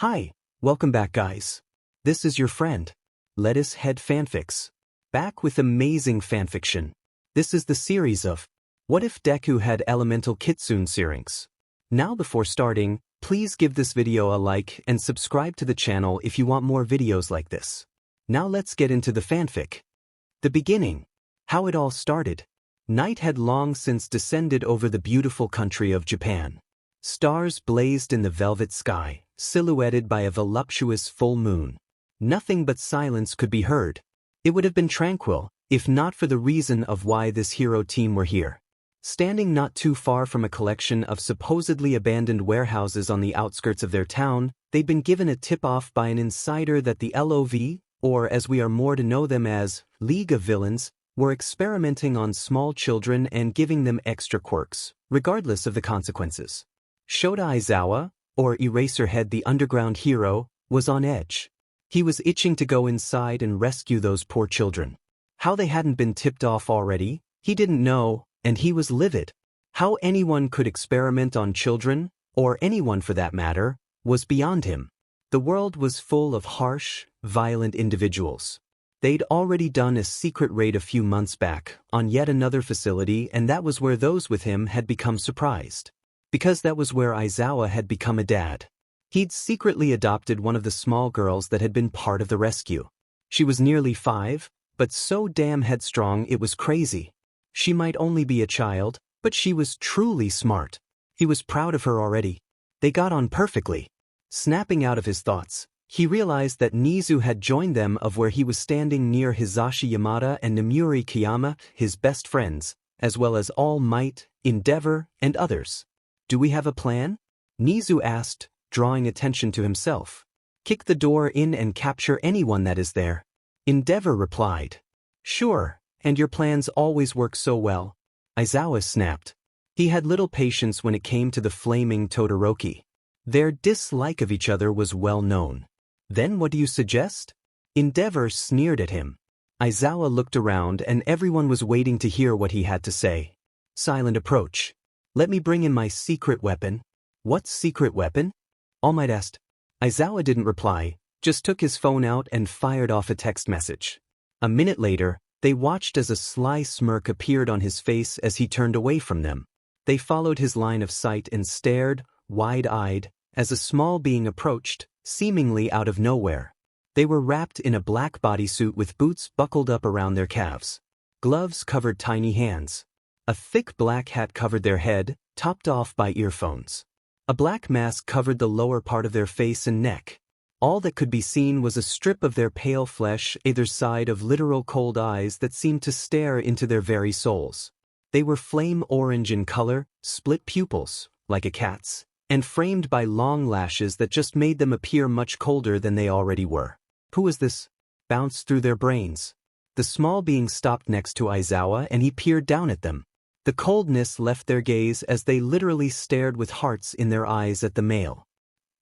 Hi, welcome back guys. This is your friend, Lettuce Head Fanfics, back with amazing fanfiction. This is the series of What If Deku Had Elemental Kitsune Syrinx. Now before starting, please give this video a like and subscribe to the channel if you want more videos like this. Now let's get into the fanfic. The beginning. How it all started. Night had long since descended over the beautiful country of Japan. Stars blazed in the velvet sky, silhouetted by a voluptuous full moon. Nothing but silence could be heard. It would have been tranquil, if not for the reason of why this hero team were here. Standing not too far from a collection of supposedly abandoned warehouses on the outskirts of their town, they'd been given a tip-off by an insider that the LOV, or as we are more to know them as, League of Villains, were experimenting on small children and giving them extra quirks, regardless of the consequences. Shota Aizawa, or Eraserhead the underground hero, was on edge. He was itching to go inside and rescue those poor children. How they hadn't been tipped off already, he didn't know, and he was livid. How anyone could experiment on children, or anyone for that matter, was beyond him. The world was full of harsh, violent individuals. They'd already done a secret raid a few months back on yet another facility, and that was where those with him had become surprised. Because that was where Aizawa had become a dad. He'd secretly adopted one of the small girls that had been part of the rescue. She was nearly 5, but so damn headstrong it was crazy. She might only be a child, but she was truly smart. He was proud of her already. They got on perfectly. Snapping out of his thoughts, he realized that Nizu had joined them of where he was standing near Hisashi Yamada and Namuri Kiyama, his best friends, as well as All Might, Endeavor, and others. Do we have a plan? Nizu asked, drawing attention to himself. Kick the door in and capture anyone that is there. Endeavor replied. Sure, and your plans always work so well. Aizawa snapped. He had little patience when it came to the flaming Todoroki. Their dislike of each other was well known. Then what do you suggest? Endeavor sneered at him. Aizawa looked around and everyone was waiting to hear what he had to say. Silent approach. Let me bring in my secret weapon. What secret weapon? All Might asked. Aizawa didn't reply, just took his phone out and fired off a text message. A minute later, they watched as a sly smirk appeared on his face as he turned away from them. They followed his line of sight and stared, wide-eyed, as a small being approached, seemingly out of nowhere. They were wrapped in a black bodysuit with boots buckled up around their calves. Gloves covered tiny hands. A thick black hat covered their head, topped off by earphones. A black mask covered the lower part of their face and neck. All that could be seen was a strip of their pale flesh either side of literal cold eyes that seemed to stare into their very souls. They were flame orange in color, split pupils, like a cat's, and framed by long lashes that just made them appear much colder than they already were. Who was this? Bounced through their brains. The small being stopped next to Aizawa and he peered down at them. The coldness left their gaze as they literally stared with hearts in their eyes at the male.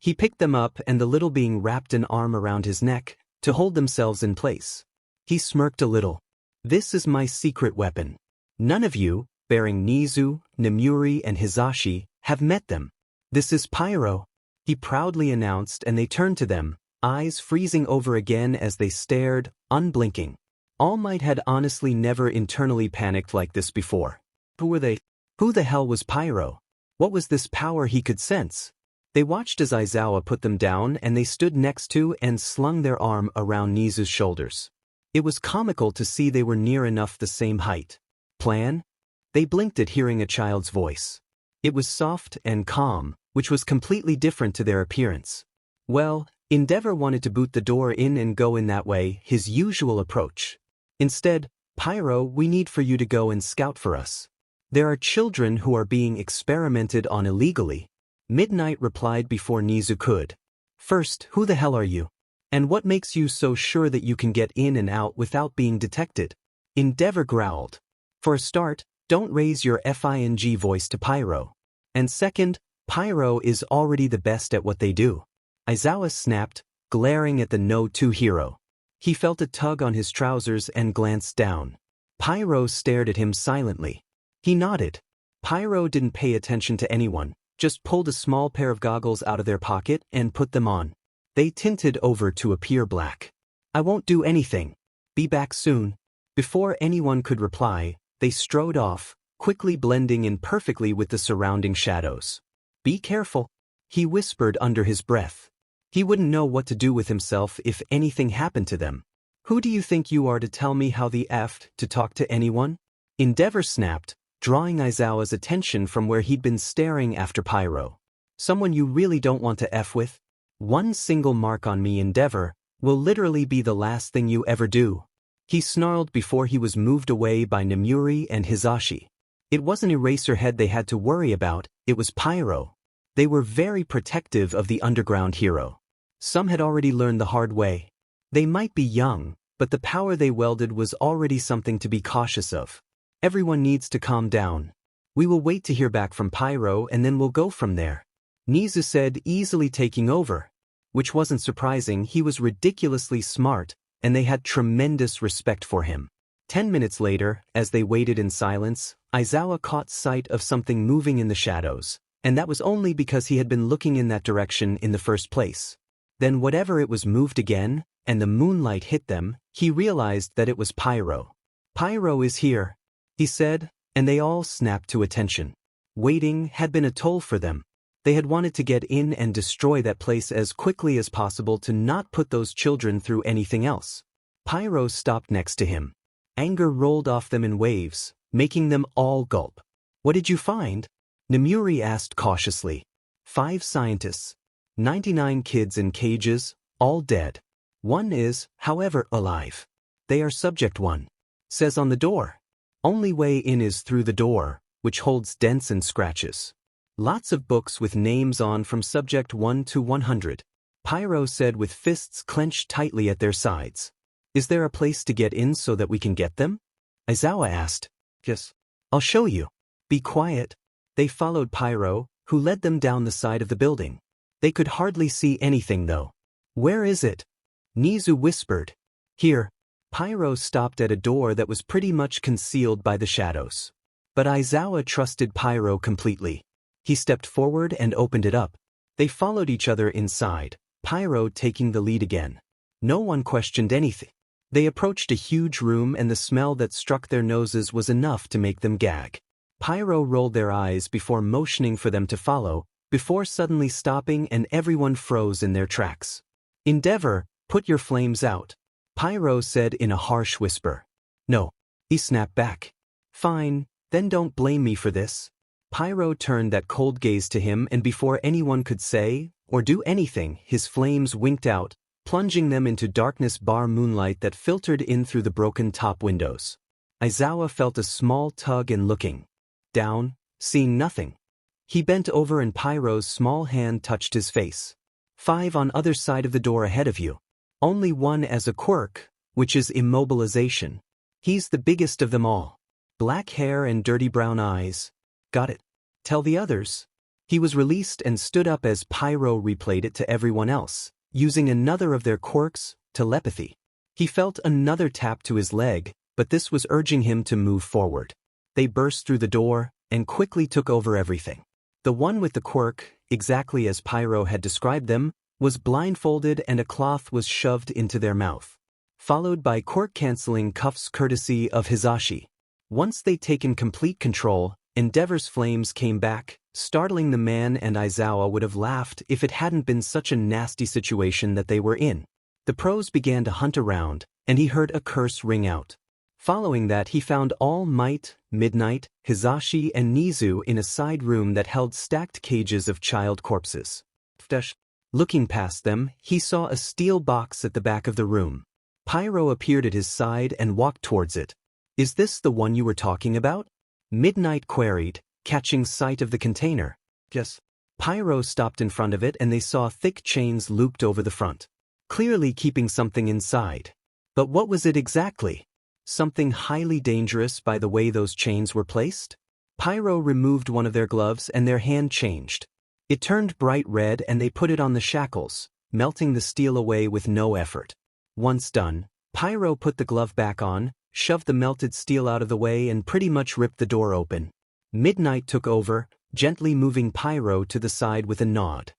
He picked them up and the little being wrapped an arm around his neck to hold themselves in place. He smirked a little. This is my secret weapon. None of you, bearing Nizu, Namuri, and Hisashi, have met them. This is Pyro, he proudly announced, and they turned to them, eyes freezing over again as they stared, unblinking. All Might had honestly never internally panicked like this before. Who were they? Who the hell was Pyro? What was this power he could sense? They watched as Aizawa put them down and they stood next to and slung their arm around Nizu's shoulders. It was comical to see they were near enough the same height. Plan? They blinked at hearing a child's voice. It was soft and calm, which was completely different to their appearance. Well, Endeavor wanted to boot the door in and go in that way, his usual approach. Instead, Pyro, we need for you to go and scout for us. There are children who are being experimented on illegally. Midnight replied before Nizu could. First, who the hell are you? And what makes you so sure that you can get in and out without being detected? Endeavor growled. For a start, don't raise your FING voice to Pyro. And second, Pyro is already the best at what they do. Aizawa snapped, glaring at the No-2 hero. He felt a tug on his trousers and glanced down. Pyro stared at him silently. He nodded. Pyro didn't pay attention to anyone, just pulled a small pair of goggles out of their pocket and put them on. They tinted over to appear black. I won't do anything. Be back soon. Before anyone could reply, they strode off, quickly blending in perfectly with the surrounding shadows. Be careful, he whispered under his breath. He wouldn't know what to do with himself if anything happened to them. Who do you think you are to tell me how the F to talk to anyone? Endeavor snapped, drawing Aizawa's attention from where he'd been staring after Pyro. Someone you really don't want to F with? One single mark on me, Endeavor, will literally be the last thing you ever do. He snarled before he was moved away by Nemuri and Hisashi. It wasn't Eraserhead they had to worry about, it was Pyro. They were very protective of the underground hero. Some had already learned the hard way. They might be young, but the power they wielded was already something to be cautious of. Everyone needs to calm down. We will wait to hear back from Pyro and then we'll go from there. Nizu said, easily taking over. Which wasn't surprising, he was ridiculously smart, and they had tremendous respect for him. 10 minutes later, as they waited in silence, Aizawa caught sight of something moving in the shadows, and that was only because he had been looking in that direction in the first place. Then whatever it was moved again, and the moonlight hit them, he realized that it was Pyro. Pyro is here, he said, and they all snapped to attention. Waiting had been a toll for them. They had wanted to get in and destroy that place as quickly as possible to not put those children through anything else. Pyro stopped next to him. Anger rolled off them in waves, making them all gulp. What did you find? Nemuri asked cautiously. 5 scientists. 99 kids in cages, all dead. One is, however, alive. They are Subject 1. Says on the door. Only way in is through the door, which holds dents and scratches. Lots of books with names on from Subject 1 to 100. Pyro said with fists clenched tightly at their sides. Is there a place to get in so that we can get them? Aizawa asked. Yes. I'll show you. Be quiet. They followed Pyro, who led them down the side of the building. They could hardly see anything though. Where is it? Nizu whispered. Here. Pyro stopped at a door that was pretty much concealed by the shadows. But Aizawa trusted Pyro completely. He stepped forward and opened it up. They followed each other inside, Pyro taking the lead again. No one questioned anything. They approached a huge room and the smell that struck their noses was enough to make them gag. Pyro rolled their eyes before motioning for them to follow, before suddenly stopping and everyone froze in their tracks. Endeavor, put your flames out, Pyro said in a harsh whisper. No, he snapped back. Fine, then don't blame me for this. Pyro turned that cold gaze to him and before anyone could say or do anything, his flames winked out, plunging them into darkness bar moonlight that filtered in through the broken top windows. Aizawa felt a small tug and looking down, seeing nothing. He bent over and Pyro's small hand touched his face. 5 on other side of the door ahead of you. Only one as a quirk, which is immobilization. He's the biggest of them all. Black hair and dirty brown eyes. Got it. Tell the others. He was released and stood up as Pyro replayed it to everyone else, using another of their quirks, telepathy. He felt another tap to his leg, but this was urging him to move forward. They burst through the door and quickly took over everything. The one with the quirk, exactly as Pyro had described them, was blindfolded and a cloth was shoved into their mouth. Followed by quirk-canceling cuffs courtesy of Hisashi. Once they'd taken complete control, Endeavor's flames came back, startling the man, and Aizawa would have laughed if it hadn't been such a nasty situation that they were in. The pros began to hunt around, and he heard a curse ring out. Following that he found All Might, Midnight, Hisashi and Nizu in a side room that held stacked cages of child corpses. Looking past them, he saw a steel box at the back of the room. Pyro appeared at his side and walked towards it. Is this the one you were talking about? Midnight queried, catching sight of the container. Yes. Pyro stopped in front of it and they saw thick chains looped over the front, clearly keeping something inside. But what was it exactly? Something highly dangerous by the way those chains were placed? Pyro removed one of their gloves and their hand changed. It turned bright red and they put it on the shackles, melting the steel away with no effort. Once done, Pyro put the glove back on, shoved the melted steel out of the way and pretty much ripped the door open. Midnight took over, gently moving Pyro to the side with a nod.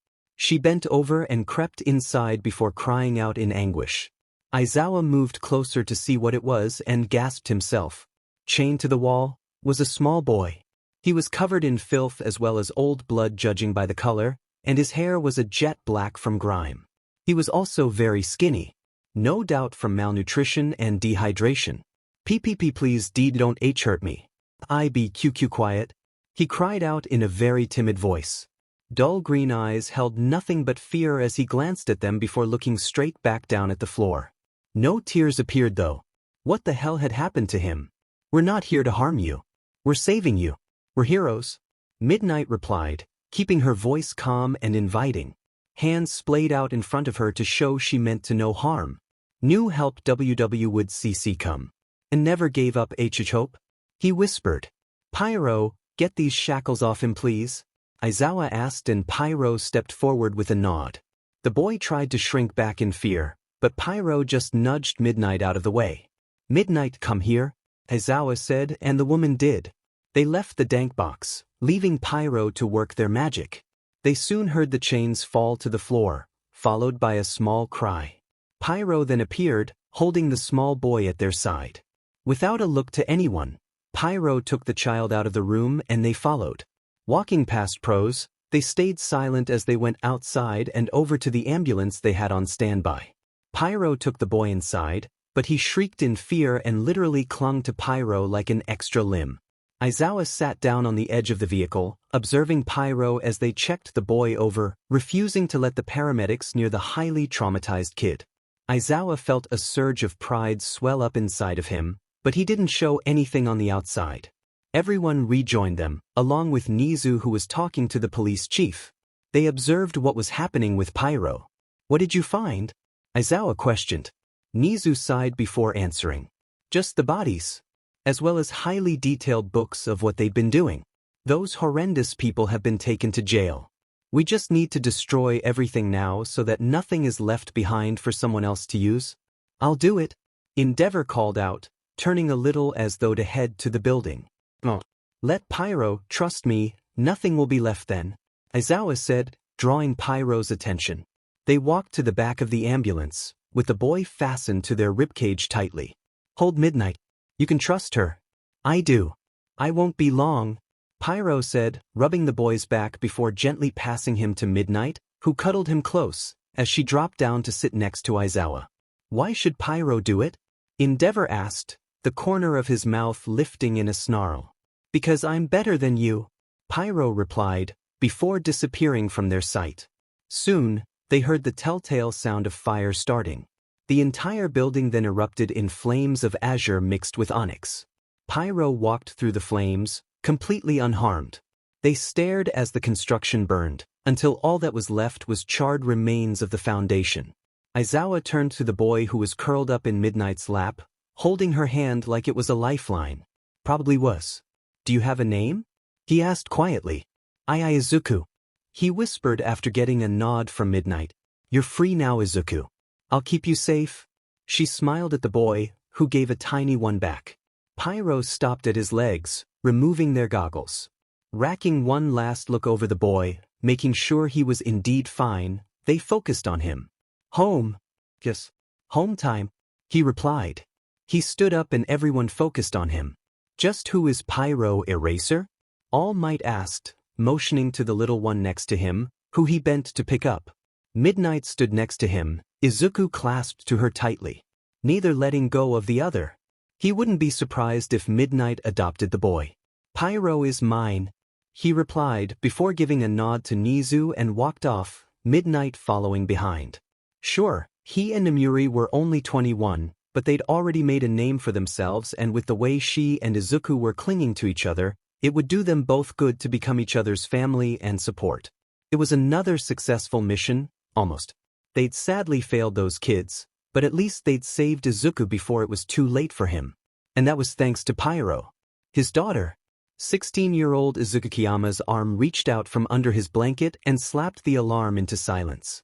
She bent over and crept inside before crying out in anguish. Aizawa moved closer to see what it was and gasped himself. Chained to the wall was a small boy. He was covered in filth as well as old blood judging by the color, and his hair was a jet black from grime. He was also very skinny. No doubt from malnutrition and dehydration. "PPP please don't hurt me. I be QQ quiet," he cried out in a very timid voice. Dull green eyes held nothing but fear as he glanced at them before looking straight back down at the floor. No tears appeared though. What the hell had happened to him? "We're not here to harm you. We're saving you. We're heroes," Midnight replied, keeping her voice calm and inviting. Hands splayed out in front of her to show she meant to no harm. New help WW would CC come. And never gave up hope? He whispered. "Pyro, get these shackles off him please," Aizawa asked, and Pyro stepped forward with a nod. The boy tried to shrink back in fear, but Pyro just nudged Midnight out of the way. "Midnight, come here," Aizawa said, and the woman did. They left the dank box, leaving Pyro to work their magic. They soon heard the chains fall to the floor, followed by a small cry. Pyro then appeared, holding the small boy at their side. Without a look to anyone, Pyro took the child out of the room and they followed. Walking past Pros, they stayed silent as they went outside and over to the ambulance they had on standby. Pyro took the boy inside, but he shrieked in fear and literally clung to Pyro like an extra limb. Aizawa sat down on the edge of the vehicle, observing Pyro as they checked the boy over, refusing to let the paramedics near the highly traumatized kid. Aizawa felt a surge of pride swell up inside of him, but he didn't show anything on the outside. Everyone rejoined them, along with Nizu, who was talking to the police chief. They observed what was happening with Pyro. "What did you find?" Aizawa questioned. Nizu sighed before answering. "Just the bodies, as well as highly detailed books of what they'd been doing. Those horrendous people have been taken to jail. We just need to destroy everything now so that nothing is left behind for someone else to use." "I'll do it," Endeavor called out, turning a little as though to head to the building. "Oh, let Pyro, trust me, nothing will be left then," Aizawa said, drawing Pyro's attention. They walked to the back of the ambulance, with the boy fastened to their ribcage tightly. "Hold Midnight. You can trust her." "I do. I won't be long," Pyro said, rubbing the boy's back before gently passing him to Midnight, who cuddled him close, as she dropped down to sit next to Aizawa. "Why should Pyro do it?" Endeavor asked, the corner of his mouth lifting in a snarl. "Because I'm better than you," Pyro replied, before disappearing from their sight. Soon, they heard the telltale sound of fire starting. The entire building then erupted in flames of azure mixed with onyx. Pyro walked through the flames, completely unharmed. They stared as the construction burned, until all that was left was charred remains of the foundation. Aizawa turned to the boy who was curled up in Midnight's lap, holding her hand like it was a lifeline. "Probably was. Do you have a name?" he asked quietly. "I Isuku," he whispered after getting a nod from Midnight. "You're free now, Isuku. I'll keep you safe." She smiled at the boy, who gave a tiny one back. Pyro stopped at his legs, removing their goggles. Racking one last look over the boy, making sure he was indeed fine, they focused on him. "Home. Yes, home time," he replied. He stood up and everyone focused on him. "Just who is Pyro, Eraser?" All Might asked, motioning to the little one next to him, who he bent to pick up. Midnight stood next to him, Isuku clasped to her tightly, neither letting go of the other. He wouldn't be surprised if Midnight adopted the boy. "Pyro is mine," he replied before giving a nod to Nizu and walked off, Midnight following behind. Sure, he and Namuri were only 21, but they'd already made a name for themselves, and with the way she and Isuku were clinging to each other, it would do them both good to become each other's family and support. It was another successful mission, almost. They'd sadly failed those kids, but at least they'd saved Isuku before it was too late for him. And that was thanks to Pyro. His daughter. 16-year-old Izukiyama's arm reached out from under his blanket and slapped the alarm into silence.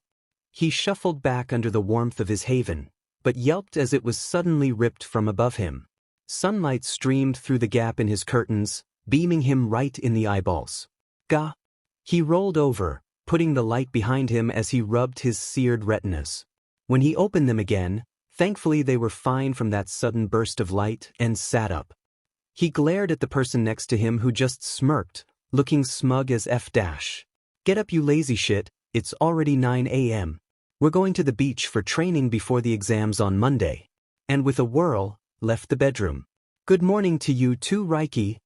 He shuffled back under the warmth of his haven, but yelped as it was suddenly ripped from above him. Sunlight streamed through the gap in his curtains, beaming him right in the eyeballs. "Gah!" He rolled over, putting the light behind him as he rubbed his seared retinas. When he opened them again, thankfully they were fine from that sudden burst of light, and sat up. He glared at the person next to him who just smirked, looking smug as F-. "Get up, you lazy shit, it's already 9 a.m. We're going to the beach for training before the exams on Monday." And with a whirl, left the bedroom. "Good morning to you too, Reiky,"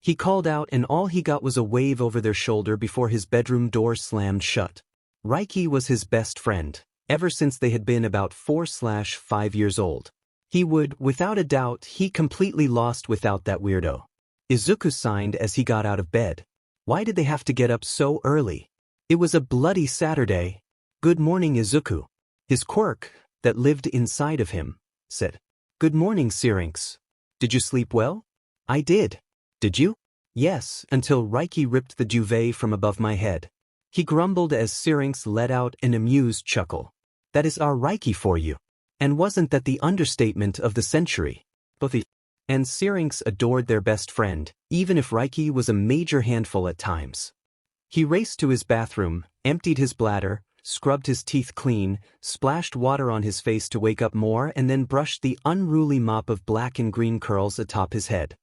he called out, and all he got was a wave over their shoulder before his bedroom door slammed shut. Reiky was his best friend, ever since they had been about 4/5 years old. He would, without a doubt, he completely lost without that weirdo. Isuku signed as he got out of bed. Why did they have to get up so early? It was a bloody Saturday. "Good morning, Isuku." His quirk, that lived inside of him, said. "Good morning, Syrinx. Did you sleep well?" "I did. Did you?" "Yes, until Reiky ripped the duvet from above my head." He grumbled as Syrinx let out an amused chuckle. "That is our Reiky for you. And wasn't that the understatement of the century?" Both he and Syrinx adored their best friend, even if Reiky was a major handful at times. He raced to his bathroom, emptied his bladder, scrubbed his teeth clean, splashed water on his face to wake up more, and then brushed the unruly mop of black and green curls atop his head.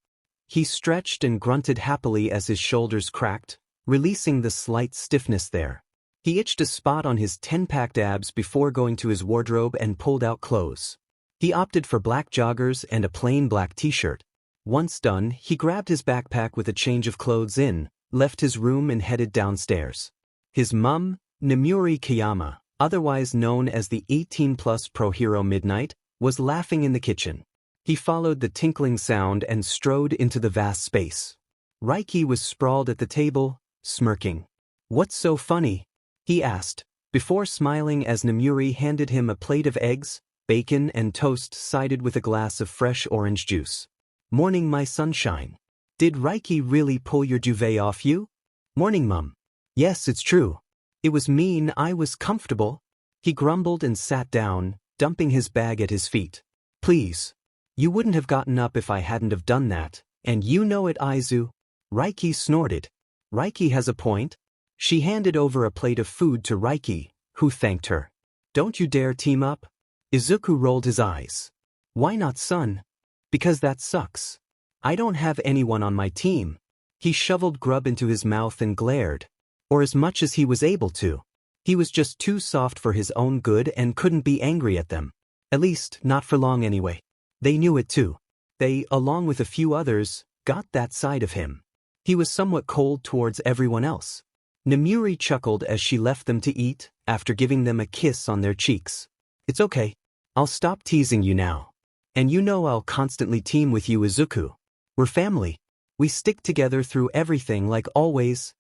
He stretched and grunted happily as his shoulders cracked, releasing the slight stiffness there. He itched a spot on his 10-packed abs before going to his wardrobe and pulled out clothes. He opted for black joggers and a plain black t-shirt. Once done, he grabbed his backpack with a change of clothes in, left his room and headed downstairs. His mum, Namuri Kiyama, otherwise known as the 18-plus pro hero Midnight, was laughing in the kitchen. He followed the tinkling sound and strode into the vast space. Reiky was sprawled at the table, smirking. "What's so funny?" he asked, before smiling as Namuri handed him a plate of eggs, bacon and toast sided with a glass of fresh orange juice. "Morning, my sunshine. Did Reiky really pull your duvet off you?" "Morning, Mum. Yes, it's true. It was mean, I was comfortable." He grumbled and sat down, dumping his bag at his feet. "Please. You wouldn't have gotten up if I hadn't have done that, and you know it, Izu." Reiky snorted. "Reiky has a point." She handed over a plate of food to Reiky, who thanked her. "Don't you dare team up." Isuku rolled his eyes. "Why not, son?" "Because that sucks. I don't have anyone on my team." He shoveled grub into his mouth and glared. Or as much as he was able to. He was just too soft for his own good and couldn't be angry at them. At least, not for long anyway. They knew it too. They, along with a few others, got that side of him. He was somewhat cold towards everyone else. Namuri chuckled as she left them to eat, after giving them a kiss on their cheeks. "It's okay. I'll stop teasing you now. And you know I'll constantly team with you, Isuku. We're family. We stick together through everything like always."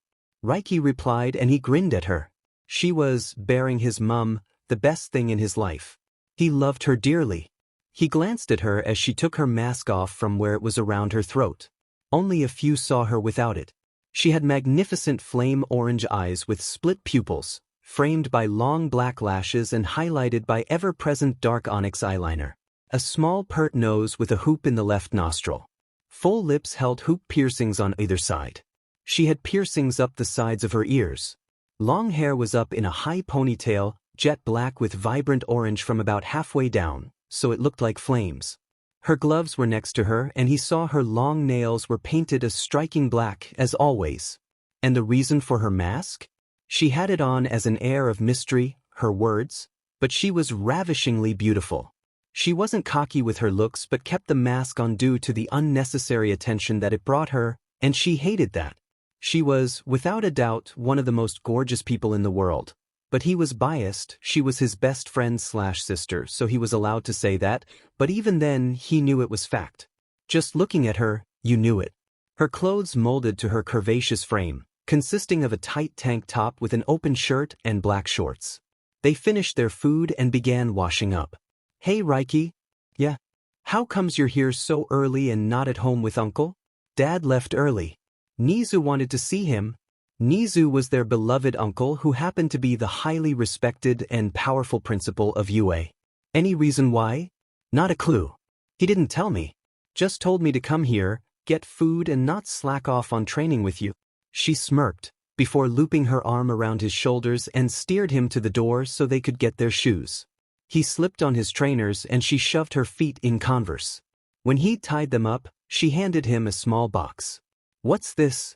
Reiky replied, and he grinned at her. She was, bearing his mum, the best thing in his life. He loved her dearly. He glanced at her as she took her mask off from where it was around her throat. Only a few saw her without it. She had magnificent flame orange eyes with split pupils, framed by long black lashes and highlighted by ever-present dark onyx eyeliner. A small pert nose with a hoop in the left nostril. Full lips held hoop piercings on either side. She had piercings up the sides of her ears. Long hair was up in a high ponytail, jet black with vibrant orange from about halfway down, so it looked like flames. Her gloves were next to her, and he saw her long nails were painted a striking black, as always. And the reason for her mask? She had it on as an air of mystery, her words, but she was ravishingly beautiful. She wasn't cocky with her looks but kept the mask on due to the unnecessary attention that it brought her, and she hated that. She was, without a doubt, one of the most gorgeous people in the world. But he was biased. She was his best friend/sister, so he was allowed to say that, but even then he knew it was fact. Just looking at her, you knew it. Her clothes molded to her curvaceous frame, consisting of a tight tank top with an open shirt and black shorts. They finished their food and began washing up. "Hey, Reiky." "Yeah? How comes you're here so early and not at home with Uncle?" "Dad left early. Nizu wanted to see him." Nizu was their beloved uncle who happened to be the highly respected and powerful principal of UA. "Any reason why?" "Not a clue. He didn't tell me. Just told me to come here, get food and not slack off on training with you." She smirked. before looping her arm around his shoulders and steered him to the door so they could get their shoes. He slipped on his trainers and she shoved her feet in Converse. When he'd tied them up, she handed him a small box. "What's this?"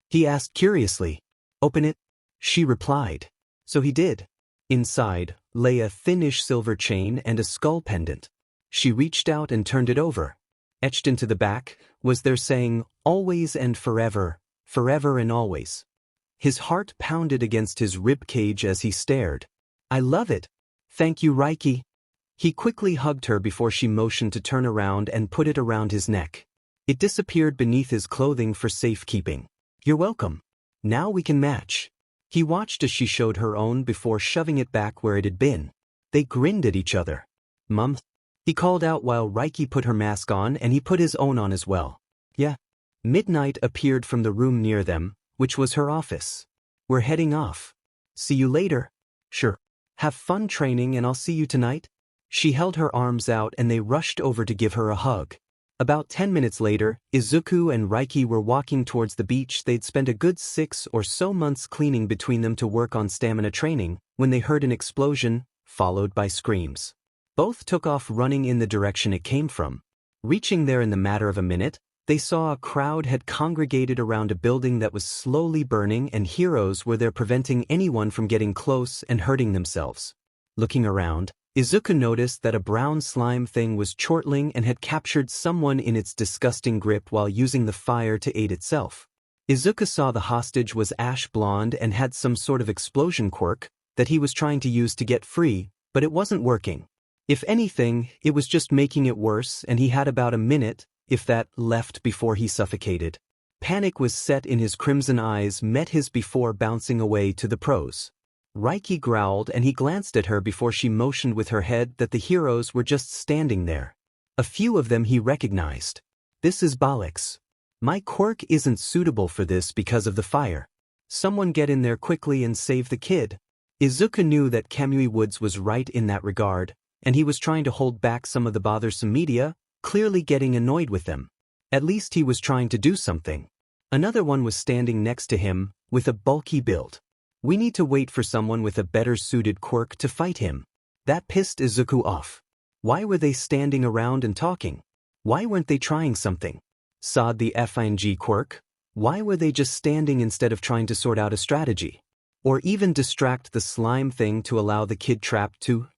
he asked curiously. "Open it," she replied. So he did. Inside lay a thinnish silver chain and a skull pendant. She reached out and turned it over. Etched into the back was their saying, "Always and forever, forever and always." His heart pounded against his rib cage as he stared. "I love it. Thank you, Reiky." He quickly hugged her before she motioned to turn around and put it around his neck. It disappeared beneath his clothing for safekeeping. "You're welcome. Now we can match." He watched as she showed her own before shoving it back where it had been. They grinned at each other. "Mum," he called out while Reiky put her mask on and he put his own on as well. "Yeah." Midnight appeared from the room near them, which was her office. "We're heading off. See you later." "Sure. Have fun training and I'll see you tonight." She held her arms out and they rushed over to give her a hug. About 10 minutes later, Isuku and Reiky were walking towards the beach. They'd spent a good 6 or so months cleaning between them to work on stamina training, when they heard an explosion, followed by screams. Both took off running in the direction it came from. Reaching there in the matter of a minute, they saw a crowd had congregated around a building that was slowly burning and heroes were there preventing anyone from getting close and hurting themselves. Looking around, Isuku noticed that a brown slime thing was chortling and had captured someone in its disgusting grip while using the fire to aid itself. Isuku saw the hostage was ash blonde and had some sort of explosion quirk that he was trying to use to get free, but it wasn't working. If anything, it was just making it worse and he had about a minute, if that, left before he suffocated. Panic was set in his crimson eyes met his before bouncing away to the pros. Reiky growled and he glanced at her before she motioned with her head that the heroes were just standing there. A few of them he recognized. "This is bollocks. My quirk isn't suitable for this because of the fire. Someone get in there quickly and save the kid." Isuku knew that Kamui Woods was right in that regard, and he was trying to hold back some of the bothersome media, clearly getting annoyed with them. At least he was trying to do something. Another one was standing next to him, with a bulky build. "We need to wait for someone with a better suited quirk to fight him." That pissed Isuku off. Why were they standing around and talking? Why weren't they trying something? Sod the FING quirk? Why were they just standing instead of trying to sort out a strategy? Or even distract the slime thing to allow the kid trapped to,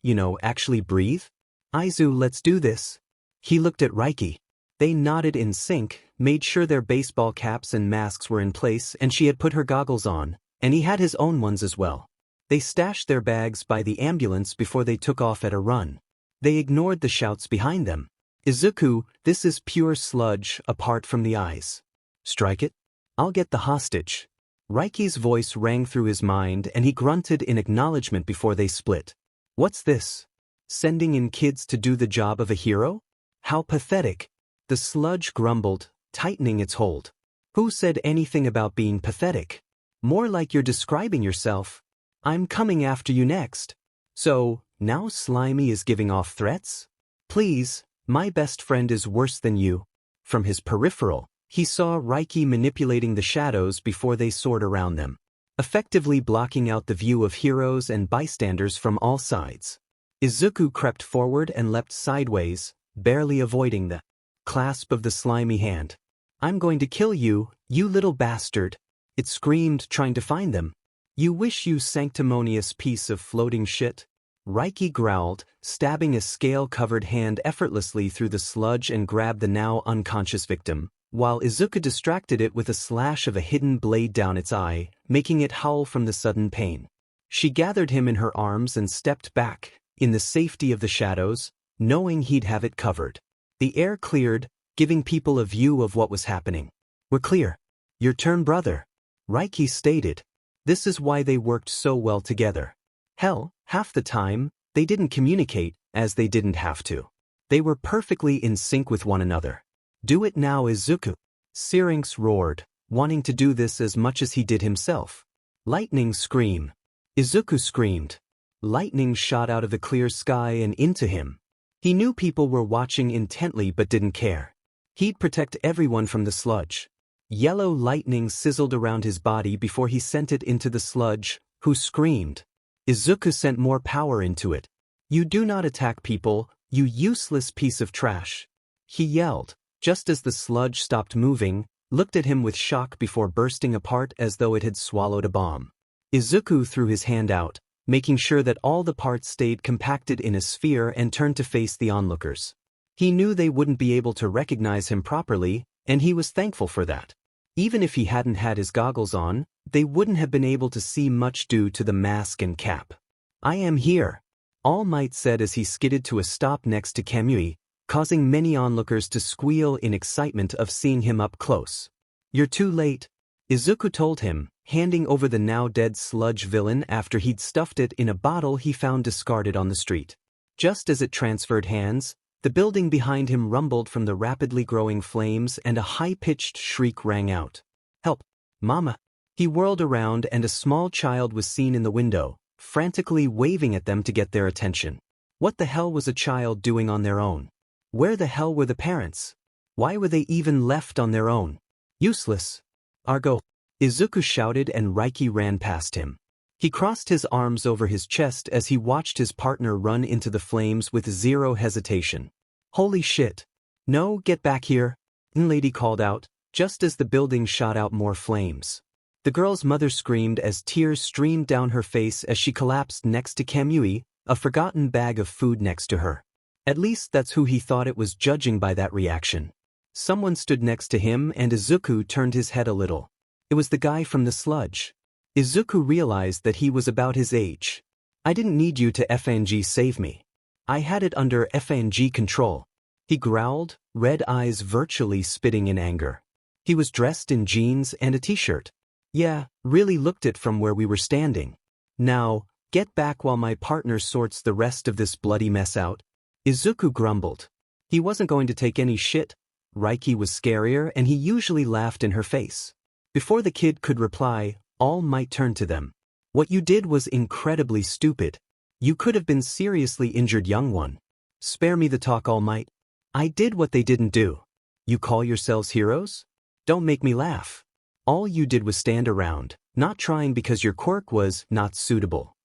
actually breathe? "Izu, let's do this." He looked at Reiky. They nodded in sync, made sure their baseball caps and masks were in place and she had put her goggles on, and he had his own ones as well. They stashed their bags by the ambulance before they took off at a run. They ignored the shouts behind them. "Isuku, this is pure sludge apart from the eyes. Strike it? I'll get the hostage." Reiky's voice rang through his mind and he grunted in acknowledgement before they split. "What's this? Sending in kids to do the job of a hero? How pathetic." The sludge grumbled, tightening its hold. "Who said anything about being pathetic? More like you're describing yourself. I'm coming after you next." "So, now Slimy is giving off threats? Please, my best friend is worse than you." From his peripheral, he saw Reiky manipulating the shadows before they soared around them, effectively blocking out the view of heroes and bystanders from all sides. Isuku crept forward and leapt sideways, barely avoiding the clasp of the slimy hand. "I'm going to kill you, you little bastard," it screamed, trying to find them. "You wish, you sanctimonious piece of floating shit." Reiky growled, stabbing a scale-covered hand effortlessly through the sludge and grabbed the now unconscious victim, while Isuku distracted it with a slash of a hidden blade down its eye, making it howl from the sudden pain. She gathered him in her arms and stepped back, in the safety of the shadows, knowing he'd have it covered. The air cleared, giving people a view of what was happening. "We're clear. Your turn, brother," Reiky stated. This is why they worked so well together. Hell, half the time, they didn't communicate, as they didn't have to. They were perfectly in sync with one another. "Do it now, Isuku," Syrinx roared, wanting to do this as much as he did himself. "Lightning scream." Isuku screamed. Lightning shot out of the clear sky and into him. He knew people were watching intently but didn't care. He'd protect everyone from the sludge. Yellow lightning sizzled around his body before he sent it into the sludge, who screamed. Isuku sent more power into it. "You do not attack people, you useless piece of trash," he yelled, just as the sludge stopped moving, looked at him with shock before bursting apart as though it had swallowed a bomb. Isuku threw his hand out, making sure that all the parts stayed compacted in a sphere, and turned to face the onlookers. He knew they wouldn't be able to recognize him properly, and he was thankful for that. Even if he hadn't had his goggles on, they wouldn't have been able to see much due to the mask and cap. "I am here," All Might said as he skidded to a stop next to Kamui, causing many onlookers to squeal in excitement of seeing him up close. "You're too late," Isuku told him, handing over the now-dead sludge villain after he'd stuffed it in a bottle he found discarded on the street. Just as it transferred hands, the building behind him rumbled from the rapidly growing flames and a high-pitched shriek rang out. "Help! Mama!" He whirled around and a small child was seen in the window, frantically waving at them to get their attention. What the hell was a child doing on their own? Where the hell were the parents? Why were they even left on their own? Useless. "Argo!" Isuku shouted and Reiky ran past him. He crossed his arms over his chest as he watched his partner run into the flames with zero hesitation. "Holy shit. No, get back here," Lady called out, just as the building shot out more flames. The girl's mother screamed as tears streamed down her face as she collapsed next to Kamui, a forgotten bag of food next to her. At least that's who he thought it was, judging by that reaction. Someone stood next to him and Isuku turned his head a little. It was the guy from the sludge. Isuku realized that he was about his age. "I didn't need you to FNG save me. I had it under FNG control," he growled, red eyes virtually spitting in anger. He was dressed in jeans and a t-shirt. "Yeah, really looked it from where we were standing. Now, get back while my partner sorts the rest of this bloody mess out," Isuku grumbled. He wasn't going to take any shit. Reiky was scarier and he usually laughed in her face. Before the kid could reply, All Might turned to them. "What you did was incredibly stupid. You could have been seriously injured, young one." "Spare me the talk, All Might. I did what they didn't do." "You call yourselves heroes? Don't make me laugh. All you did was stand around, not trying because your quirk was not suitable."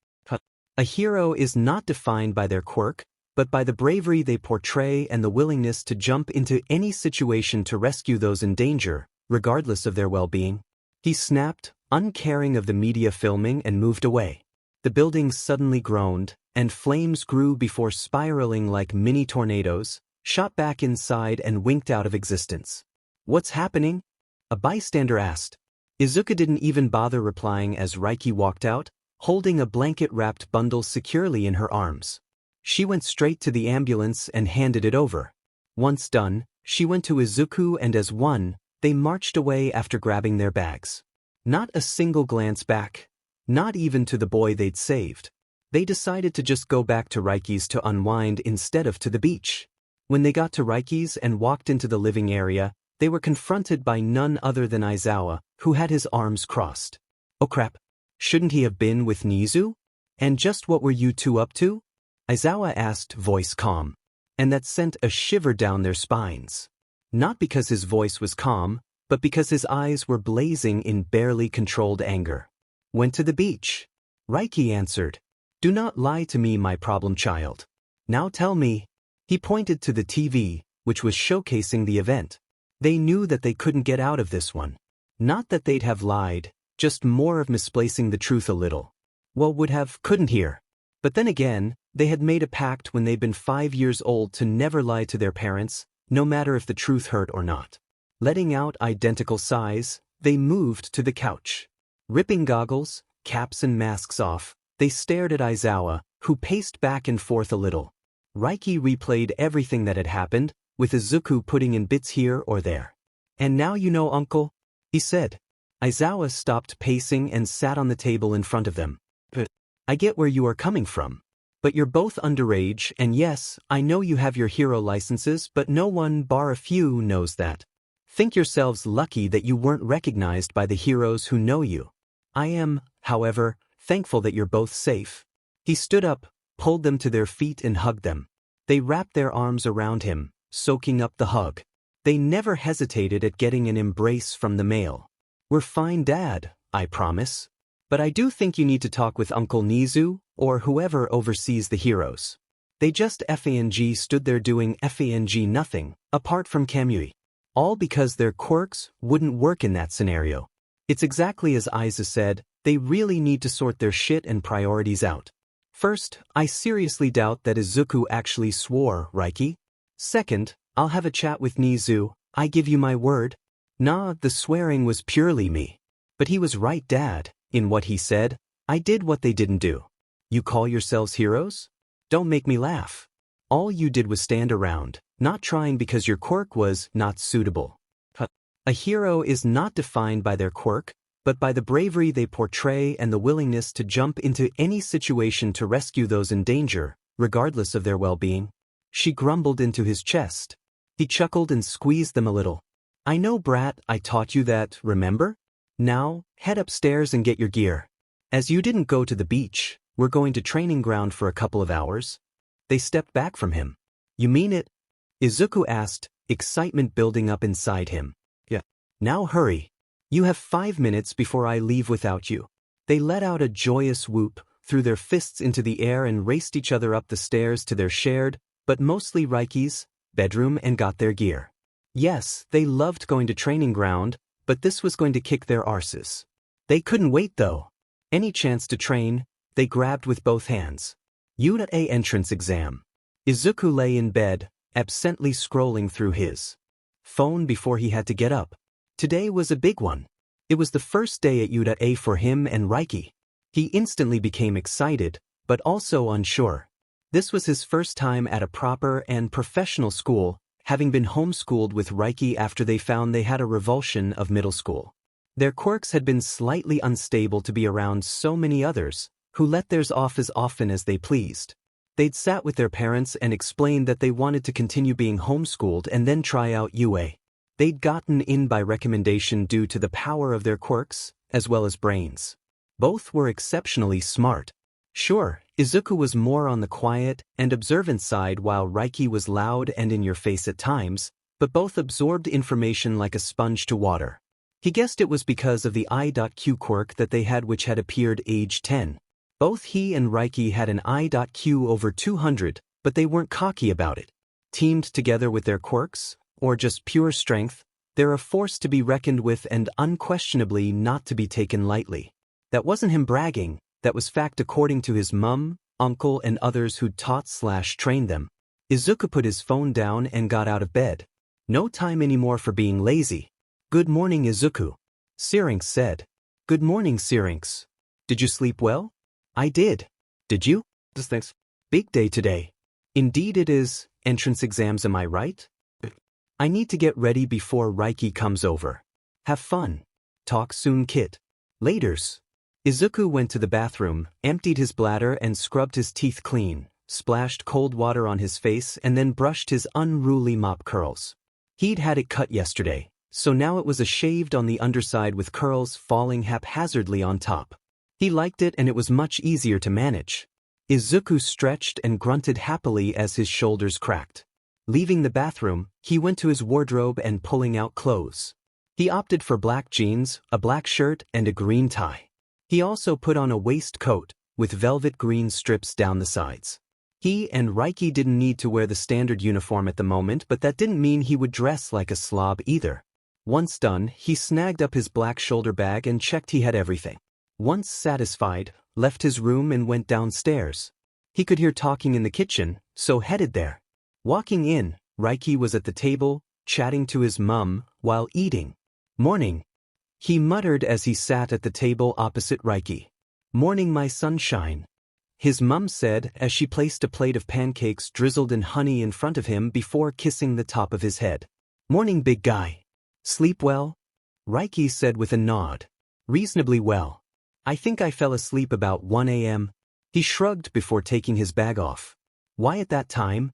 A hero is not defined by their quirk, but by the bravery they portray and the willingness to jump into any situation to rescue those in danger, regardless of their well-being. He snapped, uncaring of the media filming, and moved away. The building suddenly groaned, and flames grew before spiraling like mini tornadoes, shot back inside and winked out of existence. "What's happening?" a bystander asked. Isuku didn't even bother replying as Reiky walked out, holding a blanket-wrapped bundle securely in her arms. She went straight to the ambulance and handed it over. Once done, she went to Isuku and as one, they marched away after grabbing their bags. Not a single glance back, not even to the boy they'd saved. They decided to just go back to Reiky's to unwind instead of to the beach. When they got to Reiky's and walked into the living area, they were confronted by none other than Aizawa, who had his arms crossed. "Oh crap. Shouldn't he have been with Nizu? And just what were you two up to?" Aizawa asked, voice calm. And that sent a shiver down their spines. Not because his voice was calm, but because his eyes were blazing in barely controlled anger. "Went to the beach," Reiky answered. "Do not lie to me, my problem child. Now tell me." He pointed to the TV, which was showcasing the event. They knew that they couldn't get out of this one. Not that they'd have lied, just more of misplacing the truth a little. Well, couldn't hear. But then again, they had made a pact when they'd been 5 years old to never lie to their parents, no matter if the truth hurt or not. Letting out identical sighs, they moved to the couch. Ripping goggles, caps and masks off, they stared at Aizawa, who paced back and forth a little. Reiky replayed everything that had happened, with Isuku putting in bits here or there. "And now you know, uncle," he said. Aizawa stopped pacing and sat on the table in front of them. "But I get where you are coming from. But you're both underage, and yes, I know you have your hero licenses, but no one, bar a few, knows that. Think yourselves lucky that you weren't recognized by the heroes who know you. I am, however, thankful that you're both safe." He stood up, pulled them to their feet and hugged them. They wrapped their arms around him, soaking up the hug. They never hesitated at getting an embrace from the male. "We're fine, Dad, I promise. But I do think you need to talk with Uncle Nizu, or whoever oversees the heroes." They just FANG stood there doing FANG nothing, apart from Kamui. All because their quirks wouldn't work in that scenario. It's exactly as Isa said, they really need to sort their shit and priorities out. First, I seriously doubt that Isuku actually swore, Reiky. Second, I'll have a chat with Nizu, I give you my word. Nah, the swearing was purely me. But he was right, Dad, in what he said. I did what they didn't do. You call yourselves heroes? Don't make me laugh. All you did was stand around, not trying because your quirk was not suitable. A hero is not defined by their quirk, but by the bravery they portray and the willingness to jump into any situation to rescue those in danger, regardless of their well-being. She grumbled into his chest. He chuckled and squeezed them a little. I know, brat, I taught you that, remember? Now, head upstairs and get your gear. As you didn't go to the beach, we're going to training ground for a couple of hours. They stepped back from him. You mean it? Isuku asked, excitement building up inside him. Yeah. Now hurry. You have 5 minutes before I leave without you. They let out a joyous whoop, threw their fists into the air and raced each other up the stairs to their shared, but mostly Reiky's, bedroom and got their gear. Yes, they loved going to training ground, but this was going to kick their arses. They couldn't wait though. Any chance to train, they grabbed with both hands. Unit A entrance exam. Isuku lay in bed, absently scrolling through his phone before he had to get up. Today was a big one. It was the first day at Unit A for him and Reiky. He instantly became excited, but also unsure. This was his first time at a proper and professional school, having been homeschooled with Reiky after they found they had a revulsion of middle school. Their quirks had been slightly unstable to be around so many others, who let theirs off as often as they pleased. They'd sat with their parents and explained that they wanted to continue being homeschooled and then try out UA. They'd gotten in by recommendation due to the power of their quirks, as well as brains. Both were exceptionally smart. Sure, Isuku was more on the quiet and observant side while Reiky was loud and in your face at times, but both absorbed information like a sponge to water. He guessed it was because of the I.Q quirk that they had which had appeared age 10. Both he and Reiky had an I.Q over 200, but they weren't cocky about it. Teamed together with their quirks, or just pure strength, they're a force to be reckoned with and unquestionably not to be taken lightly. That wasn't him bragging, that was fact according to his mum, uncle and others who'd taught/trained them. Isuku put his phone down and got out of bed. No time anymore for being lazy. Good morning, Isuku. Syrinx said. Good morning, Syrinx. Did you sleep well? I did. Did you? Thanks. Big day today. Indeed it is. Entrance exams, am I right? I need to get ready before Reiky comes over. Have fun. Talk soon, Kit. Laters. Isuku went to the bathroom, emptied his bladder and scrubbed his teeth clean, splashed cold water on his face and then brushed his unruly mop curls. He'd had it cut yesterday, so now it was a shaved on the underside with curls falling haphazardly on top. He liked it and it was much easier to manage. Isuku stretched and grunted happily as his shoulders cracked. Leaving the bathroom, he went to his wardrobe and pulling out clothes. He opted for black jeans, a black shirt, and a green tie. He also put on a waistcoat, with velvet green strips down the sides. He and Reiky didn't need to wear the standard uniform at the moment, but that didn't mean he would dress like a slob either. Once done, he snagged up his black shoulder bag and checked he had everything. Once satisfied, left his room and went downstairs. He could hear talking in the kitchen, so headed there. Walking in, Reiky was at the table, chatting to his mum, while eating. Morning. He muttered as he sat at the table opposite Reiky. Morning, my sunshine. His mum said as she placed a plate of pancakes drizzled in honey in front of him before kissing the top of his head. Morning, big guy. Sleep well? Reiky said with a nod. Reasonably well. I think I fell asleep about 1 a.m. He shrugged before taking his bag off. Why at that time?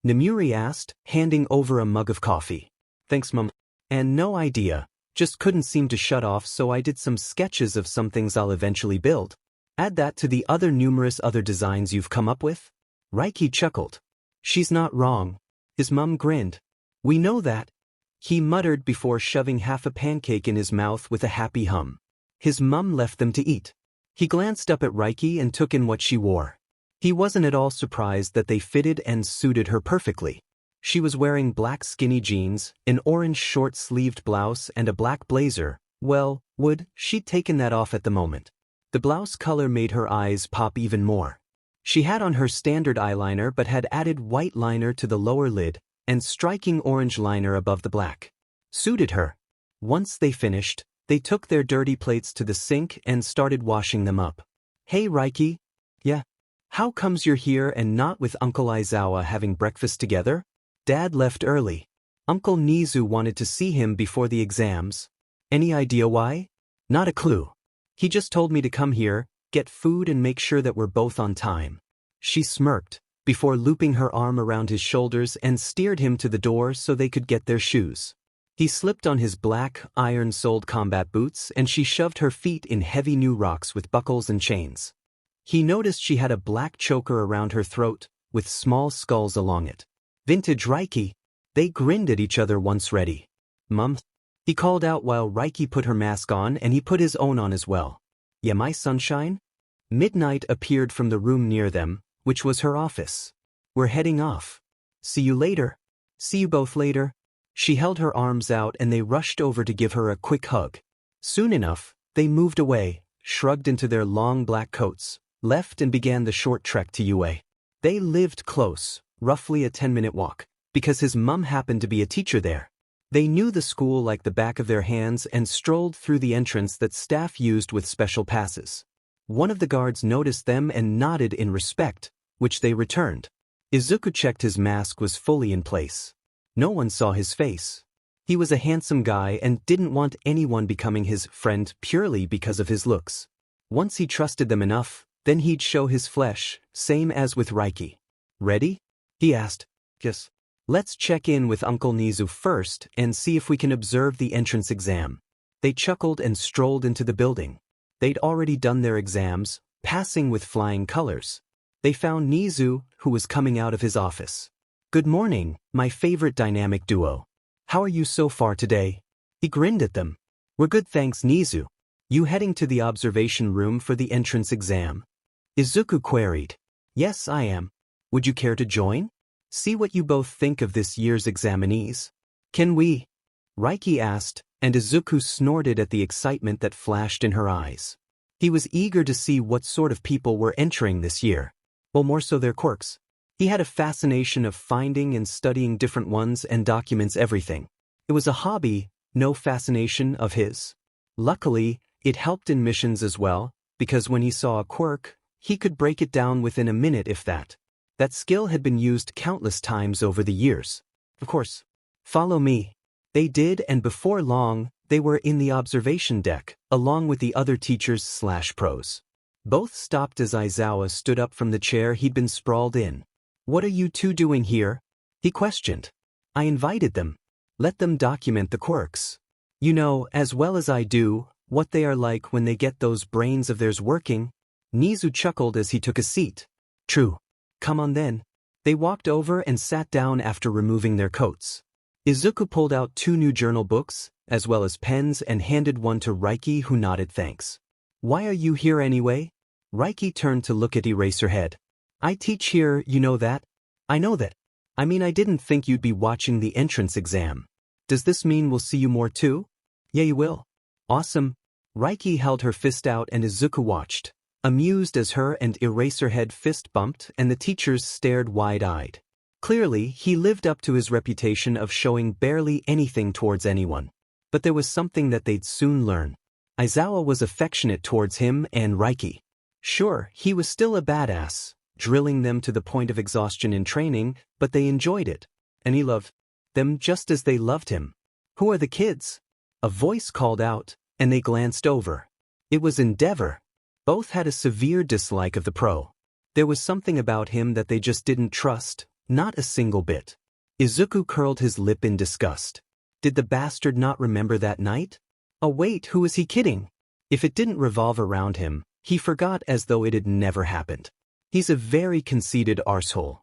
Nemuri asked, handing over a mug of coffee. Thanks, Mum. And no idea, just couldn't seem to shut off, so I did some sketches of some things I'll eventually build. Add that to the numerous other designs you've come up with? Reiky chuckled. She's not wrong. His mum grinned. We know that. he muttered before shoving half a pancake in his mouth with a happy hum. His mum left them to eat. He glanced up at Reiky and took in what she wore. He wasn't at all surprised that they fitted and suited her perfectly. She was wearing black skinny jeans, an orange short-sleeved blouse and a black blazer. Well, would she'd taken that off at the moment. The blouse color made her eyes pop even more. She had on her standard eyeliner but had added white liner to the lower lid and striking orange liner above the black. Suited her. Once they finished, they took their dirty plates to the sink and started washing them up. Hey Reiky. Yeah? How comes you're here and not with Uncle Aizawa having breakfast together? Dad left early. Uncle Nizu wanted to see him before the exams. Any idea why? Not a clue. He just told me to come here, get food and make sure that we're both on time. She smirked, before looping her arm around his shoulders and steered him to the door so they could get their shoes. He slipped on his black, iron-soled combat boots and she shoved her feet in heavy new rocks with buckles and chains. He noticed she had a black choker around her throat, with small skulls along it. Vintage Reiky. They grinned at each other once ready. Mum? He called out while Reiky put her mask on and he put his own on as well. Yeah, my sunshine? Midnight appeared from the room near them, which was her office. We're heading off. See you later. See you both later. She held her arms out and they rushed over to give her a quick hug. Soon enough, they moved away, shrugged into their long black coats, left and began the short trek to UA. They lived close, roughly a 10-minute walk, because his mum happened to be a teacher there. They knew the school like the back of their hands and strolled through the entrance that staff used with special passes. One of the guards noticed them and nodded in respect, which they returned. Isuku checked his mask was fully in place. No one saw his face. He was a handsome guy and didn't want anyone becoming his friend purely because of his looks. Once he trusted them enough, then he'd show his flesh, same as with Reiky. Ready? He asked. Yes. Let's check in with Uncle Nizu first and see if we can observe the entrance exam. They chuckled and strolled into the building. They'd already done their exams, passing with flying colors. They found Nizu, who was coming out of his office. Good morning, my favorite dynamic duo. How are you so far today? He grinned at them. We're good thanks Nizu. You heading to the observation room for the entrance exam? Isuku queried. Yes, I am. Would you care to join? See what you both think of this year's examinees. Can we? Reiky asked, and Isuku snorted at the excitement that flashed in her eyes. He was eager to see what sort of people were entering this year. Well, more so their quirks. He had a fascination of finding and studying different ones and documents everything. It was a hobby, no fascination of his. Luckily, it helped in missions as well, because when he saw a quirk, he could break it down within a minute if that. That skill had been used countless times over the years. Of course. Follow me. They did, and before long, they were in the observation deck, along with the other teachers/pros. Both stopped as Aizawa stood up from the chair he'd been sprawled in. What are you two doing here? He questioned. I invited them. Let them document the quirks. You know, as well as I do, what they are like when they get those brains of theirs working. Nizu chuckled as he took a seat. True. Come on then. They walked over and sat down after removing their coats. Isuku pulled out 2 new journal books, as well as pens and handed one to Reiky who nodded thanks. Why are you here anyway? Reiky turned to look at Eraserhead. I teach here, you know that? I know that. I mean I didn't think you'd be watching the entrance exam. Does this mean we'll see you more too? Yeah you will. Awesome. Reiky held her fist out and Isuku watched, amused as her and Eraserhead fist bumped and the teachers stared wide-eyed. Clearly, he lived up to his reputation of showing barely anything towards anyone. But there was something that they'd soon learn. Aizawa was affectionate towards him and Reiky. Sure, he was still a badass, drilling them to the point of exhaustion in training, but they enjoyed it. And he loved them just as they loved him. Who are the kids? A voice called out, and they glanced over. It was Endeavor. Both had a severe dislike of the pro. There was something about him that they just didn't trust. Not a single bit. Isuku curled his lip in disgust. Did the bastard not remember that night? Oh wait, who was he kidding? If it didn't revolve around him, he forgot as though it had never happened. He's a very conceited arsehole.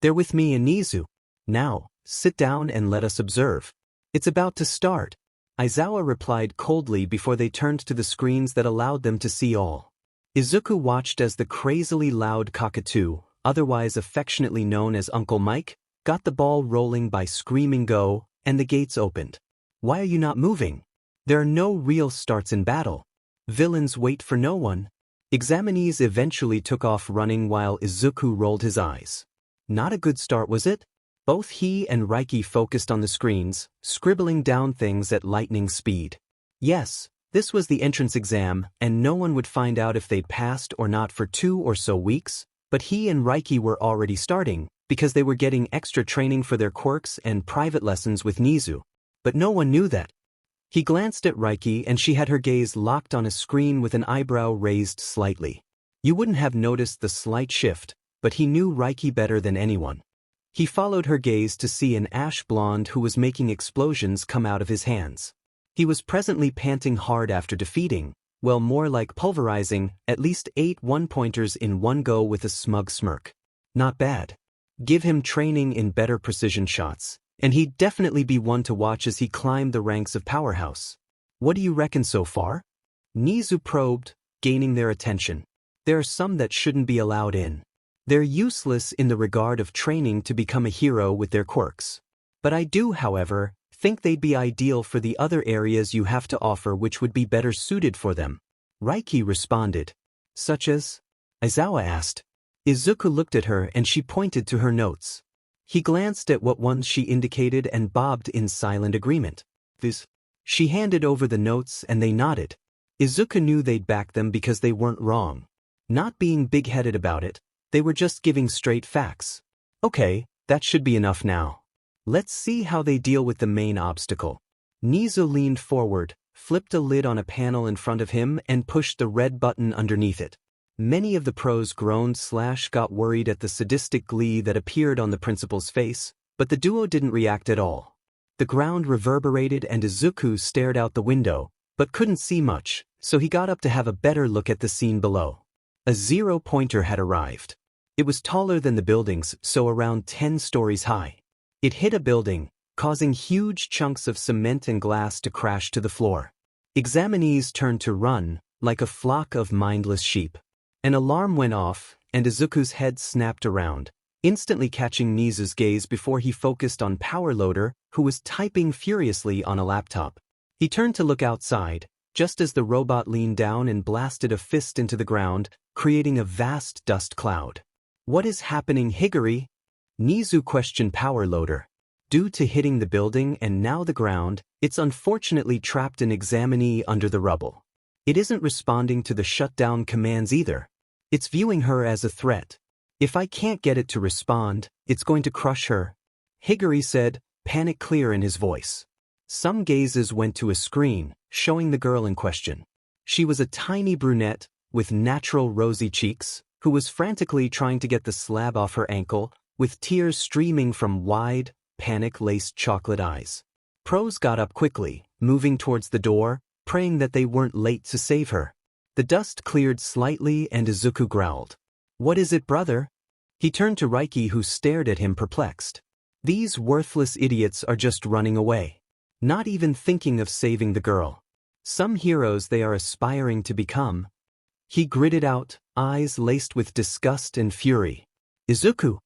They're with me and Nizu. Now, sit down and let us observe. It's about to start. Aizawa replied coldly before they turned to the screens that allowed them to see all. Isuku watched as the crazily loud cockatoo, otherwise affectionately known as Uncle Mike, got the ball rolling by screaming go, and the gates opened. Why are you not moving? There are no real starts in battle. Villains wait for no one. Examinees eventually took off running while Isuku rolled his eyes. Not a good start, was it? Both he and Reiky focused on the screens, scribbling down things at lightning speed. Yes, this was the entrance exam, and no one would find out if they'd passed or not for 2 or so weeks, but he and Reiky were already starting, because they were getting extra training for their quirks and private lessons with Nizu. But no one knew that. He glanced at Reiky and she had her gaze locked on a screen with an eyebrow raised slightly. You wouldn't have noticed the slight shift, but he knew Reiky better than anyone. He followed her gaze to see an ash blonde who was making explosions come out of his hands. He was presently panting hard after defeating, well, more like pulverizing, at least 8 one-pointers in one go with a smug smirk. Not bad. Give him training in better precision shots, and he'd definitely be one to watch as he climbed the ranks of Powerhouse. What do you reckon so far? Nizu probed, gaining their attention. There are some that shouldn't be allowed in. They're useless in the regard of training to become a hero with their quirks. But I do, however, think they'd be ideal for the other areas you have to offer which would be better suited for them. Reiky responded. Such as? Aizawa asked. Isuku looked at her and she pointed to her notes. He glanced at what ones she indicated and bobbed in silent agreement. She handed over the notes and they nodded. Isuku knew they'd back them because they weren't wrong. Not being big-headed about it, they were just giving straight facts. Okay, that should be enough now. Let's see how they deal with the main obstacle. Nizu leaned forward, flipped a lid on a panel in front of him and pushed the red button underneath it. Many of the pros groaned/got worried at the sadistic glee that appeared on the principal's face, but the duo didn't react at all. The ground reverberated and Isuku stared out the window, but couldn't see much, so he got up to have a better look at the scene below. A 0-pointer had arrived. It was taller than the buildings, so around 10 stories high. It hit a building, causing huge chunks of cement and glass to crash to the floor. Examinees turned to run, like a flock of mindless sheep. An alarm went off, and Izuku's head snapped around, instantly catching Nizu's gaze before he focused on Powerloader, who was typing furiously on a laptop. He turned to look outside, just as the robot leaned down and blasted a fist into the ground, creating a vast dust cloud. What is happening, Higuri? Nizu questioned Powerloader. Due to hitting the building and now the ground, it's unfortunately trapped an examinee under the rubble. It isn't responding to the shutdown commands either. It's viewing her as a threat. If I can't get it to respond, it's going to crush her. Higuri said, panic clear in his voice. Some gazes went to a screen, showing the girl in question. She was a tiny brunette, with natural rosy cheeks, who was frantically trying to get the slab off her ankle, with tears streaming from wide, panic-laced chocolate eyes. Pros got up quickly, moving towards the door, praying that they weren't late to save her. The dust cleared slightly and Isuku growled. What is it, brother? He turned to Reiky, who stared at him perplexed. These worthless idiots are just running away. Not even thinking of saving the girl. Some heroes they are aspiring to become. He gritted out, eyes laced with disgust and fury. Isuku!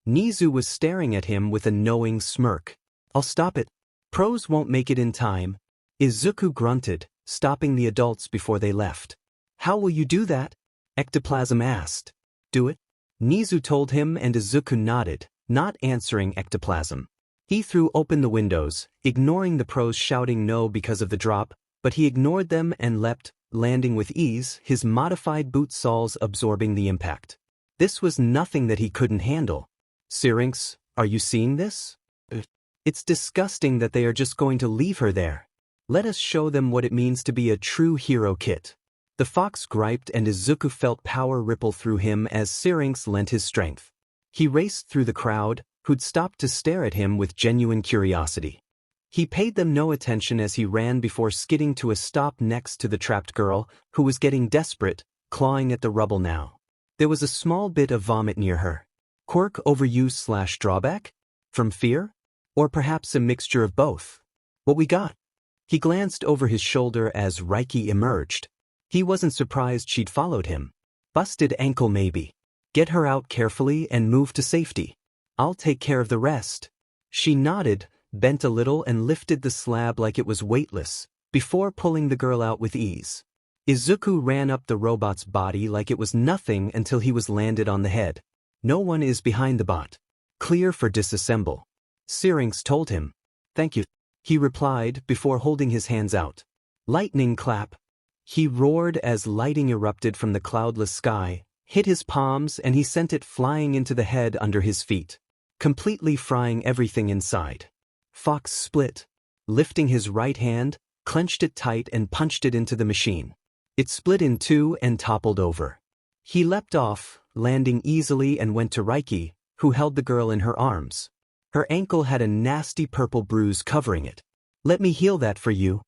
Nizu was staring at him with a knowing smirk. I'll stop it. Pros won't make it in time. Isuku grunted, stopping the adults before they left. How will you do that? Ectoplasm asked. Do it? Nizu told him and Isuku nodded, not answering Ectoplasm. He threw open the windows, ignoring the pros shouting no because of the drop, but he ignored them and leapt, landing with ease, his modified boot soles absorbing the impact. This was nothing that he couldn't handle. Syrinx, are you seeing this? It's disgusting that they are just going to leave her there. Let us show them what it means to be a true hero kit. The fox griped and Isuku felt power ripple through him as Syrinx lent his strength. He raced through the crowd, who'd stopped to stare at him with genuine curiosity. He paid them no attention as he ran before skidding to a stop next to the trapped girl, who was getting desperate, clawing at the rubble now. There was a small bit of vomit near her. Quirk overuse/drawback? From fear? Or perhaps a mixture of both? What we got? He glanced over his shoulder as Reiky emerged. He wasn't surprised she'd followed him. Busted ankle maybe. Get her out carefully and move to safety. I'll take care of the rest. She nodded, bent a little and lifted the slab like it was weightless, before pulling the girl out with ease. Isuku ran up the robot's body like it was nothing until he was landed on the head. No one is behind the bot. Clear for disassemble. Syrinx told him. Thank you, he replied before holding his hands out. Lightning clap. He roared as lightning erupted from the cloudless sky, hit his palms and he sent it flying into the head under his feet, completely frying everything inside. Fox split. Lifting his right hand, clenched it tight and punched it into the machine. It split in two and toppled over. He leapt off, landing easily and went to Reiky, who held the girl in her arms. Her ankle had a nasty purple bruise covering it. Let me heal that for you.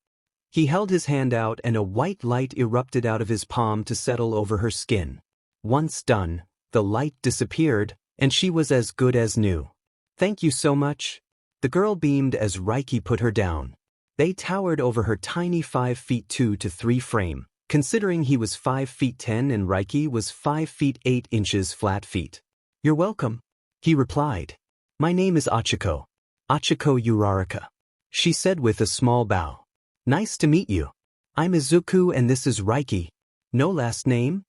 He held his hand out and a white light erupted out of his palm to settle over her skin. Once done, the light disappeared, and she was as good as new. Thank you so much. The girl beamed as Reiky put her down. They towered over her tiny 5'2" to 3" frame, considering he was 5'10" and Reiky was 5'8" flat feet. You're welcome, he replied. My name is Achiko. Achiko Uraraka, she said with a small bow. Nice to meet you. I'm Isuku and this is Reiky. No last name?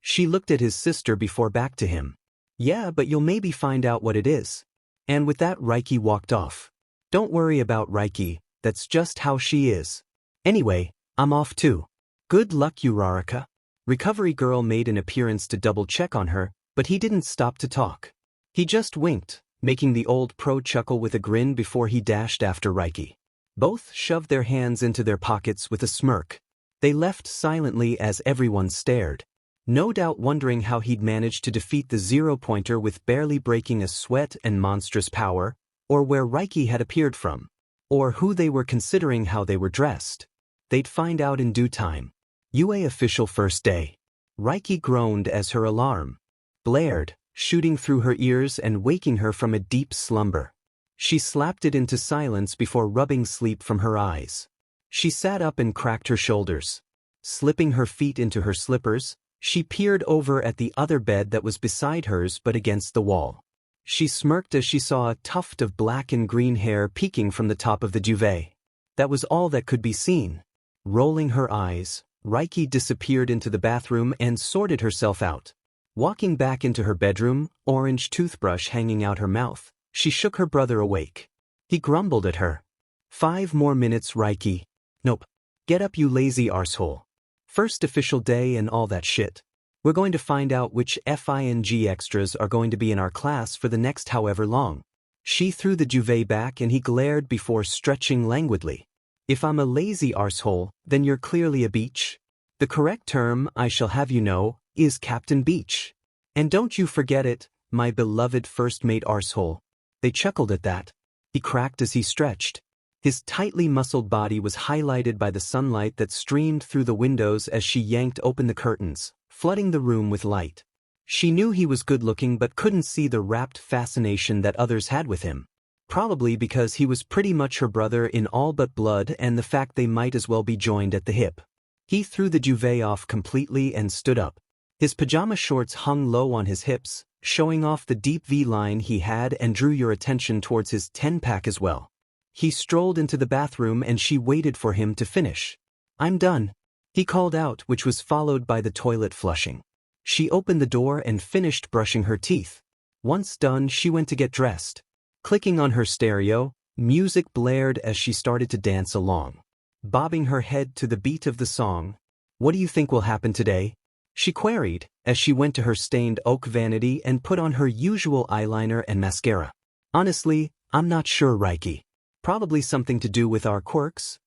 She looked at his sister before back to him. Yeah, but you'll maybe find out what it is. And with that Reiky walked off. Don't worry about Reiky, that's just how she is. Anyway, I'm off too. Good luck, Uraraka. Recovery Girl made an appearance to double check on her, but he didn't stop to talk. He just winked, making the old pro chuckle with a grin before he dashed after Reiky. Both shoved their hands into their pockets with a smirk. They left silently as everyone stared, no doubt wondering how he'd managed to defeat the zero-pointer with barely breaking a sweat and monstrous power, or where Reiky had appeared from, or who they were considering how they were dressed. They'd find out in due time. UA official first day. Reiky groaned as her alarm blared, shooting through her ears and waking her from a deep slumber. She slapped it into silence before rubbing sleep from her eyes. She sat up and cracked her shoulders. Slipping her feet into her slippers, she peered over at the other bed that was beside hers but against the wall. She smirked as she saw a tuft of black and green hair peeking from the top of the duvet. That was all that could be seen. Rolling her eyes, Reiky disappeared into the bathroom and sorted herself out. Walking back into her bedroom, orange toothbrush hanging out her mouth, she shook her brother awake. He grumbled at her. 5 more minutes, Reiky. Nope. Get up, you lazy arsehole. First official day and all that shit. We're going to find out which FING extras are going to be in our class for the next however long. She threw the duvet back and he glared before stretching languidly. If I'm a lazy arsehole, then you're clearly a beach. The correct term, I shall have you know, is Captain Beach. And don't you forget it, my beloved first mate arsehole. They chuckled at that. He cracked as he stretched. His tightly muscled body was highlighted by the sunlight that streamed through the windows as she yanked open the curtains, flooding the room with light. She knew he was good-looking but couldn't see the rapt fascination that others had with him. Probably because he was pretty much her brother in all but blood and the fact they might as well be joined at the hip. He threw the duvet off completely and stood up. His pajama shorts hung low on his hips, showing off the deep V-line he had and drew your attention towards his 10-pack as well. He strolled into the bathroom and she waited for him to finish. I'm done, he called out, which was followed by the toilet flushing. She opened the door and finished brushing her teeth. Once done, she went to get dressed. Clicking on her stereo, music blared as she started to dance along. Bobbing her head to the beat of the song. What do you think will happen today? She queried, as she went to her stained oak vanity and put on her usual eyeliner and mascara. Honestly, I'm not sure, Reiky. Probably something to do with our quirks.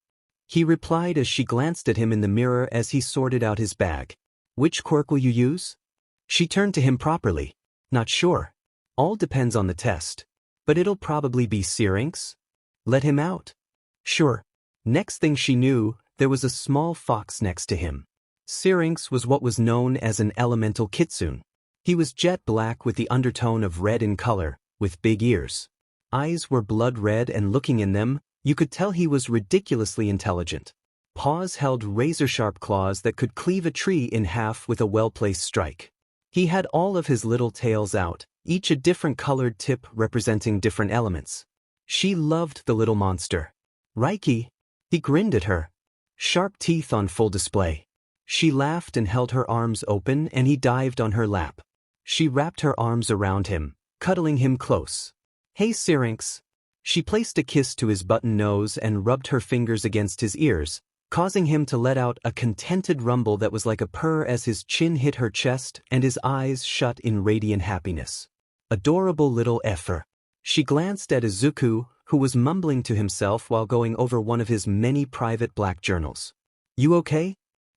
He replied as she glanced at him in the mirror as he sorted out his bag. Which quirk will you use? She turned to him properly. Not sure. All depends on the test. But it'll probably be Syrinx. Let him out. Sure. Next thing she knew, there was a small fox next to him. Syrinx was what was known as an Elemental Kitsune. He was jet black with the undertone of red in color, with big ears. Eyes were blood red and looking in them, You could tell he was ridiculously intelligent. Paws held razor-sharp claws that could cleave a tree in half with a well-placed strike. He had all of his little tails out, each a different colored tip representing different elements. She loved the little monster. Reiky. He grinned at her. Sharp teeth on full display. She laughed and held her arms open, and he dived on her lap. She wrapped her arms around him, cuddling him close. Hey Syrinx. She placed a kiss to his button nose and rubbed her fingers against his ears, causing him to let out a contented rumble that was like a purr as his chin hit her chest and his eyes shut in radiant happiness. Adorable little effer. She glanced at Isuku, who was mumbling to himself while going over one of his many private black journals. You okay?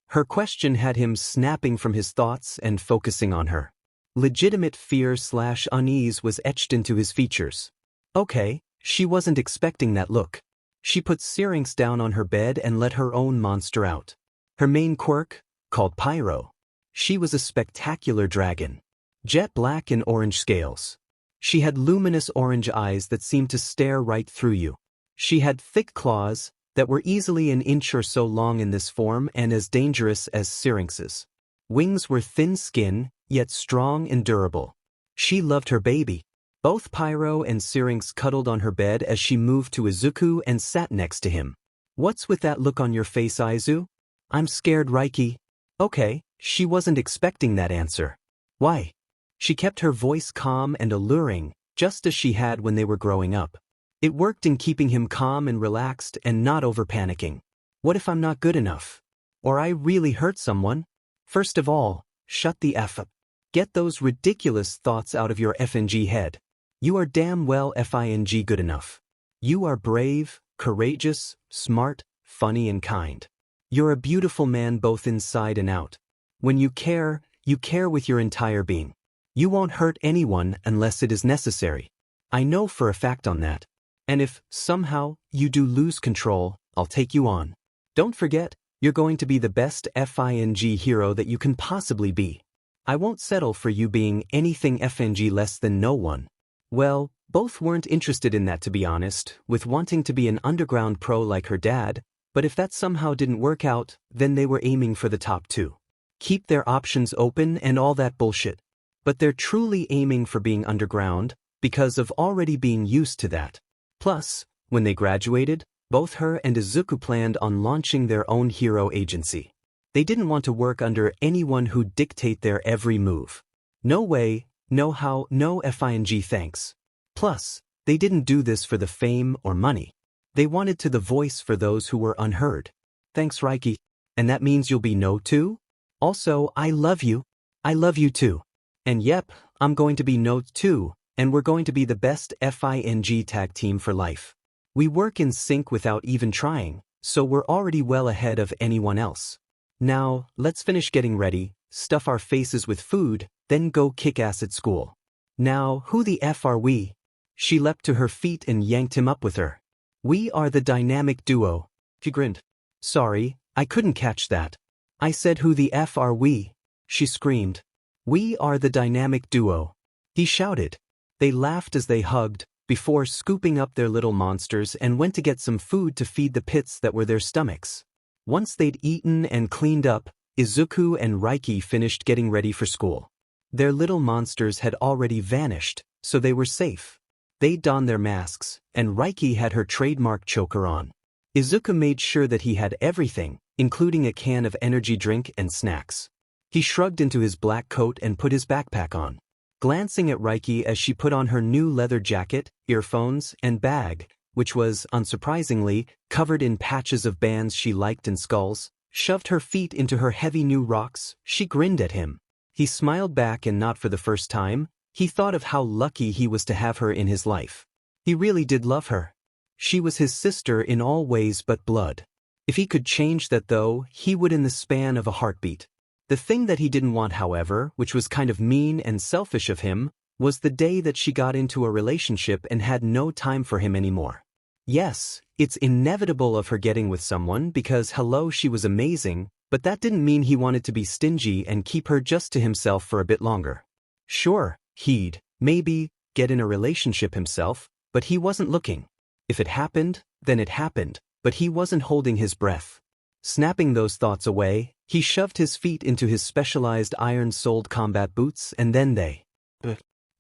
Her question had him snapping from his thoughts and focusing on her. Legitimate fear/unease was etched into his features. Okay, she wasn't expecting that look. She put Syrinx down on her bed and let her own monster out. Her main quirk, called Pyro. She was a spectacular dragon. Jet black and orange scales. She had luminous orange eyes that seemed to stare right through you. She had thick claws that were easily an inch or so long in this form and as dangerous as Syrinx's. Wings were thin skin, yet strong and durable. She loved her baby. Both Pyro and Syrinx cuddled on her bed as she moved to Isuku and sat next to him. What's with that look on your face, Izu? I'm scared, Reiky. Okay, she wasn't expecting that answer. Why? She kept her voice calm and alluring, just as she had when they were growing up. It worked in keeping him calm and relaxed and not over-panicking. What if I'm not good enough? Or I really hurt someone? First of all, shut the F up. Get those ridiculous thoughts out of your FNG head. You are damn well FING good enough. You are brave, courageous, smart, funny and kind. You're a beautiful man both inside and out. When you care with your entire being. You won't hurt anyone unless it is necessary. I know for a fact on that. And if, somehow, you do lose control, I'll take you on. Don't forget, you're going to be the best FING hero that you can possibly be. I won't settle for you being anything FNG less than no one. Well, both weren't interested in that, to be honest, with wanting to be an underground pro like her dad, but if that somehow didn't work out, then they were aiming for the top two. Keep their options open and all that bullshit. But they're truly aiming for being underground because of already being used to that. Plus, when they graduated, both her and Isuku planned on launching their own hero agency. They didn't want to work under anyone who'd dictate their every move. No way, no how, no FING thanks. Plus, they didn't do this for the fame or money. They wanted to the voice for those who were unheard. Thanks, Reiky. And that means you'll be no too? Also, I love you. I love you too. And yep, I'm going to be no too, and we're going to be the best FING tag team for life. We work in sync without even trying, so we're already well ahead of anyone else. Now, let's finish getting ready, stuff our faces with food, then go kick ass at school. Now, who the F are we? She leapt to her feet and yanked him up with her. We are the dynamic duo. He grinned. Sorry, I couldn't catch that. I said who the F are we? She screamed. We are the dynamic duo. He shouted. They laughed as they hugged, before scooping up their little monsters and went to get some food to feed the pits that were their stomachs. Once they'd eaten and cleaned up, Isuku and Reiky finished getting ready for school. Their little monsters had already vanished, so they were safe. They'd donned their masks, and Reiky had her trademark choker on. Isuku made sure that he had everything, including a can of energy drink and snacks. He shrugged into his black coat and put his backpack on. Glancing at Reiky as she put on her new leather jacket, earphones, and bag, which was, unsurprisingly, covered in patches of bands she liked and skulls, shoved her feet into her heavy new rocks, she grinned at him. He smiled back, and not for the first time. He thought of how lucky he was to have her in his life. He really did love her. She was his sister in all ways but blood. If he could change that though, he would in the span of a heartbeat. The thing that he didn't want, however, which was kind of mean and selfish of him, was the day that she got into a relationship and had no time for him anymore. Yes, it's inevitable of her getting with someone because hello, she was amazing, but that didn't mean he wanted to be stingy and keep her just to himself for a bit longer. Sure, he'd, maybe, get in a relationship himself, but he wasn't looking. If it happened, then it happened, but he wasn't holding his breath. Snapping those thoughts away, he shoved his feet into his specialized iron-soled combat boots and then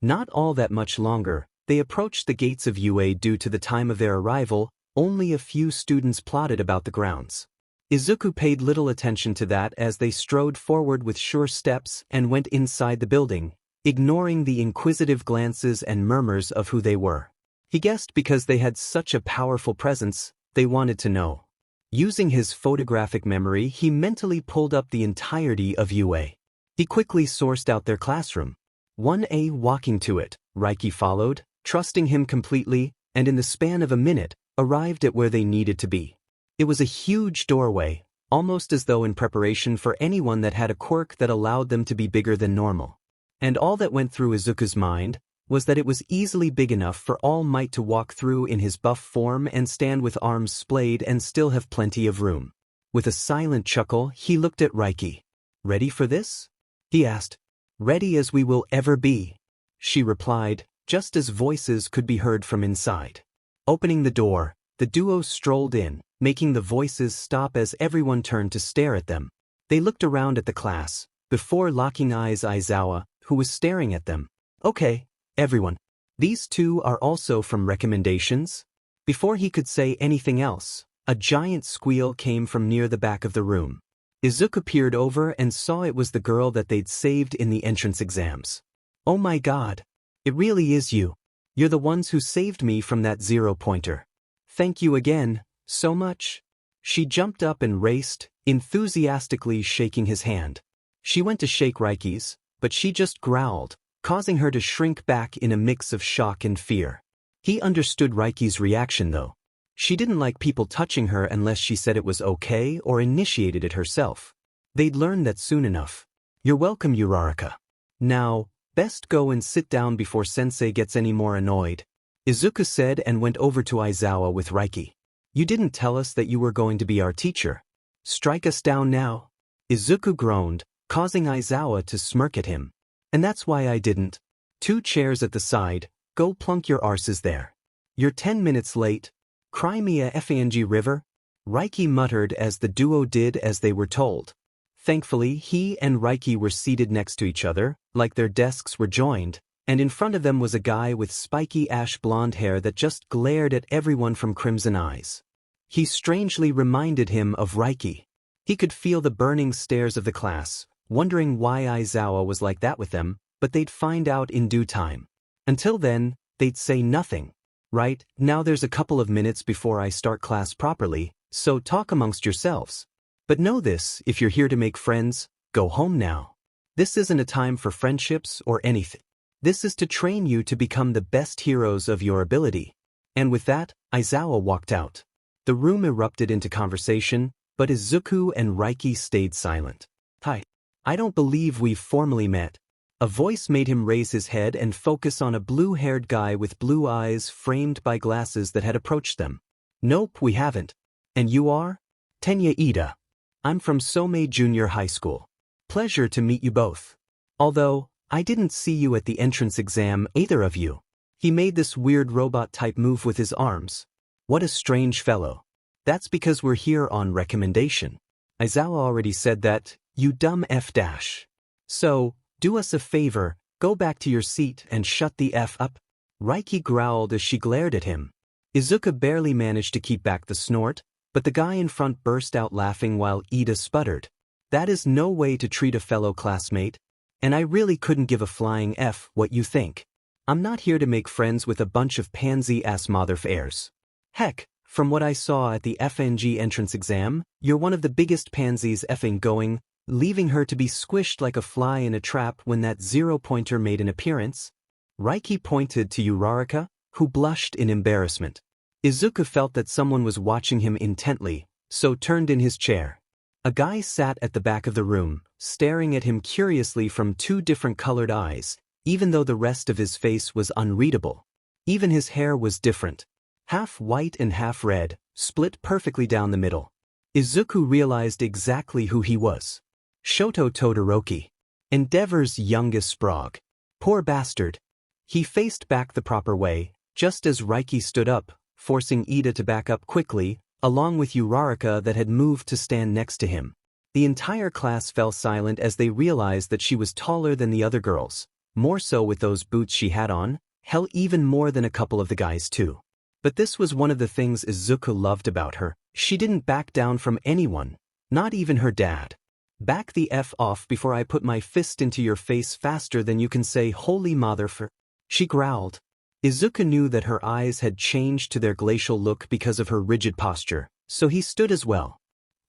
not all that much longer, they approached the gates of UA. Due to the time of their arrival, only a few students plotted about the grounds. Isuku paid little attention to that as they strode forward with sure steps and went inside the building, ignoring the inquisitive glances and murmurs of who they were. He guessed because they had such a powerful presence, they wanted to know. Using his photographic memory, he mentally pulled up the entirety of UA. He quickly sourced out their classroom. 1A walking to it, Reiky followed, trusting him completely, and in the span of a minute, arrived at where they needed to be. It was a huge doorway, almost as though in preparation for anyone that had a quirk that allowed them to be bigger than normal. And all that went through Izuku's mind was that it was easily big enough for All Might to walk through in his buff form and stand with arms splayed and still have plenty of room. With a silent chuckle, he looked at Reiky. "Ready for this?" he asked. "Ready as we will ever be," she replied, just as voices could be heard from inside. Opening the door, the duo strolled in, making the voices stop as everyone turned to stare at them. They looked around at the class, before locking eyes Aizawa, who was staring at them. "Okay, everyone. These two are also from recommendations?" Before he could say anything else, a giant squeal came from near the back of the room. Isuku peered over and saw it was the girl that they'd saved in the entrance exams. "Oh my god. It really is you. You're the ones who saved me from that zero-pointer. Thank you again, so much." She jumped up and raced, enthusiastically shaking his hand. She went to shake Reiky's, but she just growled, causing her to shrink back in a mix of shock and fear. He understood Reiky's reaction though. She didn't like people touching her unless she said it was okay or initiated it herself. They'd learn that soon enough. "You're welcome, Uraraka. Now, best go and sit down before Sensei gets any more annoyed," Izuku said and went over to Aizawa with Reiky. "You didn't tell us that you were going to be our teacher. Strike us down now?" Izuku groaned, causing Aizawa to smirk at him. "And that's why I didn't. 2 chairs at the side, go plunk your arses there. You're 10 minutes late. Cry me a FANG river?" Reiky muttered as the duo did as they were told. Thankfully, he and Reiky were seated next to each other, like their desks were joined, and in front of them was a guy with spiky ash blonde hair that just glared at everyone from crimson eyes. He strangely reminded him of Reiky. He could feel the burning stares of the class, wondering why Aizawa was like that with them, but they'd find out in due time. Until then, they'd say nothing. "Right, now there's a couple of minutes before I start class properly, so talk amongst yourselves. But know this, if you're here to make friends, go home now. This isn't a time for friendships or anything. This is to train you to become the best heroes of your ability." And with that, Aizawa walked out. The room erupted into conversation, but Izuku and Reiky stayed silent. "Hi. I don't believe we've formally met." A voice made him raise his head and focus on a blue-haired guy with blue eyes framed by glasses that had approached them. "Nope, we haven't. And you are?" "Tenya Ida. I'm from Somei Junior High School. Pleasure to meet you both. Although, I didn't see you at the entrance exam, either of you." He made this weird robot-type move with his arms. "What a strange fellow. That's because we're here on recommendation. Aizawa already said that, you dumb F dash. So, do us a favor, go back to your seat and shut the F up." Reiky growled as she glared at him. Izuku barely managed to keep back the snort, but the guy in front burst out laughing while Ida sputtered. "That is no way to treat a fellow classmate. And I really couldn't give a flying F what you think. I'm not here to make friends with a bunch of pansy-ass motherfuckers. Heck, from what I saw at the FNG entrance exam, you're one of the biggest pansies effing going, leaving her to be squished like a fly in a trap when that zero-pointer made an appearance." Reiky pointed to Uraraka, who blushed in embarrassment. Izuku felt that someone was watching him intently, so turned in his chair. A guy sat at the back of the room, staring at him curiously from 2 different colored eyes, even though the rest of his face was unreadable. Even his hair was different. Half white and half red, split perfectly down the middle. Izuku realized exactly who he was. Shoto Todoroki. Endeavor's youngest sprog. Poor bastard. He faced back the proper way, just as Reiky stood up, forcing Ida to back up quickly, along with Uraraka that had moved to stand next to him. The entire class fell silent as they realized that she was taller than the other girls, more so with those boots she had on, hell even more than a couple of the guys too. But this was one of the things Isuku loved about her. She didn't back down from anyone, not even her dad. Back the F off before I put my fist into your face faster than you can say holy mother for, she growled. Isuku knew that her eyes had changed to their glacial look because of her rigid posture, so he stood as well.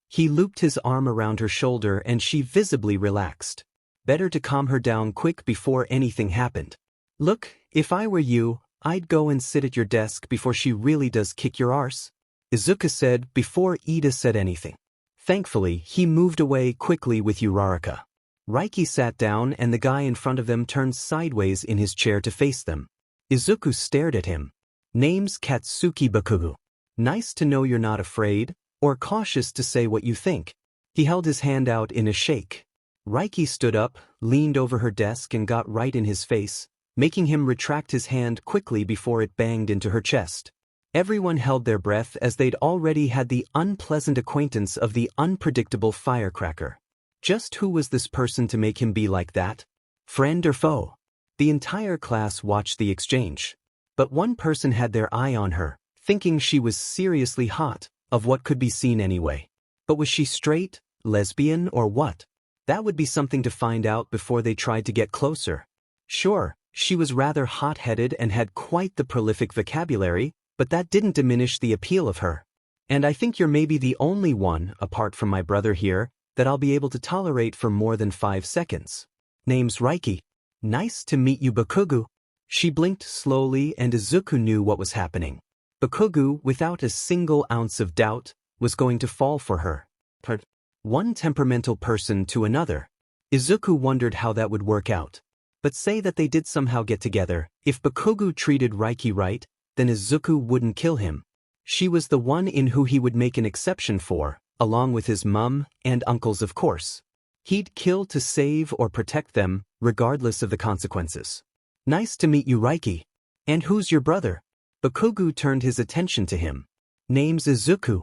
He looped his arm around her shoulder and she visibly relaxed. Better to calm her down quick before anything happened. Look, if I were you, I'd go and sit at your desk before she really does kick your arse, Isuku said before Ida said anything. Thankfully, he moved away quickly with Uraraka. Reiky sat down and the guy in front of them turned sideways in his chair to face them. Isuku stared at him. Name's Katsuki Bakugo. Nice to know you're not afraid, or cautious to say what you think. He held his hand out in a shake. Reiky stood up, leaned over her desk and got right in his face, making him retract his hand quickly before it banged into her chest. Everyone held their breath as they'd already had the unpleasant acquaintance of the unpredictable firecracker. Just who was this person to make him be like that? Friend or foe? The entire class watched the exchange. But one person had their eye on her, thinking she was seriously hot, of what could be seen anyway. But was she straight, lesbian, or what? That would be something to find out before they tried to get closer. Sure, she was rather hot-headed and had quite the prolific vocabulary, but that didn't diminish the appeal of her. And I think you're maybe the only one, apart from my brother here, that I'll be able to tolerate for more than 5 seconds. Name's Reiky. Nice to meet you, Bakugo. She blinked slowly and Isuku knew what was happening. Bakugo, without a single ounce of doubt, was going to fall for her. One temperamental person to another. Isuku wondered how that would work out. But say that they did somehow get together, if Bakugo treated Reiky right, then Isuku wouldn't kill him. She was the one in who he would make an exception for, along with his mum and uncles of course. He'd kill to save or protect them, regardless of the consequences. Nice to meet you, Reiky. And who's your brother? Bakugo turned his attention to him. Name's Isuku.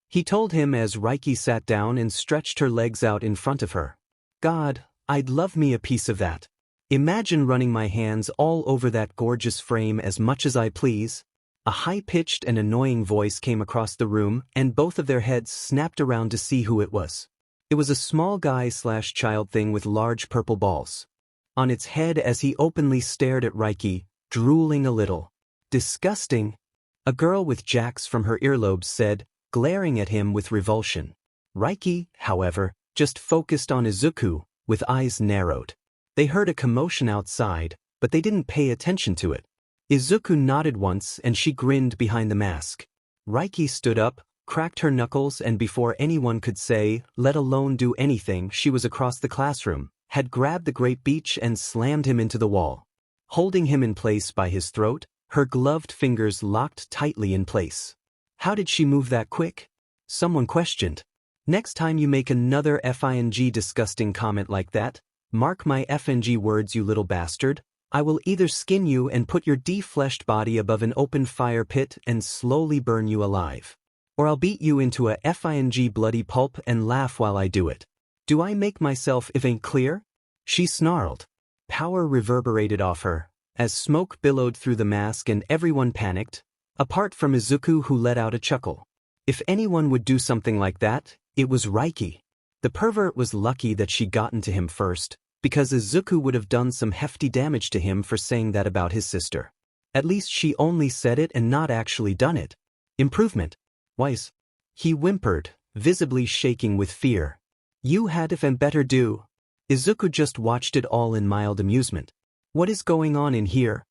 He told him as Reiky sat down and stretched her legs out in front of her. God, I'd love me a piece of that. Imagine running my hands all over that gorgeous frame as much as I please. A high-pitched and annoying voice came across the room and both of their heads snapped around to see who it was. It was a small guy/child thing with large purple balls on its head as he openly stared at Reiky, drooling a little. Disgusting. A girl with jacks from her earlobes said, glaring at him with revulsion. Reiky, however, just focused on Isuku, with eyes narrowed. They heard a commotion outside, but they didn't pay attention to it. Isuku nodded once and she grinned behind the mask. Reiky stood up, cracked her knuckles and before anyone could say, let alone do anything, she was across the classroom, had grabbed the great beach and slammed him into the wall. Holding him in place by his throat, her gloved fingers locked tightly in place. How did she move that quick? Someone questioned. Next time you make another FING disgusting comment like that, mark my FNG words, you little bastard, I will either skin you and put your defleshed body above an open fire pit and slowly burn you alive. Or I'll beat you into a FING bloody pulp and laugh while I do it. Do I make myself even clear? She snarled. Power reverberated off her, as smoke billowed through the mask and everyone panicked, apart from Isuku who let out a chuckle. If anyone would do something like that, it was Reiky. The pervert was lucky that she'd gotten to him first, because Isuku would have done some hefty damage to him for saying that about his sister. At least she only said it and not actually done it. Improvement. Wise. He whimpered, visibly shaking with fear. You had if and better do. Isuku just watched it all in mild amusement. What is going on in here?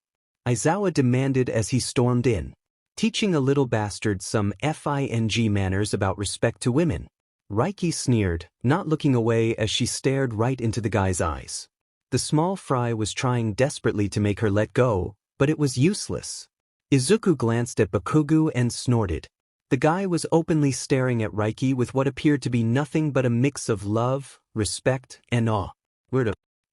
Aizawa demanded as he stormed in, teaching a little bastard some FING manners about respect to women. Reiky sneered, not looking away as she stared right into the guy's eyes. The small fry was trying desperately to make her let go, but it was useless. Isuku glanced at Bakugo and snorted. The guy was openly staring at Reiky with what appeared to be nothing but a mix of love, respect, and awe.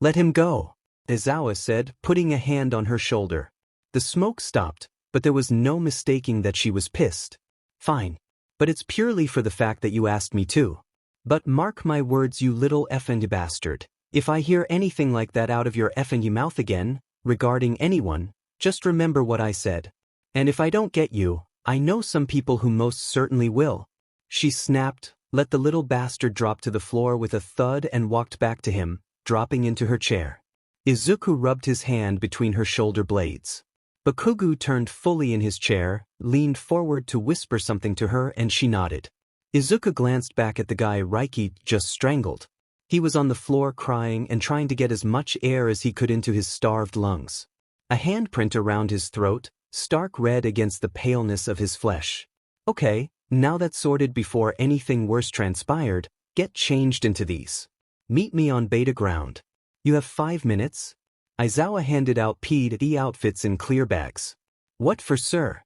Let him go, Aizawa said, putting a hand on her shoulder. The smoke stopped, but there was no mistaking that she was pissed. Fine. But it's purely for the fact that you asked me to. But mark my words, you little effing bastard. If I hear anything like that out of your effing mouth again, regarding anyone, just remember what I said. And if I don't get you, I know some people who most certainly will. She snapped, let the little bastard drop to the floor with a thud and walked back to him, dropping into her chair. Isuku rubbed his hand between her shoulder blades. Bakugo turned fully in his chair, leaned forward to whisper something to her, and she nodded. Isuku glanced back at the guy Reiky just strangled. He was on the floor crying and trying to get as much air as he could into his starved lungs. A handprint around his throat, stark red against the paleness of his flesh. Okay, now that's sorted before anything worse transpired, get changed into these. Meet me on Beta Ground. You have 5 minutes? Aizawa handed out PD outfits in clear bags. What for, sir?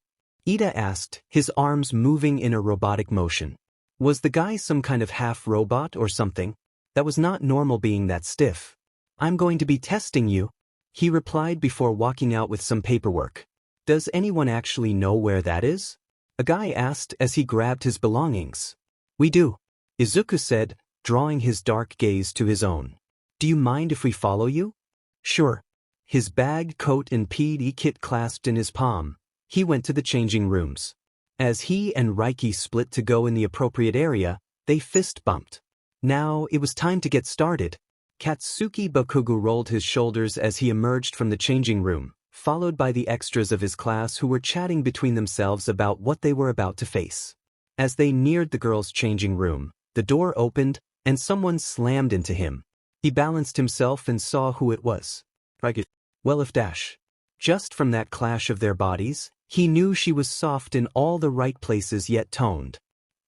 Ida asked, his arms moving in a robotic motion. Was the guy some kind of half-robot or something? That was not normal being that stiff. I'm going to be testing you, he replied before walking out with some paperwork. Does anyone actually know where that is? A guy asked as he grabbed his belongings. We do, Isuku said, drawing his dark gaze to his own. Do you mind if we follow you? Sure. His bag, coat and PD kit clasped in his palm, he went to the changing rooms. As he and Reiky split to go in the appropriate area, they fist bumped. Now it was time to get started. Katsuki Bakugo rolled his shoulders as he emerged from the changing room, followed by the extras of his class who were chatting between themselves about what they were about to face. As they neared the girls' changing room, the door opened, and someone slammed into him. He balanced himself and saw who it was. Well, if dash. Just from that clash of their bodies, he knew she was soft in all the right places yet toned.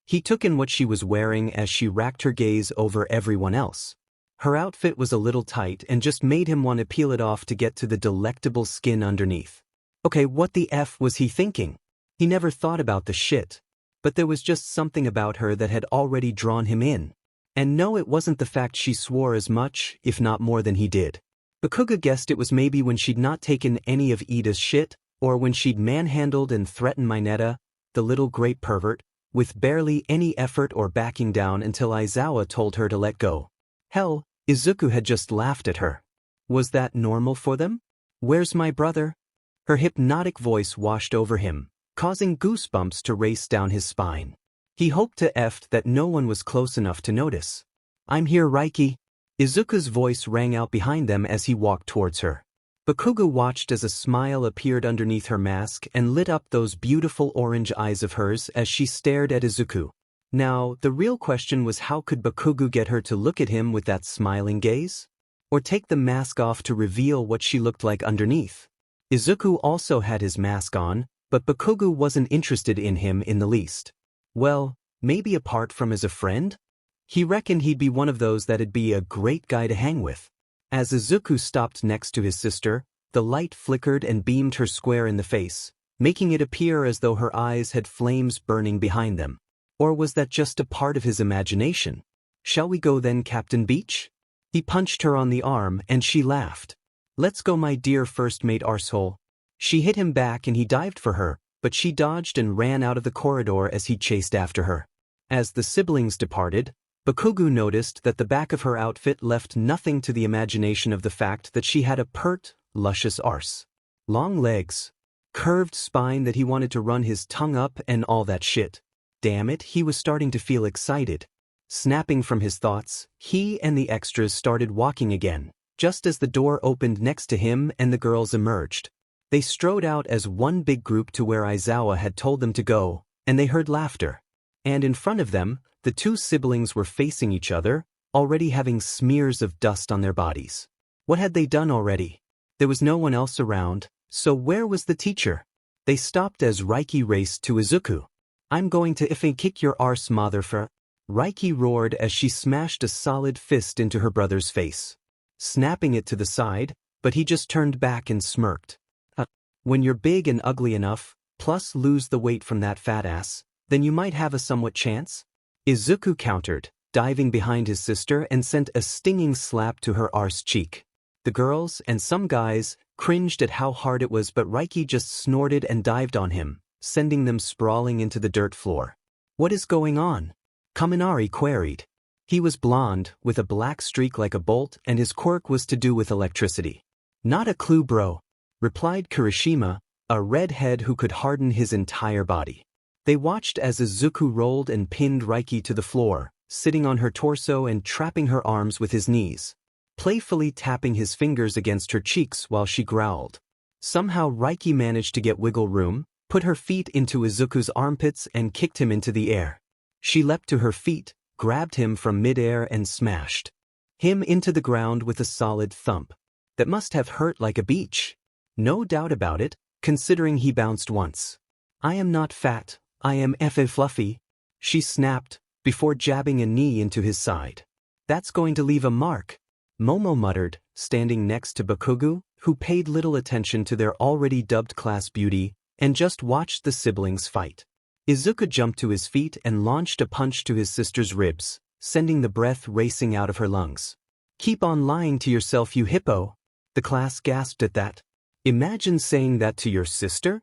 He took in what she was wearing as she racked her gaze over everyone else. Her outfit was a little tight and just made him want to peel it off to get to the delectable skin underneath. Okay, what the F was he thinking? He never thought about the shit. But there was just something about her that had already drawn him in. And no, it wasn't the fact she swore as much, if not more than he did. Bakugo guessed it was maybe when she'd not taken any of Ida's shit, or when she'd manhandled and threatened Mineta, the little great pervert, with barely any effort or backing down until Aizawa told her to let go. Hell, Isuku had just laughed at her. Was that normal for them? Where's my brother? Her hypnotic voice washed over him, causing goosebumps to race down his spine. He hoped to F that no one was close enough to notice. I'm here, Reiky. Izuku's voice rang out behind them as he walked towards her. Bakugo watched as a smile appeared underneath her mask and lit up those beautiful orange eyes of hers as she stared at Isuku. Now, the real question was, how could Bakugo get her to look at him with that smiling gaze? Or take the mask off to reveal what she looked like underneath? Isuku also had his mask on, but Bakugo wasn't interested in him in the least. Well, maybe apart from as a friend? He reckoned he'd be one of those that'd be a great guy to hang with. As Isuku stopped next to his sister, the light flickered and beamed her square in the face, making it appear as though her eyes had flames burning behind them. Or was that just a part of his imagination? Shall we go then, Captain Beach? He punched her on the arm and she laughed. Let's go, my dear first mate arsehole. She hit him back and he dived for her, but she dodged and ran out of the corridor as he chased after her. As the siblings departed, Bakugo noticed that the back of her outfit left nothing to the imagination of the fact that she had a pert, luscious arse. Long legs. Curved spine that he wanted to run his tongue up and all that shit. Damn it, he was starting to feel excited. Snapping from his thoughts, he and the extras started walking again, just as the door opened next to him and the girls emerged. They strode out as one big group to where Aizawa had told them to go, and they heard laughter. And in front of them, the two siblings were facing each other, already having smears of dust on their bodies. What had they done already? There was no one else around, so where was the teacher? They stopped as Reiky raced to Isuku. I'm going to effing kick your arse, motherfucker. Reiky roared as she smashed a solid fist into her brother's face, snapping it to the side, but he just turned back and smirked. When you're big and ugly enough, plus lose the weight from that fat ass, then you might have a somewhat chance? Isuku countered, diving behind his sister and sent a stinging slap to her arse cheek. The girls and some guys cringed at how hard it was, but Reiky just snorted and dived on him, sending them sprawling into the dirt floor. What is going on? Kaminari queried. He was blonde, with a black streak like a bolt, and his quirk was to do with electricity. Not a clue, bro, replied Kirishima, a redhead who could harden his entire body. They watched as Isuku rolled and pinned Reiky to the floor, sitting on her torso and trapping her arms with his knees, playfully tapping his fingers against her cheeks while she growled. Somehow Reiky managed to get wiggle room, put her feet into Izuku's armpits and kicked him into the air. She leapt to her feet, grabbed him from midair and smashed him into the ground with a solid thump. That must have hurt like a beach. No doubt about it, considering he bounced once. I am not fat, I am fluffy, she snapped, before jabbing a knee into his side. That's going to leave a mark, Momo muttered, standing next to Bakugo, who paid little attention to their already dubbed class beauty, and just watched the siblings fight. Izuku jumped to his feet and launched a punch to his sister's ribs, sending the breath racing out of her lungs. Keep on lying to yourself, you hippo. The class gasped at that. Imagine saying that to your sister?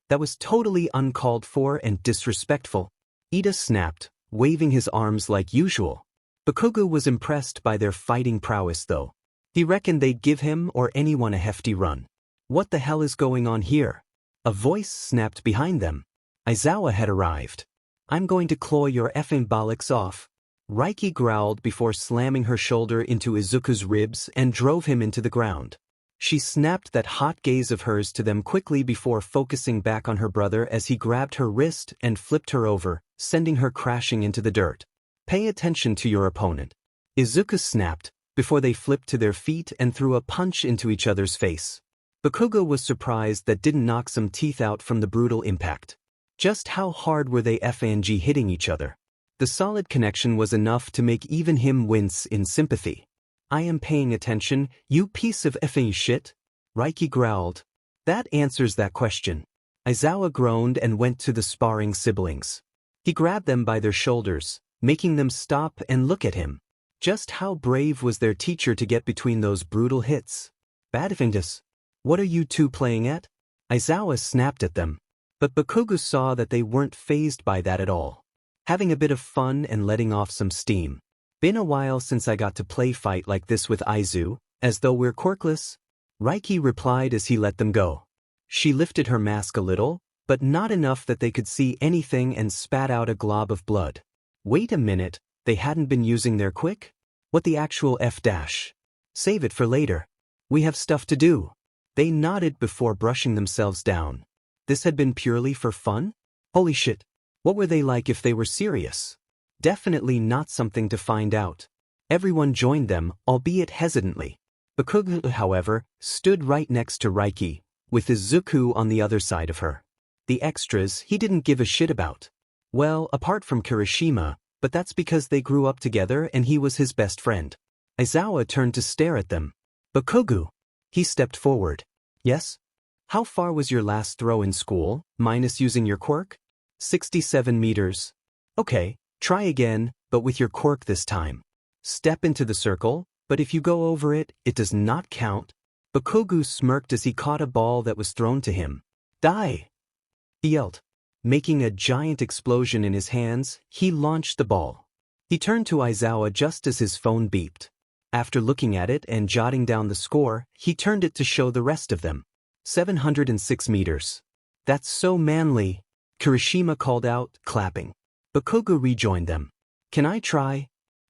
That was totally uncalled for and disrespectful. Ida snapped, waving his arms like usual. Bakugo was impressed by their fighting prowess though. He reckoned they'd give him or anyone a hefty run. What the hell is going on here? A voice snapped behind them. Aizawa had arrived. I'm going to claw your effing bollocks off. Reiky growled before slamming her shoulder into Izuku's ribs and drove him into the ground. She snapped that hot gaze of hers to them quickly before focusing back on her brother as he grabbed her wrist and flipped her over, sending her crashing into the dirt. Pay attention to your opponent. Izuku snapped, before they flipped to their feet and threw a punch into each other's face. Bakugo was surprised that didn't knock some teeth out from the brutal impact. Just how hard were they FNG hitting each other? The solid connection was enough to make even him wince in sympathy. I am paying attention, you piece of effing shit, Reiky growled. That answers that question. Aizawa groaned and went to the sparring siblings. He grabbed them by their shoulders, making them stop and look at him. Just how brave was their teacher to get between those brutal hits? Badfingus. What are you two playing at? Aizawa snapped at them. But Bakugo saw that they weren't fazed by that at all. Having a bit of fun and letting off some steam. Been a while since I got to play fight like this with Aizu, as though we're quirkless? Reiky replied as he let them go. She lifted her mask a little, but not enough that they could see anything and spat out a glob of blood. Wait a minute, they hadn't been using their quick? What the actual F-dash? Save it for later. We have stuff to do. They nodded before brushing themselves down. This had been purely for fun? Holy shit. What were they like if they were serious? Definitely not something to find out. Everyone joined them, albeit hesitantly. Bakugo, however, stood right next to Reiky, with Izuku on the other side of her. The extras he didn't give a shit about. Well, apart from Kirishima, but that's because they grew up together and he was his best friend. Aizawa turned to stare at them. Bakugo. He stepped forward. Yes? How far was your last throw in school, minus using your quirk? 67 meters. Okay. Try again, but with your quirk this time. Step into the circle, but if you go over it, it does not count. Bakugo smirked as he caught a ball that was thrown to him. Die! He yelled. Making a giant explosion in his hands, he launched the ball. He turned to Aizawa just as his phone beeped. After looking at it and jotting down the score, he turned it to show the rest of them. 706 meters. That's so manly, Kirishima called out, clapping. Bakugo rejoined them. Can I try?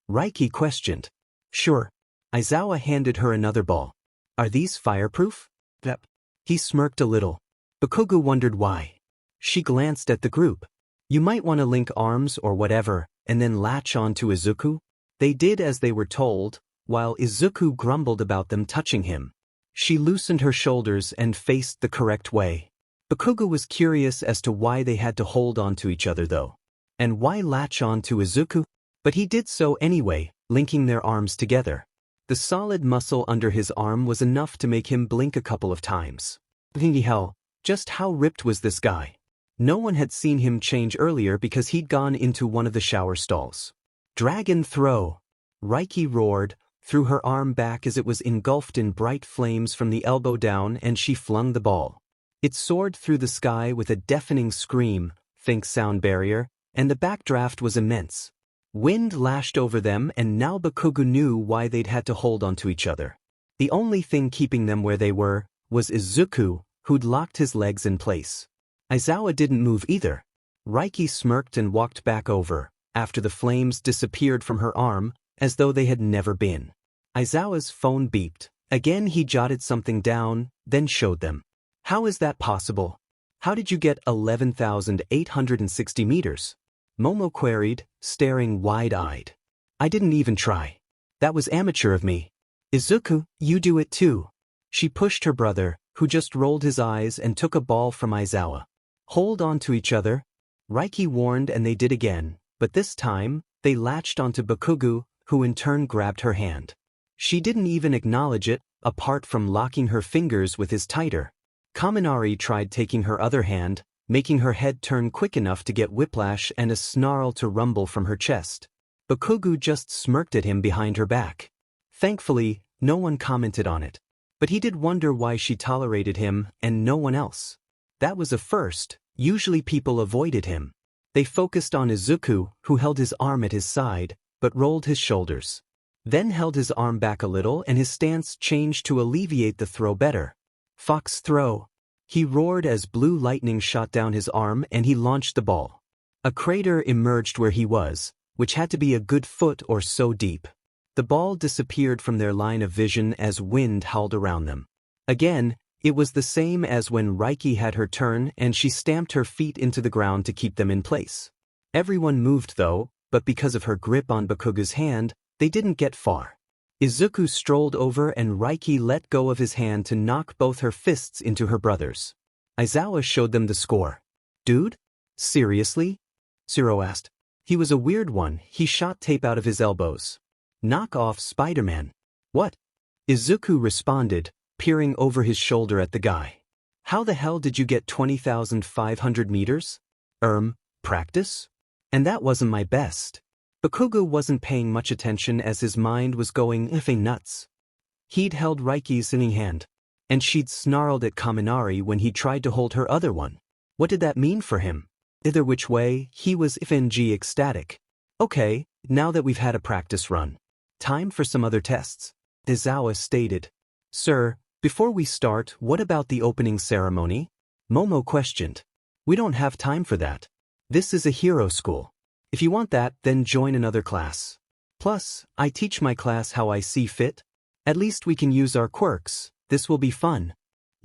Reiky questioned. Sure. Aizawa handed her another ball. Are these fireproof? Yep. He smirked a little. Bakugo wondered why. She glanced at the group. You might want to link arms or whatever, and then latch on to Izuku. They did as they were told, while Isuku grumbled about them touching him. She loosened her shoulders and faced the correct way. Bakugo was curious as to why they had to hold on to each other though. And why latch on to Isuku? But he did so anyway, linking their arms together. The solid muscle under his arm was enough to make him blink a couple of times. Thingy hell, just how ripped was this guy? No one had seen him change earlier because he'd gone into one of the shower stalls. Dragon throw! Reiky roared, threw her arm back as it was engulfed in bright flames from the elbow down, and she flung the ball. It soared through the sky with a deafening scream, think sound barrier, and the backdraft was immense. Wind lashed over them, and now Bakugo knew why they'd had to hold onto each other. The only thing keeping them where they were was Isuku, who'd locked his legs in place. Aizawa didn't move either. Reiky smirked and walked back over, after the flames disappeared from her arm, as though they had never been. Aizawa's phone beeped. Again he jotted something down, then showed them. How is that possible? How did you get 11,860 meters? Momo queried, staring wide-eyed. I didn't even try. That was amateur of me. Isuku, you do it too. She pushed her brother, who just rolled his eyes and took a ball from Aizawa. Hold on to each other. Reiky warned, and they did again, but this time, they latched onto Bakugo, who in turn grabbed her hand. She didn't even acknowledge it, apart from locking her fingers with his tighter. Kaminari tried taking her other hand, making her head turn quick enough to get whiplash and a snarl to rumble from her chest. Bakugo just smirked at him behind her back. Thankfully, no one commented on it. But he did wonder why she tolerated him and no one else. That was a first. Usually people avoided him. They focused on Isuku, who held his arm at his side, but rolled his shoulders. Then held his arm back a little, and his stance changed to alleviate the throw better. Fox throw. He roared as blue lightning shot down his arm, and he launched the ball. A crater emerged where he was, which had to be a good foot or so deep. The ball disappeared from their line of vision as wind howled around them. Again, it was the same as when Reiky had her turn and she stamped her feet into the ground to keep them in place. Everyone moved though, but because of her grip on Bakugo's hand, they didn't get far. Isuku strolled over and Reiky let go of his hand to knock both her fists into her brother's. Aizawa showed them the score. Dude? Seriously? Zero asked. He was a weird one. He shot tape out of his elbows. Knock off Spider-Man. What? Isuku responded, peering over his shoulder at the guy. How the hell did you get 20,500 meters? Practice? And that wasn't my best. Bakugo wasn't paying much attention as his mind was going effing nuts. He'd held Reiky's sinning hand, and she'd snarled at Kaminari when he tried to hold her other one. What did that mean for him? Either which way, he was FNG ecstatic. Okay, now that we've had a practice run. Time for some other tests. Aizawa stated. Sir, before we start, what about the opening ceremony? Momo questioned. We don't have time for that. This is a hero school. If you want that, then join another class. Plus, I teach my class how I see fit. At least we can use our quirks. This will be fun.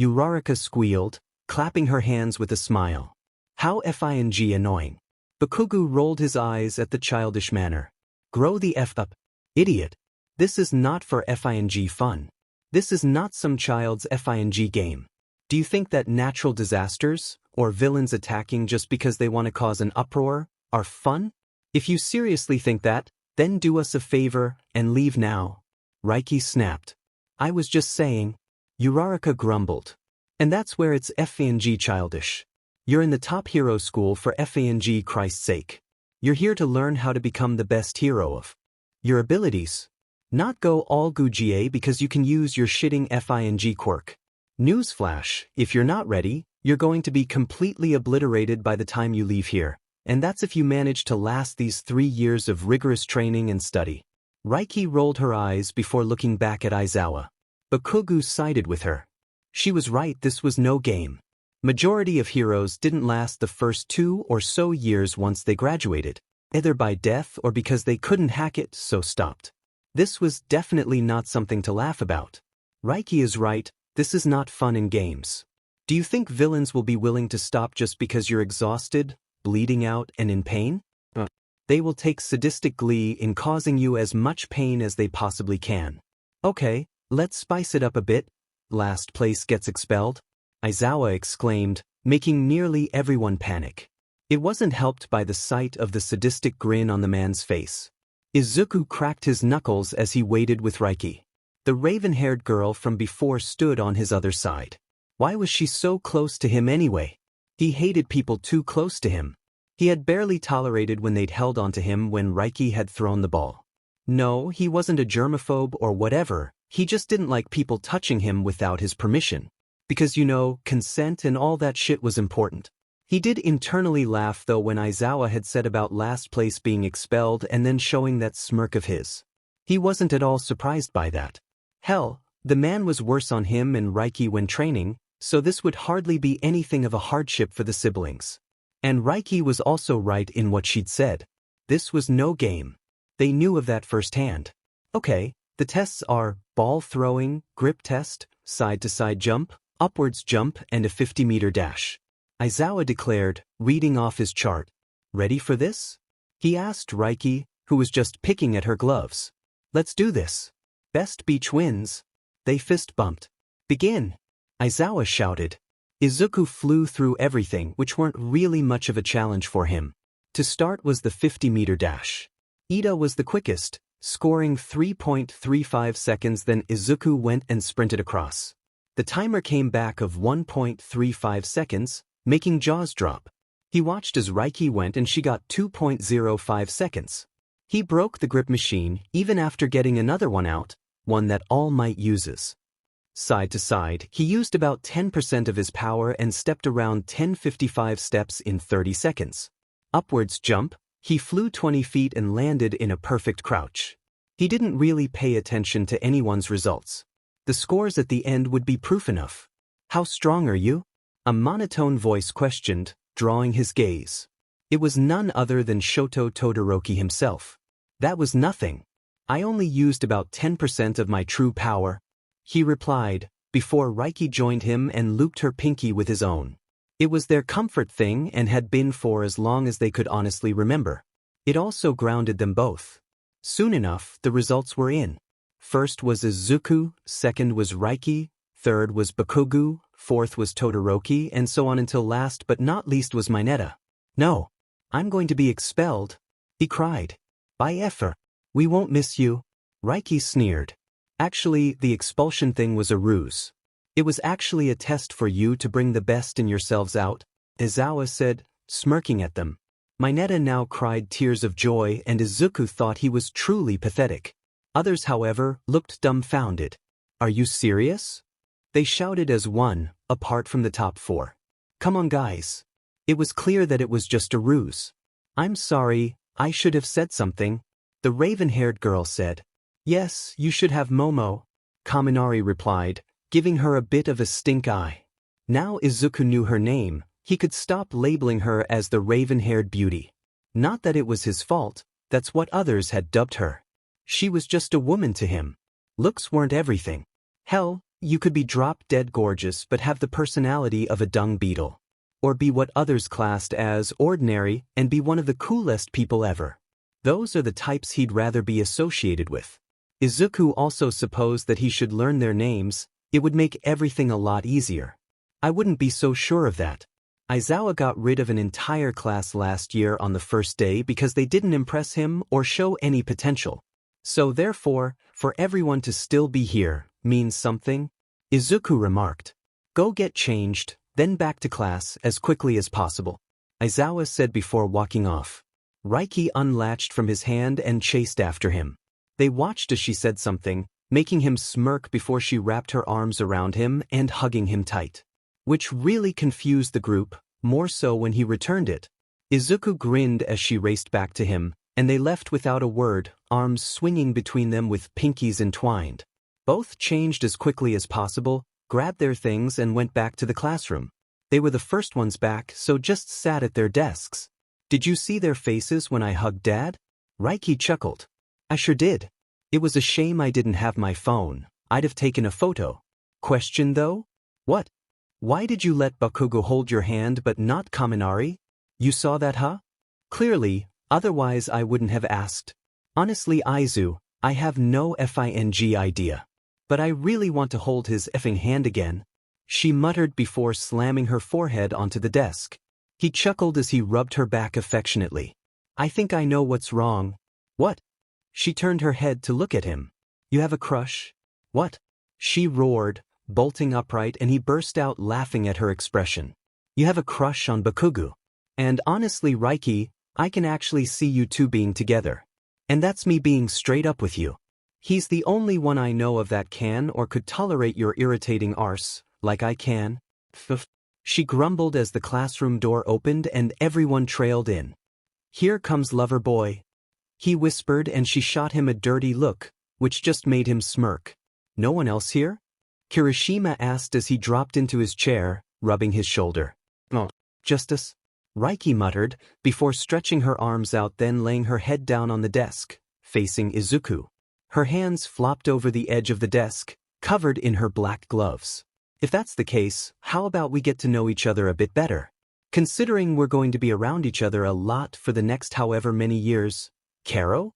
Uraraka squealed, clapping her hands with a smile. How FING annoying. Bakugo rolled his eyes at the childish manner. Grow the F up. Idiot. This is not for FING fun. This is not some child's FING game. Do you think that natural disasters, or villains attacking just because they want to cause an uproar, are fun? If you seriously think that, then do us a favor and leave now. Reiky snapped. I was just saying. Uraraka grumbled. And that's where it's FING childish. You're in the top hero school for FING Christ's sake. You're here to learn how to become the best hero of your abilities. Not go all Gugie because you can use your shitting FING quirk. Newsflash, if you're not ready, you're going to be completely obliterated by the time you leave here. And that's if you manage to last these 3 years of rigorous training and study. Reiky rolled her eyes before looking back at Aizawa. Bakugo sided with her. She was right, this was no game. Majority of heroes didn't last the first 2 or so years once they graduated, either by death or because they couldn't hack it, so stopped. This was definitely not something to laugh about. Reiky is right, this is not fun in games. Do you think villains will be willing to stop just because you're exhausted, bleeding out, and in pain? They will take sadistic glee in causing you as much pain as they possibly can. Okay, let's spice it up a bit. Last place gets expelled? Aizawa exclaimed, making nearly everyone panic. It wasn't helped by the sight of the sadistic grin on the man's face. Isuku cracked his knuckles as he waited with Reiky. The raven-haired girl from before stood on his other side. Why was she so close to him anyway? He hated people too close to him. He had barely tolerated when they'd held onto him when Reiky had thrown the ball. No, he wasn't a germaphobe or whatever, he just didn't like people touching him without his permission. Because consent and all that shit was important. He did internally laugh though when Aizawa had said about last place being expelled and then showing that smirk of his. He wasn't at all surprised by that. Hell, the man was worse on him and Reiky when training, so this would hardly be anything of a hardship for the siblings. And Reiky was also right in what she'd said. This was no game. They knew of that firsthand. Okay, the tests are ball throwing, grip test, side-to-side jump, upwards jump, and a 50-meter dash. Aizawa declared, reading off his chart. Ready for this? He asked Reiky, who was just picking at her gloves. Let's do this. Best beach wins. They fist bumped. Begin. Aizawa shouted. Isuku flew through everything which weren't really much of a challenge for him. To start was the 50-meter dash. Ida was the quickest, scoring 3.35 seconds, then Isuku went and sprinted across. The timer came back of 1.35 seconds, making jaws drop. He watched as Reiky went and she got 2.05 seconds. He broke the grip machine even after getting another one out, one that All Might uses. Side to side, he used about 10% of his power and stepped around 1055 steps in 30 seconds. Upwards jump, he flew 20 feet and landed in a perfect crouch. He didn't really pay attention to anyone's results. The scores at the end would be proof enough. How strong are you? A monotone voice questioned, drawing his gaze. It was none other than Shoto Todoroki himself. That was nothing. I only used about 10% of my true power, he replied, before Reiky joined him and looped her pinky with his own. It was their comfort thing and had been for as long as they could honestly remember. It also grounded them both. Soon enough, the results were in. First was Isuku, second was Reiky, third was Bakugo, fourth was Todoroki, and so on until last but not least was Mineta. No. I'm going to be expelled, he cried. By effer. We won't miss you. Reiky sneered. Actually, the expulsion thing was a ruse. It was actually a test for you to bring the best in yourselves out, Aizawa said, smirking at them. Mineta now cried tears of joy and Isuku thought he was truly pathetic. Others, however, looked dumbfounded. Are you serious? They shouted as one, apart from the top four. Come on guys. It was clear that it was just a ruse. I'm sorry, I should have said something, the raven-haired girl said. Yes, you should have Momo, Kaminari replied, giving her a bit of a stink eye. Now Isuku knew her name, he could stop labeling her as the raven-haired beauty. Not that it was his fault, that's what others had dubbed her. She was just a woman to him. Looks weren't everything. Hell, you could be drop-dead gorgeous but have the personality of a dung beetle. Or be what others classed as ordinary and be one of the coolest people ever. Those are the types he'd rather be associated with. Isuku also supposed that he should learn their names, it would make everything a lot easier. I wouldn't be so sure of that. Aizawa got rid of an entire class last year on the first day because they didn't impress him or show any potential. So therefore, for everyone to still be here, means something? Isuku remarked. Go get changed, then back to class as quickly as possible, Aizawa said before walking off. Reiky unlatched from his hand and chased after him. They watched as she said something, making him smirk before she wrapped her arms around him and hugging him tight. Which really confused the group, more so when he returned it. Isuku grinned as she raced back to him, and they left without a word, arms swinging between them with pinkies entwined. Both changed as quickly as possible, grabbed their things and went back to the classroom. They were the first ones back, so just sat at their desks. Did you see their faces when I hugged Dad? Reiky chuckled. I sure did. It was a shame I didn't have my phone, I'd have taken a photo. Question though? What? Why did you let Bakugo hold your hand but not Kaminari? You saw that, huh? Clearly, otherwise I wouldn't have asked. Honestly, Aizu, I have no FING idea. But I really want to hold his effing hand again, she muttered before slamming her forehead onto the desk. He chuckled as he rubbed her back affectionately. I think I know what's wrong. What? She turned her head to look at him. You have a crush? What? She roared, bolting upright, and he burst out laughing at her expression. You have a crush on Bakugo. And honestly, Reiky, I can actually see you two being together. And that's me being straight up with you. He's the only one I know of that can or could tolerate your irritating arse, like I can. She grumbled as the classroom door opened and everyone trailed in. Here comes lover boy. He whispered and she shot him a dirty look, which just made him smirk. No one else here? Kirishima asked as he dropped into his chair, rubbing his shoulder. Oh, just us? Reiky muttered, before stretching her arms out then laying her head down on the desk, facing Isuku. Her hands flopped over the edge of the desk, covered in her black gloves. If that's the case, how about we get to know each other a bit better? Considering we're going to be around each other a lot for the next however many years. Karo?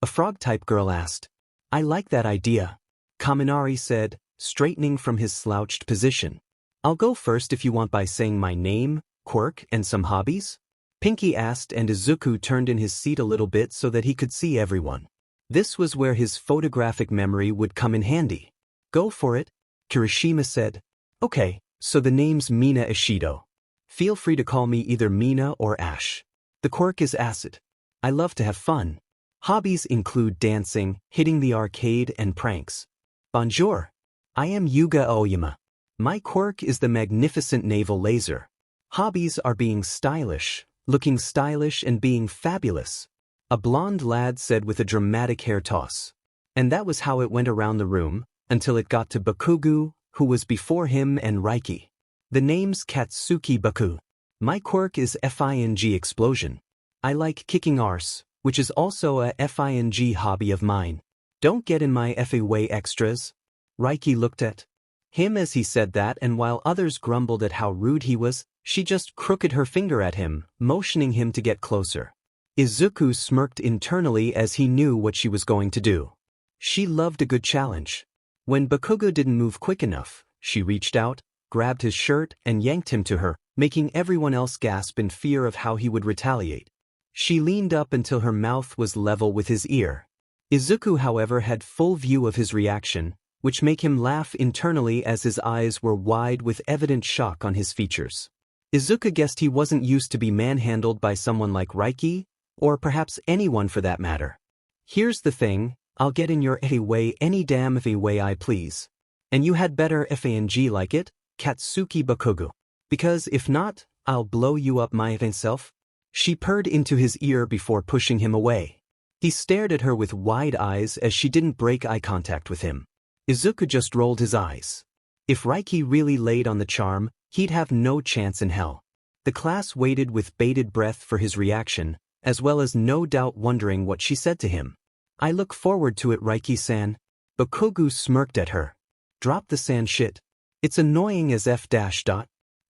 A frog-type girl asked. I like that idea, Kaminari said, straightening from his slouched position. I'll go first if you want by saying my name, quirk, and some hobbies? Pinky asked and Izuku turned in his seat a little bit so that he could see everyone. This was where his photographic memory would come in handy. Go for it, Kirishima said. Okay, so the name's Mina Ishido. Feel free to call me either Mina or Ash. The quirk is acid. I love to have fun. Hobbies include dancing, hitting the arcade, and pranks. Bonjour. I am Yuga Oyama. My quirk is the magnificent navel laser. Hobbies are being stylish, looking stylish and being fabulous. A blonde lad said with a dramatic hair toss. And that was how it went around the room, until it got to Bakugo, who was before him, and Reiky. The name's Katsuki Baku. My quirk is FING explosion. I like kicking arse, which is also a FING hobby of mine. Don't get in my FA way extras. Reiky looked at him as he said that, and while others grumbled at how rude he was, she just crooked her finger at him, motioning him to get closer. Izuku smirked internally as he knew what she was going to do. She loved a good challenge. When Bakugo didn't move quick enough, she reached out, grabbed his shirt, and yanked him to her, making everyone else gasp in fear of how he would retaliate. She leaned up until her mouth was level with his ear. Izuku, however, had full view of his reaction, which made him laugh internally as his eyes were wide with evident shock on his features. Izuku guessed he wasn't used to be manhandled by someone like Reiky, or perhaps anyone for that matter. Here's the thing, I'll get in your way any damn way I please. And you had better FANG like it, Katsuki Bakugo. Because if not, I'll blow you up myself. She purred into his ear before pushing him away. He stared at her with wide eyes as she didn't break eye contact with him. Izuku just rolled his eyes. If Reiky really laid on the charm, he'd have no chance in hell. The class waited with bated breath for his reaction, as well as no doubt wondering what she said to him. I look forward to it, Reiky-san. Bakugo smirked at her. Drop the san shit. It's annoying as F-.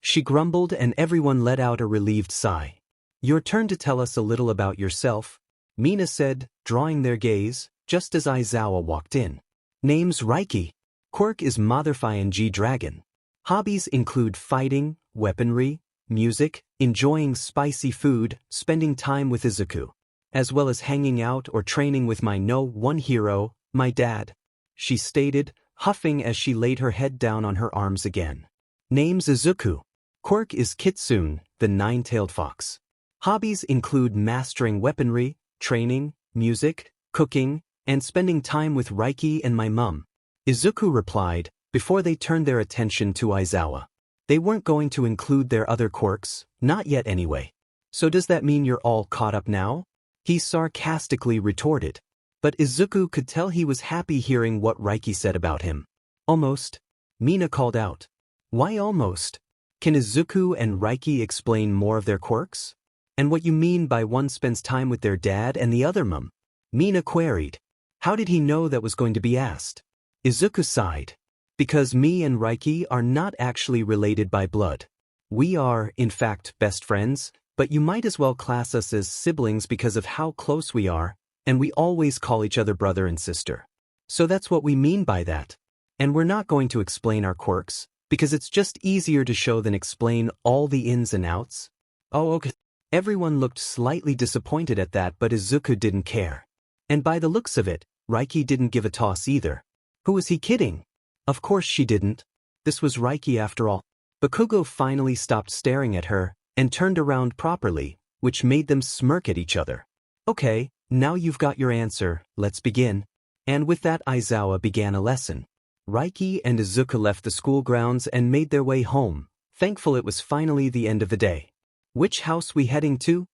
She grumbled and everyone let out a relieved sigh. Your turn to tell us a little about yourself, Mina said, drawing their gaze, just as Aizawa walked in. Name's Reiky. Quirk is Motherfying Dragon. Hobbies include fighting, weaponry, music, enjoying spicy food, spending time with Isuku, as well as hanging out or training with my one hero, my dad, she stated, huffing as she laid her head down on her arms again. Name's Isuku. Quirk is Kitsune, the nine-tailed fox. Hobbies include mastering weaponry, training, music, cooking, and spending time with Reiky and my mum, Izuku replied, before they turned their attention to Aizawa. They weren't going to include their other quirks, not yet anyway. So does that mean you're all caught up now? He sarcastically retorted. But Izuku could tell he was happy hearing what Reiky said about him. Almost. Mina called out. Why almost? Can Izuku and Reiky explain more of their quirks? And what you mean by one spends time with their dad and the other mum? Mina queried. How did he know that was going to be asked? Izuku sighed. Because me and Reiky are not actually related by blood. We are, in fact, best friends, but you might as well class us as siblings because of how close we are, and we always call each other brother and sister. So that's what we mean by that. And we're not going to explain our quirks, because it's just easier to show than explain all the ins and outs. Oh, okay. Everyone looked slightly disappointed at that, but Izuku didn't care. And by the looks of it, Reiky didn't give a toss either. Who was he kidding? Of course she didn't. This was Reiky after all. Bakugo finally stopped staring at her, and turned around properly, which made them smirk at each other. Okay, Now you've got your answer, let's begin. And with that Aizawa began a lesson. Reiky and Isuku left the school grounds and made their way home, thankful it was finally the end of the day. Which house we heading to?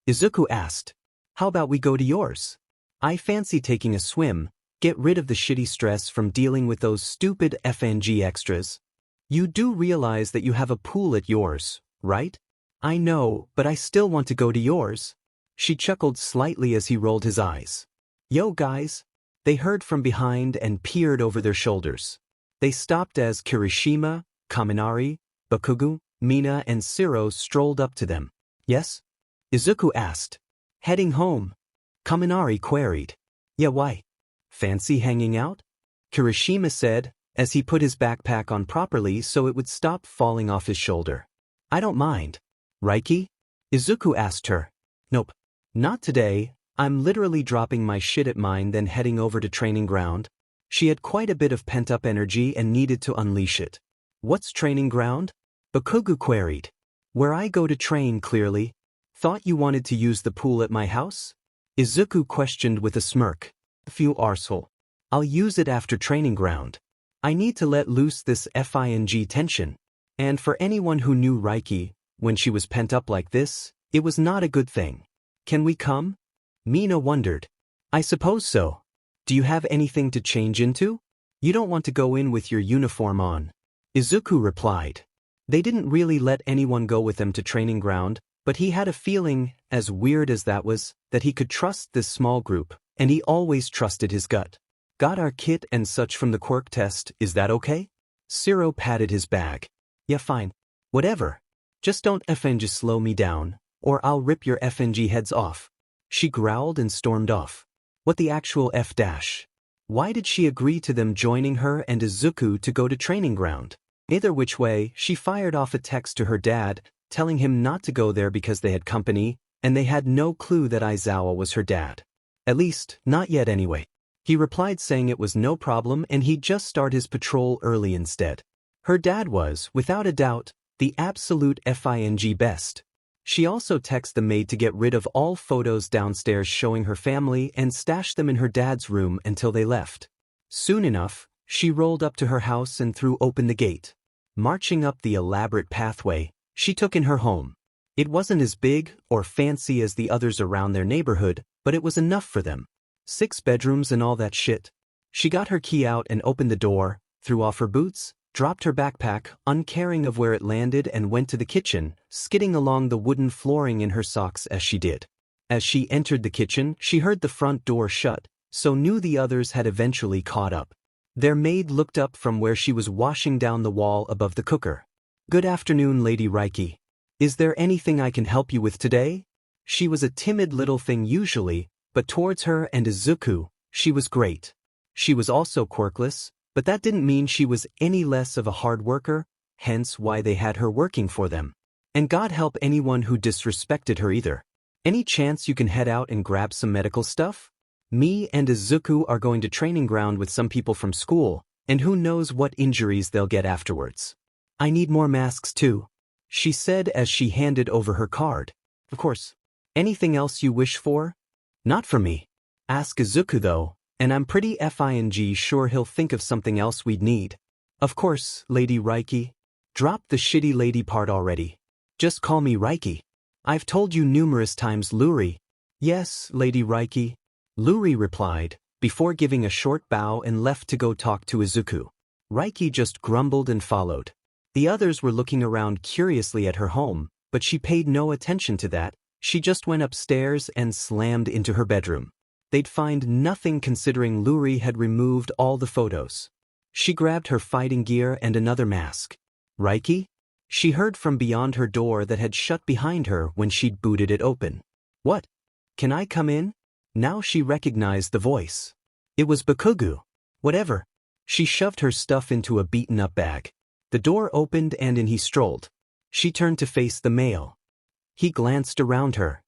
Isuku asked. How about we go to yours? I fancy taking a swim, get rid of the shitty stress from dealing with those stupid FNG extras. You do realize that you have a pool at yours, right? I know, but I still want to go to yours. She chuckled slightly as he rolled his eyes. Yo guys. They heard from behind and peered over their shoulders. They stopped as Kirishima, Kaminari, Bakugo, Mina and Siro strolled up to them. Yes? Isuku asked. Heading home. Kaminari queried. Yeah, why? Fancy hanging out? Kirishima said, as he put his backpack on properly so it would stop falling off his shoulder. I don't mind. Reiky? Isuku asked her. Nope. Not today. I'm literally dropping my shit at mine then heading over to training ground. She had quite a bit of pent-up energy and needed to unleash it. What's training ground? Bakugo queried. Where I go to train clearly. Thought you wanted to use the pool at my house? Isuku questioned with a smirk. You arsehole. I'll use it after training ground. I need to let loose this FING tension. And for anyone who knew Reiky, when she was pent up like this, it was not a good thing. Can we come? Mina wondered. I suppose so. Do you have anything to change into? You don't want to go in with your uniform on. Isuku replied. They didn't really let anyone go with them to training ground, but he had a feeling, as weird as that was, that he could trust this small group, and he always trusted his gut. Got our kit and such from the quirk test, is that okay? Siro patted his bag. Yeah, fine. Whatever. Just don't FNG slow me down, or I'll rip your FNG heads off. She growled and stormed off. What the actual F dash? Why did she agree to them joining her and Isuku to go to training ground? Either which way, she fired off a text to her dad, telling him not to go there because they had company, and they had no clue that Aizawa was her dad. At least, not yet anyway. He replied saying it was no problem and he'd just start his patrol early instead. Her dad was, without a doubt, the absolute FING best. She also texted the maid to get rid of all photos downstairs showing her family and stash them in her dad's room until they left. Soon enough, she rolled up to her house and threw open the gate. Marching up the elaborate pathway, she took in her home. It wasn't as big or fancy as the others around their neighborhood, but it was enough for them. 6 bedrooms and all that shit. She got her key out and opened the door, threw off her boots, dropped her backpack, uncaring of where it landed and went to the kitchen, skidding along the wooden flooring in her socks as she did. As she entered the kitchen, she heard the front door shut, so knew the others had eventually caught up. Their maid looked up from where she was washing down the wall above the cooker. Good afternoon, Lady Reiky. Is there anything I can help you with today? She was a timid little thing usually, but towards her and Isuku, she was great. She was also quirkless, but that didn't mean she was any less of a hard worker, hence why they had her working for them. And God help anyone who disrespected her either. Any chance you can head out and grab some medical stuff? Me and Isuku are going to training ground with some people from school, and who knows what injuries they'll get afterwards. I need more masks too, she said as she handed over her card. Of course. Anything else you wish for? Not for me. Ask Isuku though. And I'm pretty FING sure he'll think of something else we'd need. Of course, Lady Reiky. Drop the shitty lady part already. Just call me Reiky. I've told you numerous times, Luri. Yes, Lady Reiky. Luri replied, before giving a short bow and left to go talk to Isuku. Reiky just grumbled and followed. The others were looking around curiously at her home, but she paid no attention to that. She just went upstairs and slammed into her bedroom. They'd find nothing considering Luri had removed all the photos. She grabbed her fighting gear and another mask. Reiky? She heard from beyond her door that had shut behind her when she'd booted it open. What? Can I come in? Now she recognized the voice. It was Bakugo. Whatever. She shoved her stuff into a beaten-up bag. The door opened and in he strolled. She turned to face the male. He glanced around her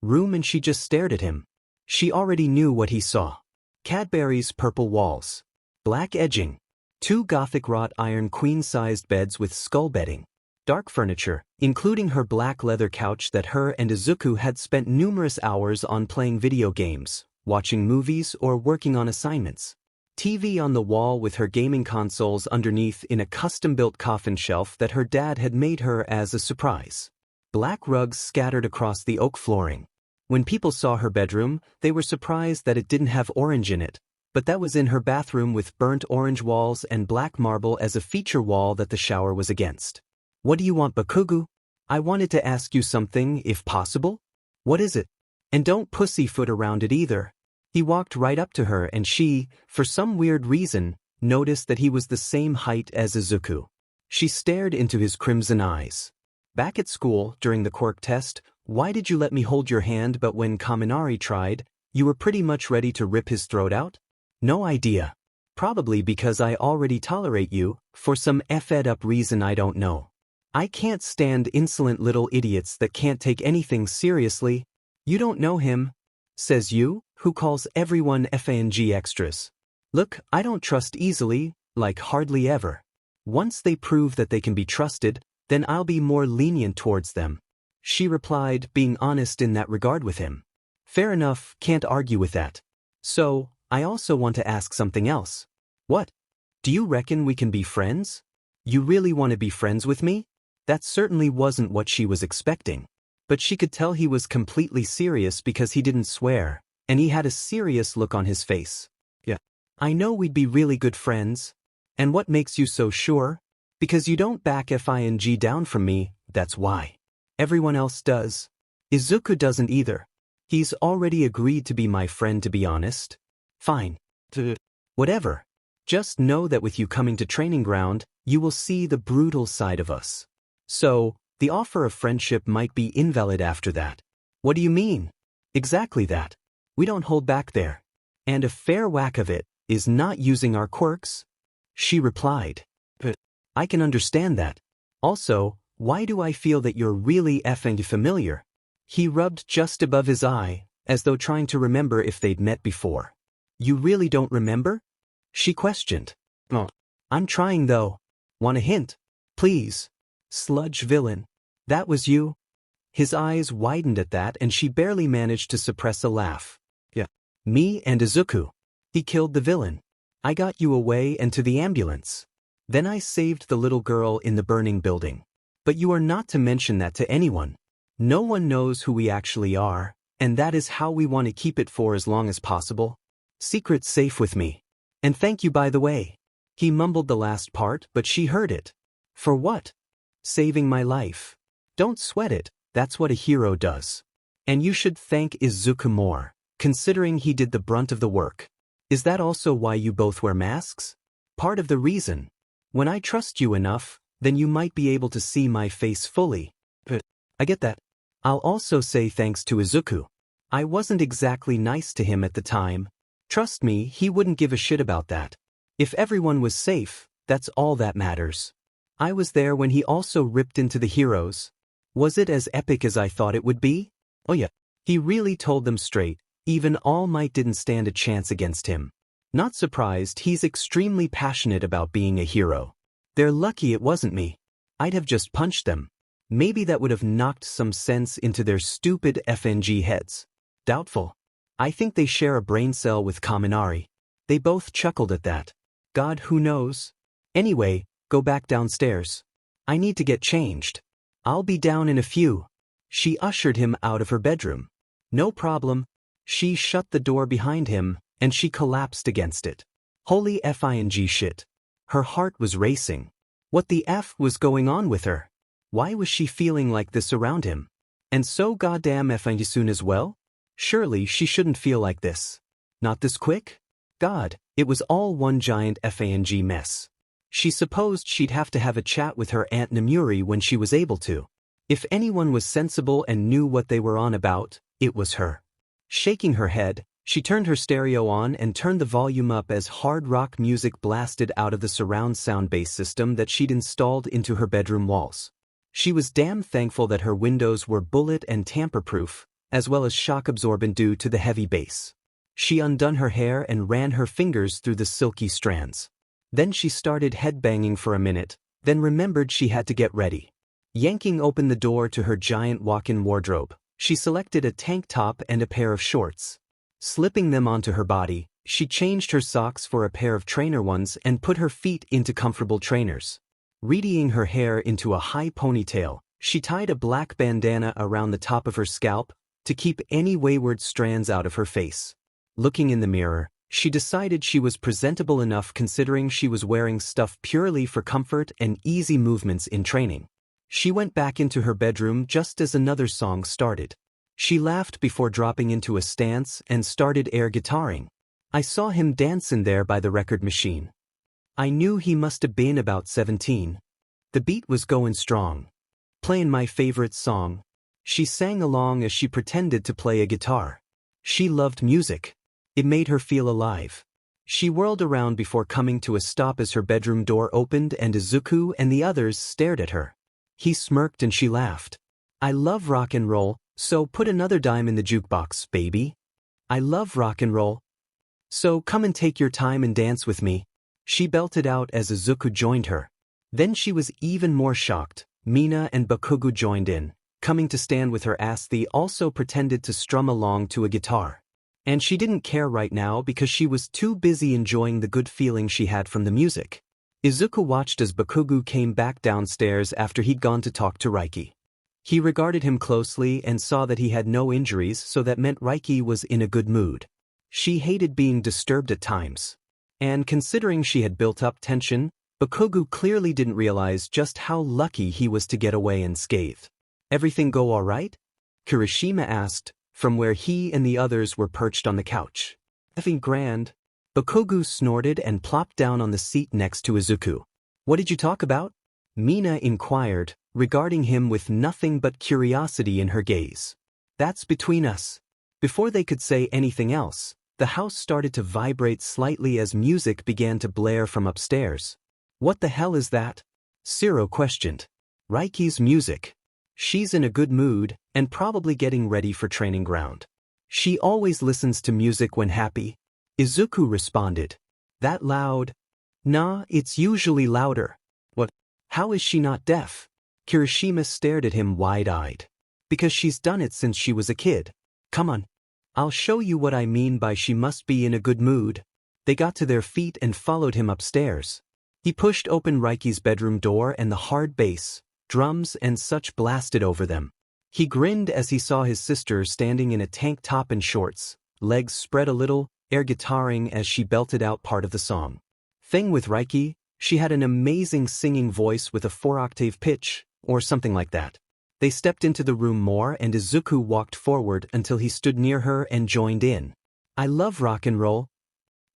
room and she just stared at him. She already knew what he saw. Cadbury's purple walls. Black edging. 2 Gothic wrought iron queen-sized beds with skull bedding. Dark furniture, including her black leather couch that her and Isuku had spent numerous hours on playing video games, watching movies, or working on assignments. TV on the wall with her gaming consoles underneath in a custom-built coffin shelf that her dad had made her as a surprise. Black rugs scattered across the oak flooring. When people saw her bedroom, they were surprised that it didn't have orange in it, but that was in her bathroom with burnt orange walls and black marble as a feature wall that the shower was against. "What do you want, Bakugo? I wanted to ask you something, if possible." "What is it? And don't pussyfoot around it either." He walked right up to her and she, for some weird reason, noticed that he was the same height as Isuku. She stared into his crimson eyes. "Back at school, during the quirk test, why did you let me hold your hand, but when Kaminari tried, you were pretty much ready to rip his throat out?" "No idea. Probably because I already tolerate you, for some effed up reason I don't know. I can't stand insolent little idiots that can't take anything seriously." "You don't know him," says you, who calls everyone FANG extras. "Look, I don't trust easily, like hardly ever. Once they prove that they can be trusted, then I'll be more lenient towards them." She replied, being honest in that regard with him. "Fair enough, can't argue with that. So, I also want to ask something else." "What? Do you reckon we can be friends? You really want to be friends with me?" That certainly wasn't what she was expecting. But she could tell he was completely serious because he didn't swear, and he had a serious look on his face. "Yeah. I know we'd be really good friends. And what makes you so sure? Because you don't back FING down from me, that's why. Everyone else does. Isuku doesn't either. He's already agreed to be my friend, to be honest." "Fine. Whatever. Just know that with you coming to training ground, you will see the brutal side of us. So, the offer of friendship might be invalid after that." "What do you mean?" "Exactly that. We don't hold back there. And a fair whack of it is not using our quirks." She replied. "But I can understand that. Also, why do I feel that you're really effing familiar?" He rubbed just above his eye, as though trying to remember if they'd met before. "You really don't remember?" she questioned. "Oh, I'm trying though. Want a hint? Please." "Sludge villain. That was you?" His eyes widened at that and she barely managed to suppress a laugh. "Yeah. Me and Isuku. He killed the villain. I got you away and to the ambulance. Then I saved the little girl in the burning building. But you are not to mention that to anyone. No one knows who we actually are, and that is how we want to keep it for as long as possible. Secret safe with me. And thank you, by the way." He mumbled the last part, but she heard it. "For what?" "Saving my life. Don't sweat it, that's what a hero does. And you should thank Isuku more, considering he did the brunt of the work. Is that also why you both wear masks?" "Part of the reason. When I trust you enough, then you might be able to see my face fully." "But I get that. I'll also say thanks to Isuku. I wasn't exactly nice to him at the time. Trust me, he wouldn't give a shit about that. If everyone was safe, that's all that matters. I was there when he also ripped into the heroes. Was it as epic as I thought it would be? Oh yeah." He really told them straight, even All Might didn't stand a chance against him. Not surprised, he's extremely passionate about being a hero. They're lucky it wasn't me. I'd have just punched them. Maybe that would have knocked some sense into their stupid FNG heads. Doubtful. I think they share a brain cell with Kaminari. They both chuckled at that. God, who knows? Anyway, go back downstairs. I need to get changed. I'll be down in a few. She ushered him out of her bedroom. "No problem." She shut the door behind him, and she collapsed against it. Holy FING shit. Her heart was racing. What the F was going on with her? Why was she feeling like this around him? And so goddamn FING soon as well? Surely she shouldn't feel like this. Not this quick? God, it was all one giant FANG mess. She supposed she'd have to have a chat with her Aunt Namuri when she was able to. If anyone was sensible and knew what they were on about, it was her. Shaking her head, she turned her stereo on and turned the volume up as hard rock music blasted out of the surround sound bass system that she'd installed into her bedroom walls. She was damn thankful that her windows were bullet and tamper-proof, as well as shock-absorbent due to the heavy bass. She undone her hair and ran her fingers through the silky strands. Then she started headbanging for a minute, then remembered she had to get ready. Yanking open the door to her giant walk-in wardrobe, she selected a tank top and a pair of shorts. Slipping them onto her body, she changed her socks for a pair of trainer ones and put her feet into comfortable trainers. Readying her hair into a high ponytail, she tied a black bandana around the top of her scalp to keep any wayward strands out of her face. Looking in the mirror, she decided she was presentable enough considering she was wearing stuff purely for comfort and easy movements in training. She went back into her bedroom just as another song started. She laughed before dropping into a stance and started air guitaring. I saw him dancing there by the record machine. I knew he must have been about 17. The beat was going strong. Playing my favorite song. She sang along as she pretended to play a guitar. She loved music. It made her feel alive. She whirled around before coming to a stop as her bedroom door opened and Isuku and the others stared at her. He smirked and she laughed. I love rock and roll, so put another dime in the jukebox, baby. I love rock and roll. So come and take your time and dance with me. She belted out as Isuku joined her. Then she was even more shocked. Mina and Bakugo joined in. Coming to stand with her as they also pretended to strum along to a guitar. And she didn't care right now because she was too busy enjoying the good feeling she had from the music. Isuku watched as Bakugo came back downstairs after he'd gone to talk to Reiky. He regarded him closely and saw that he had no injuries, so that meant Reiky was in a good mood. She hated being disturbed at times. And considering she had built up tension, Bakugo clearly didn't realize just how lucky he was to get away unscathed. Everything go all right? Kirishima asked, from where he and the others were perched on the couch. Effing grand. Bakugo snorted and plopped down on the seat next to Isuku. What did you talk about? Mina inquired, regarding him with nothing but curiosity in her gaze. That's between us. Before they could say anything else, the house started to vibrate slightly as music began to blare from upstairs. What the hell is that? Siro questioned. Reiky's music. She's in a good mood and probably getting ready for training ground. She always listens to music when happy. Isuku responded. That loud? Nah, it's usually louder. What? How is she not deaf? Kirishima stared at him wide-eyed. Because she's done it since she was a kid. Come on. I'll show you what I mean by she must be in a good mood. They got to their feet and followed him upstairs. He pushed open Reiky's bedroom door and the hard bass, drums and such blasted over them. He grinned as he saw his sister standing in a tank top and shorts, legs spread a little, air guitaring as she belted out part of the song. Thing with Reiky, she had an amazing singing voice with a 4-octave pitch, or something like that. They stepped into the room more and Isuku walked forward until he stood near her and joined in. I love rock and roll.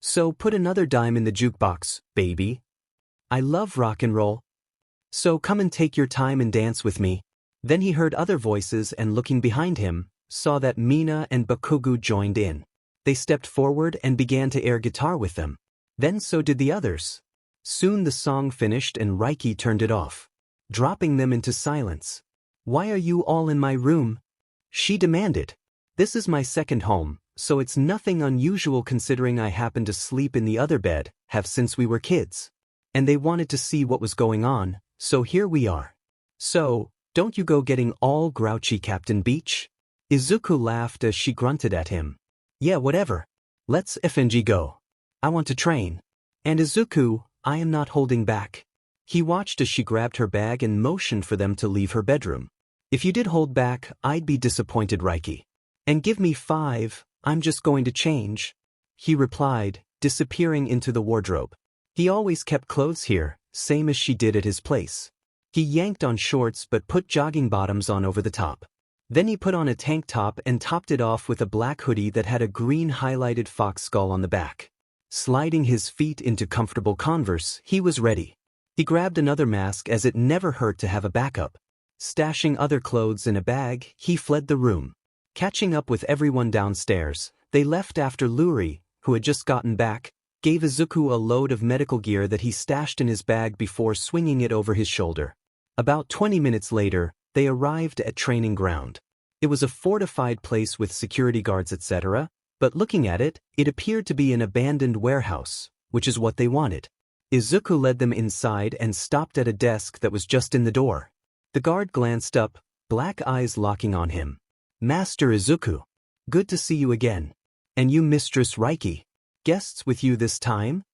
So put another dime in the jukebox, baby. I love rock and roll. So come and take your time and dance with me. Then he heard other voices and looking behind him, saw that Mina and Bakugo joined in. They stepped forward and began to air guitar with them. Then so did the others. Soon the song finished and Reiky turned it off, dropping them into silence. Why are you all in my room? She demanded. This is my second home, so it's nothing unusual considering I happen to sleep in the other bed, have since we were kids. And they wanted to see what was going on, so here we are. So, don't you go getting all grouchy, Captain Beach? Isuku laughed as she grunted at him. Yeah, whatever. Let's FNG go. I want to train. And Isuku, I am not holding back. He watched as she grabbed her bag and motioned for them to leave her bedroom. If you did hold back, I'd be disappointed, Reiky. And give me 5, I'm just going to change. He replied, disappearing into the wardrobe. He always kept clothes here, same as she did at his place. He yanked on shorts but put jogging bottoms on over the top. Then he put on a tank top and topped it off with a black hoodie that had a green highlighted fox skull on the back. Sliding his feet into comfortable Converse, he was ready. He grabbed another mask as it never hurt to have a backup. Stashing other clothes in a bag, he fled the room. Catching up with everyone downstairs, they left after Luri, who had just gotten back, gave Isuku a load of medical gear that he stashed in his bag before swinging it over his shoulder. About 20 minutes later, they arrived at training ground. It was a fortified place with security guards etc., but looking at it, it appeared to be an abandoned warehouse, which is what they wanted. Isuku led them inside and stopped at a desk that was just in the door. The guard glanced up, black eyes locking on him. Master Isuku. Good to see you again. And you, Mistress Reiky. Guests with you this time?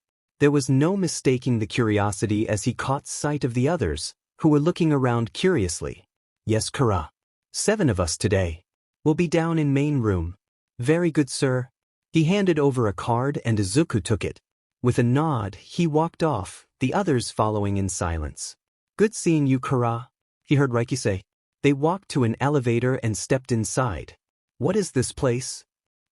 There was no mistaking the curiosity as he caught sight of the others, who were looking around curiously. Yes, Kara. 7 of us today. We'll be down in main room. Very good, sir. He handed over a card and Isuku took it. With a nod, he walked off, the others following in silence. Good seeing you, Kara, he heard Reiky say. They walked to an elevator and stepped inside. What is this place?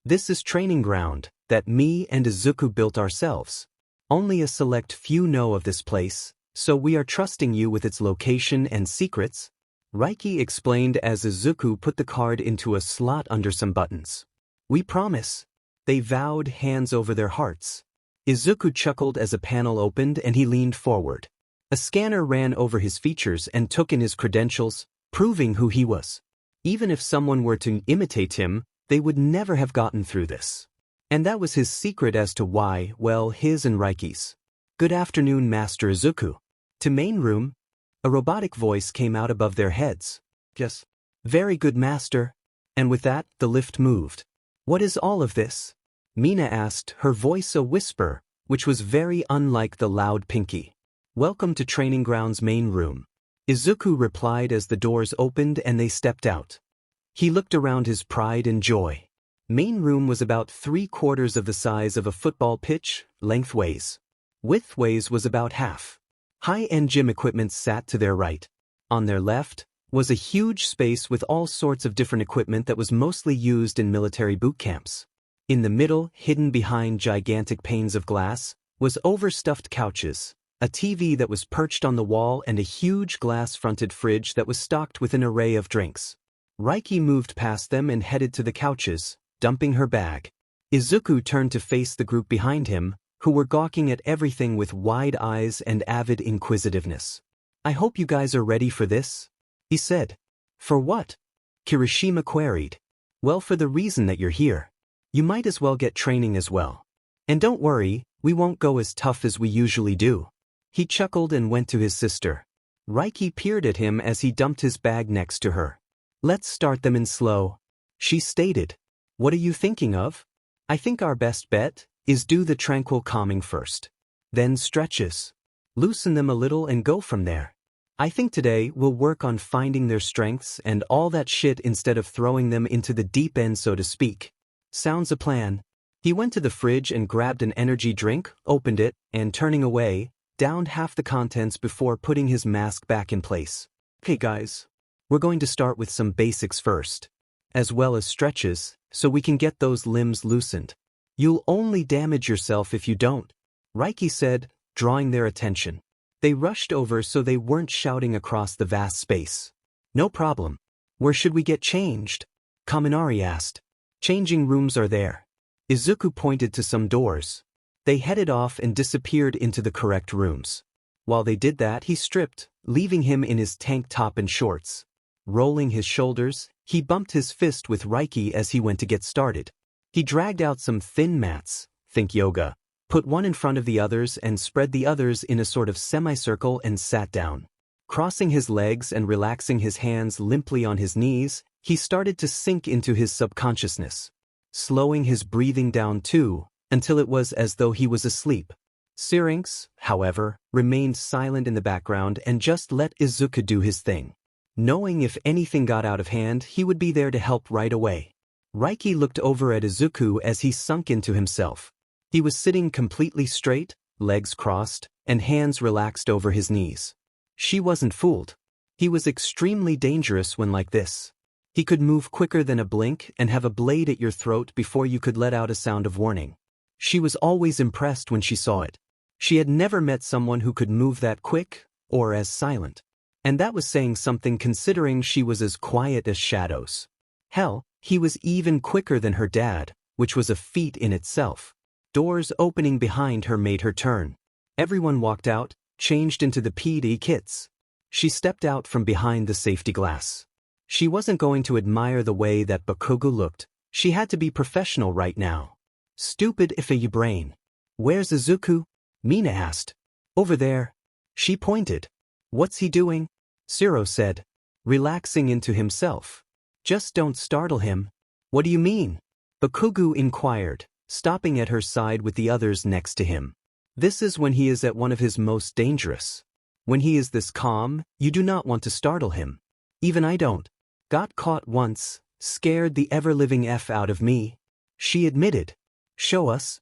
This is training ground that me and Isuku built ourselves. Only a select few know of this place, so we are trusting you with its location and secrets, Reiky explained as Isuku put the card into a slot under some buttons. We promise. They vowed, hands over their hearts. Isuku chuckled as a panel opened and he leaned forward. A scanner ran over his features and took in his credentials, proving who he was. Even if someone were to imitate him, they would never have gotten through this. And that was his secret as to why, well, his and Reiky's. Good afternoon, Master Isuku. To main room. A robotic voice came out above their heads. Yes. Very good, Master. And with that, the lift moved. What is all of this? Mina asked, her voice a whisper, which was very unlike the loud Pinky. Welcome to Training Ground's main room. Isuku replied as the doors opened and they stepped out. He looked around his pride and joy. Main room was about 3/4 of the size of a football pitch, lengthways. Widthways was about half. High-end gym equipment sat to their right. On their left was a huge space with all sorts of different equipment that was mostly used in military boot camps. In the middle, hidden behind gigantic panes of glass, was overstuffed couches, a TV that was perched on the wall and a huge glass-fronted fridge that was stocked with an array of drinks. Reiky moved past them and headed to the couches, dumping her bag. Isuku turned to face the group behind him, who were gawking at everything with wide eyes and avid inquisitiveness. I hope you guys are ready for this, he said. For what? Kirishima queried. Well, for the reason that you're here. You might as well get training as well. And don't worry, we won't go as tough as we usually do. He chuckled and went to his sister. Reiky peered at him as he dumped his bag next to her. Let's start them in slow, she stated. What are you thinking of? I think our best bet is do the tranquil calming first. Then stretches. Loosen them a little and go from there. I think today we'll work on finding their strengths and all that shit instead of throwing them into the deep end, so to speak. Sounds a plan. He went to the fridge and grabbed an energy drink, opened it, and turning away, downed half the contents before putting his mask back in place. Okay guys, we're going to start with some basics first, as well as stretches, so we can get those limbs loosened. You'll only damage yourself if you don't, Reiky said, drawing their attention. They rushed over so they weren't shouting across the vast space. No problem. Where should we get changed? Kaminari asked. Changing rooms are there. Isuku pointed to some doors. They headed off and disappeared into the correct rooms. While they did that, he stripped, leaving him in his tank top and shorts. Rolling his shoulders, he bumped his fist with Reiky as he went to get started. He dragged out some thin mats, think yoga, put one in front of the others and spread the others in a sort of semicircle and sat down. Crossing his legs and relaxing his hands limply on his knees, he started to sink into his subconsciousness, slowing his breathing down too, until it was as though he was asleep. Syrinx, however, remained silent in the background and just let Isuku do his thing. Knowing if anything got out of hand, he would be there to help right away. Reiky looked over at Isuku as he sunk into himself. He was sitting completely straight, legs crossed, and hands relaxed over his knees. She wasn't fooled. He was extremely dangerous when like this. He could move quicker than a blink and have a blade at your throat before you could let out a sound of warning. She was always impressed when she saw it. She had never met someone who could move that quick, or as silent. And that was saying something considering she was as quiet as shadows. Hell, he was even quicker than her dad, which was a feat in itself. Doors opening behind her made her turn. Everyone walked out, changed into the PD kits. She stepped out from behind the safety glass. She wasn't going to admire the way that Bakugo looked. She had to be professional right now. Stupid iffy brain. Where's Isuku? Mina asked. Over there. She pointed. What's he doing? Siro said. relaxing into himself. Just don't startle him. What do you mean? Bakugo inquired, stopping at her side with the others next to him. This is when he is at one of his most dangerous. When he is this calm, you do not want to startle him. Even I don't. Got caught once, scared the ever-living F out of me. She admitted. Show us?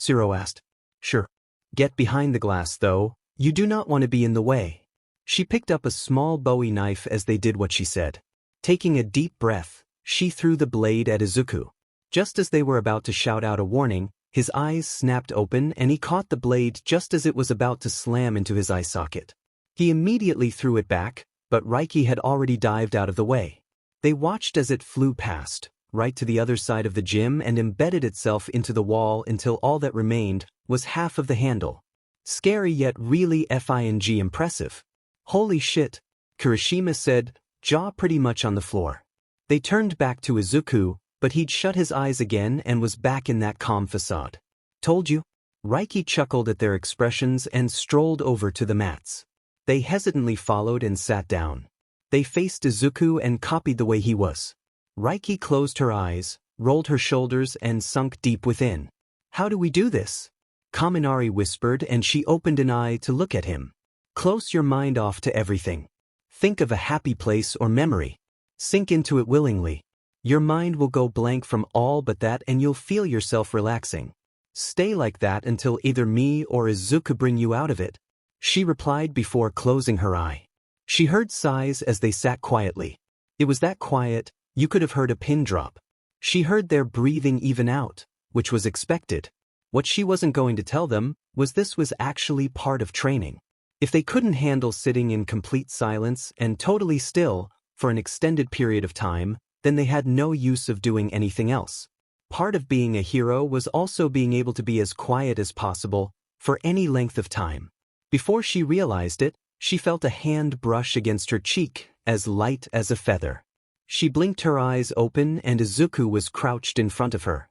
Zero asked. Sure. Get behind the glass though, you do not want to be in the way. She picked up a small Bowie knife as they did what she said. Taking a deep breath, she threw the blade at Isuku. Just as they were about to shout out a warning, his eyes snapped open and he caught the blade just as it was about to slam into his eye socket. He immediately threw it back, but Reiky had already dived out of the way. They watched as it flew past, right to the other side of the gym and embedded itself into the wall until all that remained was half of the handle. Scary yet really FING impressive. Holy shit, Kirishima said, jaw pretty much on the floor. They turned back to Isuku, but he'd shut his eyes again and was back in that calm facade. Told you? Reiky chuckled at their expressions and strolled over to the mats. They hesitantly followed and sat down. They faced Isuku and copied the way he was. Reiky closed her eyes, rolled her shoulders and sunk deep within. How do we do this? Kaminari whispered and she opened an eye to look at him. Close your mind off to everything. Think of a happy place or memory. Sink into it willingly. Your mind will go blank from all but that and you'll feel yourself relaxing. Stay like that until either me or Isuku bring you out of it. She replied before closing her eye. She heard sighs as they sat quietly. It was that quiet, you could have heard a pin drop. She heard their breathing even out, which was expected. What she wasn't going to tell them was this was actually part of training. If they couldn't handle sitting in complete silence and totally still for an extended period of time, then they had no use of doing anything else. Part of being a hero was also being able to be as quiet as possible for any length of time. Before she realized it, she felt a hand brush against her cheek, as light as a feather. She blinked her eyes open and Isuku was crouched in front of her.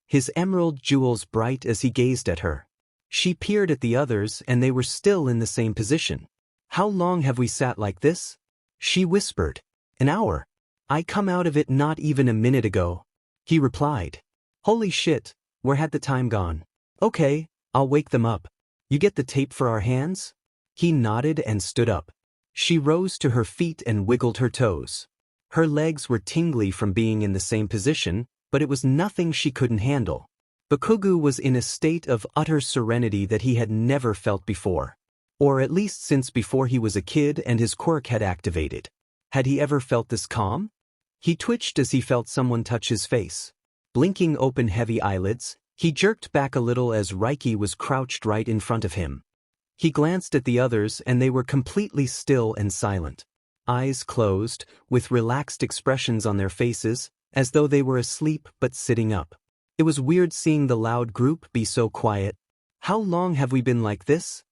His emerald jewels bright as he gazed at her. She peered at the others and they were still in the same position. How long have we sat like this? She whispered. An hour. I come out of it not even a minute ago. He replied. Holy shit, where had the time gone? Okay, I'll wake them up. You get the tape for our hands? He nodded and stood up. She rose to her feet and wiggled her toes. Her legs were tingly from being in the same position, but it was nothing she couldn't handle. Bakugo was in a state of utter serenity that he had never felt before. Or at least since before he was a kid and his quirk had activated. Had he ever felt this calm? He twitched as he felt someone touch his face. Blinking open heavy eyelids, he jerked back a little as Reiky was crouched right in front of him. He glanced at the others and they were completely still and silent. Eyes closed, with relaxed expressions on their faces, as though they were asleep but sitting up. It was weird seeing the loud group be so quiet. How long have we been like this?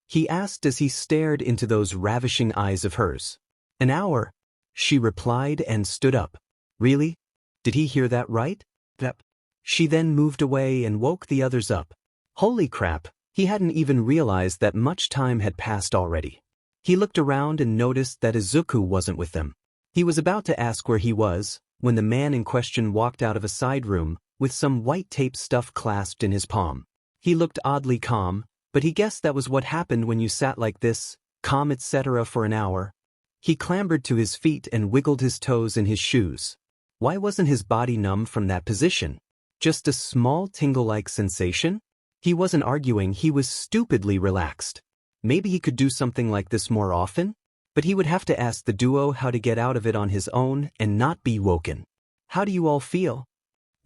He asked as he stared into those ravishing eyes of hers. An hour, she replied and stood up. Really? Did he hear that right? Yep. She then moved away and woke the others up. Holy crap, he hadn't even realized that much time had passed already. He looked around and noticed that Isuku wasn't with them. He was about to ask where he was, when the man in question walked out of a side room, with some white tape stuff clasped in his palm. He looked oddly calm, but he guessed that was what happened when you sat like this, calm etc. for an hour. He clambered to his feet and wiggled his toes in his shoes. Why wasn't his body numb from that position? Just a small tingle-like sensation? He wasn't arguing, he was stupidly relaxed. Maybe he could do something like this more often? But he would have to ask the duo how to get out of it on his own and not be woken. How do you all feel?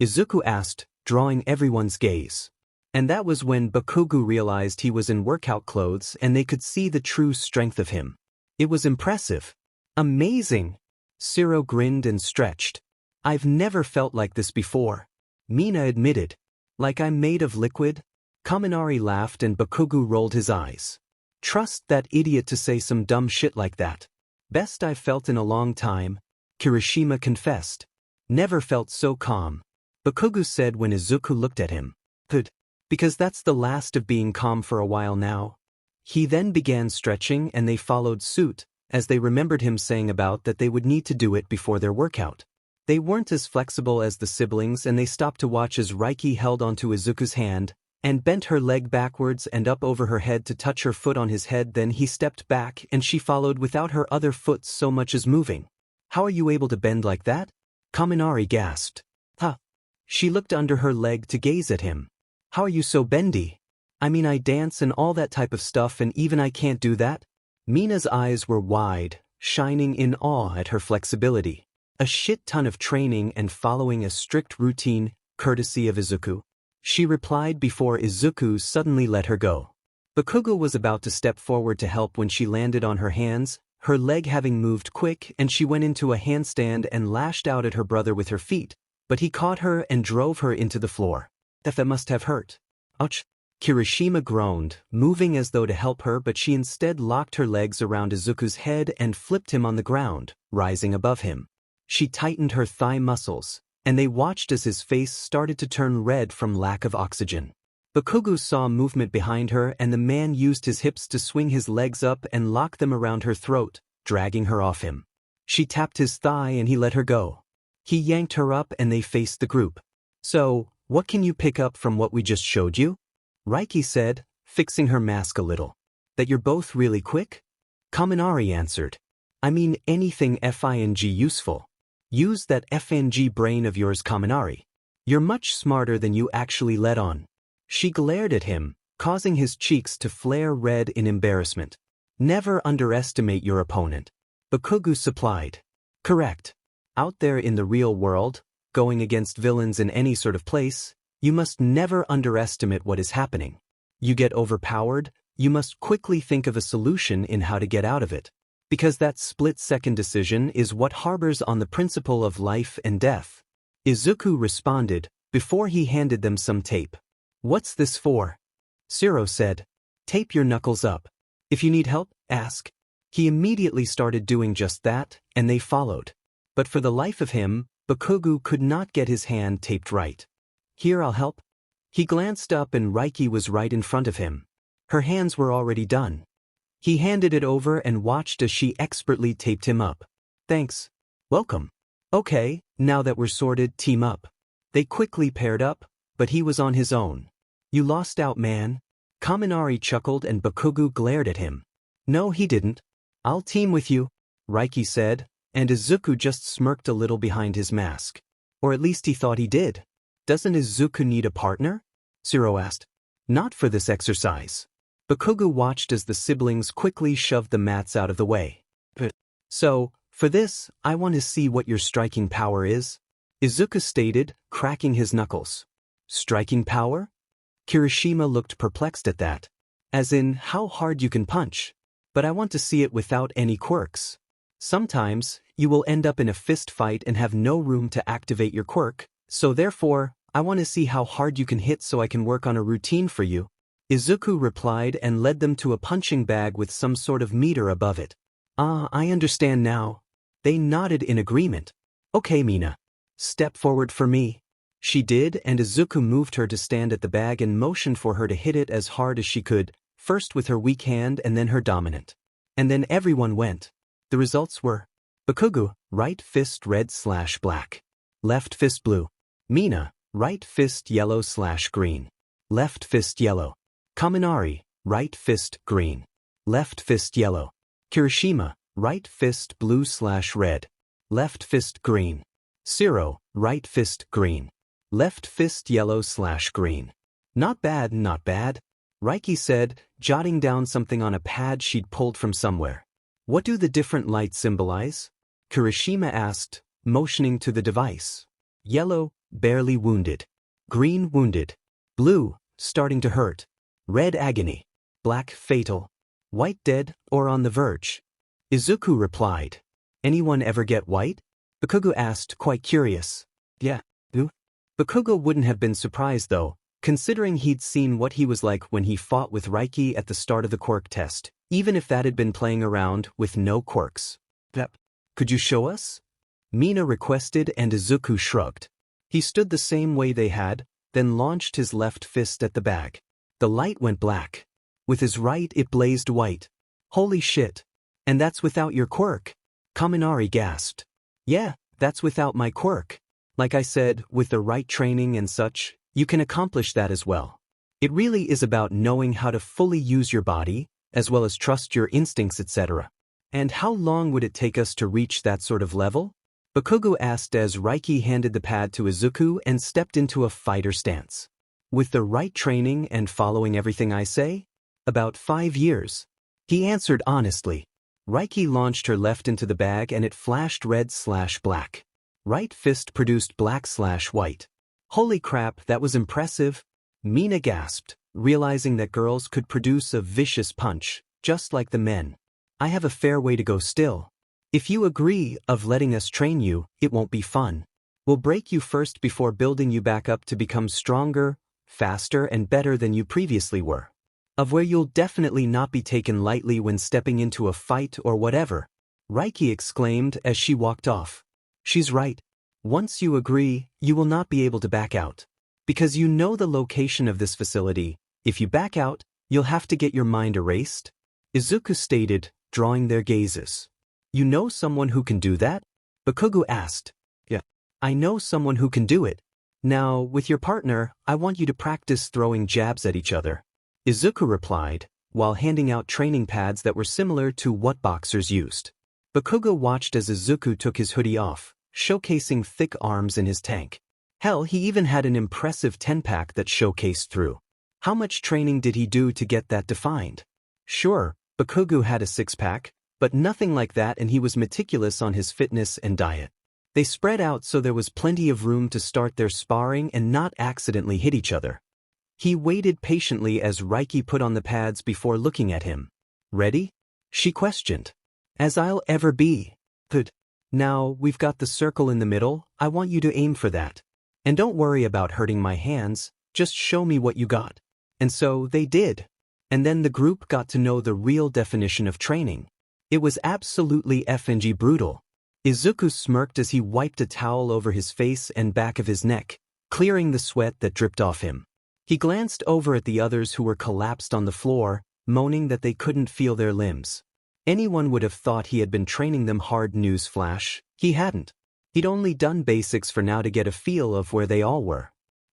Isuku asked, drawing everyone's gaze. And that was when Bakugo realized he was in workout clothes and they could see the true strength of him. It was impressive. Amazing! Zero grinned and stretched. I've never felt like this before. Mina admitted. Like I'm made of liquid? Kaminari laughed and Bakugo rolled his eyes. Trust that idiot to say some dumb shit like that. Best I've felt in a long time, Kirishima confessed. Never felt so calm. Bakugo said when Isuku looked at him. Good. Because that's the last of being calm for a while now. He then began stretching and they followed suit, as they remembered him saying about that they would need to do it before their workout. They weren't as flexible as the siblings and they stopped to watch as Reiky held onto Izuku's hand and bent her leg backwards and up over her head to touch her foot on his head. Then he stepped back and she followed without her other foot so much as moving. "How are you able to bend like that?" Kaminari gasped. "Huh." She looked under her leg to gaze at him. "How are you so bendy?" "I mean, I dance and all that type of stuff and even I can't do that?" Mina's eyes were wide, shining in awe at her flexibility. A shit ton of training and following a strict routine, courtesy of Izuku. She replied before Izuku suddenly let her go. Bakugo was about to step forward to help when she landed on her hands, her leg having moved quick, and she went into a handstand and lashed out at her brother with her feet, but he caught her and drove her into the floor. That must have hurt. Ouch. Kirishima groaned, moving as though to help her, but she instead locked her legs around Izuku's head and flipped him on the ground, rising above him. She tightened her thigh muscles, and they watched as his face started to turn red from lack of oxygen. Bakugo saw movement behind her and the man used his hips to swing his legs up and lock them around her throat, dragging her off him. She tapped his thigh and he let her go. He yanked her up and they faced the group. "So, what can you pick up from what we just showed you?" Reiky said, fixing her mask a little. "That you're both really quick?" Kaminari answered. "I mean anything FING useful. Use that FNG brain of yours, Kaminari. You're much smarter than you actually let on." She glared at him, causing his cheeks to flare red in embarrassment. "Never underestimate your opponent." Bakugo supplied. "Correct. Out there in the real world, going against villains in any sort of place, you must never underestimate what is happening. You get overpowered, you must quickly think of a solution in how to get out of it. Because that split-second decision is what harbors on the principle of life and death." Izuku responded, before he handed them some tape. "What's this for?" Shiro said. "Tape your knuckles up. If you need help, ask." He immediately started doing just that, and they followed. But for the life of him, Bakugo could not get his hand taped right. "Here, I'll help." He glanced up and Reiky was right in front of him. Her hands were already done. He handed it over and watched as she expertly taped him up. "Thanks. Welcome. Okay, now that we're sorted, team up." They quickly paired up, but he was on his own. "You lost out, man." Kaminari chuckled and Bakugo glared at him. "No, he didn't. I'll team with you," Reiky said, and Izuku just smirked a little behind his mask. Or at least he thought he did. "Doesn't Izuku need a partner?" Shiro asked. "Not for this exercise." Bakugo watched as the siblings quickly shoved the mats out of the way. "So, for this, I want to see what your striking power is," Izuku stated, cracking his knuckles. "Striking power?" Kirishima looked perplexed at that. "As in, how hard you can punch. But I want to see it without any quirks. Sometimes, you will end up in a fist fight and have no room to activate your quirk, so therefore, I want to see how hard you can hit so I can work on a routine for you." Izuku replied and led them to a punching bag with some sort of meter above it. "Ah, I understand now." They nodded in agreement. "Okay, Mina. Step forward for me." She did, and Izuku moved her to stand at the bag and motioned for her to hit it as hard as she could, first with her weak hand and then her dominant. And then everyone went. The results were: Bakugo, right fist red/black. Left fist blue. Mina, right fist yellow/green. Left fist yellow. Kaminari, right fist green. Left fist yellow. Kirishima, right fist blue/red. Left fist green. Shiro, right fist green. Left fist yellow/green. "Not bad, not bad," Reiky said, jotting down something on a pad she'd pulled from somewhere. "What do the different lights symbolize?" Kirishima asked, motioning to the device. "Yellow, barely wounded. Green, wounded. Blue, starting to hurt. Red, agony. Black, fatal. White, dead, or on the verge." Izuku replied. "Anyone ever get white?" Bakugo asked, quite curious. "Yeah, do?" Bakugo wouldn't have been surprised though, considering he'd seen what he was like when he fought with Reiky at the start of the quirk test, even if that had been playing around with no quirks. "Yep. Could you show us?" Mina requested and Izuku shrugged. He stood the same way they had, then launched his left fist at the bag. The light went black. With his right it blazed white. Holy shit. And that's without your quirk. Kaminari gasped. Yeah, that's without my quirk. Like I said, with the right training and such, you can accomplish that as well. It really is about knowing how to fully use your body, as well as trust your instincts, etc. And how long would it take us to reach that sort of level? Bakugo asked as Reiky handed the pad to Isuku and stepped into a fighter stance. With the right training and following everything I say? About 5 years. He answered honestly. Reiky launched her left into the bag and it flashed red/black. Right fist produced black/white. Holy crap, that was impressive. Mina gasped, realizing that girls could produce a vicious punch, just like the men. I have a fair way to go still. If you agree of letting us train you, it won't be fun. We'll break you first before building you back up to become stronger, faster and better than you previously were. Of where you'll definitely not be taken lightly when stepping into a fight or whatever. Reiky exclaimed as she walked off. She's right. Once you agree, you will not be able to back out. Because you know the location of this facility, if you back out, you'll have to get your mind erased. Isuku stated, drawing their gazes. You know someone who can do that? Bakugo asked. Yeah. I know someone who can do it. Now, with your partner, I want you to practice throwing jabs at each other. Isuku replied, while handing out training pads that were similar to what boxers used. Bakugo watched as Isuku took his hoodie off, showcasing thick arms in his tank. Hell, he even had an impressive 10-pack that showcased through. How much training did he do to get that defined? Sure, Bakugo had a 6-pack, but nothing like that, and he was meticulous on his fitness and diet. They spread out so there was plenty of room to start their sparring and not accidentally hit each other. He waited patiently as Reiky put on the pads before looking at him. Ready? She questioned. As I'll ever be. Good. Now, we've got the circle in the middle, I want you to aim for that. And don't worry about hurting my hands, just show me what you got. And so they did. And then the group got to know the real definition of training. It was absolutely effing brutal. Isuku smirked as he wiped a towel over his face and back of his neck, clearing the sweat that dripped off him. He glanced over at the others who were collapsed on the floor, moaning that they couldn't feel their limbs. Anyone would have thought he had been training them hard. Newsflash, he hadn't. He'd only done basics for now to get a feel of where they all were.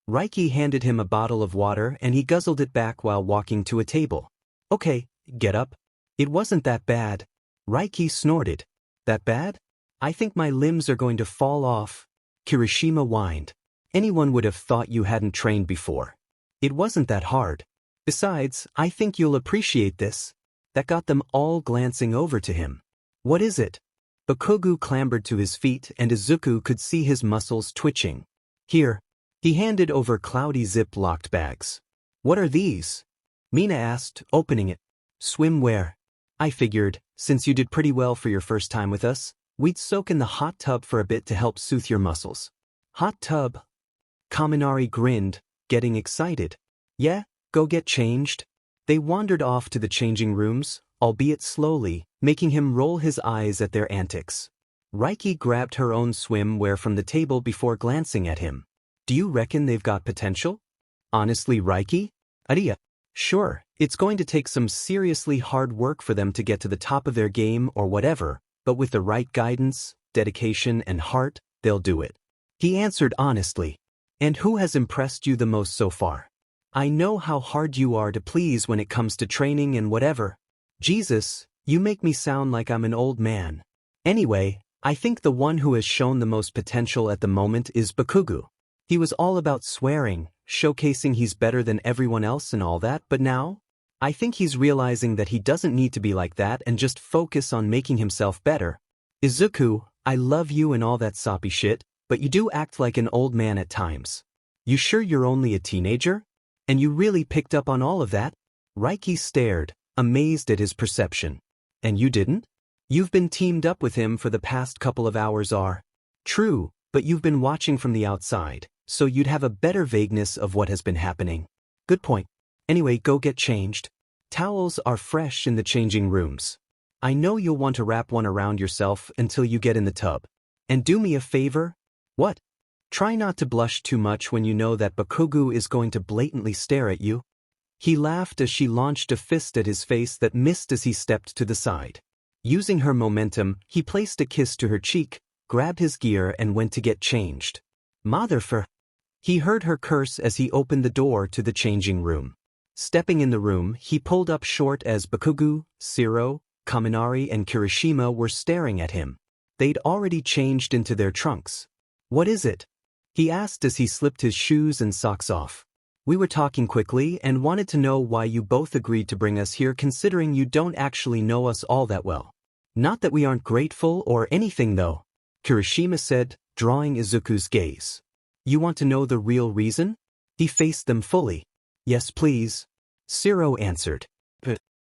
Reiky handed him a bottle of water and he guzzled it back while walking to a table. Okay, get up. It wasn't that bad. Reiky snorted. That bad? I think my limbs are going to fall off. Kirishima whined. Anyone would have thought you hadn't trained before. It wasn't that hard. Besides, I think you'll appreciate this. That got them all glancing over to him. What is it? Bakugo clambered to his feet and Isuku could see his muscles twitching. Here. He handed over cloudy zip-locked bags. What are these? Mina asked, opening it. Swimwear. I figured, since you did pretty well for your first time with us, we'd soak in the hot tub for a bit to help soothe your muscles. Hot tub? Kaminari grinned, getting excited. Yeah, go get changed. They wandered off to the changing rooms, albeit slowly, making him roll his eyes at their antics. Reiky grabbed her own swimwear from the table before glancing at him. Do you reckon they've got potential? Honestly, Reiky? Aria. Sure, it's going to take some seriously hard work for them to get to the top of their game or whatever, but with the right guidance, dedication and heart, they'll do it. He answered honestly. And who has impressed you the most so far? I know how hard you are to please when it comes to training and whatever. Jesus, you make me sound like I'm an old man. Anyway, I think the one who has shown the most potential at the moment is Bakugo. He was all about swearing, showcasing he's better than everyone else and all that, but now? I think he's realizing that he doesn't need to be like that and just focus on making himself better. Isuku, I love you and all that soppy shit, but you do act like an old man at times. You sure you're only a teenager? And you really picked up on all of that? Reiky stared, amazed at his perception. And you didn't? You've been teamed up with him for the past couple of hours are. True, but you've been watching from the outside, so you'd have a better vagueness of what has been happening. Good point. Anyway, go get changed. Towels are fresh in the changing rooms. I know you'll want to wrap one around yourself until you get in the tub. And do me a favor? What? Try not to blush too much when you know that Bakugo is going to blatantly stare at you. He laughed as she launched a fist at his face that missed as he stepped to the side. Using her momentum, he placed a kiss to her cheek, grabbed his gear and went to get changed. Motherfer! He heard her curse as he opened the door to the changing room. Stepping in the room, he pulled up short as Bakugo, Shiro, Kaminari and Kirishima were staring at him. They'd already changed into their trunks. "What is it?" he asked as he slipped his shoes and socks off. "We were talking quickly and wanted to know why you both agreed to bring us here considering you don't actually know us all that well." "Not that we aren't grateful or anything though," Kirishima said, drawing Izuku's gaze. "You want to know the real reason?" He faced them fully. "Yes please," Shiro answered.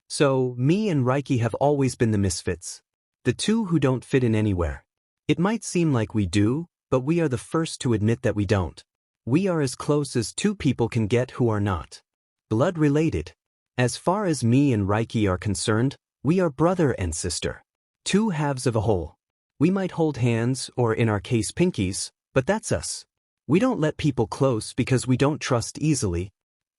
"So, me and Reiky have always been the misfits. The two who don't fit in anywhere. It might seem like we do, but we are the first to admit that we don't. We are as close as two people can get who are not blood-related. As far as me and Reiky are concerned, we are brother and sister. Two halves of a whole. We might hold hands, or in our case pinkies, but that's us. We don't let people close because we don't trust easily."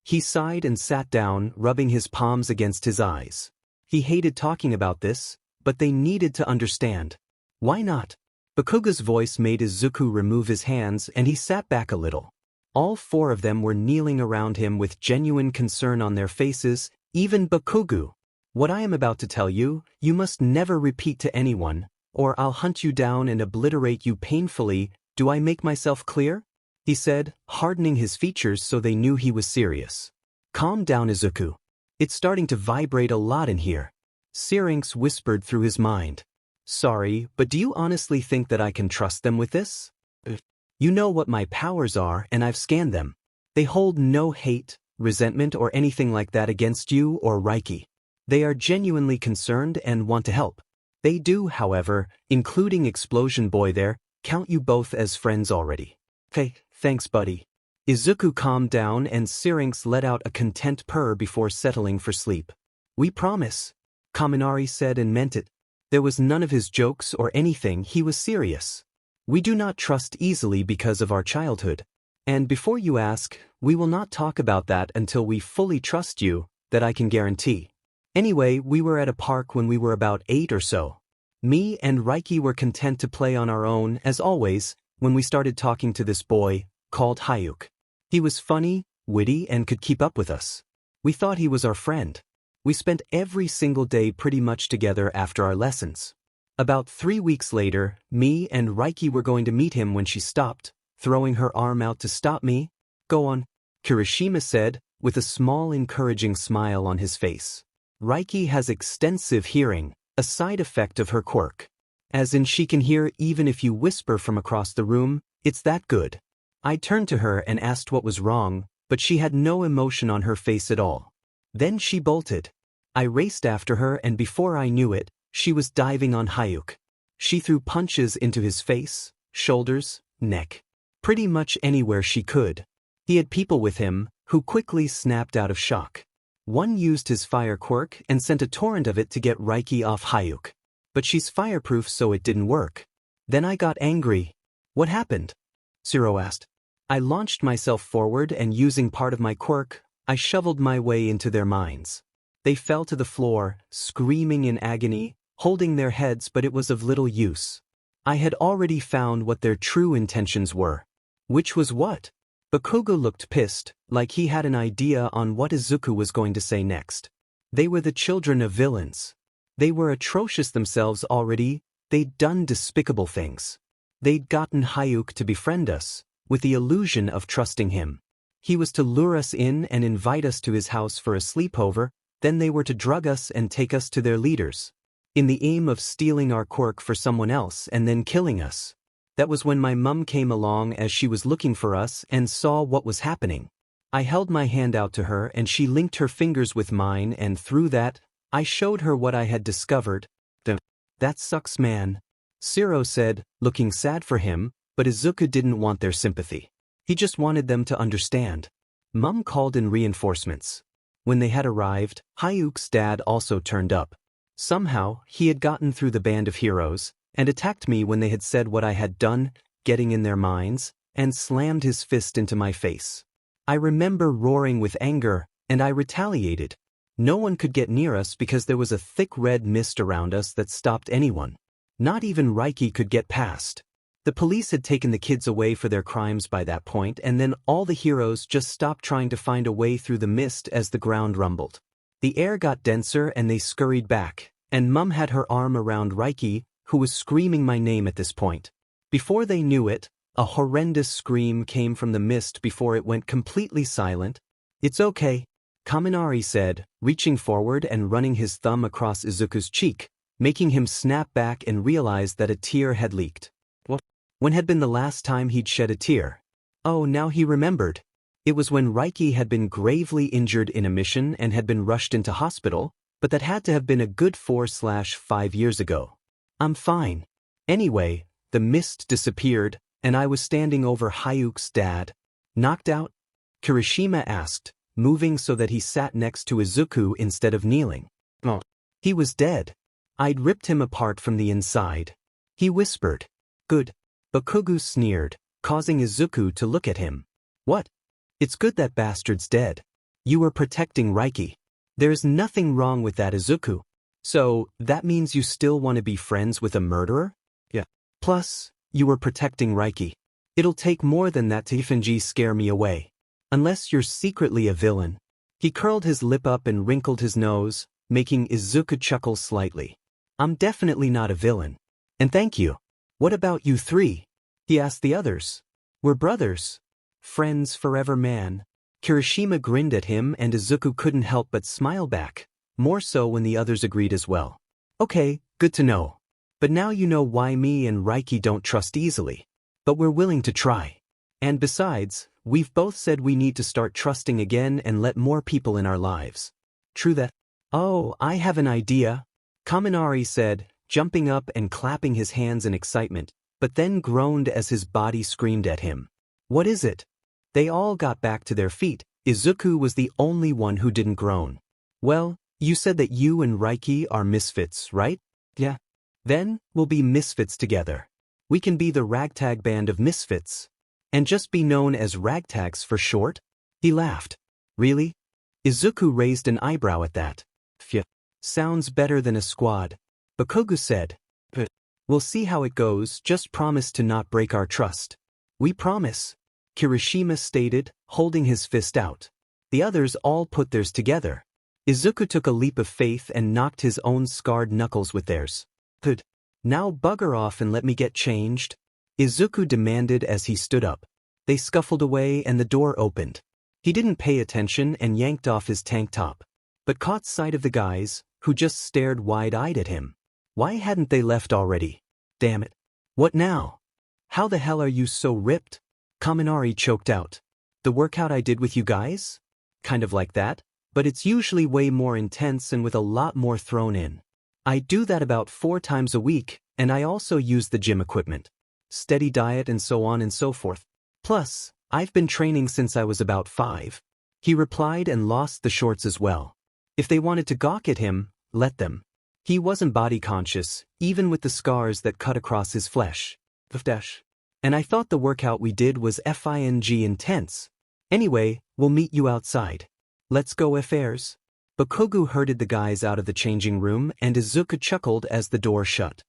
He sighed and sat down, rubbing his palms against his eyes. He hated talking about this, but they needed to understand. "Why not?" Bakugo's voice made Izuku remove his hands and he sat back a little. All four of them were kneeling around him with genuine concern on their faces, even Bakugo. "What I am about to tell you, you must never repeat to anyone, or I'll hunt you down and obliterate you painfully. Do I make myself clear?" he said, hardening his features so they knew he was serious. "Calm down, Isuku. It's starting to vibrate a lot in here." Syrinx whispered through his mind. "Sorry, but do you honestly think that I can trust them with this? You know what my powers are and I've scanned them. They hold no hate, resentment or anything like that against you or Reiky. They are genuinely concerned and want to help. They do, however, including Explosion Boy there, count you both as friends already." "Hey, thanks buddy." Izuku calmed down and Syrinx let out a content purr before settling for sleep. "We promise," Kaminari said and meant it. There was none of his jokes or anything, he was serious. "We do not trust easily because of our childhood. And before you ask, we will not talk about that until we fully trust you, that I can guarantee. Anyway, we were at a park when we were about 8 or so. Me and Reiky were content to play on our own, as always, when we started talking to this boy, called Hyuk. He was funny, witty and could keep up with us. We thought he was our friend. We spent every single day pretty much together after our lessons. About 3 weeks later, me and Reiky were going to meet him when she stopped, throwing her arm out to stop me. "Go on," Kirishima said, with a small encouraging smile on his face. "Reiky has extensive hearing, a side effect of her quirk. As in she can hear even if you whisper from across the room, it's that good." I turned to her and asked what was wrong, but she had no emotion on her face at all. Then she bolted. I raced after her and before I knew it, she was diving on Hyuk. She threw punches into his face, shoulders, neck. Pretty much anywhere she could. He had people with him, who quickly snapped out of shock. One used his fire quirk and sent a torrent of it to get Reiky off Hyuk. But she's fireproof so it didn't work. Then I got angry. "What happened?" Shiro asked. I launched myself forward and using part of my quirk, I shoveled my way into their minds. They fell to the floor, screaming in agony, holding their heads, but it was of little use. I had already found what their true intentions were. Which was what? Bakugo looked pissed, like he had an idea on what Izuku was going to say next. They were the children of villains. They were atrocious themselves already, they'd done despicable things. They'd gotten Hyuk to befriend us, with the illusion of trusting him. He was to lure us in and invite us to his house for a sleepover, then they were to drug us and take us to their leaders, in the aim of stealing our quirk for someone else and then killing us. That was when my mum came along as she was looking for us and saw what was happening. I held my hand out to her and she linked her fingers with mine and through that, I showed her what I had discovered. That sucks, man," Shiro said, looking sad for him, but Izuku didn't want their sympathy. He just wanted them to understand. Mum called in reinforcements. When they had arrived, Hyuk's dad also turned up. Somehow, he had gotten through the band of heroes, and attacked me when they had said what I had done, getting in their minds, and slammed his fist into my face. I remember roaring with anger, and I retaliated. No one could get near us because there was a thick red mist around us that stopped anyone. Not even Reiky could get past. The police had taken the kids away for their crimes by that point, and then all the heroes just stopped trying to find a way through the mist as the ground rumbled. The air got denser and they scurried back, and Mum had her arm around Reiky, who was screaming my name at this point. Before they knew it, a horrendous scream came from the mist before it went completely silent. "It's okay," Kaminari said, reaching forward and running his thumb across Izuku's cheek, making him snap back and realize that a tear had leaked. What? When had been the last time he'd shed a tear? Oh, now he remembered. It was when Reiky had been gravely injured in a mission and had been rushed into hospital, but that had to have been a good 4/5 years ago. "I'm fine." Anyway, the mist disappeared, and I was standing over Hyuk's dad. "Knocked out?" Kirishima asked, moving so that he sat next to Izuku instead of kneeling. "Oh, he was dead. I'd ripped him apart from the inside," he whispered. "Good." Bakugo sneered, causing Izuku to look at him. "What? It's good that bastard's dead. You were protecting Reiky." "There's nothing wrong with that, Izuku." "So, that means you still want to be friends with a murderer?" "Yeah. Plus, you were protecting Reiky. It'll take more than that to Ifenji scare me away. Unless you're secretly a villain." He curled his lip up and wrinkled his nose, making Izuku chuckle slightly. "I'm definitely not a villain. And thank you." "What about you three?" he asked the others. "We're brothers. Friends forever, man." Kirishima grinned at him and Izuku couldn't help but smile back, more so when the others agreed as well. "Okay, good to know. But now you know why me and Reiky don't trust easily. But we're willing to try. And besides, we've both said we need to start trusting again and let more people in our lives." "True that." "Oh, I have an idea," Kaminari said, jumping up and clapping his hands in excitement, but then groaned as his body screamed at him. "What is it?" They all got back to their feet. Izuku was the only one who didn't groan. "Well, you said that you and Reiky are misfits, right?" "Yeah." "Then, we'll be misfits together. We can be the ragtag band of misfits. And just be known as ragtags for short?" He laughed. "Really?" Izuku raised an eyebrow at that. "Phew. Sounds better than a squad." Bakugo said. "But we'll see how it goes, just promise to not break our trust." "We promise," Kirishima stated, holding his fist out. The others all put theirs together. Izuku took a leap of faith and knocked his own scarred knuckles with theirs. "Good. Now bugger off and let me get changed," Izuku demanded as he stood up. They scuffled away and the door opened. He didn't pay attention and yanked off his tank top, but caught sight of the guys, who just stared wide-eyed at him. Why hadn't they left already? Damn it. "What now? How the hell are you so ripped?" Kaminari choked out. "The workout I did with you guys? Kind of like that, but it's usually way more intense and with a lot more thrown in. I do that about 4 times a week, and I also use the gym equipment. Steady diet and so on and so forth. Plus, I've been training since I was about 5. He replied and lost the shorts as well. If they wanted to gawk at him, let them. He wasn't body conscious, even with the scars that cut across his flesh. And I thought the workout we did was FING intense. Anyway, we'll meet you outside. Let's go affairs." Bakugo herded the guys out of the changing room and Izuku chuckled as the door shut.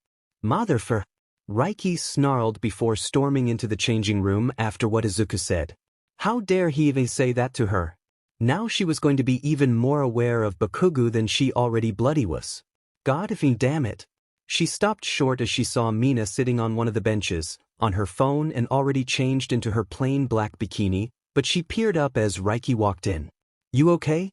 "Motherfer." Reiky snarled before storming into the changing room after what Izuku said. How dare he even say that to her? Now she was going to be even more aware of Bakugo than she already bloody was. God effing damn it. She stopped short as she saw Mina sitting on one of the benches, on her phone and already changed into her plain black bikini, but she peered up as Reiky walked in. "You okay?"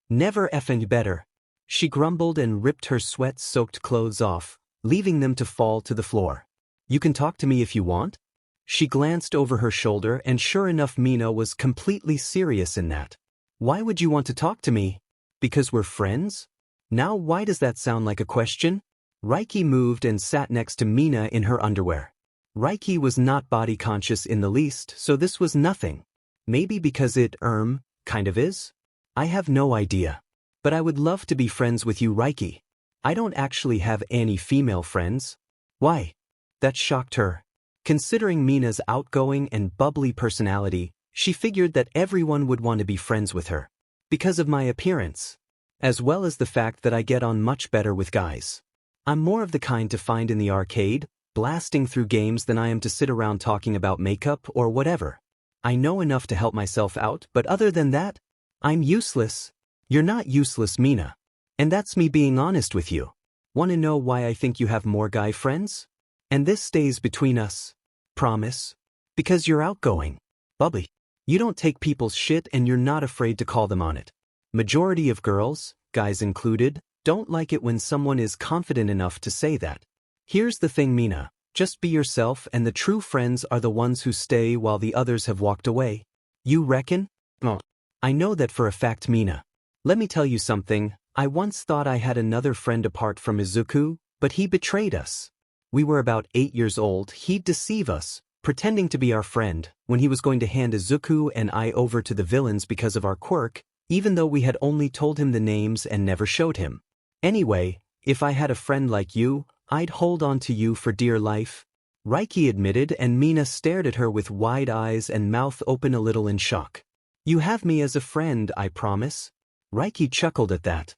"Never effing better." She grumbled and ripped her sweat-soaked clothes off, leaving them to fall to the floor. "You can talk to me if you want?" She glanced over her shoulder and sure enough Mina was completely serious in that. "Why would you want to talk to me? Because we're friends?" Now why does that sound like a question? Reiky moved and sat next to Mina in her underwear. Reiky was not body conscious in the least, so this was nothing. Maybe because it, kind of is? I have no idea. But I would love to be friends with you, Reiky. I don't actually have any female friends. Why? That shocked her. Considering Mina's outgoing and bubbly personality, she figured that everyone would want to be friends with her. Because of my appearance. as well as the fact that I get on much better with guys. I'm more of the kind to find in the arcade, blasting through games than I am to sit around talking about makeup or whatever. I know enough to help myself out, but other than that, I'm useless. You're not useless, Mina. And that's me being honest with you. Want to know why I think you have more guy friends? And this stays between us. Promise? Because you're outgoing. Bubbly. You don't take people's shit and you're not afraid to call them on it. Majority of girls, guys included, don't like it when someone is confident enough to say that. Here's the thing, Mina. Just be yourself and the true friends are the ones who stay while the others have walked away. You reckon? Oh. I know that for a fact, Mina. Let me tell you something. I once thought I had another friend apart from Isuku, but he betrayed us. We were about 8 years old. He'd deceive us, pretending to be our friend, when he was going to hand Isuku and I over to the villains because of our quirk, even though we had only told him the names and never showed him. Anyway, if I had a friend like you, I'd hold on to you for dear life. Reiky admitted, and Mina stared at her with wide eyes and mouth open a little in shock. You have me as a friend, I promise. Reiky chuckled at that.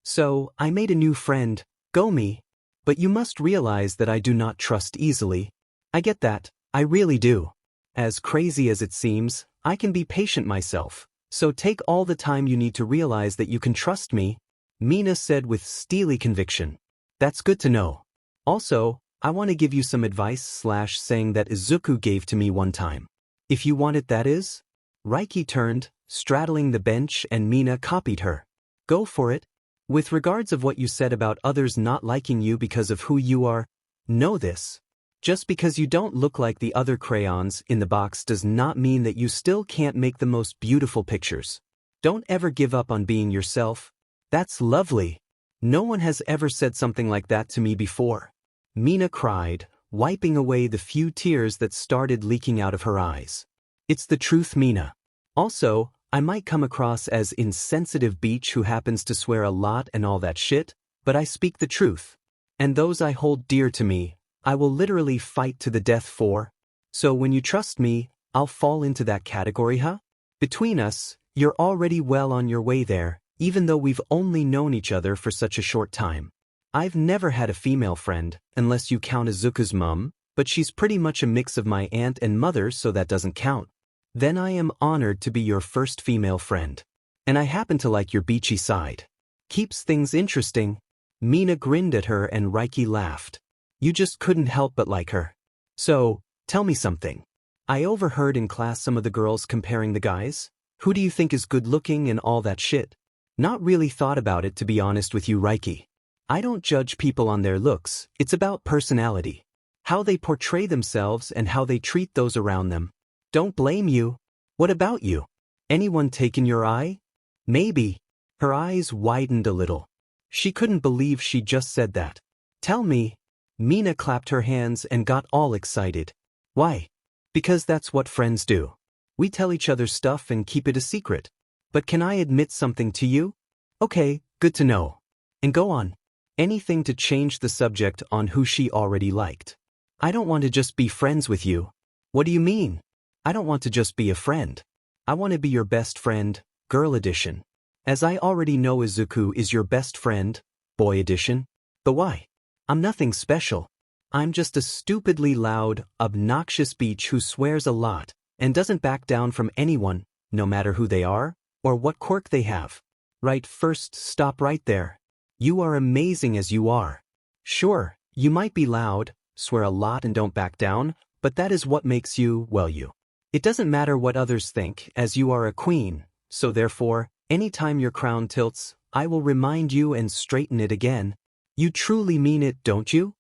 So, I made a new friend, Gomi. But you must realize that I do not trust easily. I get that, I really do. As crazy as it seems, I can be patient myself, so take all the time you need to realize that you can trust me, Mina said with steely conviction. That's good to know. Also, I want to give you some advice saying that Isuku gave to me one time. If you want it, that is? Reiky turned, straddling the bench, and Mina copied her. Go for it. With regards of what you said about others not liking you because of who you are, know this. Just because you don't look like the other crayons in the box does not mean that you still can't make the most beautiful pictures. Don't ever give up on being yourself. That's lovely. No one has ever said something like that to me before. Mina cried, wiping away the few tears that started leaking out of her eyes. It's the truth, Mina. Also, I might come across as insensitive beach who happens to swear a lot and all that shit, but I speak the truth. And those I hold dear to me, I will literally fight to the death for. So when you trust me, I'll fall into that category, huh? Between us, you're already well on your way there, even though we've only known each other for such a short time. I've never had a female friend, unless you count Izuku's mom, but she's pretty much a mix of my aunt and mother, so that doesn't count. Then I am honored to be your first female friend. And I happen to like your beachy side. Keeps things interesting. Mina grinned at her and Reiky laughed. You just couldn't help but like her. So, tell me something. I overheard in class some of the girls comparing the guys. Who do you think is good looking and all that shit? Not really thought about it, to be honest with you, Reiky. I don't judge people on their looks, it's about personality. How they portray themselves and how they treat those around them. Don't blame you. What about you? Anyone taken your eye? Maybe. Her eyes widened a little. She couldn't believe she just said that. Tell me. Mina clapped her hands and got all excited. Why? Because that's what friends do. We tell each other stuff and keep it a secret. But can I admit something to you? Okay, good to know. And go on. Anything to change the subject on who she already liked. I don't want to just be friends with you. What do you mean? I don't want to just be a friend. I want to be your best friend, girl edition. As I already know Isuku is your best friend, boy edition. But why? I'm nothing special. I'm just a stupidly loud, obnoxious beach who swears a lot and doesn't back down from anyone, no matter who they are or what quirk they have. Right, first, stop right there. You are amazing as you are. Sure, you might be loud, swear a lot and don't back down, but that is what makes you, well, you. It doesn't matter what others think, as you are a queen, so therefore, anytime your crown tilts, I will remind you and straighten it again. You truly mean it, don't you?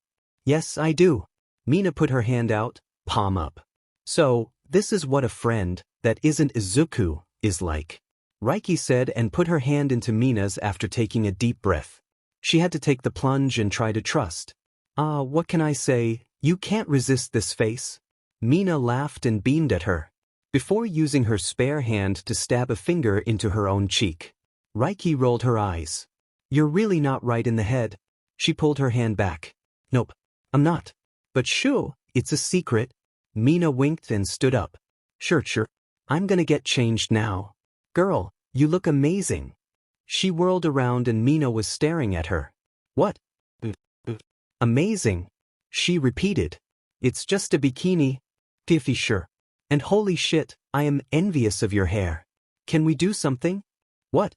Yes, I do. Mina put her hand out, palm up. So, this is what a friend, that isn't Isuku, is like. Reiky said and put her hand into Mina's after taking a deep breath. She had to take the plunge and try to trust. What can I say? You can't resist this face. Mina laughed and beamed at her, before using her spare hand to stab a finger into her own cheek. Reiky rolled her eyes. You're really not right in the head. She pulled her hand back. Nope, I'm not. But shoo, it's a secret. Mina winked and stood up. Sure. I'm gonna get changed now. Girl, you look amazing. She whirled around and Mina was staring at her. What? Amazing. She repeated. It's just a bikini. Piffy sure. And holy shit, I am envious of your hair. Can we do something? What?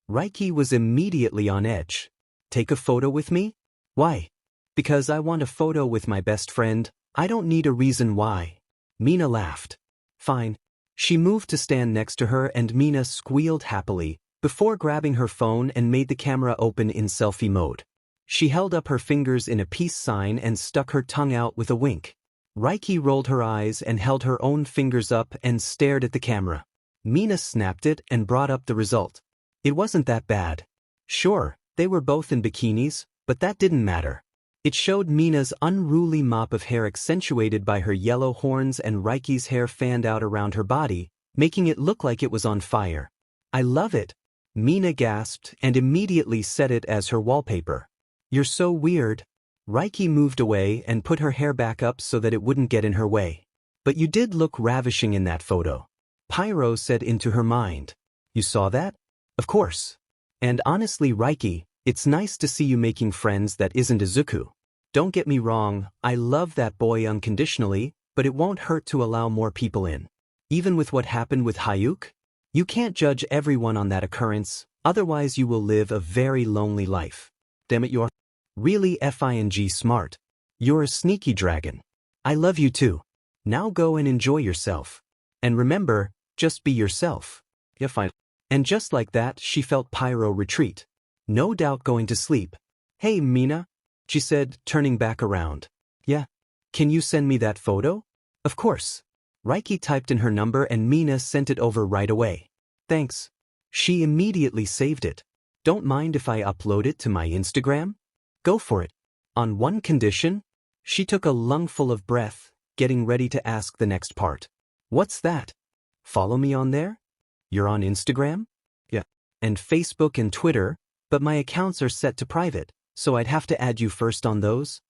Reiky was immediately on edge. Take a photo with me? Why? Because I want a photo with my best friend. I don't need a reason why. Mina laughed. Fine. She moved to stand next to her and Mina squealed happily, before grabbing her phone and made the camera open in selfie mode. She held up her fingers in a peace sign and stuck her tongue out with a wink. Reiky rolled her eyes and held her own fingers up and stared at the camera. Mina snapped it and brought up the result. It wasn't that bad. Sure, they were both in bikinis, but that didn't matter. It showed Mina's unruly mop of hair accentuated by her yellow horns and Reiky's hair fanned out around her body, making it look like it was on fire. I love it. Mina gasped and immediately set it as her wallpaper. You're so weird. Reiky moved away and put her hair back up so that it wouldn't get in her way. But you did look ravishing in that photo. Pyro said into her mind. You saw that? Of course. And honestly, Reiky, it's nice to see you making friends that isn't Isuku. Don't get me wrong, I love that boy unconditionally, but it won't hurt to allow more people in. Even with what happened with Hyuk? You can't judge everyone on that occurrence, otherwise you will live a very lonely life. Damn it, you're really FING smart. You're a sneaky dragon. I love you too. Now go and enjoy yourself. And remember, just be yourself. Yeah, fine. And just like that, she felt Pyro retreat. No doubt going to sleep. Hey, Mina, she said, turning back around. Yeah. Can you send me that photo? Of course. Reiky typed in her number and Mina sent it over right away. Thanks. She immediately saved it. Don't mind if I upload it to my Instagram? Go for it. On one condition. She took a lungful of breath, getting ready to ask the next part. What's that? Follow me on there? You're on Instagram? Yeah. And Facebook and Twitter, but my accounts are set to private, so I'd have to add you first on those?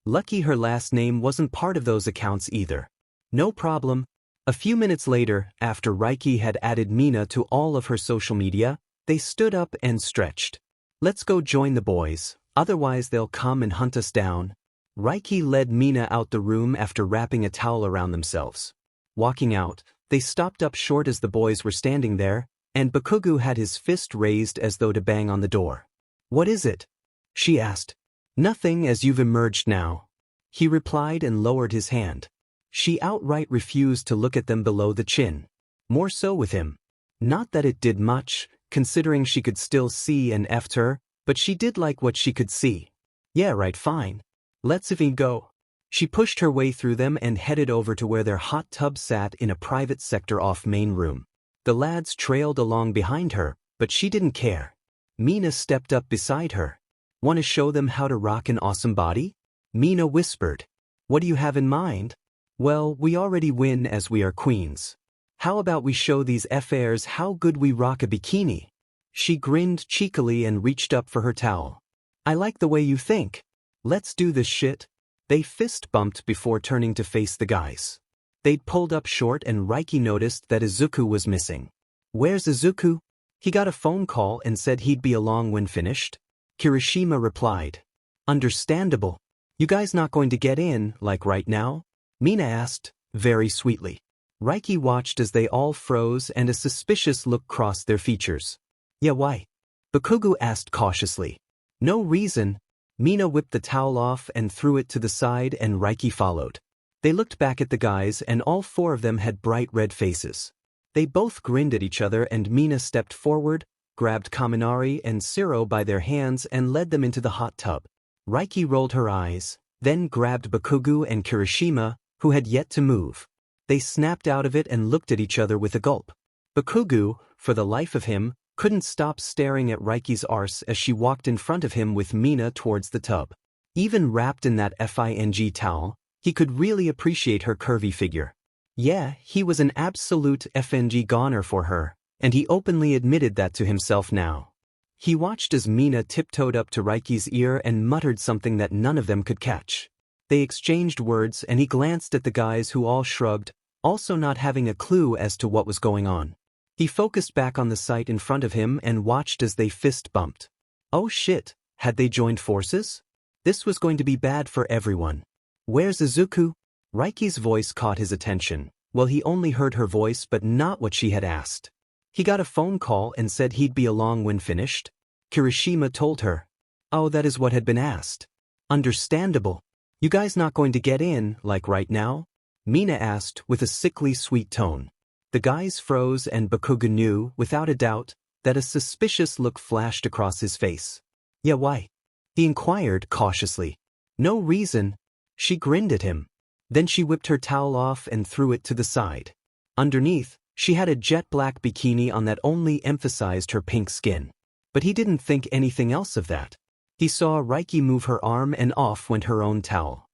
Lucky her last name wasn't part of those accounts either. No problem. A few minutes later, after Reiky had added Mina to all of her social media, they stood up and stretched. Let's go join the boys, otherwise they'll come and hunt us down. Reiky led Mina out the room after wrapping a towel around themselves. Walking out, they stopped up short as the boys were standing there, and Bakugo had his fist raised as though to bang on the door. What is it? She asked. Nothing, as you've emerged now. He replied and lowered his hand. She outright refused to look at them below the chin. More so with him. Not that it did much, considering she could still see and effed her, but she did like what she could see. Yeah, right, fine. Let's even go. She pushed her way through them and headed over to where their hot tub sat in a private sector off main room. The lads trailed along behind her, but she didn't care. Mina stepped up beside her. Want to show them how to rock an awesome body? Mina whispered. What do you have in mind? Well, we already win as we are queens. How about we show these FAs how good we rock a bikini? She grinned cheekily and reached up for her towel. I like the way you think. Let's do this shit. They fist bumped before turning to face the guys. They'd pulled up short and Reiky noticed that Isuku was missing. Where's Isuku? He got a phone call and said he'd be along when finished. Kirishima replied. Understandable. You guys not going to get in, like right now? Mina asked, very sweetly. Reiky watched as they all froze and a suspicious look crossed their features. Yeah, why? Bakugo asked cautiously. No reason. Mina whipped the towel off and threw it to the side and Reiky followed. They looked back at the guys and all four of them had bright red faces. They both grinned at each other and Mina stepped forward, grabbed Kaminari and Siro by their hands and led them into the hot tub. Reiky rolled her eyes, then grabbed Bakugo and Kirishima, who had yet to move. They snapped out of it and looked at each other with a gulp. Bakugo, for the life of him, couldn't stop staring at Reiky's arse as she walked in front of him with Mina towards the tub. Even wrapped in that FING towel, he could really appreciate her curvy figure. Yeah, he was an absolute FNG goner for her, and he openly admitted that to himself now. He watched as Mina tiptoed up to Reiky's ear and muttered something that none of them could catch. They exchanged words and he glanced at the guys who all shrugged, also not having a clue as to what was going on. He focused back on the sight in front of him and watched as they fist bumped. Oh shit, had they joined forces? This was going to be bad for everyone. Where's Isuku? Reiky's voice caught his attention. Well, he only heard her voice but not what she had asked. He got a phone call and said he'd be along when finished. Kirishima told her. Oh, that is what had been asked. Understandable. You guys not going to get in, like right now? Mina asked with a sickly sweet tone. The guys froze and Bakugo knew, without a doubt, that a suspicious look flashed across his face. Yeah, why? He inquired cautiously. No reason. She grinned at him. Then she whipped her towel off and threw it to the side. Underneath, she had a jet black bikini on that only emphasized her pink skin. But he didn't think anything else of that. He saw Reiky move her arm and off went her own towel.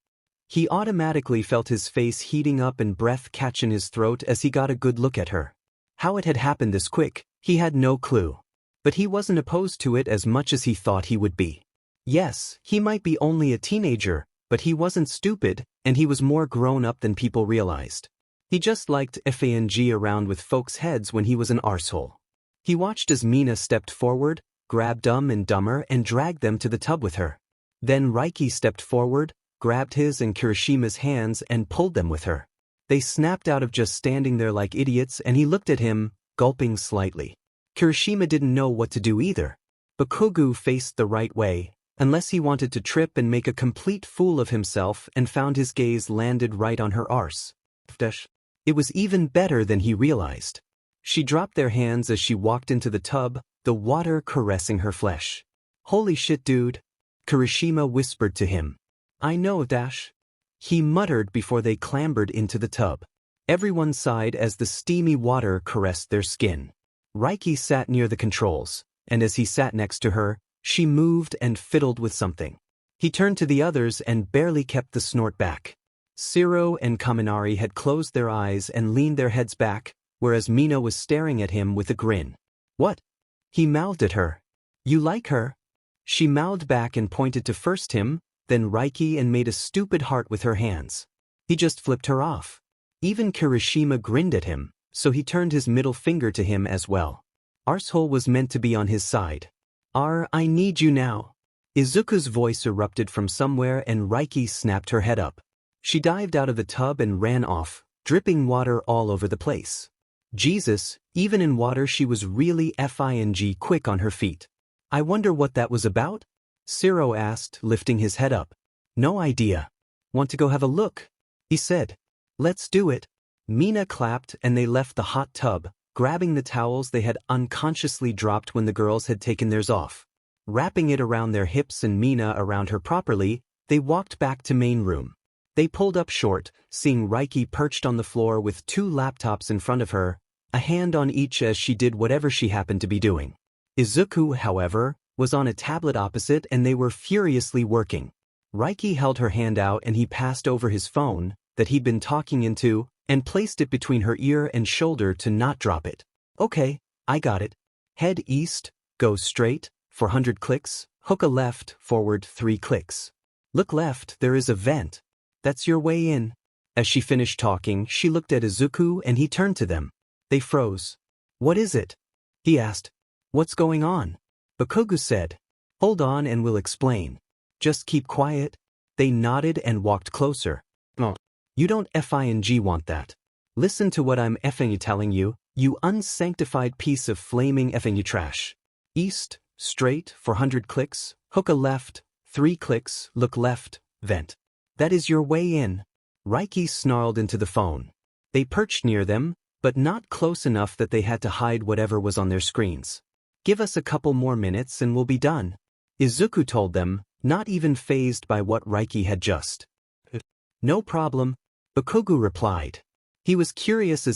He automatically felt his face heating up and breath catch in his throat as he got a good look at her. How it had happened this quick, he had no clue. But he wasn't opposed to it as much as he thought he would be. Yes, he might be only a teenager, but he wasn't stupid, and he was more grown up than people realized. He just liked FANG around with folks' heads when he was an arsehole. He watched as Mina stepped forward, grabbed Dumb and Dumber and dragged them to the tub with her. Then Reiky stepped forward, grabbed his and Kirishima's hands and pulled them with her. They snapped out of just standing there like idiots and he looked at him, gulping slightly. Kirishima didn't know what to do either. Bakugo faced the right way, unless he wanted to trip and make a complete fool of himself and found his gaze landed right on her arse. It was even better than he realized. She dropped their hands as she walked into the tub, the water caressing her flesh. Holy shit, dude. Kirishima whispered to him. I know, Dash. He muttered before they clambered into the tub. Everyone sighed as the steamy water caressed their skin. Reiky sat near the controls, and as he sat next to her, she moved and fiddled with something. He turned to the others and barely kept the snort back. Siro and Kaminari had closed their eyes and leaned their heads back, whereas Mina was staring at him with a grin. What? He mouthed at her. You like her? She mouthed back and pointed to first him, then Reiky and made a stupid heart with her hands. He just flipped her off. Even Kirishima grinned at him, so he turned his middle finger to him as well. Arsehole was meant to be on his side. I need you now. Izuku's voice erupted from somewhere and Reiky snapped her head up. She dived out of the tub and ran off, dripping water all over the place. Jesus, even in water she was really FING quick on her feet. I wonder what that was about? Siro asked, lifting his head up. No idea. Want to go have a look? He said. Let's do it. Mina clapped and they left the hot tub, grabbing the towels they had unconsciously dropped when the girls had taken theirs off. Wrapping it around their hips and Mina around her properly, they walked back to main room. They pulled up short, seeing Reiky perched on the floor with 2 laptops in front of her, a hand on each as she did whatever she happened to be doing. Isuku, however, was on a tablet opposite and they were furiously working. Reiky held her hand out and he passed over his phone, that he'd been talking into, and placed it between her ear and shoulder to not drop it. Okay, I got it. Head east, go straight, 400 clicks, hook a left, forward 3 clicks. Look left, there is a vent. That's your way in. As she finished talking, she looked at Isuku and he turned to them. They froze. What is it? He asked. What's going on? Bakugo said. Hold on and we'll explain. Just keep quiet. They nodded and walked closer. Oh, you don't FING want that. Listen to what I'm effing telling you, you unsanctified piece of flaming effing trash. East, straight, 400 clicks, hook a left, 3 clicks, look left, vent. That is your way in. Reiky snarled into the phone. They perched near them, but not close enough that they had to hide whatever was on their screens. Give us a couple more minutes and we'll be done. Isuku told them, not even fazed by what Reiky had just. No problem, Bakugo replied. He was curious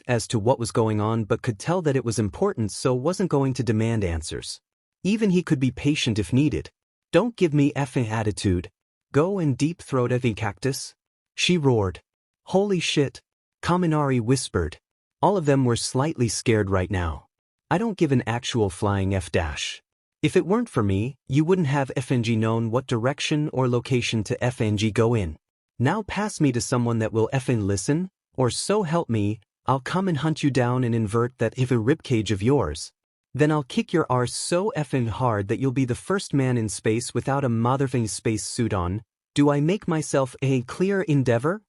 as to what was going on but could tell that it was important so wasn't going to demand answers. Even he could be patient if needed. Don't give me effing attitude. Go and deep throat effing cactus. She roared. Holy shit. Kaminari whispered. All of them were slightly scared right now. I don't give an actual flying F dash. If it weren't for me, you wouldn't have FNG known what direction or location to FNG go in. Now pass me to someone that will effing listen, or so help me, I'll come and hunt you down and invert that if a ribcage of yours. Then I'll kick your arse so effing hard that you'll be the first man in space without a motherfucking space suit on. Do I make myself a clear endeavor?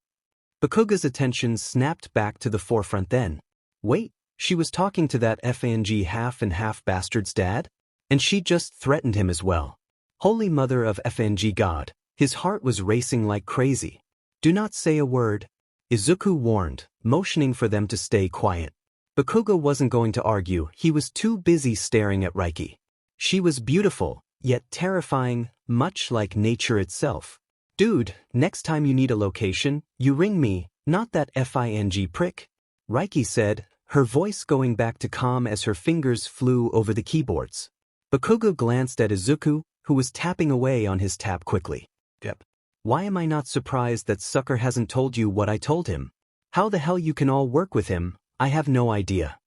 Bakugo's attention snapped back to the forefront then. Wait, she was talking to that FNG half and half bastard's dad? And she just threatened him as well. Holy mother of FNG God, his heart was racing like crazy. Do not say a word, Isuku warned, motioning for them to stay quiet. Bakugo wasn't going to argue, he was too busy staring at Reiky. She was beautiful, yet terrifying, much like nature itself. Dude, next time you need a location, you ring me, not that FING prick. Reiky said, her voice going back to calm as her fingers flew over the keyboards. Bakugo glanced at Isuku, who was tapping away on his tab quickly. Yep. Why am I not surprised that sucker hasn't told you what I told him? How the hell you can all work with him, I have no idea.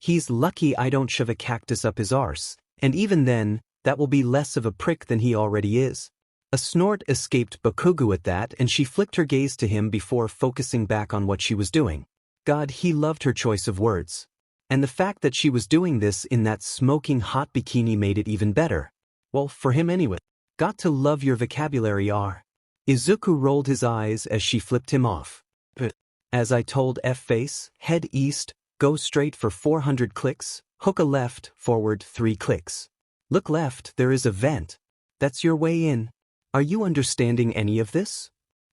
He's lucky I don't shove a cactus up his arse, and even then, that will be less of a prick than he already is. A snort escaped Bakugo at that and she flicked her gaze to him before focusing back on what she was doing. God, he loved her choice of words. And the fact that she was doing this in that smoking hot bikini made it even better. Well, for him anyway. Got to love your vocabulary, R. Isuku rolled his eyes as she flipped him off. But, as I told F-Face, head east, go straight for 400 clicks, hook a left, forward 3 clicks. Look left, there is a vent. That's your way in. Are you understanding any of this?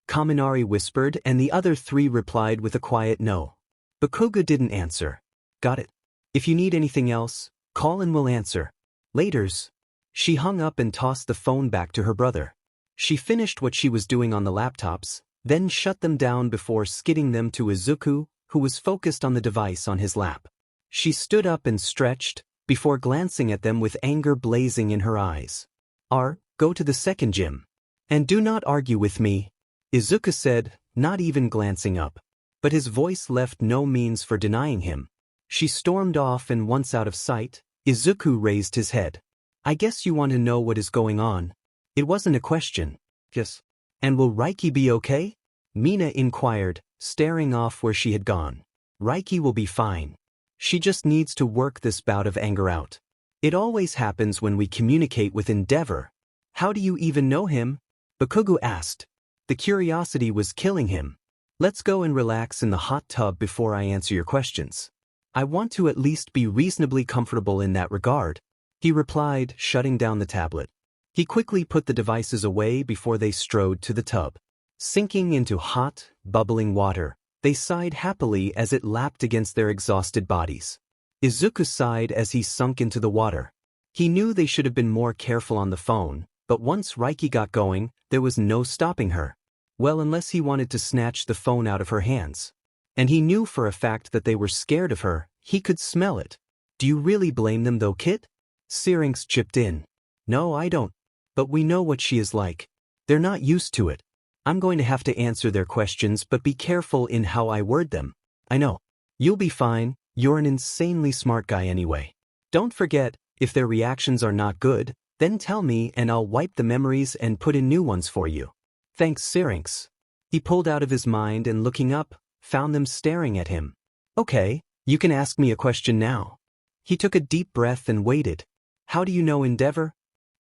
Kaminari whispered and the other 3 replied with a quiet no. Bakugo didn't answer. Got it. If you need anything else, call and we'll answer. Laters. She hung up and tossed the phone back to her brother. She finished what she was doing on the laptops, then shut them down before skidding them to Isuku, who was focused on the device on his lap. She stood up and stretched, before glancing at them with anger blazing in her eyes. Go to the second gym. And do not argue with me, Isuku said, not even glancing up. But his voice left no means for denying him. She stormed off and once out of sight, Isuku raised his head. I guess you want to know what is going on. It wasn't a question. Yes. And will Reiky be okay? Mina inquired, staring off where she had gone. Reiky will be fine. She just needs to work this bout of anger out. It always happens when we communicate with endeavor. How do you even know him? Bakugo asked. The curiosity was killing him. Let's go and relax in the hot tub before I answer your questions. I want to at least be reasonably comfortable in that regard, he replied, shutting down the tablet. He quickly put the devices away before they strode to the tub. Sinking into hot, bubbling water, they sighed happily as it lapped against their exhausted bodies. Izuku sighed as he sunk into the water. He knew they should have been more careful on the phone, but once Reiky got going, there was no stopping her. Well, unless he wanted to snatch the phone out of her hands. And he knew for a fact that they were scared of her, he could smell it. Do you really blame them though, Kit? Syrinx chipped in. No, I don't. But we know what she is like. They're not used to it. I'm going to have to answer their questions, but be careful in how I word them. I know. You'll be fine, you're an insanely smart guy anyway. Don't forget, if their reactions are not good, then tell me and I'll wipe the memories and put in new ones for you. Thanks, Syrinx. He pulled out of his mind and looking up, found them staring at him. Okay, you can ask me a question now. He took a deep breath and waited. How do you know Endeavor?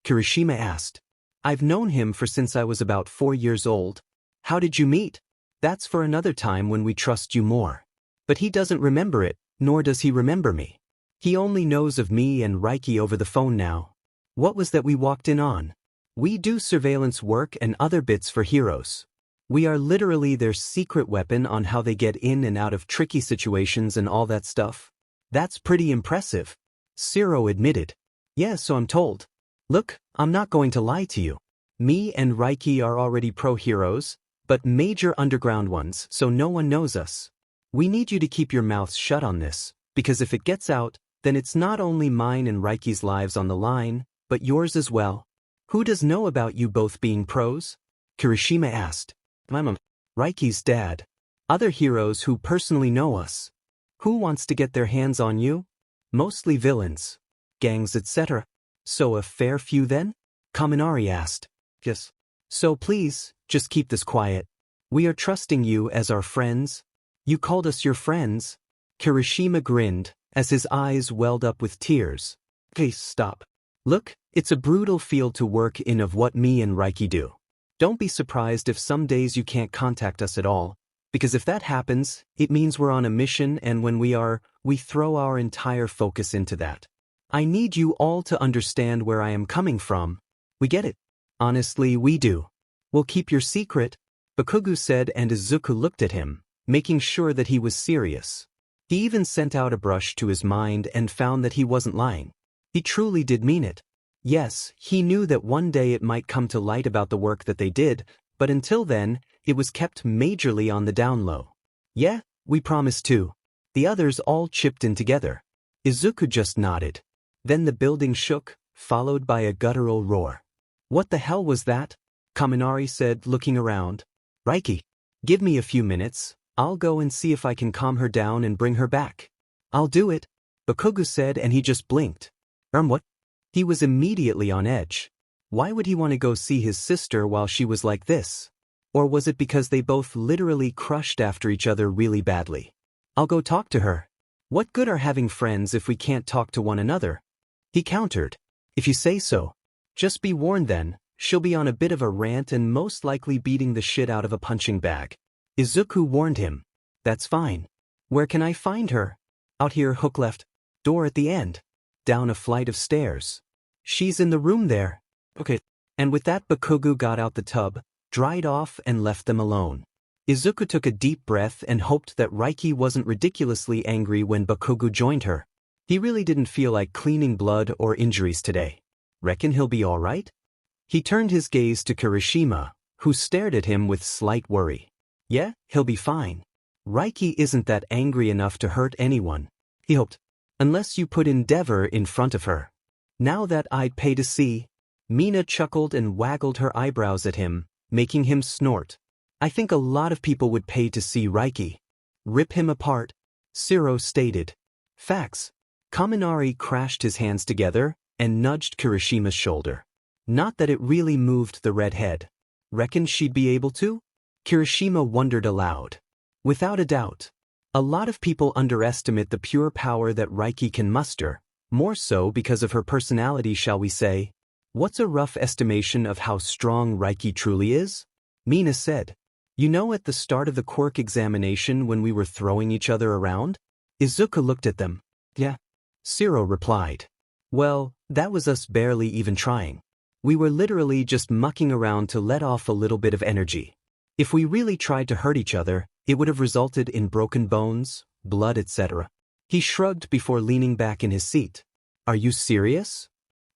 Kirishima asked. I've known him since I was about 4 years old. How did you meet? That's for another time when we trust you more. But he doesn't remember it, nor does he remember me. He only knows of me and Reiky over the phone now. What was that we walked in on? We do surveillance work and other bits for heroes. We are literally their secret weapon on how they get in and out of tricky situations and all that stuff. That's pretty impressive. Zero admitted. Yeah, so I'm told. Look, I'm not going to lie to you. Me and Reiky are already pro-heroes, but major underground ones, so no one knows us. We need you to keep your mouths shut on this, because if it gets out, then it's not only mine and Reiky's lives on the line, but yours as well. Who does know about you both being pros? Kirishima asked. I'm Reiky's dad. Other heroes who personally know us. Who wants to get their hands on you? Mostly villains. Gangs, etc. So a fair few then? Kaminari asked. Yes. So please, just keep this quiet. We are trusting you as our friends. You called us your friends. Kirishima grinned, as his eyes welled up with tears. Okay, stop. Look, it's a brutal field to work in of what me and Reiky do. Don't be surprised if some days you can't contact us at all, because if that happens, it means we're on a mission and when we throw our entire focus into that. I need you all to understand where I am coming from. We get it. Honestly, we do. We'll keep your secret, Bakugo said, and Isuku looked at him, making sure that he was serious. He even sent out a brush to his mind and found that he wasn't lying. He truly did mean it. Yes, he knew that one day it might come to light about the work that they did, but until then, it was kept majorly on the down low. Yeah, we promise too. The others all chipped in together. Isuku just nodded. Then the building shook, followed by a guttural roar. What the hell was that? Kaminari said, looking around. Reiky, give me a few minutes. I'll go and see if I can calm her down and bring her back. I'll do it, Bakugo said, and he just blinked. What? He was immediately on edge. Why would he want to go see his sister while she was like this? Or was it because they both literally crushed after each other really badly? I'll go talk to her. What good are having friends if we can't talk to one another? He countered. If you say so. Just be warned then, she'll be on a bit of a rant and most likely beating the shit out of a punching bag. Isuku warned him. That's fine. Where can I find her? Out here, hook left. Door at the end. Down a flight of stairs. She's in the room there. Okay. And with that, Bakugo got out the tub, dried off, and left them alone. Isuku took a deep breath and hoped that Reiky wasn't ridiculously angry when Bakugo joined her. He really didn't feel like cleaning blood or injuries today. Reckon he'll be all right? He turned his gaze to Kirishima, who stared at him with slight worry. Yeah, he'll be fine. Reiky isn't that angry enough to hurt anyone, he hoped. Unless you put Endeavor in front of her. Now that I'd pay to see. Mina chuckled and waggled her eyebrows at him, making him snort. I think a lot of people would pay to see Reiky. Rip him apart, Siro stated. Facts. Kaminari crashed his hands together and nudged Kirishima's shoulder. Not that it really moved the redhead. Reckon she'd be able to? Kirishima wondered aloud. Without a doubt. A lot of people underestimate the pure power that Reiky can muster, more so because of her personality, shall we say. What's a rough estimation of how strong Reiky truly is? Mina said. You know, at the start of the quirk examination when we were throwing each other around? Isuku looked at them. Yeah. Siro replied. Well, that was us barely even trying. We were literally just mucking around to let off a little bit of energy. If we really tried to hurt each other, it would have resulted in broken bones, blood, etc. He shrugged before leaning back in his seat. Are you serious?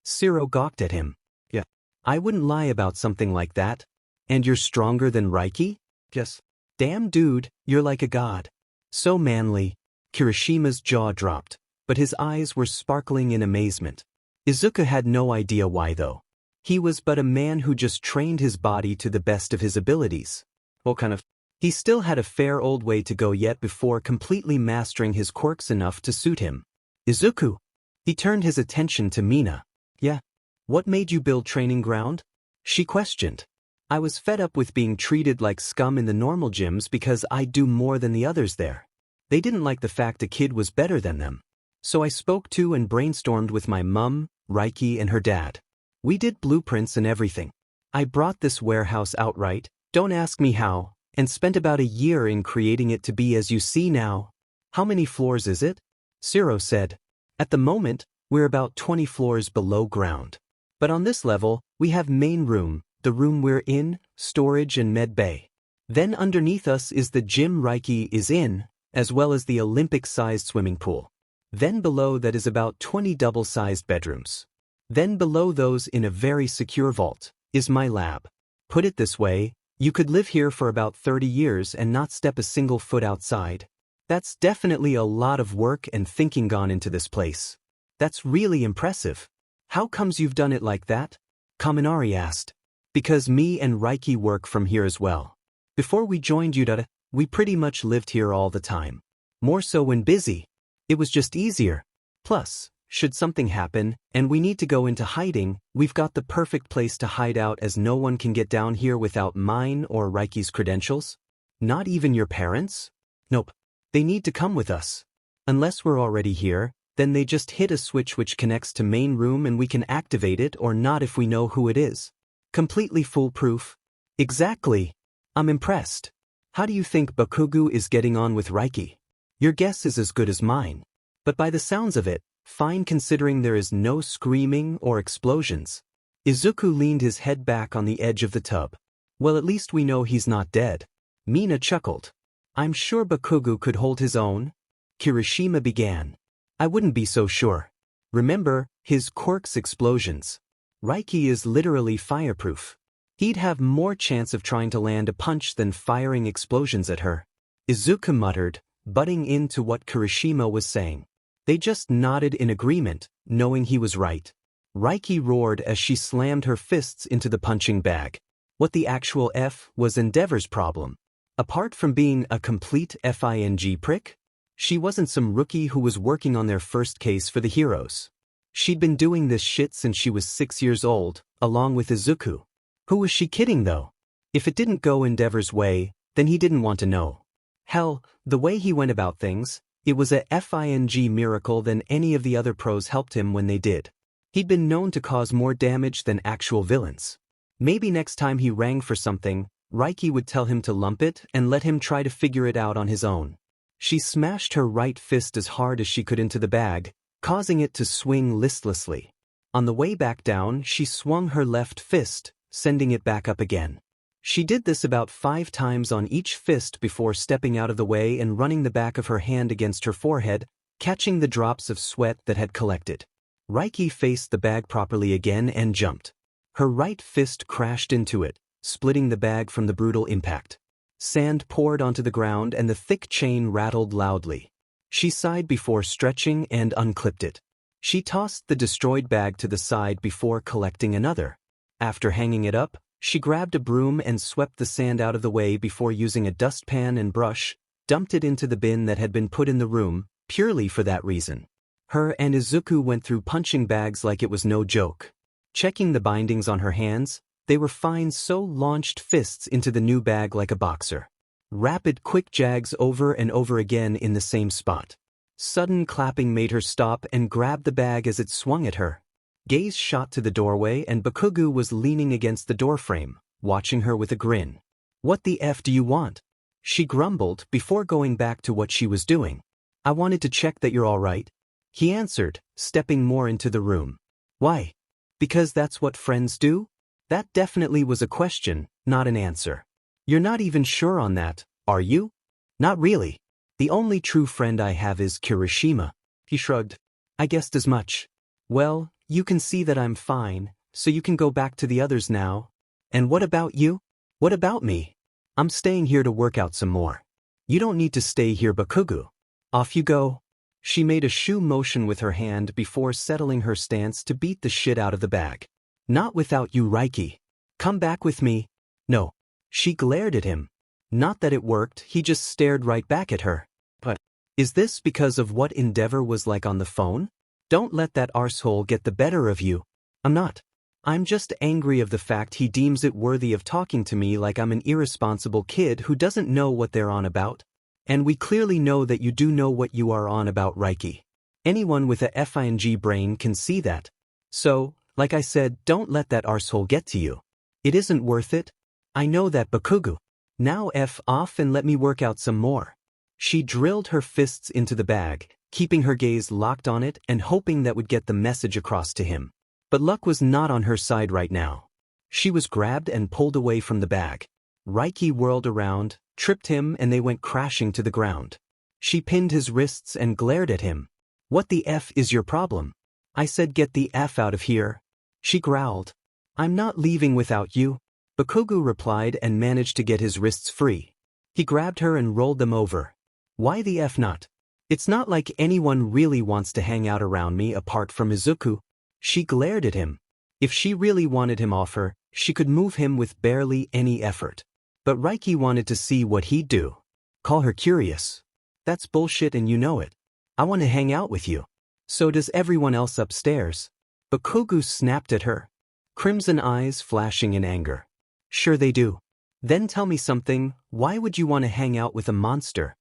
Siro gawked at him. Yeah. I wouldn't lie about something like that. And you're stronger than Reiky? Yes. Damn dude, you're like a god. So manly. Kirishima's jaw dropped, but his eyes were sparkling in amazement. Isuku had no idea why though. He was but a man who just trained his body to the best of his abilities. What kind of... He still had a fair old way to go yet before completely mastering his quirks enough to suit him. Isuku. He turned his attention to Mina. Yeah. What made you build training ground? She questioned. I was fed up with being treated like scum in the normal gyms because I do more than the others there. They didn't like the fact a kid was better than them. So I spoke to and brainstormed with my mum, Reiky, and her dad. We did blueprints and everything. I brought this warehouse outright, don't ask me how, and spent about a year in creating it to be as you see now. How many floors is it? Siro said. At the moment, we're about 20 floors below ground. But on this level, we have main room, the room we're in, storage and med bay. Then underneath us is the gym Reiky is in, as well as the Olympic-sized swimming pool. Then below that is about 20 double-sized bedrooms. Then below those in a very secure vault, is my lab. Put it this way, you could live here for about 30 years and not step a single foot outside. That's definitely a lot of work and thinking gone into this place. That's really impressive. How comes you've done it like that? Kaminari asked. Because me and Reiky work from here as well. Before we joined Udada, we pretty much lived here all the time. More so when busy. It was just easier. Plus, should something happen, and we need to go into hiding, we've got the perfect place to hide out as no one can get down here without mine or Reiky's credentials. Not even your parents? Nope. They need to come with us. Unless we're already here, then they just hit a switch which connects to main room and we can activate it or not if we know who it is. Completely foolproof. Exactly. I'm impressed. How do you think Bakugo is getting on with Reiky? Your guess is as good as mine. But by the sounds of it, fine considering there is no screaming or explosions. Isuku leaned his head back on the edge of the tub. Well, at least we know he's not dead. Mina chuckled. I'm sure Bakugo could hold his own. Kirishima began. I wouldn't be so sure. Remember, his quirks explosions. Reiky is literally fireproof. He'd have more chance of trying to land a punch than firing explosions at her. Isuku muttered, butting into what Kirishima was saying. They just nodded in agreement, knowing he was right. Reiky roared as she slammed her fists into the punching bag. What the actual F was Endeavor's problem? Apart from being a complete FING prick? She wasn't some rookie who was working on their first case for the heroes. She'd been doing this shit since she was 6 years old, along with Isuku. Who was she kidding though? If it didn't go Endeavor's way, then he didn't want to know. Hell, the way he went about things, it was a FING miracle than any of the other pros helped him when they did. He'd been known to cause more damage than actual villains. Maybe next time he rang for something, Reiky would tell him to lump it and let him try to figure it out on his own. She smashed her right fist as hard as she could into the bag, causing it to swing listlessly. On the way back down, she swung her left fist, sending it back up again. She did this about 5 times on each fist before stepping out of the way and running the back of her hand against her forehead, catching the drops of sweat that had collected. Reiky faced the bag properly again and jumped. Her right fist crashed into it, splitting the bag from the brutal impact. Sand poured onto the ground and the thick chain rattled loudly. She sighed before stretching and unclipped it. She tossed the destroyed bag to the side before collecting another. After hanging it up, she grabbed a broom and swept the sand out of the way before using a dustpan and brush, dumped it into the bin that had been put in the room, purely for that reason. Her and Isuku went through punching bags like it was no joke. Checking the bindings on her hands, they were fine, so launched fists into the new bag like a boxer. Rapid quick jags over and over again in the same spot. Sudden clapping made her stop and grab the bag as it swung at her. Gaze shot to the doorway and Bakugo was leaning against the doorframe, watching her with a grin. What the F do you want? She grumbled before going back to what she was doing. I wanted to check that you're all right. He answered, stepping more into the room. Why? Because that's what friends do? That definitely was a question, not an answer. You're not even sure on that, are you? Not really. The only true friend I have is Kirishima. He shrugged. I guessed as much. Well, you can see that I'm fine, so you can go back to the others now. And what about you? What about me? I'm staying here to work out some more. You don't need to stay here, Bakugo. Off you go. She made a shoe motion with her hand before settling her stance to beat the shit out of the bag. Not without you, Reiky. Come back with me. No. She glared at him. Not that it worked, he just stared right back at her. But, is this because of what Endeavor was like on the phone? Don't let that arsehole get the better of you. I'm not. I'm just angry of the fact he deems it worthy of talking to me like I'm an irresponsible kid who doesn't know what they're on about. And we clearly know that you do know what you are on about, Reiky. Anyone with a FING brain can see that. So, like I said, don't let that arsehole get to you. It isn't worth it. I know that, Bakugo. Now F off and let me work out some more. She drilled her fists into the bag, keeping her gaze locked on it and hoping that would get the message across to him. But luck was not on her side right now. She was grabbed and pulled away from the bag. Reiky whirled around, tripped him, and they went crashing to the ground. She pinned his wrists and glared at him. What the F is your problem? I said get the F out of here. She growled. I'm not leaving without you. Bakugo replied and managed to get his wrists free. He grabbed her and rolled them over. Why the F not? It's not like anyone really wants to hang out around me apart from Isuku. She glared at him. If she really wanted him off her, she could move him with barely any effort. But Reiky wanted to see what he'd do. Call her curious. That's bullshit and you know it. I want to hang out with you. So does everyone else upstairs. Bakugo snapped at her. Crimson eyes flashing in anger. Sure they do. Then tell me something, why would you want to hang out with a monster?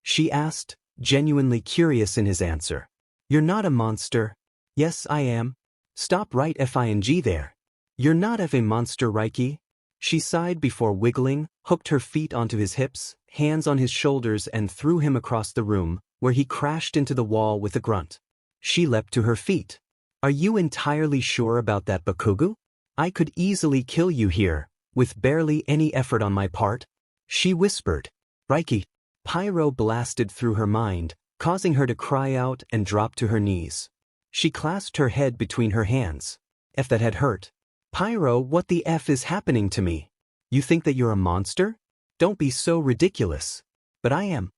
She asked, genuinely curious in his answer. You're not a monster. Yes, I am. Stop right FING there. You're not a monster, Reiky. She sighed before wiggling, hooked her feet onto his hips, hands on his shoulders and threw him across the room, where he crashed into the wall with a grunt. She leapt to her feet. Are you entirely sure about that, Bakugo? I could easily kill you here, with barely any effort on my part. She whispered. Reiky. Pyro blasted through her mind, causing her to cry out and drop to her knees. She clasped her head between her hands. F that had hurt. Pyro, what the F is happening to me? You think that you're a monster? Don't be so ridiculous. But I am.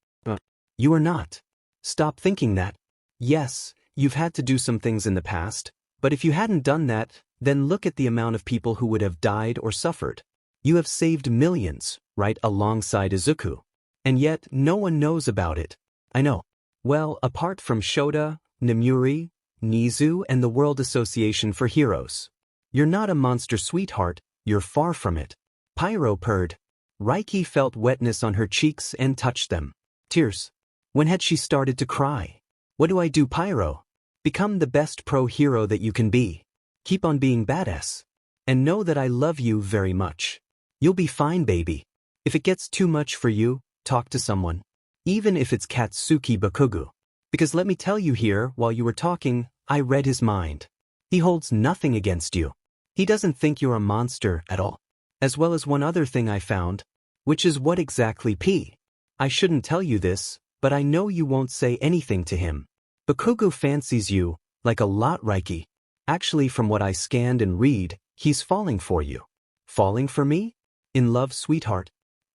You are not. Stop thinking that. Yes, you've had to do some things in the past, but if you hadn't done that, then look at the amount of people who would have died or suffered. You have saved millions, right alongside Isuku. And yet, no one knows about it. I know. Well, apart from Shota, Nemuri, Nizu and the World Association for Heroes. You're not a monster, sweetheart, you're far from it. Pyro purred. Reiky felt wetness on her cheeks and touched them. Tears. When had she started to cry? What do I do, Pyro? Become the best pro hero that you can be. Keep on being badass. And know that I love you very much. You'll be fine, baby. If it gets too much for you, talk to someone. Even if it's Katsuki Bakugo. Because let me tell you here, while you were talking, I read his mind. He holds nothing against you. He doesn't think you're a monster at all. As well as one other thing I found, which is what exactly P. I shouldn't tell you this, but I know you won't say anything to him. Bakugo fancies you, like a lot, Reiky. Actually, from what I scanned and read, he's falling for you. Falling for me? In love, sweetheart.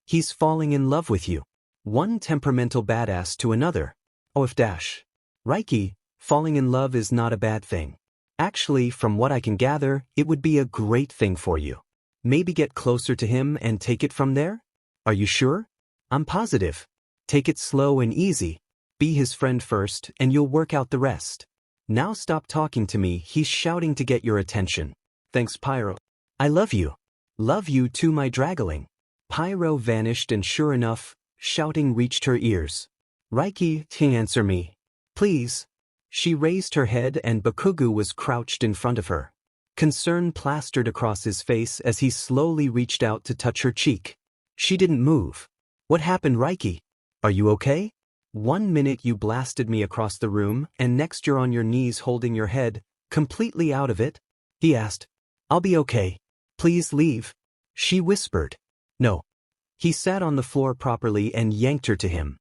He's falling in love with you. One temperamental badass to another. Oh, if dash. Reiky, falling in love is not a bad thing. Actually, from what I can gather, it would be a great thing for you. Maybe get closer to him and take it from there? Are you sure? I'm positive. Take it slow and easy. Be his friend first, and you'll work out the rest. Now stop talking to me, he's shouting to get your attention. Thanks, Pyro. I love you. Love you too, my dragling. Pyro vanished and sure enough, shouting reached her ears. Reiky, answer me. Please. She raised her head and Bakugo was crouched in front of her. Concern plastered across his face as he slowly reached out to touch her cheek. She didn't move. What happened, Reiky? Are you okay? 1 minute you blasted me across the room and next you're on your knees holding your head, completely out of it? He asked. I'll be okay. Please leave. She whispered. No. He sat on the floor properly and yanked her to him.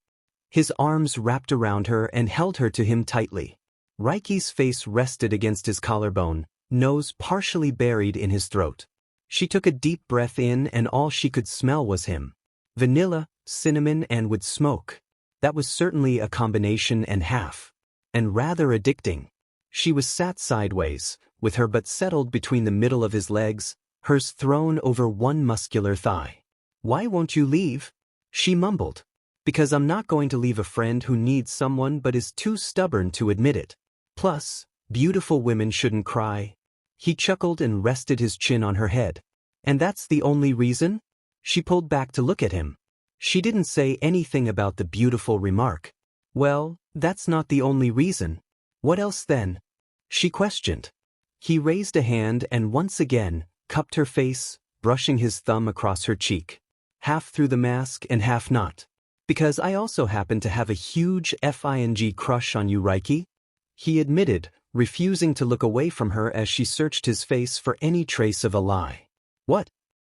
His arms wrapped around her and held her to him tightly. Reiky's face rested against his collarbone, nose partially buried in his throat. She took a deep breath in and all she could smell was him. Vanilla, cinnamon and wood smoke. That was certainly a combination and half. And rather addicting. She was sat sideways, with her butt settled between the middle of his legs, hers thrown over one muscular thigh. Why won't you leave? She mumbled. Because I'm not going to leave a friend who needs someone but is too stubborn to admit it. Plus, beautiful women shouldn't cry. He chuckled and rested his chin on her head. And that's the only reason? She pulled back to look at him. She didn't say anything about the beautiful remark. Well, that's not the only reason. What else then? She questioned. He raised a hand and once again, cupped her face, brushing his thumb across her cheek. Half through the mask and half not. Because I also happen to have a huge FING crush on you, Reiky. He admitted, refusing to look away from her as she searched his face for any trace of a lie. What?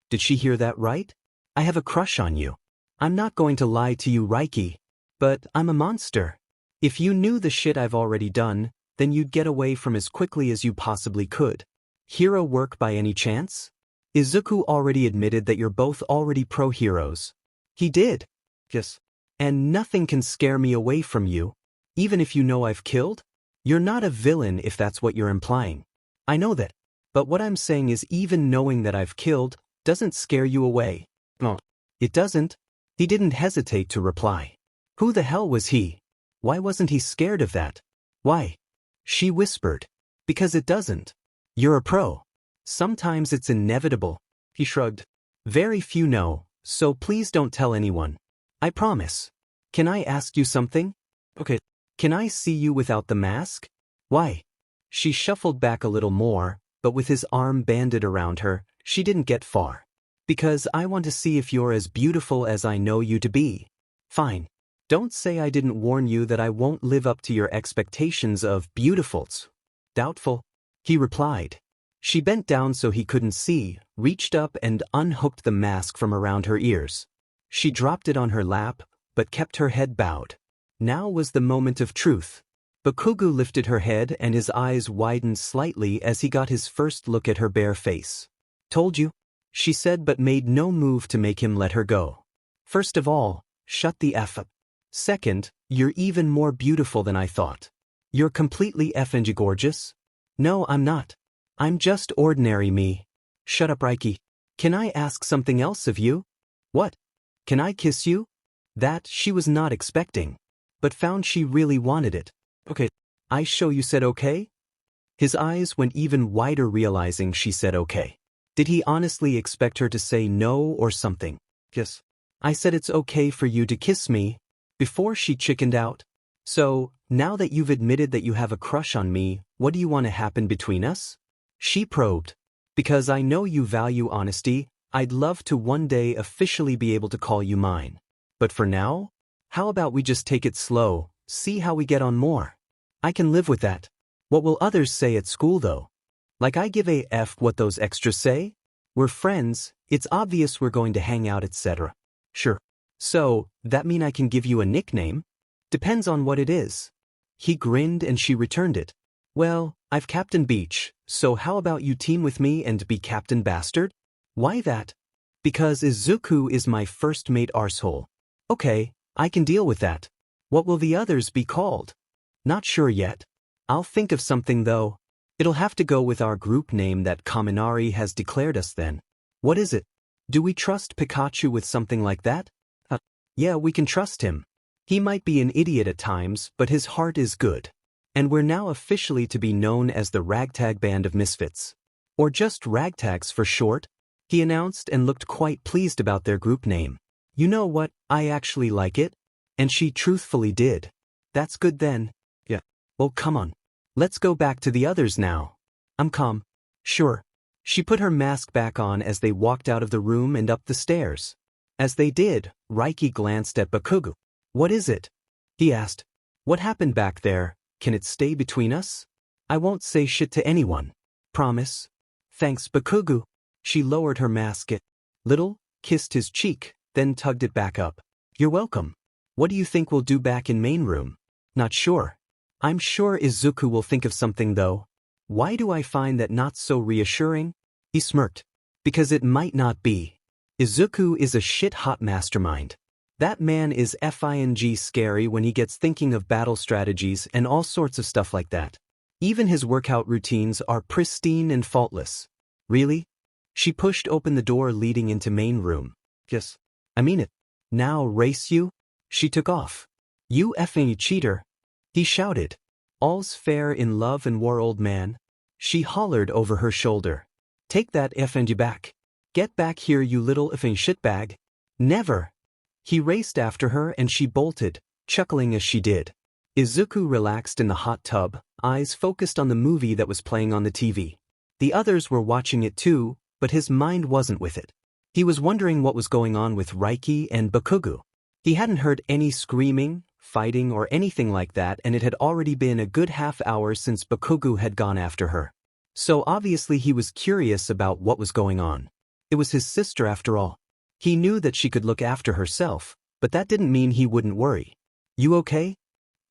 Did she hear that right? I have a crush on you. I'm not going to lie to you, Reiky. But I'm a monster. If you knew the shit I've already done, then you'd get away from as quickly as you possibly could. Hero work by any chance? Isuku already admitted that you're both already pro heroes. He did. Yes. And nothing can scare me away from you, even if you know I've killed? You're not a villain if that's what you're implying. I know that. But what I'm saying is even knowing that I've killed doesn't scare you away. No. It doesn't. He didn't hesitate to reply. Who the hell was he? Why wasn't he scared of that? Why? She whispered. Because it doesn't. You're a pro. Sometimes it's inevitable. He shrugged. Very few know, so please don't tell anyone. I promise. Can I ask you something? Okay. Can I see you without the mask? Why? She shuffled back a little more, but with his arm banded around her, she didn't get far. Because I want to see if you're as beautiful as I know you to be. Fine. Don't say I didn't warn you that I won't live up to your expectations of beautifuls. Doubtful. He replied. She bent down so he couldn't see, reached up and unhooked the mask from around her ears. She dropped it on her lap, but kept her head bowed. Now was the moment of truth. Bakugo lifted her head and his eyes widened slightly as he got his first look at her bare face. Told you? She said, but made no move to make him let her go. First of all, shut the F up. Second, you're even more beautiful than I thought. You're completely effing gorgeous. No, I'm not. I'm just ordinary me. Shut up, Reiky. Can I ask something else of you? What? Can I kiss you? That she was not expecting, but found she really wanted it. Okay. I show you said okay? His eyes went even wider realizing she said okay. Did he honestly expect her to say no or something? Yes. I said it's okay for you to kiss me. Before she chickened out. So, now that you've admitted that you have a crush on me, what do you want to happen between us? She probed. Because I know you value honesty, I'd love to one day officially be able to call you mine. But for now, how about we just take it slow, see how we get on more? I can live with that. What will others say at school though? Like I give a F what those extras say? We're friends, it's obvious we're going to hang out etc. Sure. So, that mean I can give you a nickname? Depends on what it is. He grinned and she returned it. Well, I've Captain Beach, so how about you team with me and be Captain Bastard? Why that? Because Isuku is my first mate arsehole. Okay, I can deal with that. What will the others be called? Not sure yet. I'll think of something though. It'll have to go with our group name that Kaminari has declared us then. What is it? Do we trust Pikachu with something like that? Yeah, we can trust him. He might be an idiot at times, but his heart is good. And we're now officially to be known as the Ragtag Band of Misfits. Or just Ragtags for short, he announced and looked quite pleased about their group name. You know what, I actually like it. And she truthfully did. That's good then. Yeah. Well, come on. Let's go back to the others now. I'm calm. Sure. She put her mask back on as they walked out of the room and up the stairs. As they did, Reiky glanced at Bakugo. What is it? He asked. What happened back there? Can it stay between us? I won't say shit to anyone. Promise. Thanks, Bakugo. She lowered her mask a little, kissed his cheek, then tugged it back up. You're welcome. What do you think we'll do back in main room? Not sure. I'm sure Isuku will think of something though. Why do I find that not so reassuring? He smirked. Because it might not be. Isuku is a shit-hot mastermind. That man is FING scary when he gets thinking of battle strategies and all sorts of stuff like that. Even his workout routines are pristine and faultless. Really? She pushed open the door leading into main room. Yes. I mean it. Now race you? She took off. You effing cheater. He shouted. All's fair in love and war, old man. She hollered over her shoulder. Take that effing back. Get back here, you little effing shitbag. Never. He raced after her and she bolted, chuckling as she did. Isuku relaxed in the hot tub, eyes focused on the movie that was playing on the TV. The others were watching it too, but his mind wasn't with it. He was wondering what was going on with Reiky and Bakugo. He hadn't heard any screaming, fighting or anything like that, and it had already been a good half hour since Bakugo had gone after her. So obviously he was curious about what was going on. It was his sister after all. He knew that she could look after herself, but that didn't mean he wouldn't worry. You okay?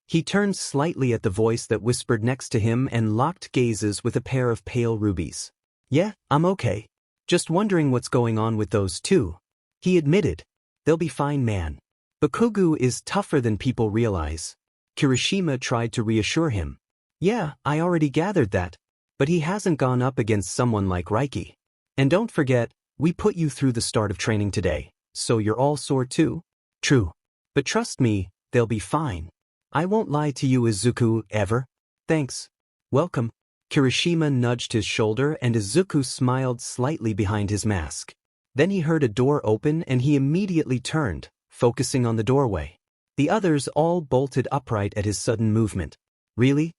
He turned slightly at the voice that whispered next to him and locked gazes with a pair of pale rubies. Yeah, I'm okay. Just wondering what's going on with those two. He admitted. They'll be fine, man. Bakugo is tougher than people realize. Kirishima tried to reassure him. Yeah, I already gathered that. But he hasn't gone up against someone like Reiky. And don't forget, we put you through the start of training today, so you're all sore too? True. But trust me, they'll be fine. I won't lie to you, Isuku, ever. Thanks. Welcome. Kirishima nudged his shoulder and Isuku smiled slightly behind his mask. Then he heard a door open and he immediately turned, focusing on the doorway. The others all bolted upright at his sudden movement. Really?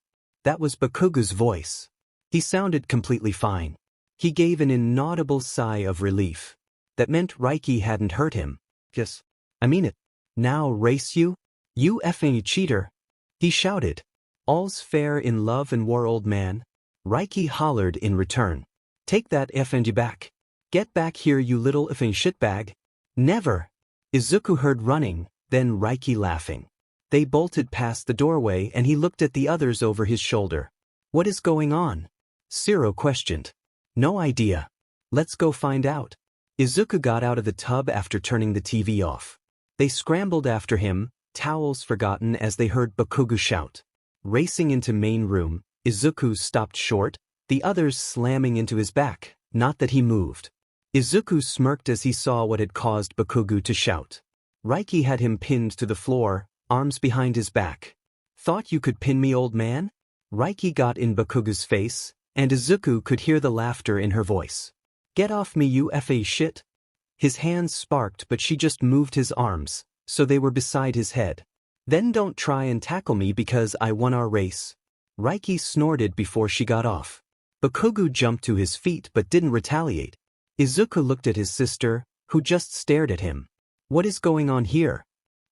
That was Bakugo's voice. He sounded completely fine. He gave an inaudible sigh of relief. That meant Reiky hadn't hurt him. Yes. I mean it. Now race you? You effing cheater. He shouted. All's fair in love and war, old man. Reiky hollered in return. Take that effing back. Get back here, you little effing shitbag. Never. Isuku heard running, then Reiky laughing. They bolted past the doorway and he looked at the others over his shoulder. What is going on? Zero questioned. No idea. Let's go find out. Isuku got out of the tub after turning the TV off. They scrambled after him, towels forgotten as they heard Bakugo shout. Racing into main room, Izuku stopped short, the others slamming into his back, not that he moved. Izuku smirked as he saw what had caused Bakugo to shout. Reiky had him pinned to the floor, arms behind his back. Thought you could pin me, old man? Reiky got in Bakugo's face, and Izuku could hear the laughter in her voice. Get off me, you fa shit. His hands sparked, but she just moved his arms, so they were beside his head. Then don't try and tackle me because I won our race. Reiky snorted before she got off. Bakugo jumped to his feet but didn't retaliate. Izuku looked at his sister, who just stared at him. What is going on here?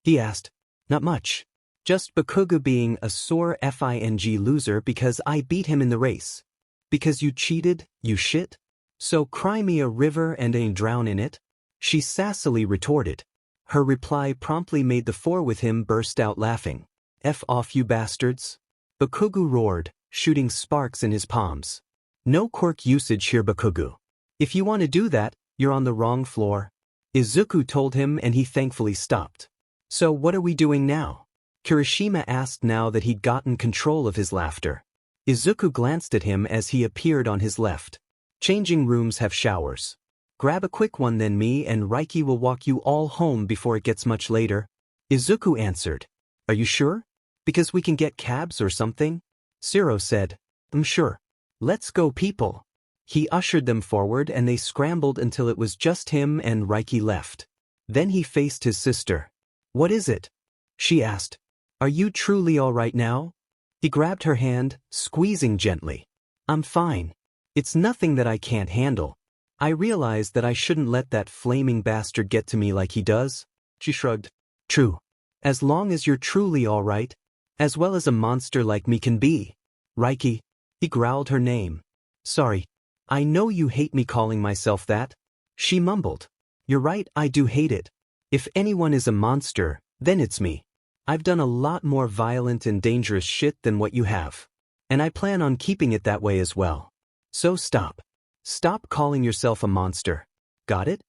He asked. Not much. Just Bakugo being a sore FING loser because I beat him in the race. Because you cheated, you shit? So cry me a river and ain't drown in it? She sassily retorted. Her reply promptly made the four with him burst out laughing. F off, you bastards. Bakugo roared, shooting sparks in his palms. No quirk usage here, Bakugo. If you want to do that, you're on the wrong floor. Izuku told him and he thankfully stopped. So what are we doing now? Kirishima asked now that he'd gotten control of his laughter. Izuku glanced at him as he appeared on his left. Changing rooms have showers. Grab a quick one, then me and Reiky will walk you all home before it gets much later. Izuku answered. Are you sure? Because we can get cabs or something? Zero said. I'm sure. Let's go, people. He ushered them forward and they scrambled until it was just him and Reiky left. Then he faced his sister. What is it? She asked. Are you truly all right now? He grabbed her hand, squeezing gently. I'm fine. It's nothing that I can't handle. I realize that I shouldn't let that flaming bastard get to me like he does. She shrugged. True. As long as you're truly all right. As well as a monster like me can be. Reiky. He growled her name. Sorry. I know you hate me calling myself that. She mumbled. You're right, I do hate it. If anyone is a monster, then it's me. I've done a lot more violent and dangerous shit than what you have. And I plan on keeping it that way as well. So stop. Stop calling yourself a monster. Got it?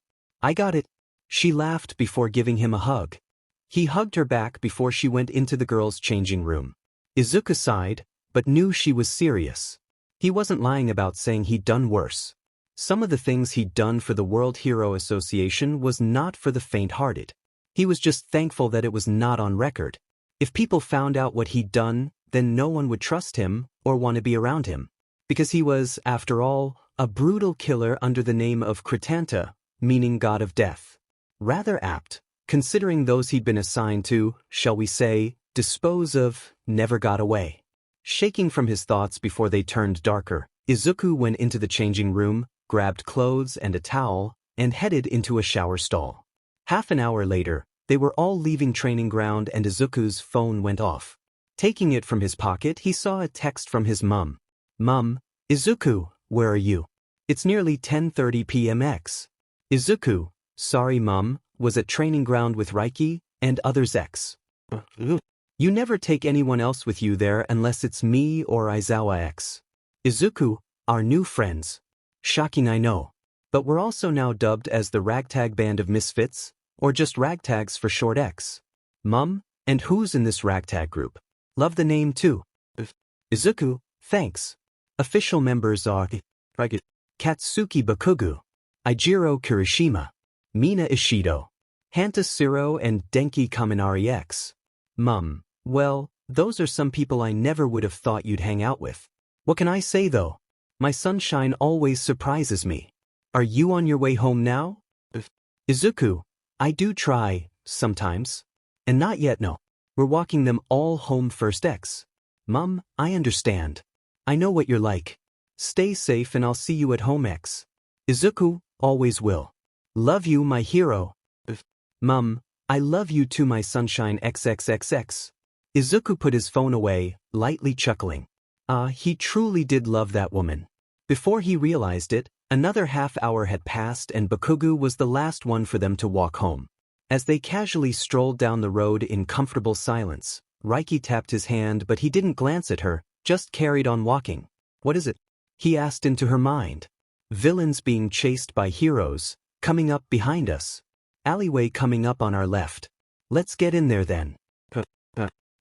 I got it. She laughed before giving him a hug. He hugged her back before she went into the girls' changing room. Izuku sighed, but knew she was serious. He wasn't lying about saying he'd done worse. Some of the things he'd done for the World Hero Association was not for the faint-hearted. He was just thankful that it was not on record. If people found out what he'd done, then no one would trust him or want to be around him. Because he was, after all, a brutal killer under the name of Kritanta, meaning god of death. Rather apt, considering those he'd been assigned to, shall we say, dispose of, never got away. Shaking from his thoughts before they turned darker, Izuku went into the changing room, grabbed clothes and a towel, and headed into a shower stall. Half an hour later, they were all leaving training ground and Izuku's phone went off. Taking it from his pocket, he saw a text from his mum. Mum, Izuku, where are you? It's nearly 10:30 p.m. X. Izuku, sorry mum, was at training ground with Reiky and others X. You never take anyone else with you there unless it's me or Aizawa X. Izuku, our new friends. Shocking, I know. But we're also now dubbed as the Ragtag Band of Misfits, or just Ragtags for short X. Mum, and who's in this ragtag group? Love the name too. Izuku, thanks. Official members are Katsuki Bakugo, Ijiro Kirishima, Mina Ishido, Hanta Siro and Denki Kaminari X. Mum, well, those are some people I never would have thought you'd hang out with. What can I say though? My sunshine always surprises me. Are you on your way home now? Izuku, I do try, sometimes. And not yet, no. We're walking them all home first X. Mom, I understand. I know what you're like. Stay safe and I'll see you at home X. Isuku, always will. Love you my hero. Mom, I love you too my sunshine XXXX. Isuku put his phone away, lightly chuckling. He truly did love that woman. Before he realized it, another half-hour had passed and Bakugo was the last one for them to walk home. As they casually strolled down the road in comfortable silence, Reiky tapped his hand but he didn't glance at her, just carried on walking. What is it? He asked into her mind. Villains being chased by heroes, coming up behind us. Alleyway coming up on our left. Let's get in there then.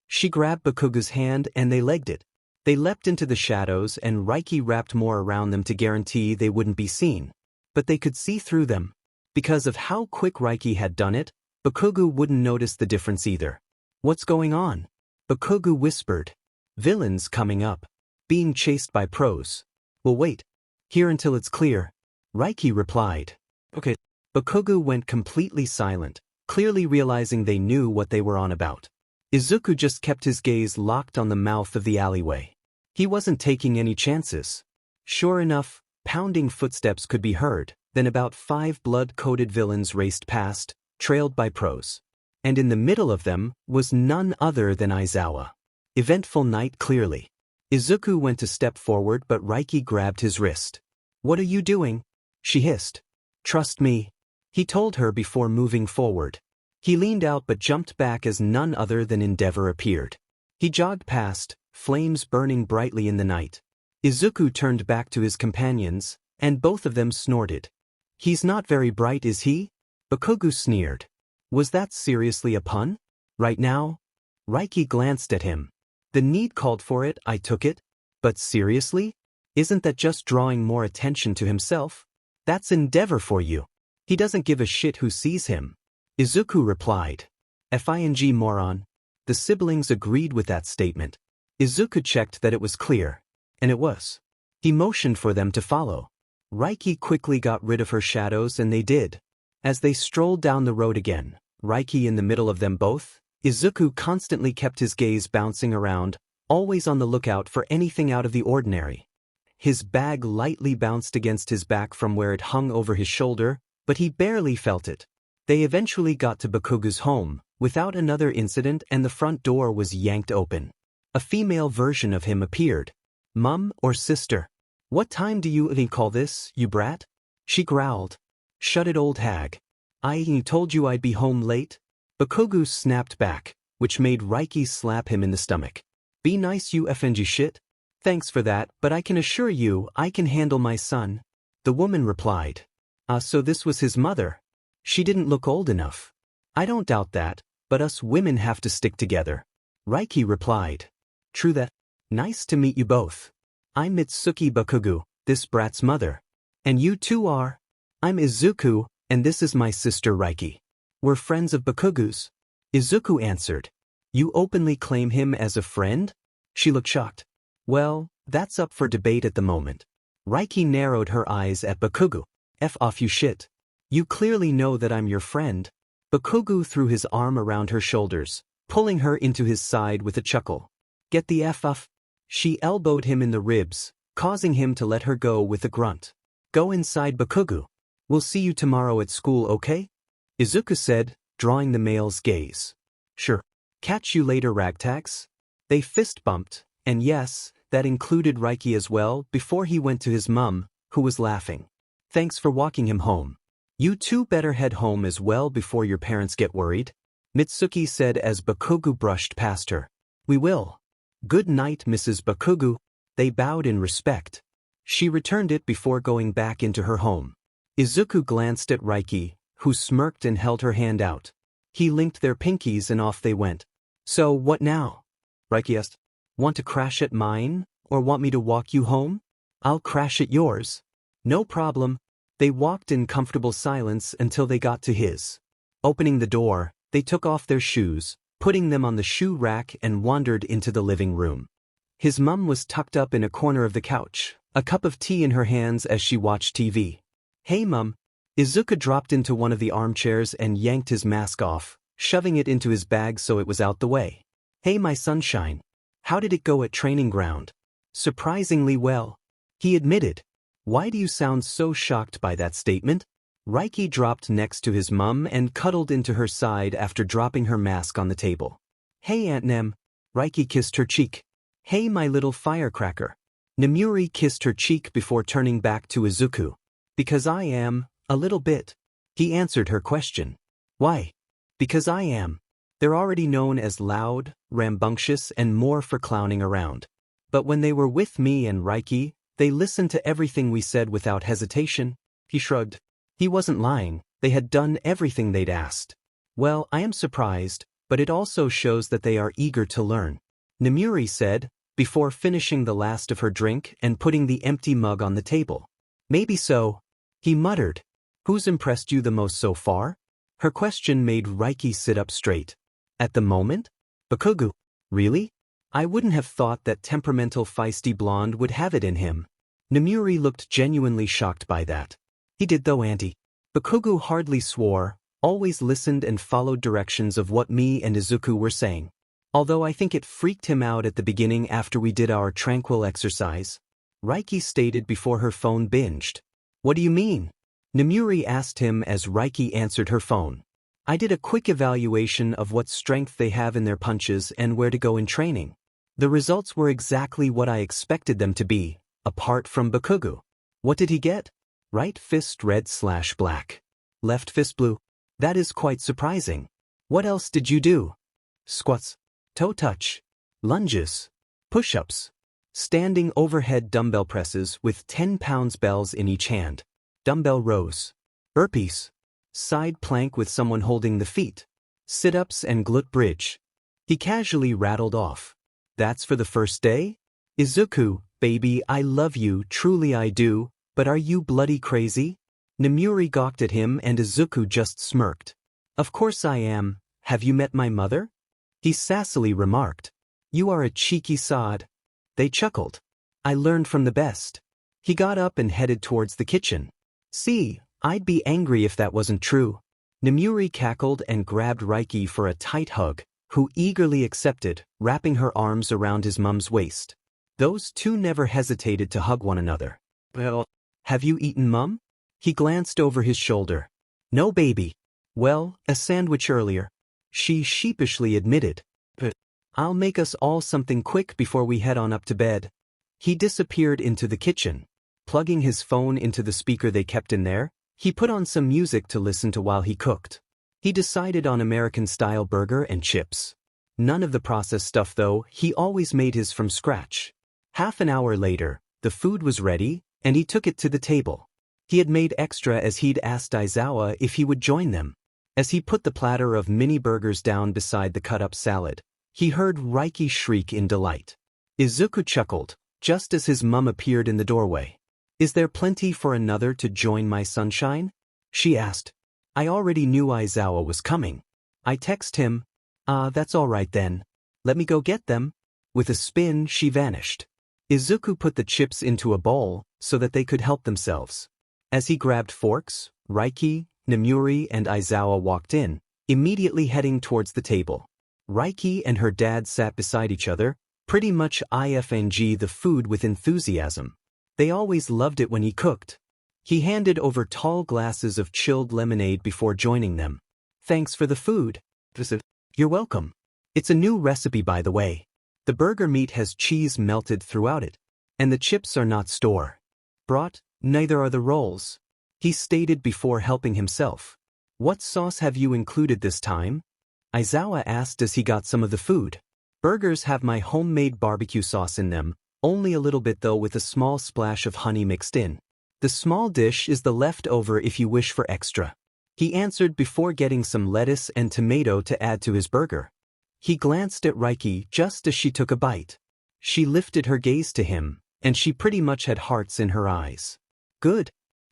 She grabbed Bakugo's hand and they legged it. They leapt into the shadows and Reiky wrapped more around them to guarantee they wouldn't be seen. But they could see through them. Because of how quick Reiky had done it, Bakugo wouldn't notice the difference either. What's going on? Bakugo whispered. Villains coming up. Being chased by pros. We'll wait. Here until it's clear. Reiky replied. Okay. Bakugo went completely silent, clearly realizing they knew what they were on about. Isuku just kept his gaze locked on the mouth of the alleyway. He wasn't taking any chances. Sure enough, pounding footsteps could be heard, then about 5 blood-coated villains raced past, trailed by pros. And in the middle of them was none other than Aizawa. Eventful night clearly. Isuku went a step forward but Reiky grabbed his wrist. What are you doing? She hissed. Trust me. He told her before moving forward. He leaned out but jumped back as none other than Endeavor appeared. He jogged past, flames burning brightly in the night. Isuku turned back to his companions, and both of them snorted. He's not very bright, is he? Bakugo sneered. Was that seriously a pun? Right now? Reiky glanced at him. The need called for it, I took it. But seriously? Isn't that just drawing more attention to himself? That's Endeavor for you. He doesn't give a shit who sees him. Isuku replied. Fing moron. The siblings agreed with that statement. Isuku checked that it was clear. And it was. He motioned for them to follow. Reiky quickly got rid of her shadows and they did. As they strolled down the road again, Reiky in the middle of them both, Isuku constantly kept his gaze bouncing around, always on the lookout for anything out of the ordinary. His bag lightly bounced against his back from where it hung over his shoulder, but he barely felt it. They eventually got to Bakugo's home, without another incident, and the front door was yanked open. A female version of him appeared. Mum or sister? What time do you call this, you brat? She growled. Shut it, old hag. I told you I'd be home late? Bakugo snapped back, which made Reiky slap him in the stomach. Be nice, you FNG shit. Thanks for that, but I can assure you I can handle my son. The woman replied. So this was his mother. She didn't look old enough. I don't doubt that, but us women have to stick together. Reiky replied. True that. Nice to meet you both. I'm Mitsuki Bakugo, this brat's mother. And you two are? I'm Isuku, and this is my sister Reiky. We're friends of Bakugo's. Isuku answered. You openly claim him as a friend? She looked shocked. Well, that's up for debate at the moment. Reiky narrowed her eyes at Bakugo. F off you shit. You clearly know that I'm your friend. Bakugo threw his arm around her shoulders, pulling her into his side with a chuckle. Get the F off. She elbowed him in the ribs, causing him to let her go with a grunt. Go inside, Bakugo. We'll see you tomorrow at school, okay? Isuku said, drawing the male's gaze. Sure. Catch you later, ragtags. They fist bumped, and yes, that included Reiky as well before he went to his mum, who was laughing. Thanks for walking him home. You two better head home as well before your parents get worried, Mitsuki said as Bakugo brushed past her. We will. Good night, Mrs. Bakugo. They bowed in respect. She returned it before going back into her home. Isuku glanced at Reiky, who smirked and held her hand out. He linked their pinkies and off they went. So what now? Reiky asked. Want to crash at mine, or want me to walk you home? I'll crash at yours. No problem. They walked in comfortable silence until they got to his. Opening the door, they took off their shoes, putting them on the shoe rack and wandered into the living room. His mum was tucked up in a corner of the couch, a cup of tea in her hands as she watched TV. Hey mum. Isuku dropped into one of the armchairs and yanked his mask off, shoving it into his bag so it was out the way. Hey my sunshine. How did it go at training ground? Surprisingly well. He admitted. Why do you sound so shocked by that statement? Reiky dropped next to his mum and cuddled into her side after dropping her mask on the table. Hey Aunt Nem. Reiky kissed her cheek. Hey my little firecracker. Nemuri kissed her cheek before turning back to Isuku. Because I am, a little bit. He answered her question. Why? Because I am. They're already known as loud, rambunctious and more for clowning around. But when they were with me and Reiky, they listened to everything we said without hesitation. He shrugged. He wasn't lying, they had done everything they'd asked. Well, I am surprised, but it also shows that they are eager to learn. Nemuri said, before finishing the last of her drink and putting the empty mug on the table. Maybe so. He muttered. Who's impressed you the most so far? Her question made Reiky sit up straight. At the moment? Bakugo. Really? I wouldn't have thought that temperamental feisty blonde would have it in him. Nemuri looked genuinely shocked by that. He did though, auntie. Bakugo hardly swore, always listened and followed directions of what me and Isuku were saying. Although I think it freaked him out at the beginning after we did our tranquil exercise. Reiky stated before her phone binged. What do you mean? Nemuri asked him as Reiky answered her phone. I did a quick evaluation of what strength they have in their punches and where to go in training. The results were exactly what I expected them to be, apart from Bakugo. What did he get? Right fist red/black. Left fist blue. That is quite surprising. What else did you do? Squats. Toe touch. Lunges. Push-ups. Standing overhead dumbbell presses with 10 pounds bells in each hand. Dumbbell rows. Burpees. Side plank with someone holding the feet. Sit-ups and glute bridge. He casually rattled off. That's for the first day? Isuku, baby, I love you, truly I do, but are you bloody crazy? Nemuri gawked at him and Isuku just smirked. Of course I am. Have you met my mother? He sassily remarked. You are a cheeky sod. They chuckled. I learned from the best. He got up and headed towards the kitchen. See, I'd be angry if that wasn't true. Nemuri cackled and grabbed Reiky for a tight hug, who eagerly accepted, wrapping her arms around his mum's waist. Those two never hesitated to hug one another. Well, have you eaten, Mum? He glanced over his shoulder. No, baby. Well, a sandwich earlier. She sheepishly admitted. But I'll make us all something quick before we head on up to bed. He disappeared into the kitchen. Plugging his phone into the speaker they kept in there, he put on some music to listen to while he cooked. He decided on American-style burger and chips. None of the processed stuff though, he always made his from scratch. Half an hour later, the food was ready, and he took it to the table. He had made extra as he'd asked Aizawa if he would join them. As he put the platter of mini burgers down beside the cut-up salad, he heard Reiky shriek in delight. Isuku chuckled, just as his mum appeared in the doorway. Is there plenty for another to join my sunshine? She asked. I already knew Aizawa was coming. I text him. That's all right then. Let me go get them. With a spin, she vanished. Isuku put the chips into a bowl so that they could help themselves. As he grabbed forks, Reiky, Nemuri and Aizawa walked in, immediately heading towards the table. Reiky and her dad sat beside each other, pretty much ifng the food with enthusiasm. They always loved it when he cooked. He handed over tall glasses of chilled lemonade before joining them. Thanks for the food. You're welcome. It's a new recipe, by the way. The burger meat has cheese melted throughout it, and the chips are not store-bought, neither are the rolls. He stated before helping himself. What sauce have you included this time? Aizawa asked as he got some of the food. Burgers have my homemade barbecue sauce in them, only a little bit though with a small splash of honey mixed in. The small dish is the leftover if you wish for extra. He answered before getting some lettuce and tomato to add to his burger. He glanced at Reiky just as she took a bite. She lifted her gaze to him, and she pretty much had hearts in her eyes. Good?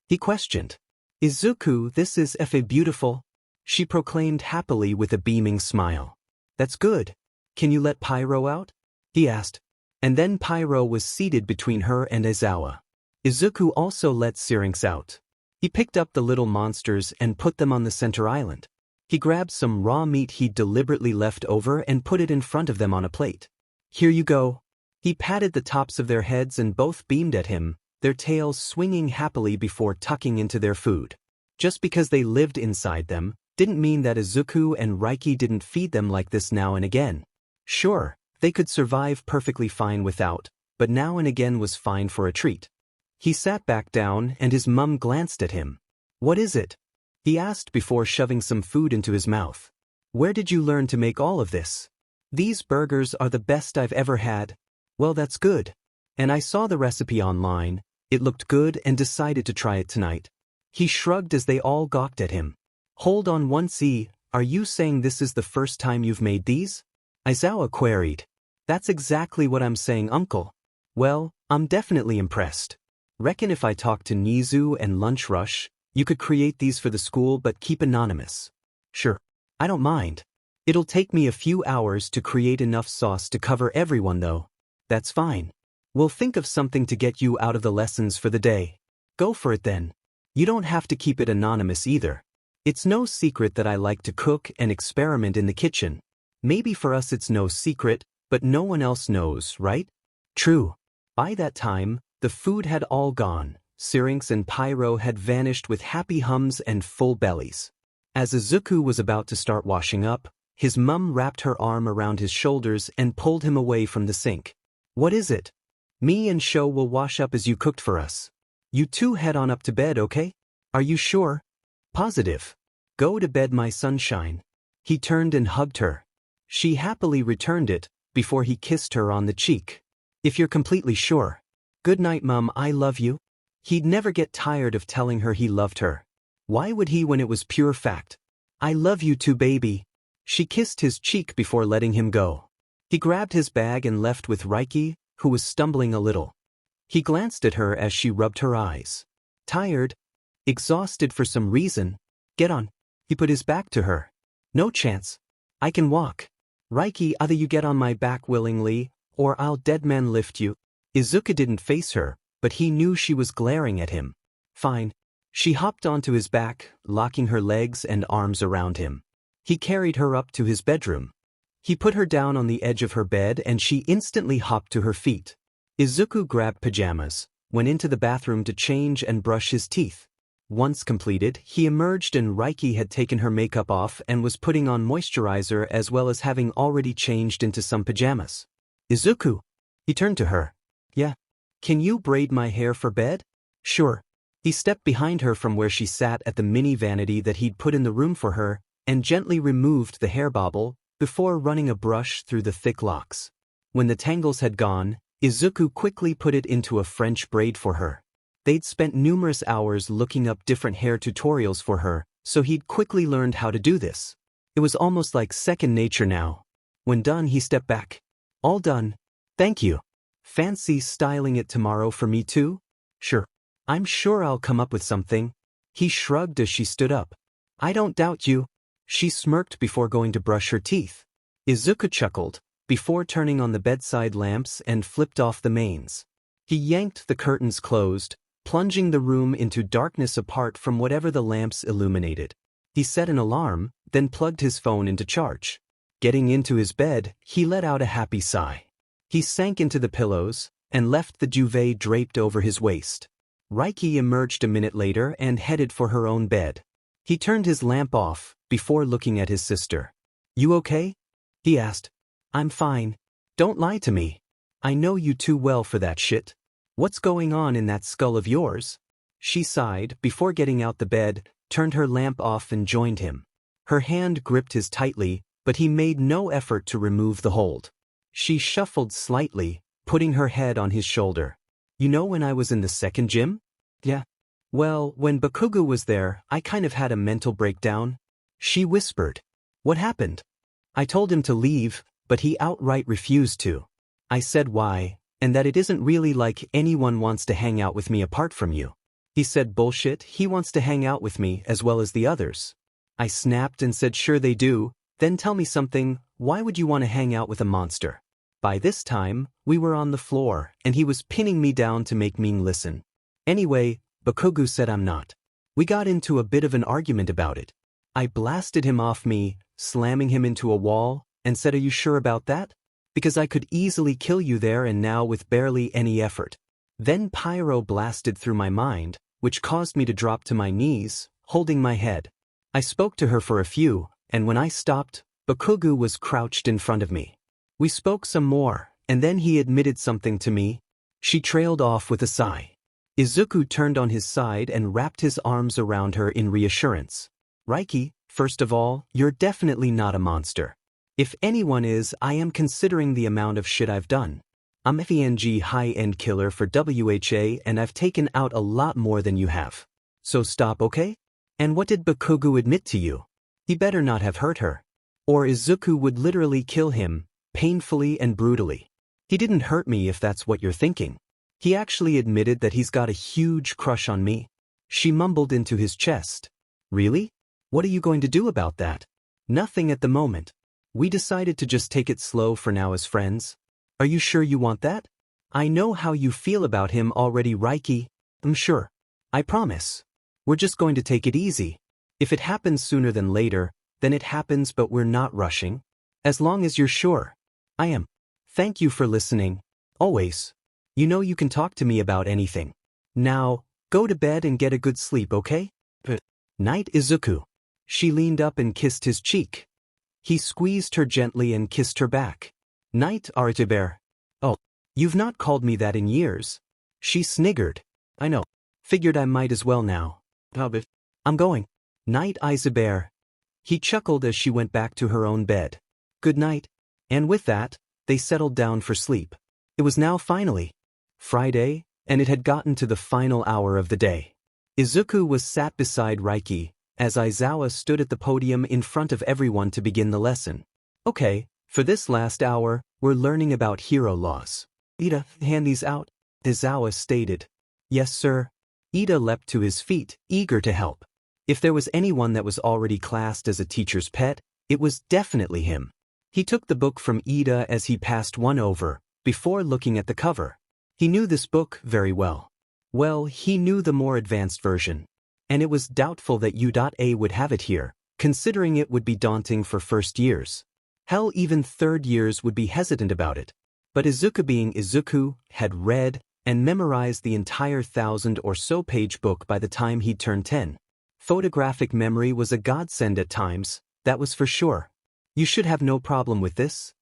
He questioned. Isuku, this is beautiful. She proclaimed happily with a beaming smile. That's good. Can you let Pyro out? He asked. And then Pyro was seated between her and Aizawa. Isuku also let Syrinx out. He picked up the little monsters and put them on the center island. He grabbed some raw meat he'd deliberately left over and put it in front of them on a plate. Here you go. He patted the tops of their heads and both beamed at him, their tails swinging happily before tucking into their food. Just because they lived inside them, didn't mean that Isuku and Reiky didn't feed them like this now and again. Sure, they could survive perfectly fine without, but now and again was fine for a treat. He sat back down and his mum glanced at him. What is it? He asked before shoving some food into his mouth. Where did you learn to make all of this? These burgers are the best I've ever had. Well, that's good. And I saw the recipe online, it looked good and decided to try it tonight. He shrugged as they all gawked at him. Hold on one see, are you saying this is the first time you've made these? Aizawa queried. That's exactly what I'm saying, uncle. Well, I'm definitely impressed. Reckon if I talk to Nizu and Lunch Rush, you could create these for the school but keep anonymous. Sure. I don't mind. It'll take me a few hours to create enough sauce to cover everyone though. That's fine. We'll think of something to get you out of the lessons for the day. Go for it then. You don't have to keep it anonymous either. It's no secret that I like to cook and experiment in the kitchen. Maybe for us it's no secret, but no one else knows, right? True. By that time, the food had all gone. Syrinx and Pyro had vanished with happy hums and full bellies. As Isuku was about to start washing up, his mum wrapped her arm around his shoulders and pulled him away from the sink. What is it? Me and Sho will wash up as you cooked for us. You two head on up to bed, okay? Are you sure? Positive. Go to bed, my sunshine. He turned and hugged her. She happily returned it, before he kissed her on the cheek. If you're completely sure. Good night, Mum, I love you. He'd never get tired of telling her he loved her. Why would he when it was pure fact? I love you too, baby. She kissed his cheek before letting him go. He grabbed his bag and left with Reiky, who was stumbling a little. He glanced at her as she rubbed her eyes. Tired? Exhausted for some reason? Get on. He put his back to her. No chance. I can walk. Reiky, either you get on my back willingly, or I'll deadman lift you. Izuku didn't face her, but he knew she was glaring at him. Fine. She hopped onto his back, locking her legs and arms around him. He carried her up to his bedroom. He put her down on the edge of her bed and she instantly hopped to her feet. Izuku grabbed pajamas, went into the bathroom to change and brush his teeth. Once completed, he emerged and Reiky had taken her makeup off and was putting on moisturizer as well as having already changed into some pajamas. Izuku. He turned to her. Yeah. Can you braid my hair for bed? Sure. He stepped behind her from where she sat at the mini vanity that he'd put in the room for her and gently removed the hair bobble before running a brush through the thick locks. When the tangles had gone, Izuku quickly put it into a French braid for her. They'd spent numerous hours looking up different hair tutorials for her, so he'd quickly learned how to do this. It was almost like second nature now. When done, he stepped back. All done. Thank you. Fancy styling it tomorrow for me too? Sure. I'm sure I'll come up with something. He shrugged as she stood up. I don't doubt you. She smirked before going to brush her teeth. Izuku chuckled, before turning on the bedside lamps and flipped off the mains. He yanked the curtains closed, plunging the room into darkness apart from whatever the lamps illuminated. He set an alarm, then plugged his phone into charge. Getting into his bed, he let out a happy sigh. He sank into the pillows and left the duvet draped over his waist. Reiky emerged a minute later and headed for her own bed. He turned his lamp off before looking at his sister. You okay? He asked. I'm fine. Don't lie to me. I know you too well for that shit. What's going on in that skull of yours? She sighed before getting out the bed, turned her lamp off and joined him. Her hand gripped his tightly, but he made no effort to remove the hold. She shuffled slightly, putting her head on his shoulder. You know when I was in the second gym? Yeah. Well, when Bakugo was there, I kind of had a mental breakdown. She whispered. What happened? I told him to leave, but he outright refused to. I said why, and that it isn't really like anyone wants to hang out with me apart from you. He said bullshit, he wants to hang out with me as well as the others. I snapped and said sure they do, then tell me something, why would you want to hang out with a monster? By this time, we were on the floor, and he was pinning me down to make me listen. Anyway, Bakugo said I'm not. We got into a bit of an argument about it. I blasted him off me, slamming him into a wall, and said, "Are you sure about that? Because I could easily kill you there and now with barely any effort." Then Pyro blasted through my mind, which caused me to drop to my knees, holding my head. I spoke to her for a few, and when I stopped, Bakugo was crouched in front of me. We spoke some more, and then he admitted something to me. She trailed off with a sigh. Isuku turned on his side and wrapped his arms around her in reassurance. "Reiky, first of all, you're definitely not a monster. If anyone is, I am considering the amount of shit I've done. I'm FENG high-end killer for WHA and I've taken out a lot more than you have. So stop, okay? And what did Bakugo admit to you? He better not have hurt her. Or Isuku would literally kill him, painfully and brutally. He didn't hurt me if that's what you're thinking. He actually admitted that he's got a huge crush on me." She mumbled into his chest. "Really? What are you going to do about that?" "Nothing at the moment. We decided to just take it slow for now as friends." "Are you sure you want that?" "I know how you feel about him already, Reiky." "I'm sure. I promise. We're just going to take it easy. If it happens sooner than later, then it happens, but we're not rushing. As long as you're sure." "I am. Thank you for listening. Always. You know you can talk to me about anything. Now, go to bed and get a good sleep, okay?" "Night, Isuku." She leaned up and kissed his cheek. He squeezed her gently and kissed her back. "Night, Aritibear." "Oh, you've not called me that in years." She sniggered. "I know. Figured I might as well now." "I'm going." "Night, Isabear." He chuckled as she went back to her own bed. "Good night." And with that, they settled down for sleep. It was now finally Friday, and it had gotten to the final hour of the day. Isuku was sat beside Reiky, as Aizawa stood at the podium in front of everyone to begin the lesson. "Okay, for this last hour, we're learning about hero laws. Ida, hand these out," Aizawa stated. "Yes, sir." Ida leapt to his feet, eager to help. If there was anyone that was already classed as a teacher's pet, it was definitely him. He took the book from Ida as he passed one over, before looking at the cover. He knew this book very well. Well, he knew the more advanced version. And it was doubtful that U.A would have it here, considering it would be daunting for first years. Hell, even third years would be hesitant about it. But Isuku, being Isuku, had read and memorized the entire 1,000 or so page book by the time he'd turned 10. Photographic memory was a godsend at times, that was for sure. "You should have no problem with this,"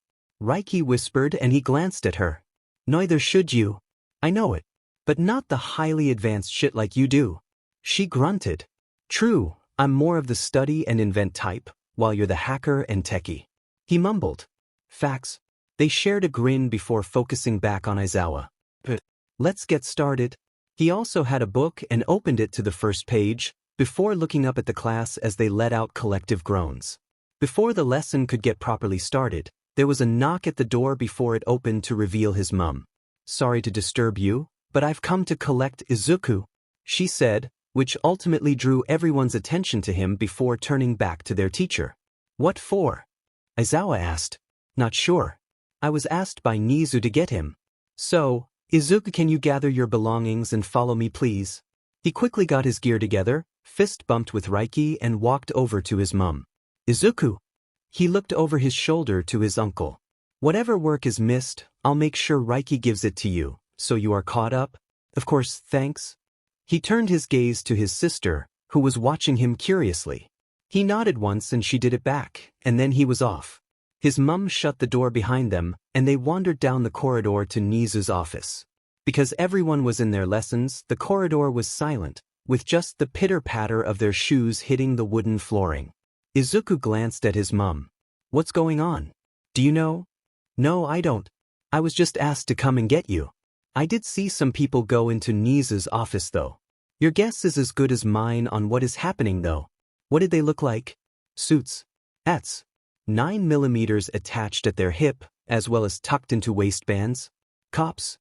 Reiky whispered, and he glanced at her. "Neither should you. I know it. But not the highly advanced shit like you do." She grunted. "True, I'm more of the study and invent type, while you're the hacker and techie." He mumbled. "Facts." They shared a grin before focusing back on Aizawa. "Let's get started." He also had a book and opened it to the first page, before looking up at the class as they let out collective groans. Before the lesson could get properly started, there was a knock at the door before it opened to reveal his mum. "Sorry to disturb you, but I've come to collect Isuku," she said, which ultimately drew everyone's attention to him before turning back to their teacher. "What for?" Aizawa asked. "Not sure. I was asked by Nizu to get him. So, Isuku, can you gather your belongings and follow me, please?" He quickly got his gear together, fist bumped with Reiky, and walked over to his mum. "Isuku." He looked over his shoulder to his uncle. "Whatever work is missed, I'll make sure Reiky gives it to you, so you are caught up." "Of course, thanks." He turned his gaze to his sister, who was watching him curiously. He nodded once and she did it back, and then he was off. His mum shut the door behind them, and they wandered down the corridor to Nizu's office. Because everyone was in their lessons, the corridor was silent, with just the pitter-patter of their shoes hitting the wooden flooring. Isuku glanced at his mum. "What's going on? Do you know?" "No, I don't. I was just asked to come and get you." "I did see some people go into Nizu's office though." "Your guess is as good as mine on what is happening though." "What did they look like?" "Suits. Hats. 9mm attached at their hip, as well as tucked into waistbands." "Cops?"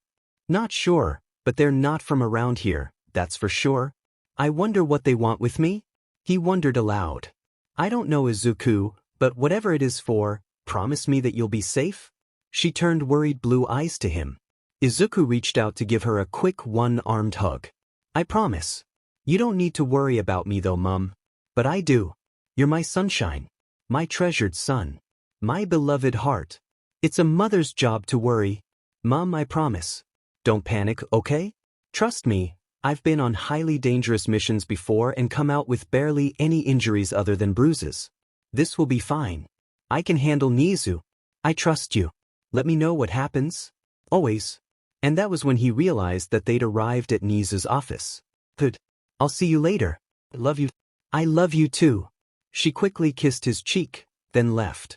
"Not sure, but they're not from around here, that's for sure." "I wonder what they want with me?" He wondered aloud. "I don't know, Isuku, but whatever it is for, promise me that you'll be safe?" She turned worried blue eyes to him. Isuku reached out to give her a quick one-armed hug. "I promise. You don't need to worry about me though, Mum. But I do." You're my sunshine. My treasured son. My beloved heart. It's a mother's job to worry. Mom, I promise. Don't panic, okay? Trust me, I've been on highly dangerous missions before and come out with barely any injuries other than bruises. This will be fine. I can handle Nizu. I trust you. Let me know what happens. Always. And that was when he realized that they'd arrived at Nizu's office. Good. I'll see you later. Love you. I love you too. She quickly kissed his cheek, then left.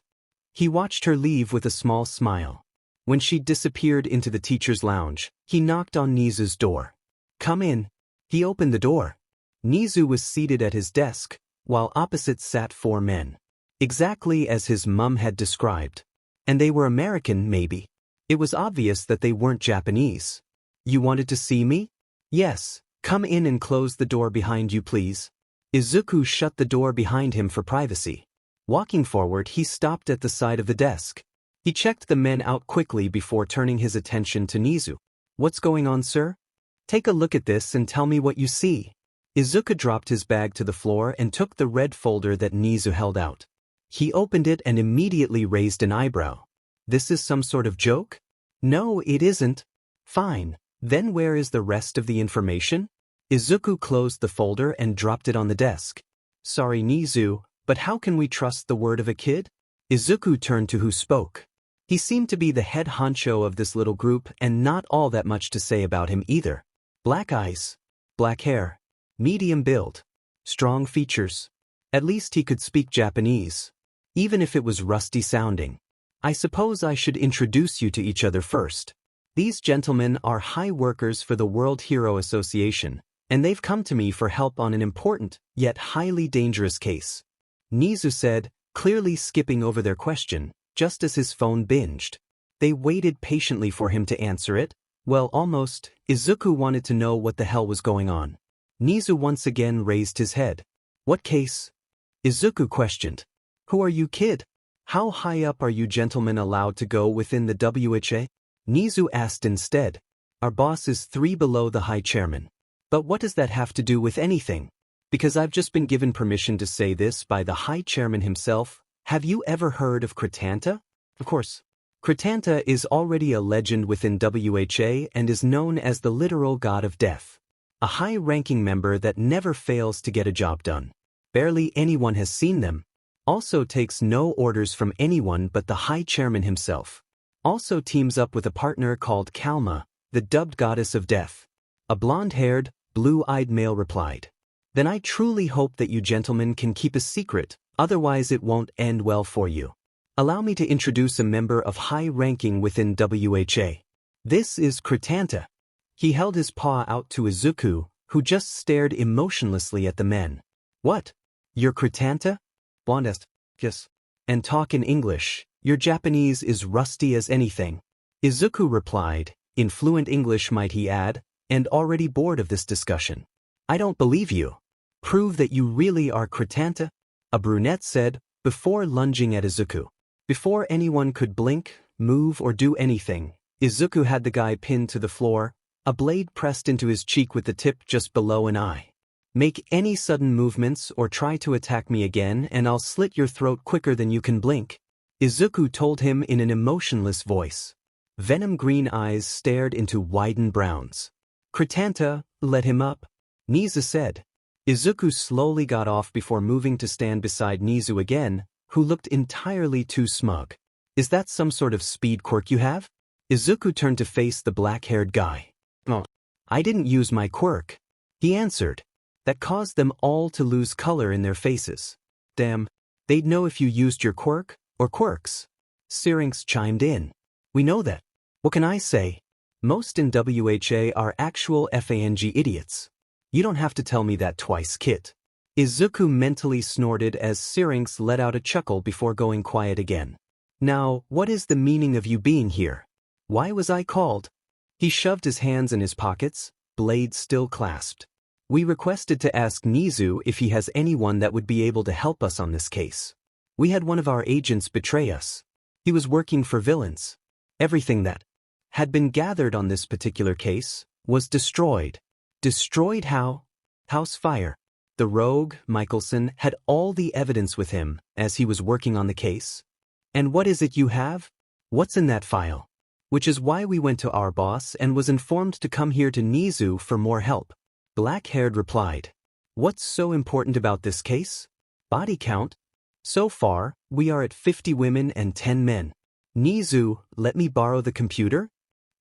He watched her leave with a small smile. When she disappeared into the teacher's lounge, he knocked on Nizu's door. Come in. He opened the door. Nizu was seated at his desk, while opposite sat 4 men. Exactly as his mum had described. And they were American, maybe. It was obvious that they weren't Japanese. You wanted to see me? Yes. Come in and close the door behind you, please. Isuku shut the door behind him for privacy. Walking forward, he stopped at the side of the desk. He checked the men out quickly before turning his attention to Nizu. What's going on, sir? Take a look at this and tell me what you see. Isuku dropped his bag to the floor and took the red folder that Nizu held out. He opened it and immediately raised an eyebrow. This is some sort of joke? No, it isn't. Fine. Then where is the rest of the information? Isuku closed the folder and dropped it on the desk. Sorry, Nizu, but how can we trust the word of a kid? Isuku turned to who spoke. He seemed to be the head honcho of this little group and not all that much to say about him either. Black eyes, black hair, medium build, strong features. At least he could speak Japanese, even if it was rusty sounding. I suppose I should introduce you to each other first. These gentlemen are high workers for the World Hero Association, and they've come to me for help on an important, yet highly dangerous case. Nizu said, clearly skipping over their question, just as his phone binged. They waited patiently for him to answer it. Well, almost. Isuku wanted to know what the hell was going on. Nizu once again raised his head. What case? Isuku questioned. Who are you, kid? How high up are you gentlemen allowed to go within the WHA? Nizu asked instead. Our boss is 3 below the high chairman. But what does that have to do with anything? Because I've just been given permission to say this by the high chairman himself. Have you ever heard of Critanta? Of course. Critanta is already a legend within WHA and is known as the literal god of death. A high-ranking member that never fails to get a job done. Barely anyone has seen them. Also takes no orders from anyone but the high chairman himself. Also teams up with a partner called Kalma, the dubbed goddess of death. A blonde-haired, blue-eyed male replied. Then I truly hope that you gentlemen can keep a secret, otherwise it won't end well for you. Allow me to introduce a member of high ranking within WHA. This is Critanta. He held his paw out to Isuku, who just stared emotionlessly at the men. What? You're Critanta? Blonde asked. Yes. And talk in English. Your Japanese is rusty as anything. Isuku replied, in fluent English might he add, and already bored of this discussion. I don't believe you. Prove that you really are Critanta, a brunette said, before lunging at Isuku. Before anyone could blink, move, or do anything, Isuku had the guy pinned to the floor, a blade pressed into his cheek with the tip just below an eye. Make any sudden movements or try to attack me again and I'll slit your throat quicker than you can blink, Isuku told him in an emotionless voice. Venom-green eyes stared into widened browns. Critanta, let him up, Nizu said. Isuku slowly got off before moving to stand beside Nizu again, who looked entirely too smug. Is that some sort of speed quirk you have? Isuku turned to face the black-haired guy. Oh, I didn't use my quirk, he answered. That caused them all to lose color in their faces. Damn, they'd know if you used your quirk, or quirks. Syrinx chimed in. We know that. What can I say? Most in WHA are actual FANG idiots. You don't have to tell me that twice, Kit. Isuku mentally snorted as Syrinx let out a chuckle before going quiet again. Now, what is the meaning of you being here? Why was I called? He shoved his hands in his pockets, blades still clasped. We requested to ask Nizu if he has anyone that would be able to help us on this case. We had one of our agents betray us. He was working for villains. Everything that had been gathered on this particular case was destroyed. Destroyed how? House fire. The rogue, Michelson, had all the evidence with him as he was working on the case. And what is it you have? What's in that file? Which is why we went to our boss and was informed to come here to Nizu for more help. Black-haired replied. What's so important about this case? Body count? So far, we are at 50 women and 10 men. Nizu, let me borrow the computer?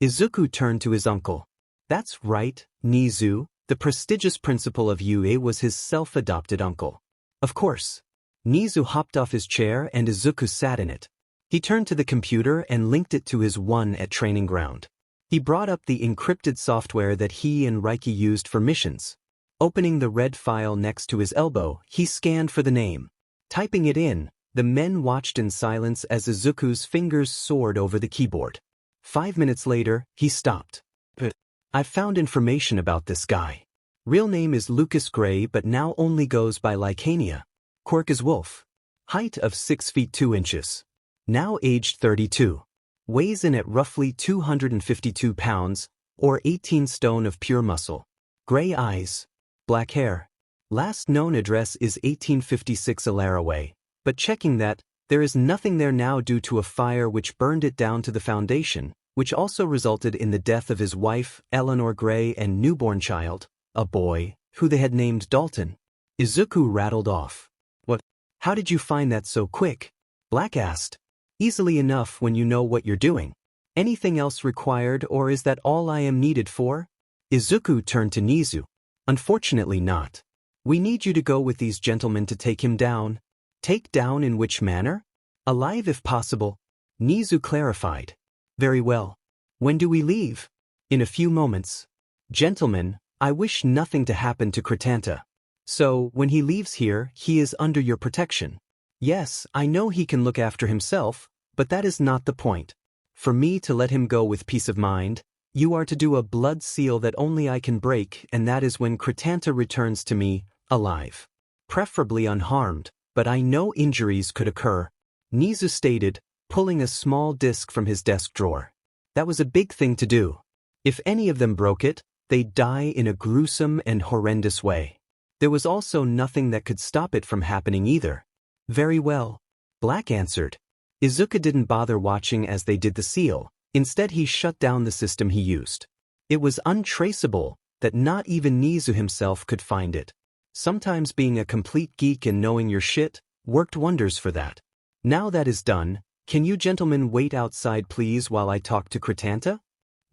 Isuku turned to his uncle. That's right, Nizu, the prestigious principal of UA was his self-adopted uncle. Of course. Nizu hopped off his chair and Isuku sat in it. He turned to the computer and linked it to his one at training ground. He brought up the encrypted software that he and Reiky used for missions. Opening the red file next to his elbow, he scanned for the name. Typing it in, the men watched in silence as Izuku's fingers soared over the keyboard. 5 minutes later, he stopped. But I've found information about this guy. Real name is Lucas Gray but now only goes by Lycania. Quirk is Wolf. Height of 6 feet 2 inches. Now aged 32. Weighs in at roughly 252 pounds, or 18 stone of pure muscle. Gray eyes. Black hair. Last known address is 1856 Alara Way, but checking that, there is nothing there now due to a fire which burned it down to the foundation, which also resulted in the death of his wife, Eleanor Gray, and newborn child, a boy, who they had named Dalton. Isuku rattled off. What? How did you find that so quick? Black asked. Easily enough when you know what you're doing. Anything else required or is that all I am needed for? Isuku turned to Nizu. Unfortunately not. We need you to go with these gentlemen to take him down. Take down in which manner? Alive if possible. Nizu clarified. Very well. When do we leave? In a few moments. Gentlemen, I wish nothing to happen to Kritanta. So, when he leaves here, he is under your protection. Yes, I know he can look after himself, but that is not the point. For me to let him go with peace of mind, you are to do a blood seal that only I can break, and that is when Kritanta returns to me, alive. Preferably unharmed, but I know injuries could occur. Nizu stated, pulling a small disc from his desk drawer. That was a big thing to do. If any of them broke it, they'd die in a gruesome and horrendous way. There was also nothing that could stop it from happening either. Very well. Black answered. Izuku didn't bother watching as they did the seal. Instead he shut down the system he used. It was untraceable that not even Nizu himself could find it. Sometimes being a complete geek and knowing your shit worked wonders for that. Now that is done, can you gentlemen wait outside please while I talk to Kritanta?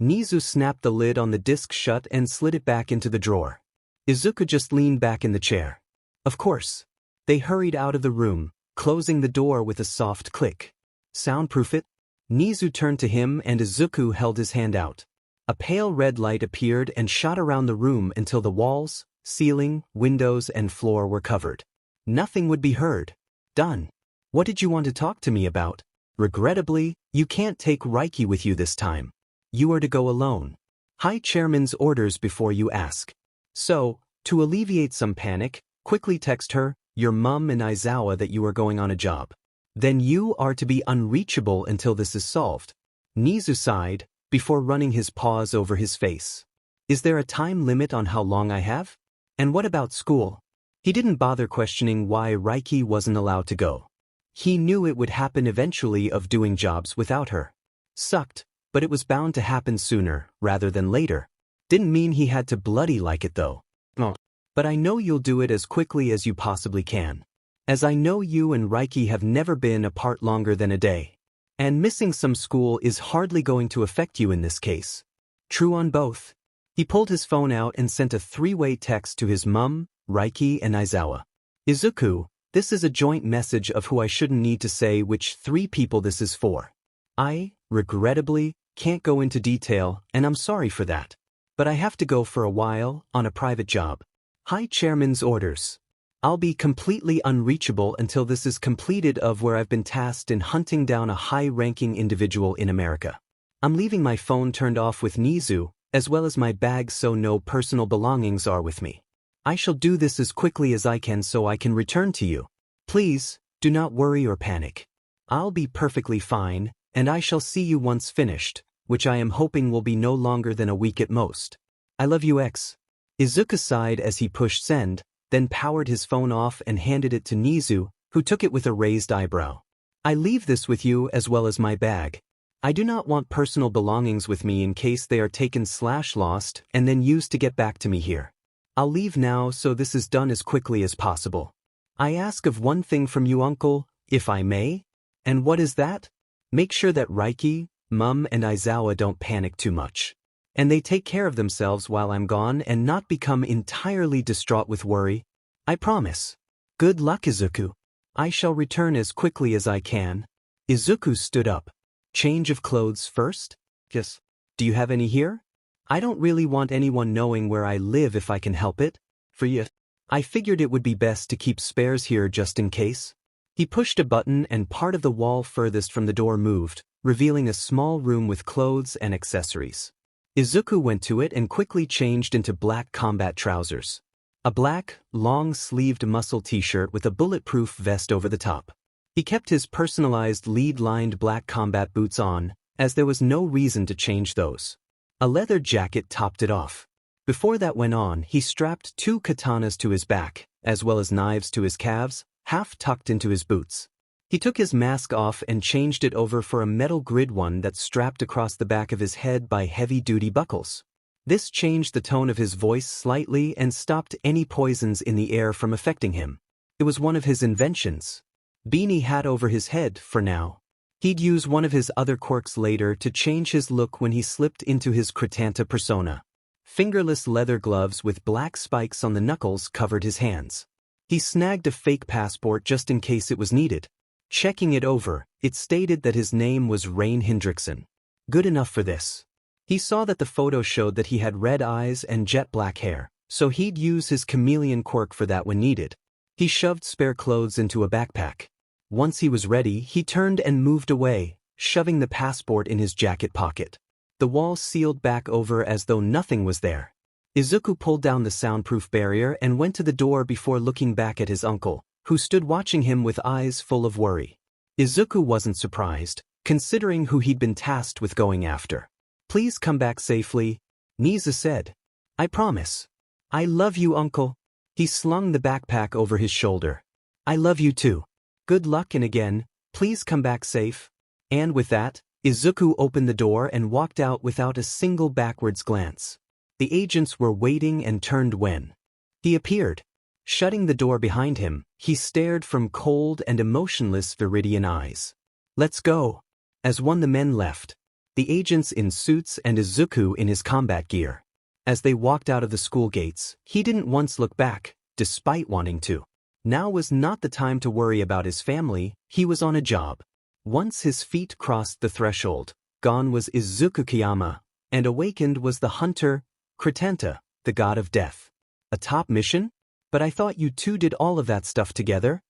Nizu snapped the lid on the disc shut and slid it back into the drawer. Izuku just leaned back in the chair. Of course. They hurried out of the room, closing the door with a soft click. Soundproof it? Nizu turned to him and Isuku held his hand out. A pale red light appeared and shot around the room until the walls, ceiling, windows, and floor were covered. Nothing would be heard. Done. What did you want to talk to me about? Regrettably, you can't take Reiky with you this time. You are to go alone. High Chairman's orders before you ask. So, to alleviate some panic, quickly text her, your mum and Aizawa that you are going on a job. Then you are to be unreachable until this is solved. Nizu sighed, before running his paws over his face. Is there a time limit on how long I have? And what about school? He didn't bother questioning why Reiky wasn't allowed to go. He knew it would happen eventually of doing jobs without her. Sucked, but it was bound to happen sooner, rather than later. Didn't mean he had to bloody like it though. Oh. But I know you'll do it as quickly as you possibly can. As I know you and Reiky have never been apart longer than a day. And missing some school is hardly going to affect you in this case. True on both. He pulled his phone out and sent a 3-way text to his mum, Reiky, and Aizawa. Isuku, this is a joint message of who I shouldn't need to say which 3 people this is for. I, regrettably, can't go into detail, and I'm sorry for that. But I have to go for a while, on a private job. High Chairman's orders. I'll be completely unreachable until this is completed of where I've been tasked in hunting down a high-ranking individual in America. I'm leaving my phone turned off with Nizu, as well as my bag so no personal belongings are with me. I shall do this as quickly as I can so I can return to you. Please, do not worry or panic. I'll be perfectly fine, and I shall see you once finished, which I am hoping will be no longer than a week at most. I love you X. Izuku sighed as he pushed send, then powered his phone off and handed it to Nizu, who took it with a raised eyebrow. I leave this with you as well as my bag. I do not want personal belongings with me in case they are taken/lost and then used to get back to me here. I'll leave now so this is done as quickly as possible. I ask of one thing from you, uncle, if I may? And what is that? Make sure that Reiky, Mum and Aizawa don't panic too much. And they take care of themselves while I'm gone and not become entirely distraught with worry. I promise. Good luck, Isuku. I shall return as quickly as I can. Isuku stood up. Change of clothes first? Yes. Do you have any here? I don't really want anyone knowing where I live if I can help it. For you. I figured it would be best to keep spares here just in case. He pushed a button and part of the wall furthest from the door moved, revealing a small room with clothes and accessories. Isuku went to it and quickly changed into black combat trousers. A black, long-sleeved muscle t-shirt with a bulletproof vest over the top. He kept his personalized lead-lined black combat boots on, as there was no reason to change those. A leather jacket topped it off. Before that went on, he strapped 2 katanas to his back, as well as knives to his calves, half tucked into his boots. He took his mask off and changed it over for a metal grid one that's strapped across the back of his head by heavy-duty buckles. This changed the tone of his voice slightly and stopped any poisons in the air from affecting him. It was one of his inventions. Beanie hat over his head, for now. He'd use one of his other quirks later to change his look when he slipped into his Cretanta persona. Fingerless leather gloves with black spikes on the knuckles covered his hands. He snagged a fake passport just in case it was needed. Checking it over, it stated that his name was Rain Hendrickson. Good enough for this. He saw that the photo showed that he had red eyes and jet black hair, so he'd use his chameleon quirk for that when needed. He shoved spare clothes into a backpack. Once he was ready, he turned and moved away, shoving the passport in his jacket pocket. The wall sealed back over as though nothing was there. Isuku pulled down the soundproof barrier and went to the door before looking back at his uncle, who stood watching him with eyes full of worry. Isuku wasn't surprised, considering who he'd been tasked with going after. Please come back safely, Nizu said. I promise. I love you, uncle. He slung the backpack over his shoulder. I love you too. Good luck and again, please come back safe. And with that, Isuku opened the door and walked out without a single backwards glance. The agents were waiting and turned when he appeared. Shutting the door behind him, he stared from cold and emotionless Viridian eyes. Let's go. As one the men left, the agents in suits and Isuku in his combat gear. As they walked out of the school gates, he didn't once look back, despite wanting to. Now was not the time to worry about his family, he was on a job. Once his feet crossed the threshold, gone was Izuku Kiyama, and awakened was the hunter, Cretanta, the god of death. A top mission? But I thought you two did all of that stuff together?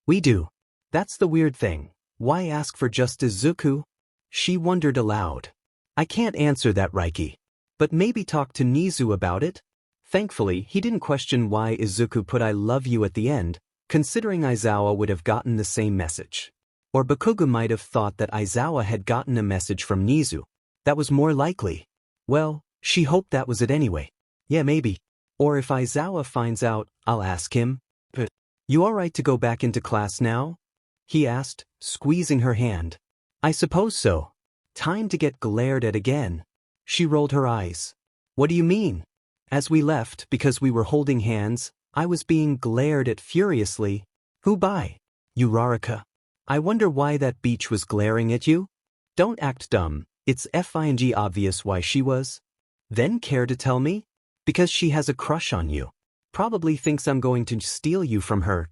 We do. That's the weird thing. Why ask for just Izuku? She wondered aloud. I can't answer that, Reiky. But maybe talk to Nizu about it? Thankfully, he didn't question why Izuku put I love you at the end, considering Aizawa would have gotten the same message. Or Bakugo might have thought that Aizawa had gotten a message from Nizu. That was more likely. Well, she hoped that was it anyway. Yeah, maybe. Or if Aizawa finds out, I'll ask him. But, you alright to go back into class now? He asked, squeezing her hand. I suppose so. Time to get glared at again. She rolled her eyes. What do you mean? As we left, because we were holding hands, I was being glared at furiously. Who by? Uraraka. I wonder why that beach was glaring at you? Don't act dumb, it's FING obvious why she was. Then care to tell me? Because she has a crush on you. Probably thinks I'm going to steal you from her.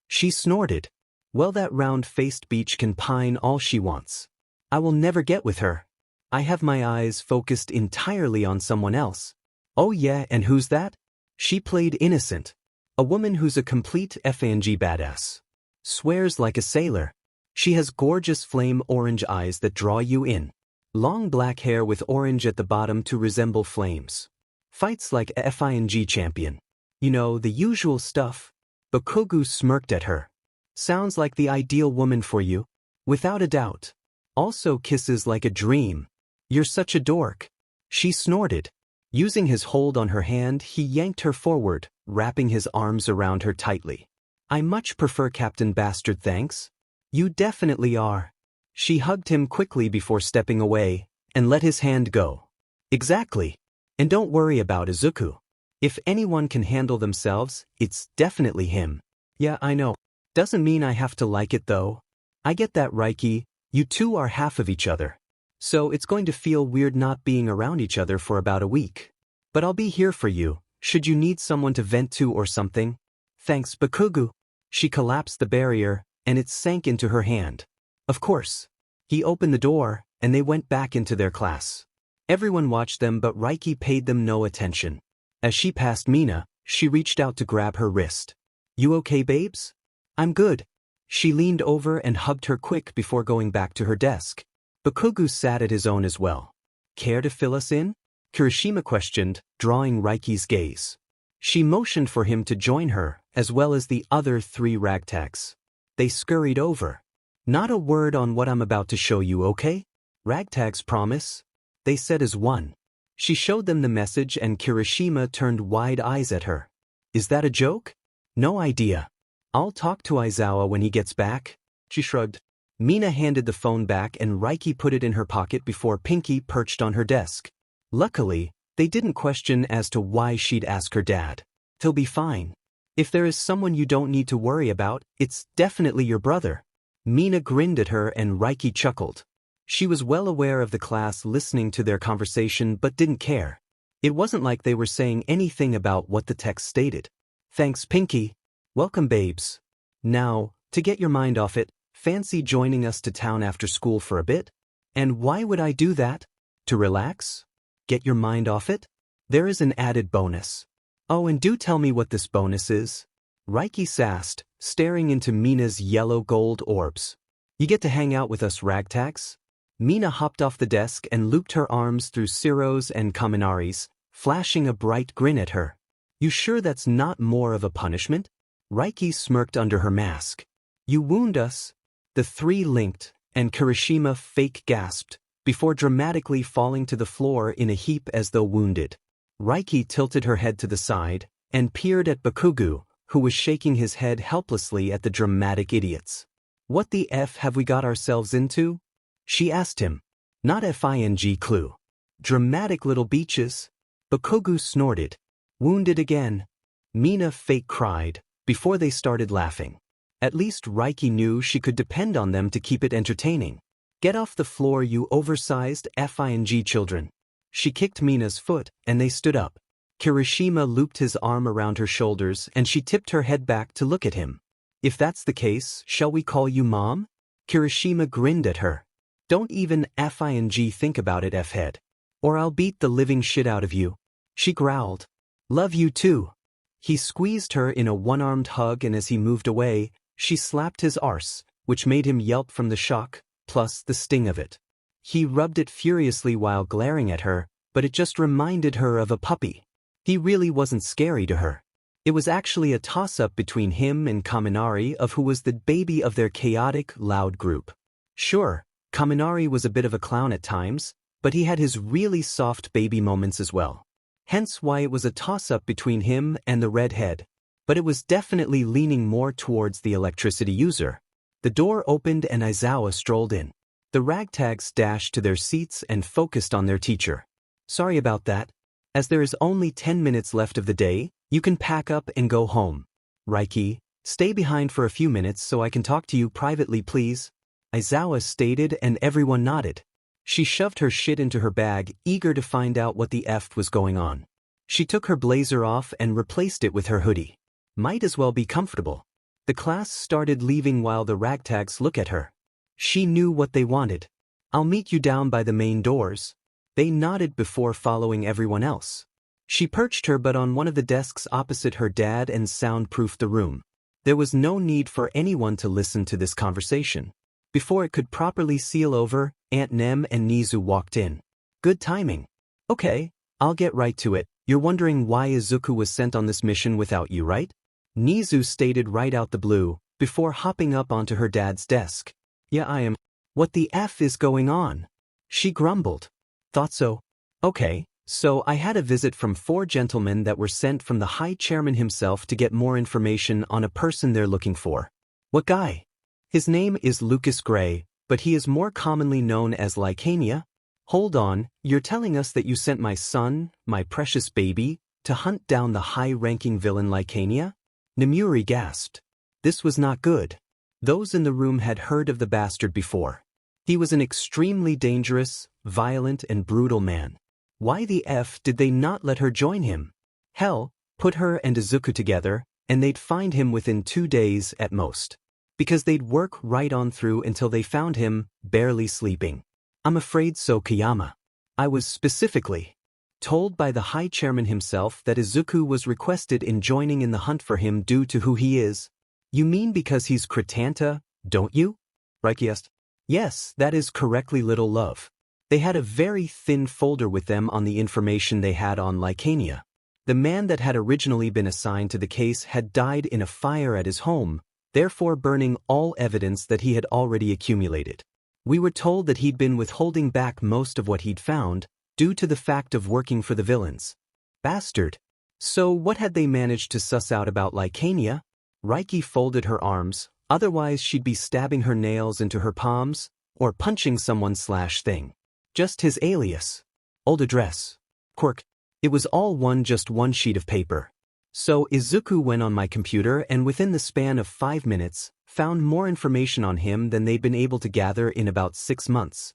She snorted. Well, that round-faced beach can pine all she wants. I will never get with her. I have my eyes focused entirely on someone else. Oh yeah, and who's that? She played innocent. A woman who's a complete FING badass. Swears like a sailor. She has gorgeous flame orange eyes that draw you in. Long black hair with orange at the bottom to resemble flames. Fights like a FING champion. You know, the usual stuff. Bakugo smirked at her. Sounds like the ideal woman for you. Without a doubt. Also kisses like a dream. You're such a dork. She snorted. Using his hold on her hand, he yanked her forward, wrapping his arms around her tightly. I much prefer Captain Bastard, thanks. You definitely are. She hugged him quickly before stepping away, and let his hand go. Exactly. And don't worry about Isuku. If anyone can handle themselves, it's definitely him. Yeah, I know. Doesn't mean I have to like it though. I get that, Reiky. You two are half of each other. So it's going to feel weird not being around each other for about a week. But I'll be here for you, should you need someone to vent to or something. Thanks, Bakugo. She collapsed the barrier, and it sank into her hand. Of course. He opened the door, and they went back into their class. Everyone watched them, but Reiky paid them no attention. As she passed Mina, she reached out to grab her wrist. You okay, babes? I'm good. She leaned over and hugged her quick before going back to her desk. Bakugo sat at his own as well. Care to fill us in? Kirishima questioned, drawing Reiky's gaze. She motioned for him to join her, as well as the other 3 ragtags. They scurried over. Not a word on what I'm about to show you, okay? Ragtags promise. They said as one. She showed them the message and Kirishima turned wide eyes at her. Is that a joke? No idea. I'll talk to Aizawa when he gets back. She shrugged. Mina handed the phone back and Reiky put it in her pocket before Pinky perched on her desk. Luckily, they didn't question as to why she'd ask her dad. He'll be fine. If there is someone you don't need to worry about, it's definitely your brother. Mina grinned at her and Reiky chuckled. She was well aware of the class listening to their conversation but didn't care. It wasn't like they were saying anything about what the text stated. Thanks, Pinky. Welcome, babes. Now, to get your mind off it, fancy joining us to town after school for a bit? And why would I do that? To relax? Get your mind off it? There is an added bonus. Oh, and do tell me what this bonus is. Reiky sassed, staring into Mina's yellow gold orbs. You get to hang out with us ragtags? Mina hopped off the desk and looped her arms through Ciro's and Kaminari's, flashing a bright grin at her. You sure that's not more of a punishment? Reiky smirked under her mask. You wound us. The 3 linked, and Kirishima fake gasped, before dramatically falling to the floor in a heap as though wounded. Reiky tilted her head to the side, and peered at Bakugo, who was shaking his head helplessly at the dramatic idiots. What the F have we got ourselves into? She asked him. Not FING clue. Dramatic little beaches. Bakugo snorted. Wounded again. Mina fake cried, before they started laughing. At least Reiky knew she could depend on them to keep it entertaining. Get off the floor, you oversized FING children. She kicked Mina's foot, and they stood up. Kirishima looped his arm around her shoulders, and she tipped her head back to look at him. If that's the case, shall we call you Mom? Kirishima grinned at her. Don't even FING think about it, F-head. Or I'll beat the living shit out of you. She growled. Love you too. He squeezed her in a one-armed hug, and as he moved away, she slapped his arse, which made him yelp from the shock, plus the sting of it. He rubbed it furiously while glaring at her, but it just reminded her of a puppy. He really wasn't scary to her. It was actually a toss-up between him and Kaminari of who was the baby of their chaotic, loud group. Sure, Kaminari was a bit of a clown at times, but he had his really soft baby moments as well. Hence why it was a toss-up between him and the redhead. But it was definitely leaning more towards the electricity user. The door opened and Aizawa strolled in. The ragtags dashed to their seats and focused on their teacher. Sorry about that. As there is only 10 minutes left of the day, you can pack up and go home. Reiky, stay behind for a few minutes so I can talk to you privately, please. Aizawa stated, and everyone nodded. She shoved her shit into her bag, eager to find out what the F was going on. She took her blazer off and replaced it with her hoodie. Might as well be comfortable. The class started leaving while the ragtags looked at her. She knew what they wanted. I'll meet you down by the main doors. They nodded before following everyone else. She perched her butt on one of the desks opposite her dad and soundproofed the room. There was no need for anyone to listen to this conversation. Before it could properly seal over, Aunt Nem and Nizu walked in. Good timing. Okay, I'll get right to it. You're wondering why Isuku was sent on this mission without you, right? Nizu stated right out the blue, before hopping up onto her dad's desk. Yeah, I am. What the F is going on? She grumbled. Thought so. Okay, So I had a visit from 4 gentlemen that were sent from the High Chairman himself to get more information on a person they're looking for. What guy? His name is Lucas Gray, but he is more commonly known as Lycania. Hold on, you're telling us that you sent my son, my precious baby, to hunt down the high-ranking villain Lycania? Nemuri gasped. This was not good. Those in the room had heard of the bastard before. He was an extremely dangerous, violent and brutal man. Why the F did they not let her join him? Hell, put her and Isuku together, and they'd find him within 2 days at most. Because they'd work right on through until they found him, barely sleeping. I'm afraid so, Kiyama. I was specifically told by the High Chairman himself that Isuku was requested in joining in the hunt for him due to who he is. You mean because he's Kritanta, don't you? Reiky asked. Yes, that is correctly, little love. They had a very thin folder with them on the information they had on Lycania. The man that had originally been assigned to the case had died in a fire at his home, therefore burning all evidence that he had already accumulated. We were told that he'd been withholding back most of what he'd found, due to the fact of working for the villains. Bastard. So what had they managed to suss out about Lycania? Reiky folded her arms, otherwise she'd be stabbing her nails into her palms, or punching someone/thing. Just his alias. Old address. Quirk. It was all just one sheet of paper. So Isuku went on my computer and within the span of 5 minutes, found more information on him than they'd been able to gather in about 6 months.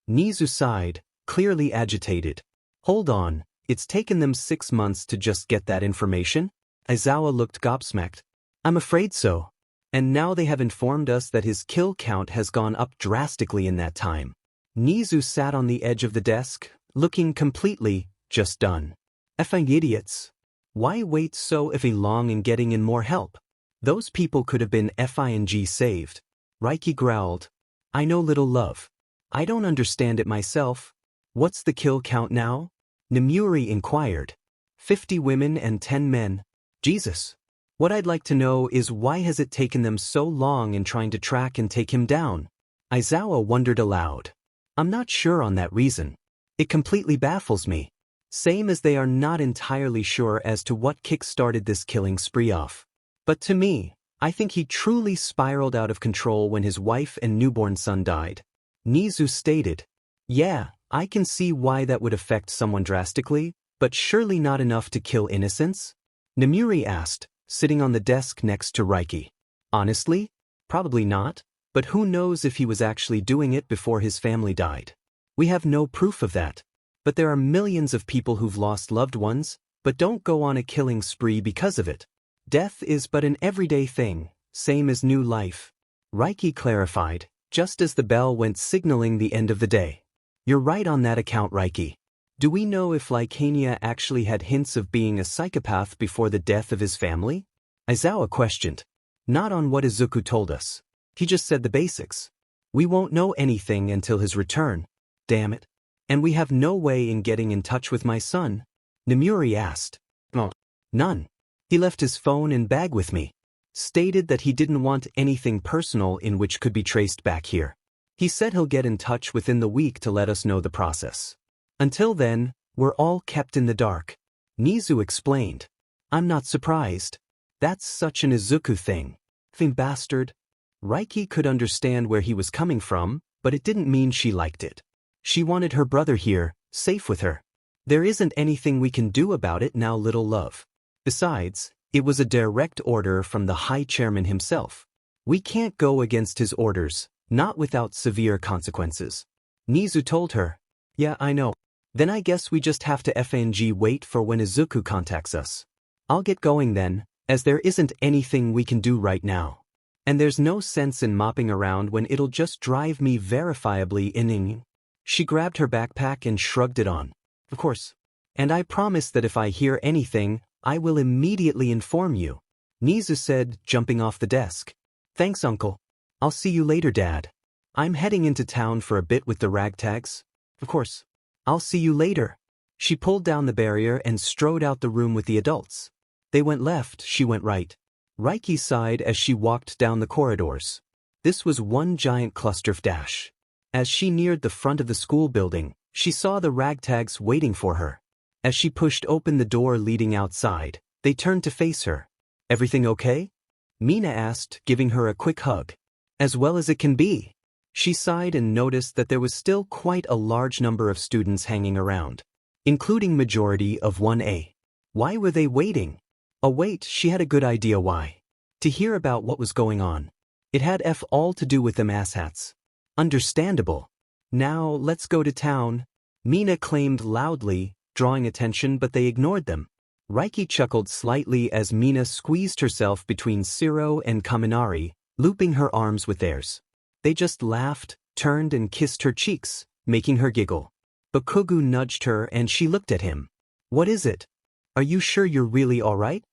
Nizu sighed, clearly agitated. Hold on, it's taken them 6 months to just get that information? Aizawa looked gobsmacked. I'm afraid so. And now they have informed us that his kill count has gone up drastically in that time. Nizu sat on the edge of the desk, looking completely, just done. Effing idiots. Why wait so long in getting in more help? Those people could have been FING saved. Reiky growled. I know, little love. I don't understand it myself. What's the kill count now? Nemuri inquired. 50 women and 10 men. Jesus. What I'd like to know is why has it taken them so long in trying to track and take him down? Aizawa wondered aloud. I'm not sure on that reason. It completely baffles me. Same as they are not entirely sure as to what kick-started this killing spree off. But to me, I think he truly spiraled out of control when his wife and newborn son died. Nizu stated. Yeah, I can see why that would affect someone drastically, but surely not enough to kill innocents? Nemuri asked, sitting on the desk next to Reiky. Honestly? Probably not, but who knows if he was actually doing it before his family died. We have no proof of that. But there are millions of people who've lost loved ones, but don't go on a killing spree because of it. Death is but an everyday thing, same as new life. Reiky clarified, just as the bell went signaling the end of the day. You're right on that account, Reiky. Do we know if Lycania actually had hints of being a psychopath before the death of his family? Aizawa questioned. Not on what Isuku told us. He just said the basics. We won't know anything until his return. Damn it. And we have no way in getting in touch with my son? Nemuri asked. No. None. He left his phone and bag with me. Stated that he didn't want anything personal in which could be traced back here. He said he'll get in touch within the week to let us know the process. Until then, we're all kept in the dark. Nizu explained. I'm not surprised. That's such an Isuku thing. Bastard. Reiky could understand where he was coming from, but it didn't mean she liked it. She wanted her brother here, safe with her. There isn't anything we can do about it now, little love. Besides, it was a direct order from the High Chairman himself. We can't go against his orders, not without severe consequences. Nizu told her. Yeah, I know. Then I guess we just have to FNG wait for when Isuku contacts us. I'll get going then, as there isn't anything we can do right now. And there's no sense in mopping around when it'll just drive me verifiably inane. She grabbed her backpack and shrugged it on. Of course. And I promise that if I hear anything, I will immediately inform you. Nizu said, jumping off the desk. Thanks, Uncle. I'll see you later, Dad. I'm heading into town for a bit with the ragtags. Of course. I'll see you later. She pulled down the barrier and strode out the room with the adults. They went left, she went right. Reiky sighed as she walked down the corridors. This was one giant cluster of dash. As she neared the front of the school building, she saw the ragtags waiting for her. As she pushed open the door leading outside, they turned to face her. "Everything okay?" Mina asked, giving her a quick hug. "As well as it can be." She sighed and noticed that there was still quite a large number of students hanging around, including majority of 1A. Why were they waiting? Oh wait, she had a good idea why. To hear about what was going on. It had all to do with them asshats. Understandable. "Now, let's go to town," Mina claimed loudly, drawing attention, but they ignored them. Reiky chuckled slightly as Mina squeezed herself between Siro and Kaminari, looping her arms with theirs. They just laughed, turned and kissed her cheeks, making her giggle. Bakugo nudged her and she looked at him. "What is it? Are you sure you're really alright?"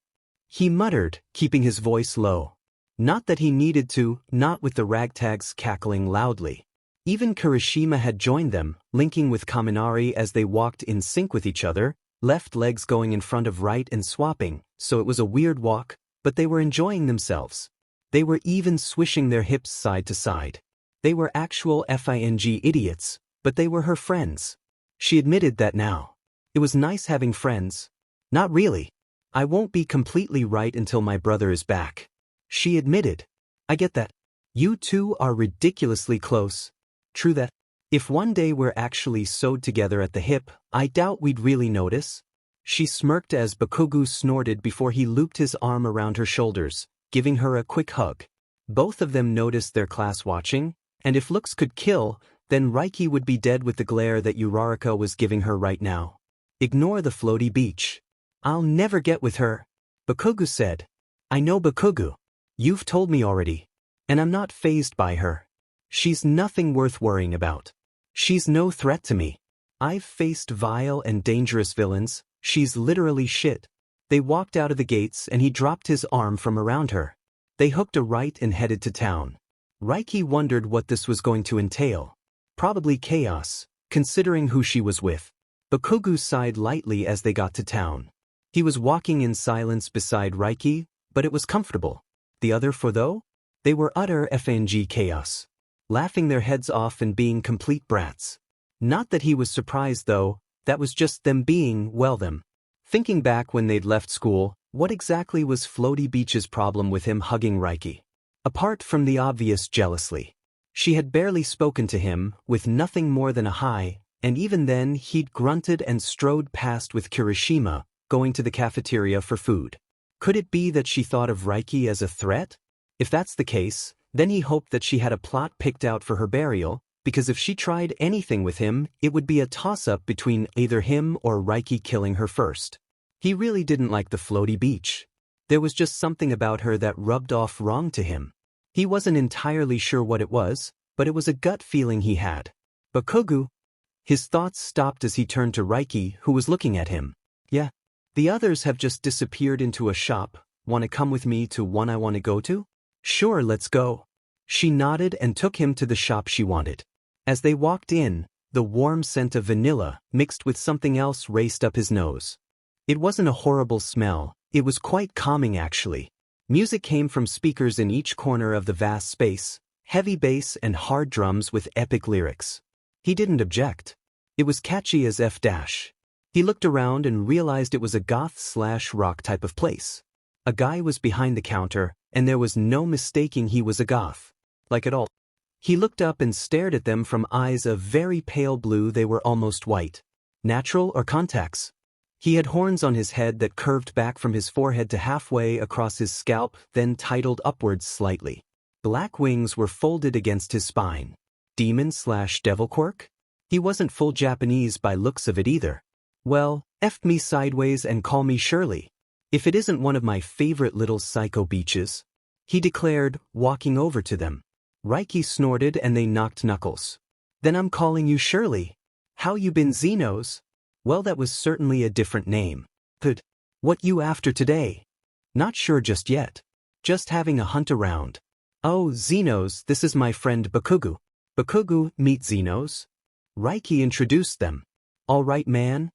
He muttered, keeping his voice low. Not that he needed to, not with the ragtags cackling loudly. Even Kirishima had joined them, linking with Kaminari as they walked in sync with each other, left legs going in front of right and swapping, so it was a weird walk, but they were enjoying themselves. They were even swishing their hips side to side. They were actual FING idiots, but they were her friends. She admitted that now. It was nice having friends. "Not really. I won't be completely right until my brother is back," she admitted. "I get that. You two are ridiculously close. True that. If one day we're actually sewed together at the hip, I doubt we'd really notice." She smirked as Bakugo snorted before he looped his arm around her shoulders, giving her a quick hug. Both of them noticed their class watching, and if looks could kill, then Reiky would be dead with the glare that Uraraka was giving her right now. "Ignore the floaty beach. I'll never get with her," Bakugo said. "I know Bakugo. You've told me already. And I'm not fazed by her. She's nothing worth worrying about. She's no threat to me. I've faced vile and dangerous villains. She's literally shit." They walked out of the gates and he dropped his arm from around her. They hooked a right and headed to town. Reiky wondered what this was going to entail. Probably chaos, considering who she was with. Bakugo sighed lightly as they got to town. He was walking in silence beside Reiky, but it was comfortable. The other four though? They were utter FNG chaos. Laughing their heads off and being complete brats. Not that he was surprised though, that was just them being, well them. Thinking back when they'd left school, what exactly was Floaty Beach's problem with him hugging Reiky? Apart from the obvious jealousy. She had barely spoken to him, with nothing more than a hi, and even then he'd grunted and strode past with Kirishima, going to the cafeteria for food. Could it be that she thought of Reiky as a threat? If that's the case, then he hoped that she had a plot picked out for her burial, because if she tried anything with him, it would be a toss-up between either him or Reiky killing her first. He really didn't like the Floaty Beach. There was just something about her that rubbed off wrong to him. He wasn't entirely sure what it was, but it was a gut feeling he had. Bakugo. His thoughts stopped as he turned to Reiky, who was looking at him. "Yeah. The others have just disappeared into a shop. Want to come with me to one I want to go to?" "Sure, let's go." She nodded and took him to the shop she wanted. As they walked in, the warm scent of vanilla, mixed with something else, raced up his nose. It wasn't a horrible smell, it was quite calming actually. Music came from speakers in each corner of the vast space, heavy bass and hard drums with epic lyrics. He didn't object. It was catchy as F-. He looked around and realized it was a goth/rock type of place. A guy was behind the counter, and there was no mistaking he was a goth. Like at all. He looked up and stared at them from eyes of very pale blue. They were almost white. Natural or contacts? He had horns on his head that curved back from his forehead to halfway across his scalp, then titled upwards slightly. Black wings were folded against his spine. Demon/devil quirk? He wasn't full Japanese by looks of it either. "Well, F me sideways and call me Shirley. If it isn't one of my favorite little psycho beaches," he declared, walking over to them. Reiky snorted and they knocked knuckles. "Then I'm calling you Shirley. How you been, Xenos?" "Well, that was certainly a different name." "Good. What you after today?" "Not sure just yet. Just having a hunt around." "Oh, Xenos, this is my friend Bakugo." "Bakugo, meet Xenos." Reiky introduced them. "All right, man."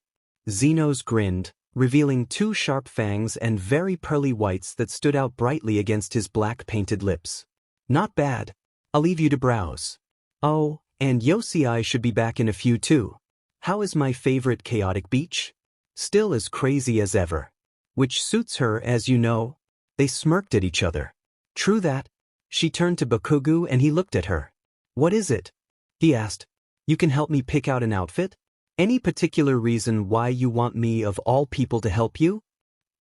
Xenos grinned, revealing two sharp fangs and very pearly whites that stood out brightly against his black painted lips. "Not bad. I'll leave you to browse." "Oh, and Yosei should be back in a few too. How is my favorite chaotic beach?" still as crazy as ever. Which suits her, as you know. They smirked at each other. True that. She turned to Bakugo and he looked at her. What is it? He asked. You can help me pick out an outfit? Any particular reason why you want me of all people to help you?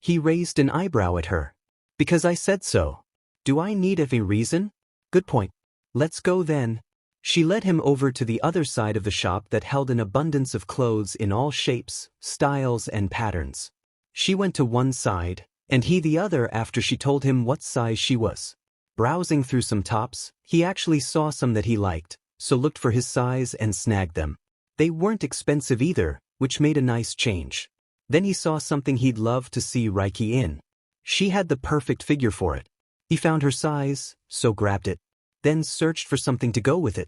He raised an eyebrow at her. Because I said so. Do I need a reason? Good point. Let's go then. She led him over to the other side of the shop that held an abundance of clothes in all shapes, styles, and patterns. She went to one side, and he the other after she told him what size she was. Browsing through some tops, he actually saw some that he liked, so looked for his size and snagged them. They weren't expensive either, which made a nice change. Then he saw something he'd love to see Reiky in. She had the perfect figure for it. He found her size, so grabbed it. Then searched for something to go with it.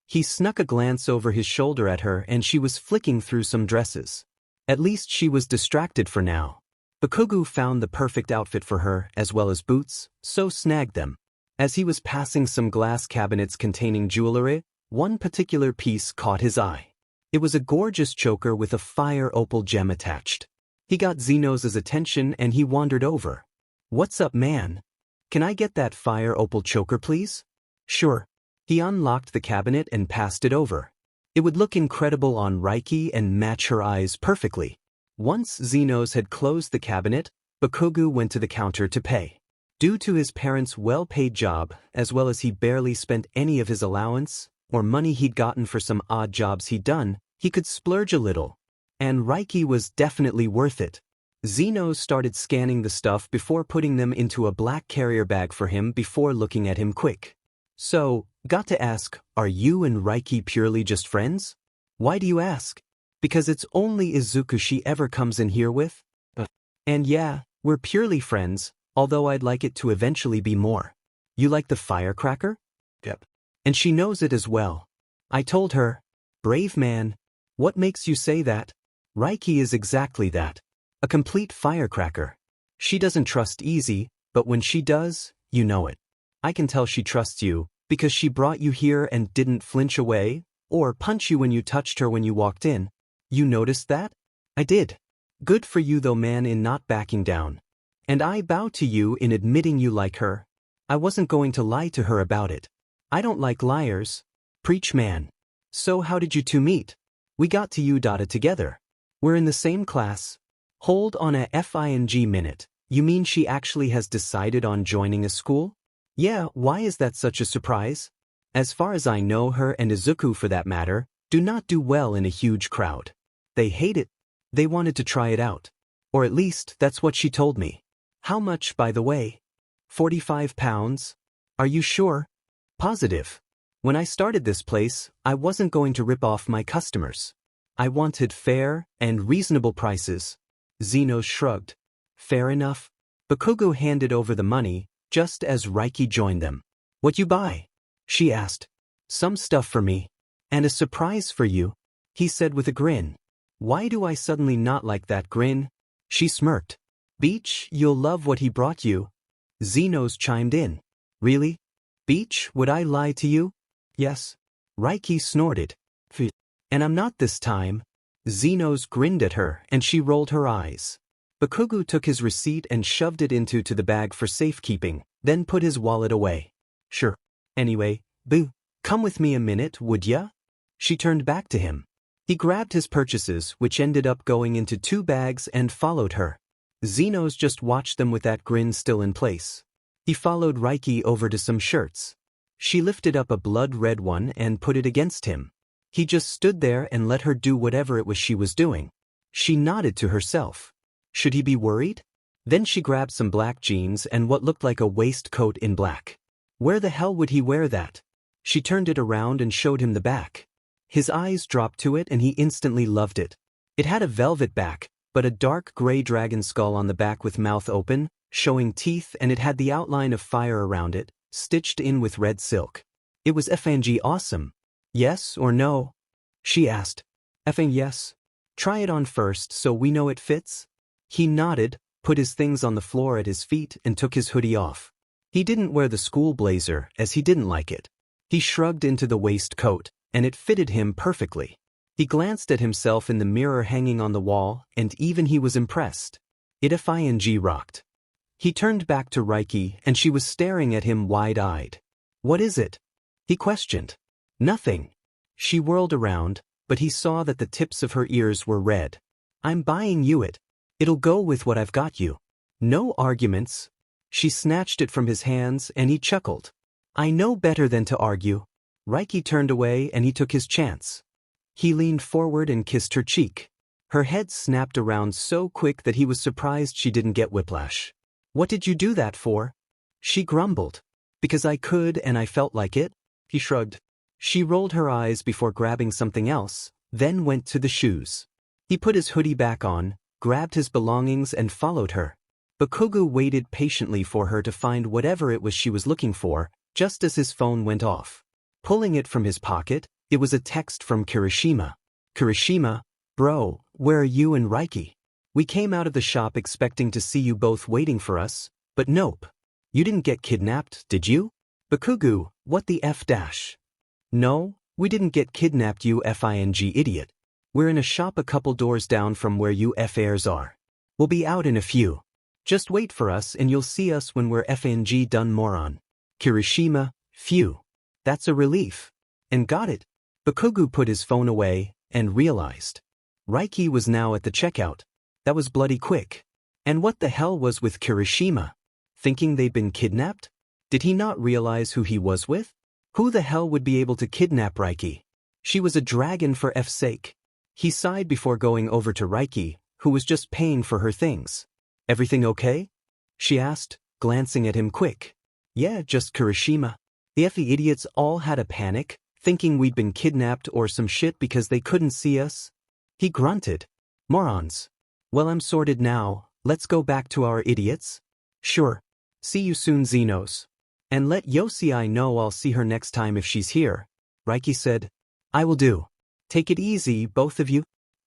He snuck a glance over his shoulder at her and she was flicking through some dresses. At least she was distracted for now. Bakugo found the perfect outfit for her, as well as boots, so snagged them. As he was passing some glass cabinets containing jewelry, one particular piece caught his eye. It was a gorgeous choker with a fire opal gem attached. He got Xenos' attention and he wandered over. What's up, man? Can I get that fire opal choker, please? Sure. He unlocked the cabinet and passed it over. It would look incredible on Reiky and match her eyes perfectly. Once Xenos had closed the cabinet, Bakugo went to the counter to pay. Due to his parents' well-paid job, as well as he barely spent any of his allowance, or money he'd gotten for some odd jobs he'd done, he could splurge a little. And Reiky was definitely worth it. Xenos started scanning the stuff before putting them into a black carrier bag for him before looking at him quick. So, got to ask, are you and Reiky purely just friends? Why do you ask? Because it's only Isuku she ever comes in here with? And yeah, we're purely friends, although I'd like it to eventually be more. You like the firecracker? Yep. And she knows it as well. I told her. Brave man. What makes you say that? Reiky is exactly that. A complete firecracker. She doesn't trust easy, but when she does, you know it. I can tell she trusts you, because she brought you here and didn't flinch away, or punch you when you touched her when you walked in. You noticed that? I did. Good for you though, man, in not backing down. And I bow to you in admitting you like her. I wasn't going to lie to her about it. I don't like liars. Preach, man. So how did you two meet? We got to UDATA together. We're in the same class. Hold on a FING minute. You mean she actually has decided on joining a school? Yeah, why is that such a surprise? As far as I know, her and Isuku for that matter, do not do well in a huge crowd. They hate it. They wanted to try it out. Or at least, that's what she told me. How much, by the way? 45 pounds? Are you sure? Positive. When I started this place, I wasn't going to rip off my customers. I wanted fair and reasonable prices. Xenos shrugged. Fair enough. Bakugo handed over the money, just as Reiky joined them. What you buy? She asked. Some stuff for me. And a surprise for you, he said with a grin. Why do I suddenly not like that grin? She smirked. Beach, you'll love what he brought you. Xenos chimed in. Really? Beach, would I lie to you? Yes. Reiky snorted. And I'm not this time. Xenos grinned at her and she rolled her eyes. Bakugo took his receipt and shoved it into the bag for safekeeping, then put his wallet away. Sure. Anyway, boo, come with me a minute, would ya? She turned back to him. He grabbed his purchases, which ended up going into 2 bags, and followed her. Xenos just watched them with that grin still in place. He followed Reiky over to some shirts. She lifted up a blood-red one and put it against him. He just stood there and let her do whatever it was she was doing. She nodded to herself. Should he be worried? Then she grabbed some black jeans and what looked like a waistcoat in black. Where the hell would he wear that? She turned it around and showed him the back. His eyes dropped to it and he instantly loved it. It had a velvet back, but a dark gray dragon skull on the back with mouth open, showing teeth, and it had the outline of fire around it, stitched in with red silk. It was FNG awesome. Yes or no? She asked. Effing yes. Try it on first so we know it fits. He nodded, put his things on the floor at his feet and took his hoodie off. He didn't wear the school blazer as he didn't like it. He shrugged into the waistcoat, and it fitted him perfectly. He glanced at himself in the mirror hanging on the wall, and even he was impressed. It rocked. He turned back to Reiky, and she was staring at him wide-eyed. What is it? He questioned. Nothing. She whirled around, but he saw that the tips of her ears were red. I'm buying you it. It'll go with what I've got you. No arguments. She snatched it from his hands, and he chuckled. I know better than to argue. Reiky turned away, and he took his chance. He leaned forward and kissed her cheek. Her head snapped around so quick that he was surprised she didn't get whiplash. What did you do that for? She grumbled. Because I could and I felt like it. He shrugged. She rolled her eyes before grabbing something else, then went to the shoes. He put his hoodie back on, grabbed his belongings and followed her. Bakugo waited patiently for her to find whatever it was she was looking for, just as his phone went off. Pulling it from his pocket, it was a text from Kirishima. Kirishima, bro, where are you and Reiky? We came out of the shop expecting to see you both waiting for us, but nope. You didn't get kidnapped, did you? Bakugo, what the F dash? No, we didn't get kidnapped, you idiot. We're in a shop a couple doors down from where you F-airs are. We'll be out in a few. Just wait for us and you'll see us when we're FNG done, moron. Kirishima, phew. That's a relief. And got it. Bakugo put his phone away and realized. Reiky was now at the checkout. That was bloody quick. And what the hell was with Kirishima? Thinking they'd been kidnapped? Did he not realize who he was with? Who the hell would be able to kidnap Reiky? She was a dragon for F's sake. He sighed before going over to Reiky, who was just paying for her things. Everything okay? She asked, glancing at him quick. Yeah, just Kirishima. The F idiots all had a panic, thinking we'd been kidnapped or some shit because they couldn't see us. He grunted. Morons. Well, I'm sorted now, let's go back to our idiots. Sure. See you soon, Xenos. And let Yosei know I'll see her next time if she's here. Reiky said. I will do. Take it easy, both of you.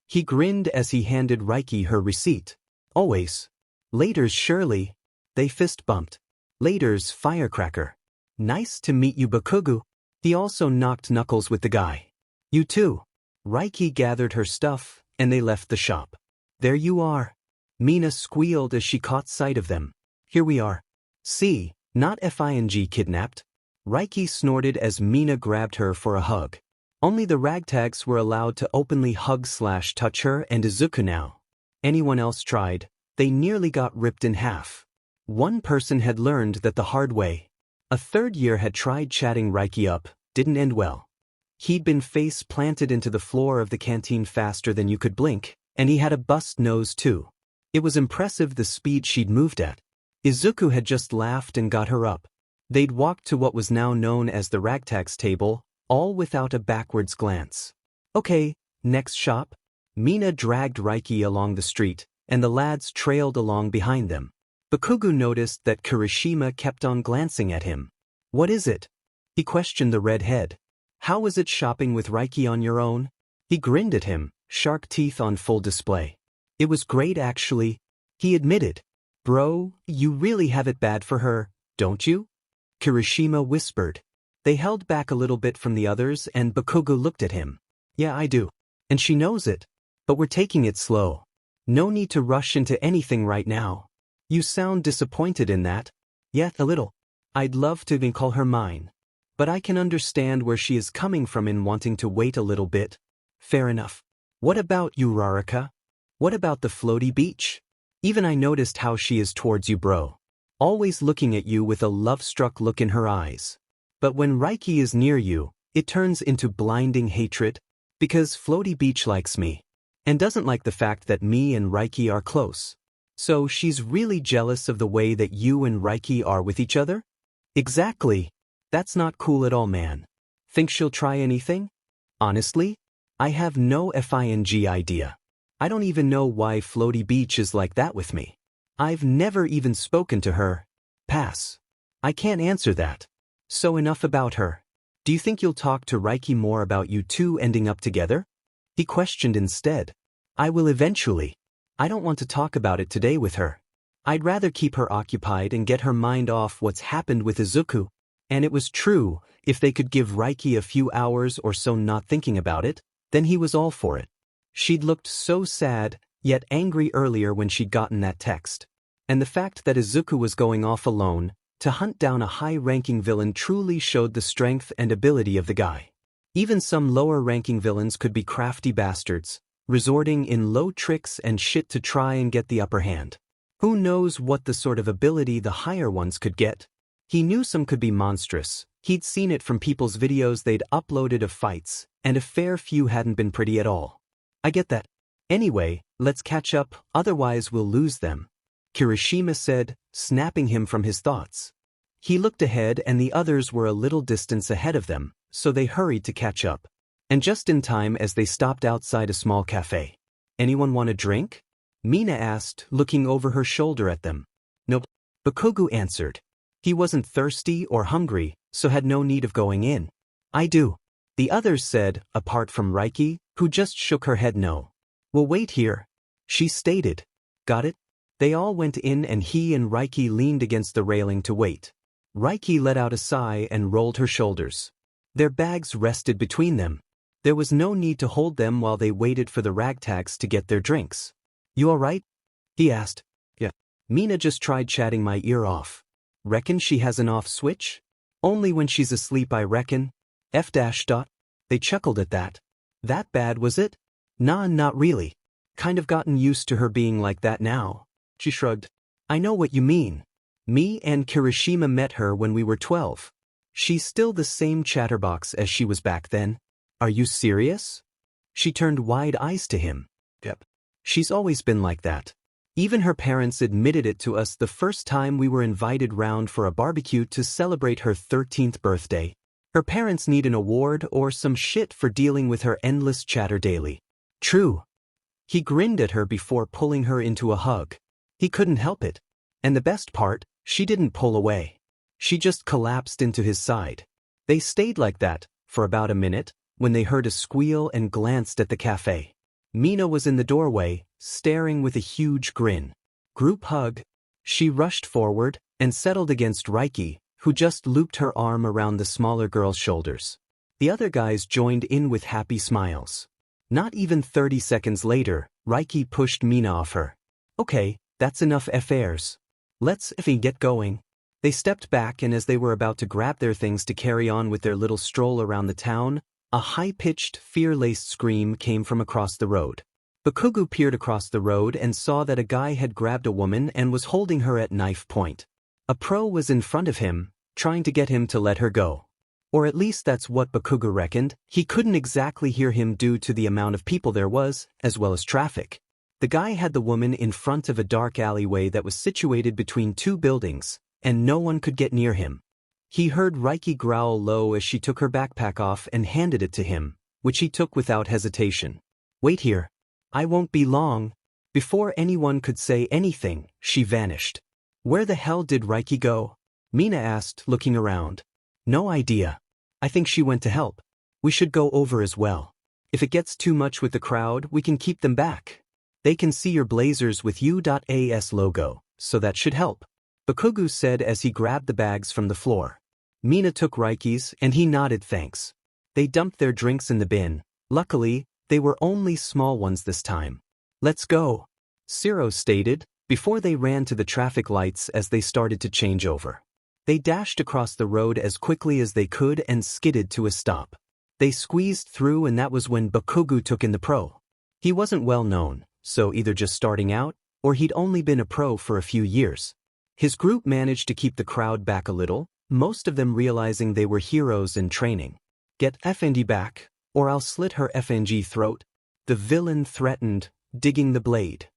He grinned as he handed Reiky her receipt. Always. Laters, Shirley. They fist bumped. Laters, firecracker. Nice to meet you, Bakugo. He also knocked knuckles with the guy. You too. Reiky gathered her stuff, and they left the shop. There you are. Mina squealed as she caught sight of them. Here we are. See, not FING kidnapped. Reiky snorted as Mina grabbed her for a hug. Only the ragtags were allowed to openly hug/touch her and Isuku now. Anyone else tried, they nearly got ripped in half. One person had learned that the hard way. A third year had tried chatting Reiky up, didn't end well. He'd been face planted into the floor of the canteen faster than you could blink, and he had a bust nose too. It was impressive the speed she'd moved at. Isuku had just laughed and got her up. They'd walked to what was now known as the ragtags table, all without a backwards glance. Okay, next shop. Mina dragged Reiky along the street, and the lads trailed along behind them. Bakugo noticed that Kirishima kept on glancing at him. What is it? He questioned the redhead. How was it shopping with Reiky on your own? He grinned at him, shark teeth on full display. It was great actually, he admitted. Bro, you really have it bad for her, don't you? Kirishima whispered. They held back a little bit from the others and Bakugo looked at him. Yeah, I do. And she knows it. But we're taking it slow. No need to rush into anything right now. You sound disappointed in that. Yeah, a little. I'd love to even call her mine. But I can understand where she is coming from in wanting to wait a little bit. Fair enough. What about you, Rarika? What about the floaty beach? Even I noticed how she is towards you, bro. Always looking at you with a love-struck look in her eyes. But when Reiky is near you, it turns into blinding hatred. Because Floaty Beach likes me. And doesn't like the fact that me and Reiky are close. So she's really jealous of the way that you and Reiky are with each other? Exactly. That's not cool at all, man. Think she'll try anything? Honestly? I have no FING idea. I don't even know why Floaty Beach is like that with me. I've never even spoken to her. Pass. I can't answer that. So enough about her. Do you think you'll talk to Reiky more about you two ending up together? He questioned instead. I will eventually. I don't want to talk about it today with her. I'd rather keep her occupied and get her mind off what's happened with Isuku. And it was true, if they could give Reiky a few hours or so not thinking about it, Then he was all for it. She'd looked so sad, yet angry earlier when she'd gotten that text. And the fact that Isuku was going off alone to hunt down a high-ranking villain truly showed the strength and ability of the guy. Even some lower-ranking villains could be crafty bastards, resorting in low tricks and shit to try and get the upper hand. Who knows what the sort of ability the higher ones could get? He knew some could be monstrous. He'd seen it from people's videos they'd uploaded of fights, and a fair few hadn't been pretty at all. I get that. Anyway, let's catch up, otherwise we'll lose them, Kirishima said, snapping him from his thoughts. He looked ahead and the others were a little distance ahead of them, so they hurried to catch up. And just in time as they stopped outside a small cafe. Anyone want a drink? Mina asked, looking over her shoulder at them. Nope, Bakugo answered. He wasn't thirsty or hungry, so had no need of going in. I do. The others said, apart from Reiky, who just shook her head no. We'll wait here, she stated. Got it? They all went in and he and Reiky leaned against the railing to wait. Reiky let out a sigh and rolled her shoulders. Their bags rested between them. There was no need to hold them while they waited for the ragtags to get their drinks. You alright? He asked. Yeah. Mina just tried chatting my ear off. Reckon she has an off switch? Only when she's asleep I reckon. F-. They chuckled at that. That bad was it? Nah, not really. Kind of gotten used to her being like that now. She shrugged. I know what you mean. Me and Kirishima met her when we were 12. She's still the same chatterbox as she was back then. Are you serious? She turned wide eyes to him. Yep. She's always been like that. Even her parents admitted it to us the first time we were invited round for a barbecue to celebrate her 13th birthday. Her parents need an award or some shit for dealing with her endless chatter daily. True. He grinned at her before pulling her into a hug. He couldn't help it. And the best part, she didn't pull away. She just collapsed into his side. They stayed like that for about a minute when they heard a squeal and glanced at the cafe. Mina was in the doorway, staring with a huge grin. Group hug. She rushed forward and settled against Reiky, who just looped her arm around the smaller girl's shoulders. The other guys joined in with happy smiles. Not even 30 seconds later, Reiky pushed Mina off her. Okay, that's enough affairs. Let's get going. They stepped back and as they were about to grab their things to carry on with their little stroll around the town, a high-pitched, fear-laced scream came from across the road. Bakugo peered across the road and saw that a guy had grabbed a woman and was holding her at knife point. A pro was in front of him, trying to get him to let her go. Or at least that's what Bakugo reckoned. He couldn't exactly hear him due to the amount of people there was, as well as traffic. The guy had the woman in front of a dark alleyway that was situated between two buildings, and no one could get near him. He heard Reiky growl low as she took her backpack off and handed it to him, which he took without hesitation. Wait here. I won't be long. Before anyone could say anything, she vanished. Where the hell did Reiky go? Mina asked, looking around. No idea. I think she went to help. We should go over as well. If it gets too much with the crowd, we can keep them back. They can see your blazers with U.AS logo, so that should help. Bakugo said as he grabbed the bags from the floor. Mina took Reiky's and he nodded thanks. They dumped their drinks in the bin. Luckily, they were only small ones this time. Let's go, Ciro stated, before they ran to the traffic lights as they started to change over. They dashed across the road as quickly as they could and skidded to a stop. They squeezed through and that was when Bakugo took in the pro. He wasn't well known, so either just starting out, or he'd only been a pro for a few years. His group managed to keep the crowd back a little, most of them realizing they were heroes in training. Get FNG back, or I'll slit her FNG throat, the villain threatened, digging the blade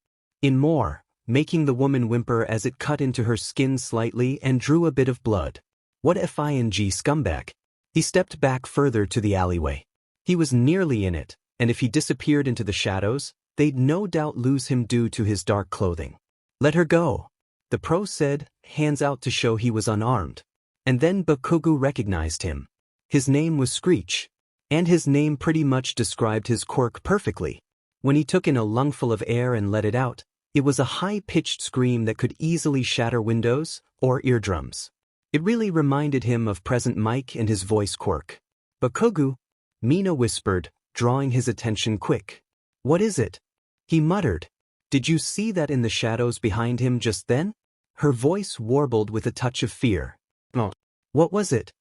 in more, making the woman whimper as it cut into her skin slightly and drew a bit of blood. What FING scumbag? He stepped back further to the alleyway. He was nearly in it, and if he disappeared into the shadows, they'd no doubt lose him due to his dark clothing. Let her go, the pro said, hands out to show he was unarmed. And then Bakugo recognized him. His name was Screech, and his name pretty much described his quirk perfectly. When he took in a lungful of air and let it out, it was a high-pitched scream that could easily shatter windows or eardrums. It really reminded him of Present Mike and his voice quirk. Bakugo, Mina whispered, drawing his attention quick. "What is it?" he muttered. "Did you see that in the shadows behind him just then?" Her voice warbled with a touch of fear. "Oh, what was it?"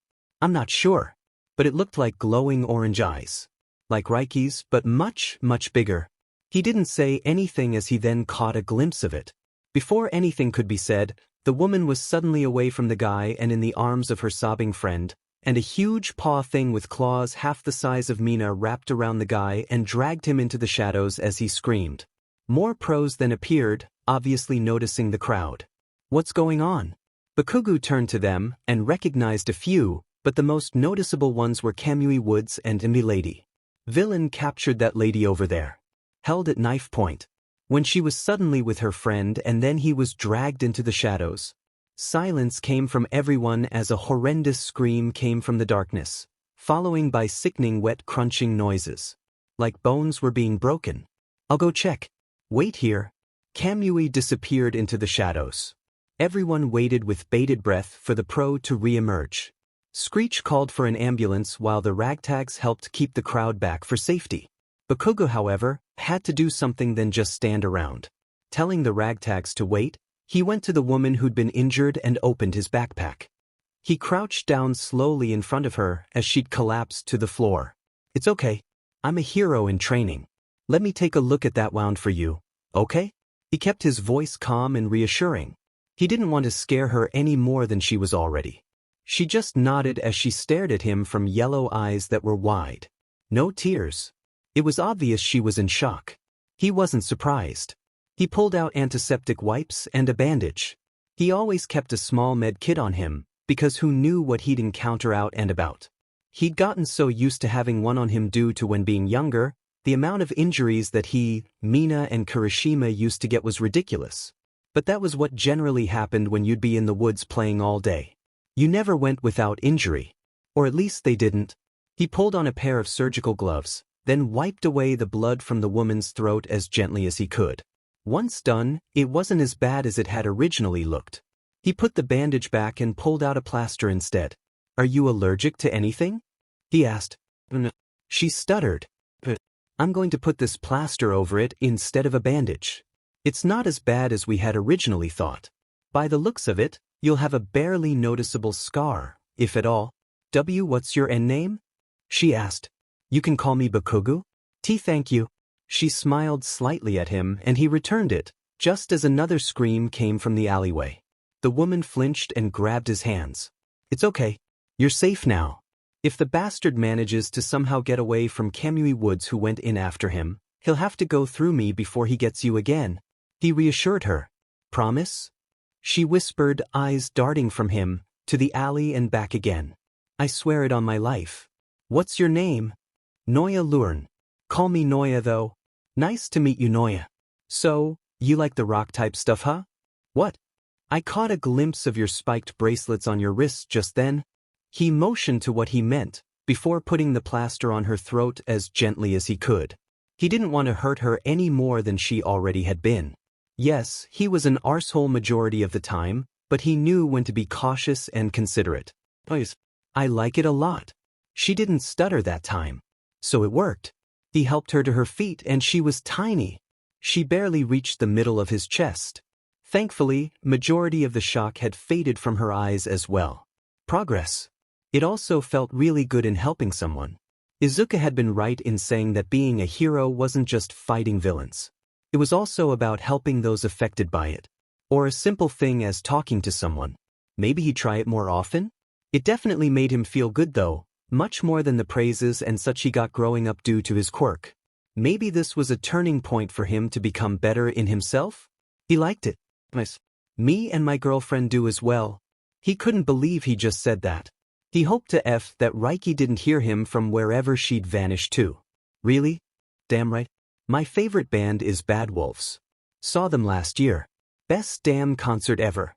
"I'm not sure. But it looked like glowing orange eyes. Like Reiky's, but much, much bigger." He didn't say anything as he then caught a glimpse of it. Before anything could be said, the woman was suddenly away from the guy and in the arms of her sobbing friend, and a huge paw thing with claws half the size of Mina wrapped around the guy and dragged him into the shadows as he screamed. More pros then appeared, obviously noticing the crowd. "What's going on?" Bakugo turned to them and recognized a few, but the most noticeable ones were Kamui Woods and Milady. Villain captured that lady over there. Held at knife point. When she was suddenly with her friend and then he was dragged into the shadows. Silence came from everyone as a horrendous scream came from the darkness, following by sickening wet crunching noises. Like bones were being broken. "I'll go check." "Wait here." Kamui disappeared into the shadows. Everyone waited with bated breath for the pro to re-emerge. Screech called for an ambulance while the ragtags helped keep the crowd back for safety. Bakugo, however, had to do something than just stand around. Telling the ragtags to wait, he went to the woman who'd been injured and opened his backpack. He crouched down slowly in front of her as she'd collapsed to the floor. "It's okay. I'm a hero in training. Let me take a look at that wound for you, okay?" He kept his voice calm and reassuring. He didn't want to scare her any more than she was already. She just nodded as she stared at him from yellow eyes that were wide. No tears. It was obvious she was in shock. He wasn't surprised. He pulled out antiseptic wipes and a bandage. He always kept a small med kit on him, because who knew what he'd encounter out and about. He'd gotten so used to having one on him due to when being younger, the amount of injuries that he, Mina and Kirishima used to get was ridiculous. But that was what generally happened when you'd be in the woods playing all day. You never went without injury. Or at least they didn't. He pulled on a pair of surgical gloves, then wiped away the blood from the woman's throat as gently as he could. Once done, it wasn't as bad as it had originally looked. He put the bandage back and pulled out a plaster instead. "Are you allergic to anything?" he asked. "No." She stuttered. "But I'm going to put this plaster over it instead of a bandage. It's not as bad as we had originally thought. By the looks of it, you'll have a barely noticeable scar, if at all." "What's your N name?" she asked. "You can call me Bakugo." Thank you." She smiled slightly at him and he returned it, just as another scream came from the alleyway. The woman flinched and grabbed his hands. "It's okay. You're safe now. If the bastard manages to somehow get away from Kamui Woods who went in after him, he'll have to go through me before he gets you again," he reassured her. "Promise?" She whispered, eyes darting from him, to the alley and back again. "I swear it on my life." "What's your name?" "Noya Luren. Call me Noya though." "Nice to meet you, Noya. So, you like the rock-type stuff, huh?" "What?" "I caught a glimpse of your spiked bracelets on your wrists just then." He motioned to what he meant, before putting the plaster on her throat as gently as he could. He didn't want to hurt her any more than she already had been. Yes, he was an arsehole majority of the time, but he knew when to be cautious and considerate. "I like it a lot." She didn't stutter that time. So it worked. He helped her to her feet and she was tiny. She barely reached the middle of his chest. Thankfully, majority of the shock had faded from her eyes as well. Progress. It also felt really good in helping someone. Isuku had been right in saying that being a hero wasn't just fighting villains. It was also about helping those affected by it. Or a simple thing as talking to someone. Maybe he'd try it more often? It definitely made him feel good though, much more than the praises and such he got growing up due to his quirk. Maybe this was a turning point for him to become better in himself? He liked it. Me and my girlfriend do as well. He couldn't believe he just said that. He hoped to that Reiky didn't hear him from wherever she'd vanished to. Really? Damn right. My favorite band is Bad Wolves. Saw them last year. Best damn concert ever.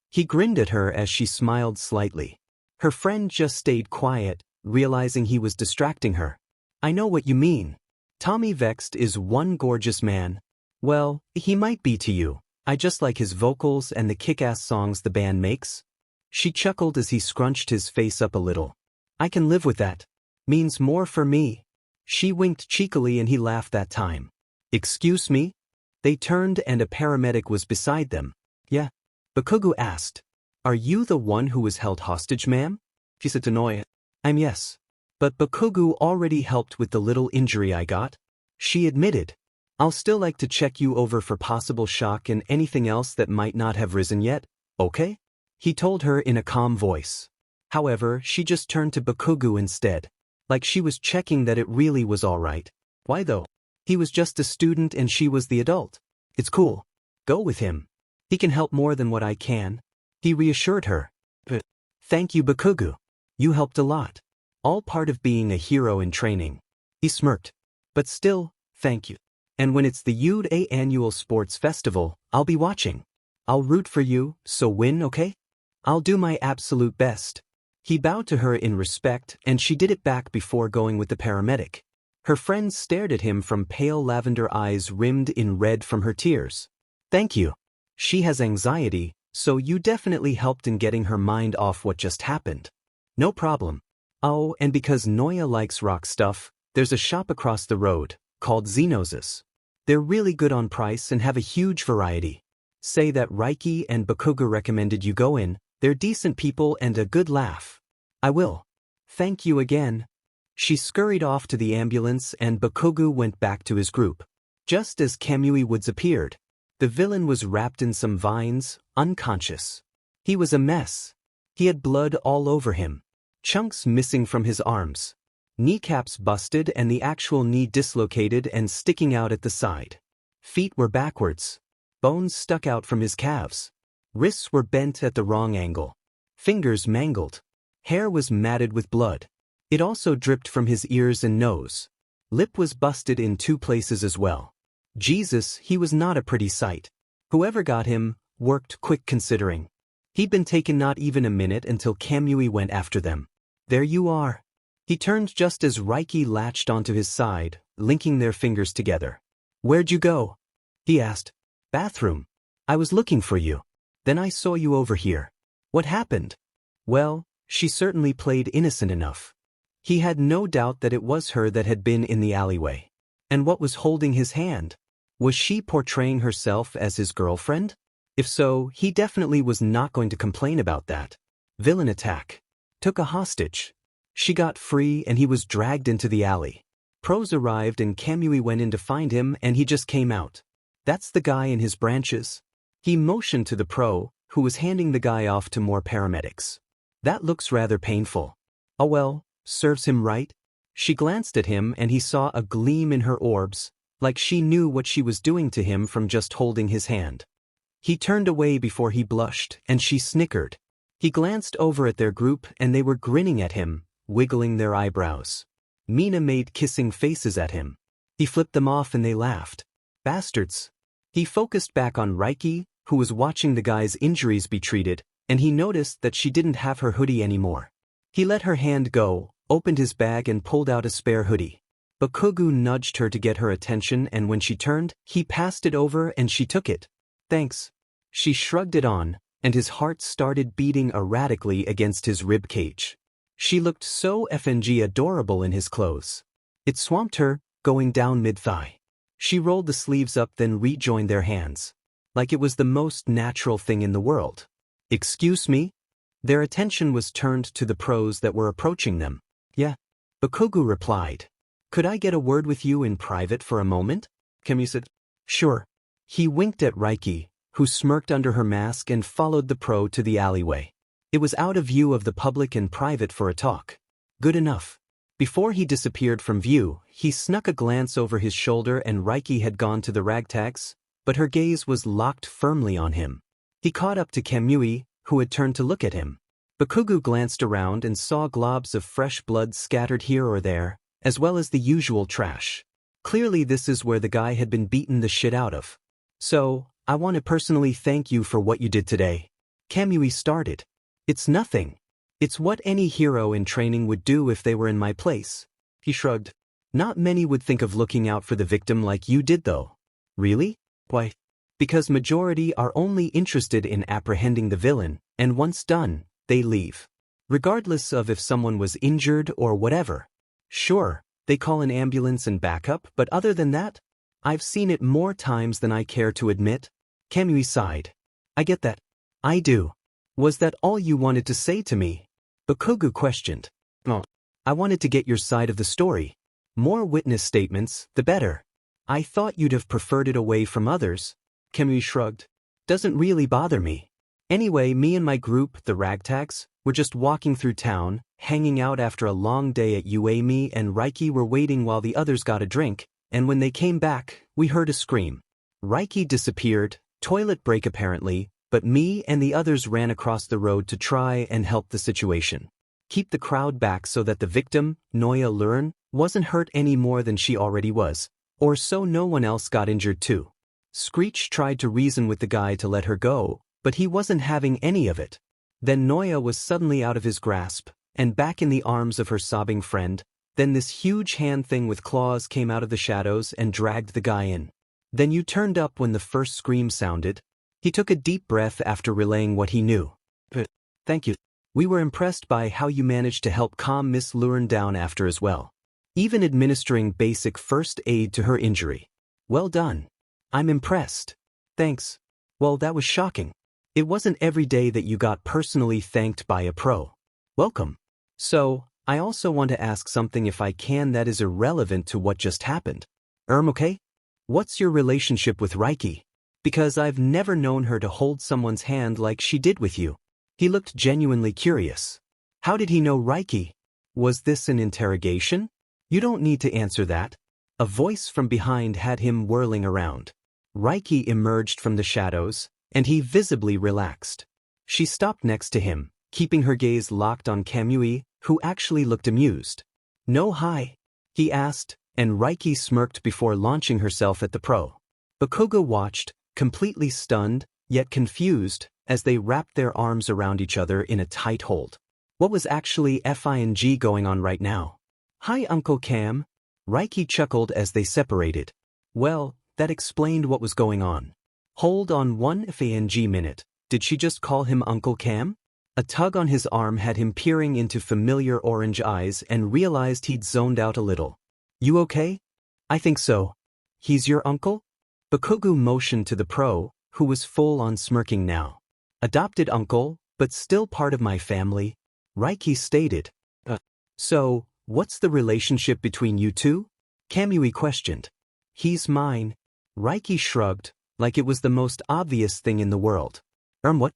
He grinned at her as she smiled slightly. Her friend just stayed quiet, realizing he was distracting her. "I know what you mean. Tommy Vexed is one gorgeous man. Well, he might be to you. I just like his vocals and the kick-ass songs the band makes." She chuckled as he scrunched his face up a little. "I can live with that. Means more for me." She winked cheekily and he laughed that time. Excuse me? They turned and a paramedic was beside them. Yeah. Bakugo asked. Are you the one who was held hostage, ma'am? She said to Noya. Yes. But Bakugo already helped with the little injury I got. She admitted. I'll still like to check you over for possible shock and anything else that might not have risen yet, okay? He told her in a calm voice. However, she just turned to Bakugo instead, like she was checking that it really was alright. Why though? He was just a student and she was the adult. It's cool. Go with him. He can help more than what I can. He reassured her. But thank you, Bakugo. You helped a lot. All part of being a hero in training. He smirked. But still, thank you. And when it's the UDA annual sports festival, I'll be watching. I'll root for you, so win, okay? I'll do my absolute best. He bowed to her in respect and she did it back before going with the paramedic. Her friends stared at him from pale lavender eyes rimmed in red from her tears. Thank you. She has anxiety, so you definitely helped in getting her mind off what just happened. No problem. Oh, and because Noya likes rock stuff, there's a shop across the road, called Xenosis. They're really good on price and have a huge variety. Say that Reiky and Bakugo recommended you go in, they're decent people and a good laugh. I will. Thank you again. She scurried off to the ambulance and Bakugo went back to his group. Just as Kamui Woods appeared, the villain was wrapped in some vines, unconscious. He was a mess. He had blood all over him. Chunks missing from his arms. Kneecaps busted and the actual knee dislocated and sticking out at the side. Feet were backwards. Bones stuck out from his calves. Wrists were bent at the wrong angle. Fingers mangled. Hair was matted with blood. It also dripped from his ears and nose. Lip was busted in 2 places as well. Jesus, he was not a pretty sight. Whoever got him worked quick considering. He'd been taken not even a minute until Kamui went after them. There you are. He turned just as Reiky latched onto his side, linking their fingers together. Where'd you go? He asked. Bathroom. I was looking for you. Then I saw you over here. What happened? Well, she certainly played innocent enough. He had no doubt that it was her that had been in the alleyway. And what was holding his hand? Was she portraying herself as his girlfriend? If so, he definitely was not going to complain about that. Villain attack. Took a hostage. She got free and he was dragged into the alley. Pros arrived and Kamui went in to find him and he just came out. That's the guy in his branches. He motioned to the pro, who was handing the guy off to more paramedics. That looks rather painful. Oh well, serves him right. She glanced at him and he saw a gleam in her orbs, like she knew what she was doing to him from just holding his hand. He turned away before he blushed and she snickered. He glanced over at their group and they were grinning at him, wiggling their eyebrows. Mina made kissing faces at him. He flipped them off and they laughed. Bastards. He focused back on Reiky, who was watching the guy's injuries be treated, and he noticed that she didn't have her hoodie anymore. He let her hand go, opened his bag and pulled out a spare hoodie. Bakugo nudged her to get her attention and when she turned, he passed it over and she took it. Thanks. She shrugged it on, and his heart started beating erratically against his rib cage. She looked so FNG adorable in his clothes. It swamped her, going down mid-thigh. She rolled the sleeves up then rejoined their hands. Like it was the most natural thing in the world. Excuse me? Their attention was turned to the pros that were approaching them. Yeah. Bakugo replied. Could I get a word with you in private for a moment? Kamui said. Sure. He winked at Reiky, who smirked under her mask and followed the pro to the alleyway. It was out of view of the public and private for a talk. Good enough. Before he disappeared from view, he snuck a glance over his shoulder and Reiky had gone to the ragtags, but her gaze was locked firmly on him. He caught up to Kamui, who had turned to look at him. Bakugo glanced around and saw globs of fresh blood scattered here or there, as well as the usual trash. Clearly this is where the guy had been beaten the shit out of. So, I want to personally thank you for what you did today. Kamui started. It's nothing. It's what any hero in training would do if they were in my place. He shrugged. Not many would think of looking out for the victim like you did though. Really? Why? Because majority are only interested in apprehending the villain, and once done, they leave. Regardless of if someone was injured or whatever. Sure, They call an ambulance and backup, but other than that, I've seen it more times than I care to admit. Kamui sighed. I get that. I do. Was that all you wanted to say to me? Bakugo questioned. Oh. I wanted to get your side of the story. More witness statements, the better. I thought you'd have preferred it away from others. Kamui shrugged. Doesn't really bother me. Anyway, me and my group, the Ragtags, were just walking through town, hanging out after a long day at UA. Me and Reiky were waiting while the others got a drink, and when they came back, we heard a scream. Reiky disappeared, toilet break apparently, but me and the others ran across the road to try and help the situation. Keep the crowd back so that the victim, Noya Luren, wasn't hurt any more than she already was, or so no one else got injured too. Screech tried to reason with the guy to let her go, but he wasn't having any of it. Then Noya was suddenly out of his grasp, and back in the arms of her sobbing friend. Then this huge hand thing with claws came out of the shadows and dragged the guy in. Then you turned up when the first scream sounded. He took a deep breath after relaying what he knew. Thank you. We were impressed by how you managed to help calm Miss Luren down after as well. Even administering basic first aid to her injury. Well done. I'm impressed. Thanks. Well, that was shocking. It wasn't every day that you got personally thanked by a pro. Welcome. So, I also want to ask something if I can that is irrelevant to what just happened. Okay? What's your relationship with Reiky? Because I've never known her to hold someone's hand like she did with you. He looked genuinely curious. How did he know Reiky? Was this an interrogation? You don't need to answer that. A voice from behind had him whirling around. Reiky emerged from the shadows, and he visibly relaxed. She stopped next to him, keeping her gaze locked on Kamui, who actually looked amused. No hi? He asked, and Reiky smirked before launching herself at the pro. Bakugo watched, completely stunned, yet confused, as they wrapped their arms around each other in a tight hold. What was actually FING going on right now? Hi Uncle Cam. Reiky chuckled as they separated. Well, that explained what was going on. Hold on one FING minute. Did she just call him Uncle Cam? A tug on his arm had him peering into familiar orange eyes and realized he'd zoned out a little. You okay? I think so. He's your uncle? Bakugo motioned to the pro, who was full on smirking now. Adopted uncle, but still part of my family, Reiky stated. So, what's the relationship between you two? Kamui questioned. He's mine. Reiky shrugged, like it was the most obvious thing in the world. What?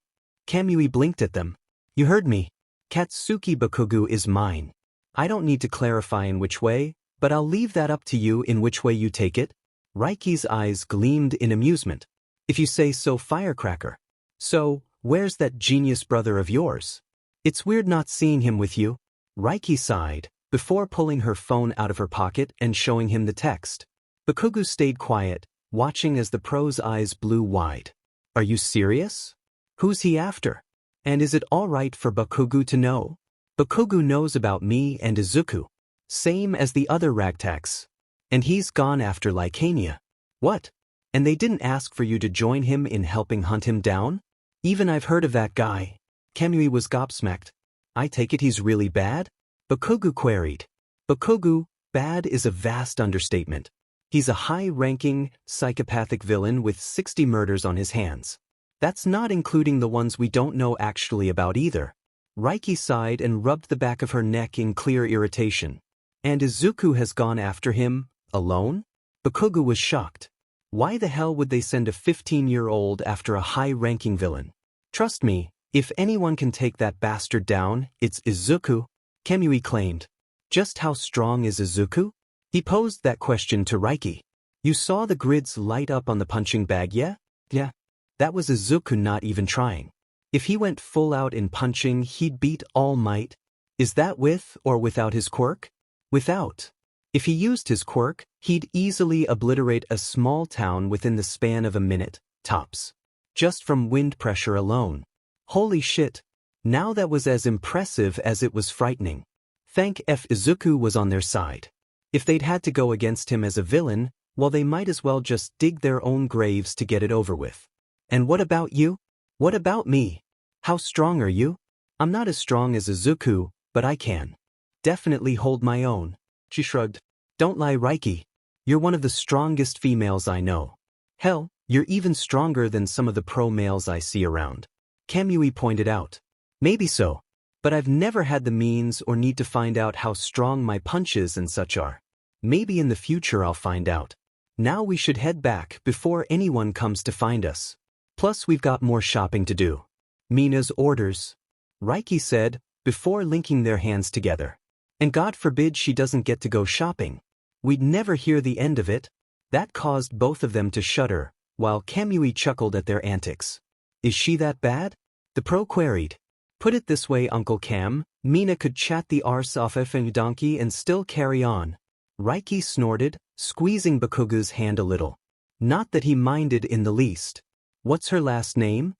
Kamui blinked at them. You heard me. Katsuki Bakugo is mine. I don't need to clarify in which way, but I'll leave that up to you in which way you take it. Reiky's eyes gleamed in amusement. If you say so, firecracker. So, where's that genius brother of yours? It's weird not seeing him with you. Reiky sighed, before pulling her phone out of her pocket and showing him the text. Bakugo stayed quiet, watching as the pro's eyes blew wide. Are you serious? Who's he after? And is it all right for Bakugo to know? Bakugo knows about me and Isuku. Same as the other Ragtags. And he's gone after Lycania. What? And they didn't ask for you to join him in helping hunt him down? Even I've heard of that guy. Kamui was gobsmacked. I take it he's really bad? Bakugo queried. Bakugo, bad is a vast understatement. He's a high-ranking, psychopathic villain with 60 murders on his hands. That's not including the ones we don't know actually about either. Reiky sighed and rubbed the back of her neck in clear irritation. And Isuku has gone after him, alone? Bakugo was shocked. Why the hell would they send a 15-year-old after a high-ranking villain? Trust me, if anyone can take that bastard down, it's Isuku, Kamui claimed. Just how strong is Isuku? He posed that question to Reiky. You saw the grids light up on the punching bag, yeah? Yeah. That was Isuku not even trying. If he went full out in punching, he'd beat All Might. Is that with or without his quirk? Without. If he used his quirk, he'd easily obliterate a small town within the span of a minute, tops. Just from wind pressure alone. Holy shit. Now that was as impressive as it was frightening. Thank F Isuku was on their side. If they'd had to go against him as a villain, well, they might as well just dig their own graves to get it over with. And what about you? What about me? How strong are you? I'm not as strong as Isuku, but I can definitely hold my own. She shrugged. Don't lie, Reiky. You're one of the strongest females I know. Hell, you're even stronger than some of the pro males I see around. Kamui pointed out. Maybe so, but I've never had the means or need to find out how strong my punches and such are. Maybe in the future I'll find out. Now we should head back before anyone comes to find us. Plus we've got more shopping to do. Mina's orders, Reiky said, before linking their hands together. And God forbid she doesn't get to go shopping. We'd never hear the end of it. That caused both of them to shudder, while Kamui chuckled at their antics. Is she that bad? The pro queried. Put it this way, Uncle Cam, Mina could chat the arse off a donkey and still carry on. Reiky snorted, squeezing Bakugo's hand a little. Not that he minded in the least. What's her last name?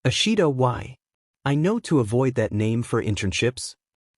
Ashido. Why? I know to avoid that name for internships.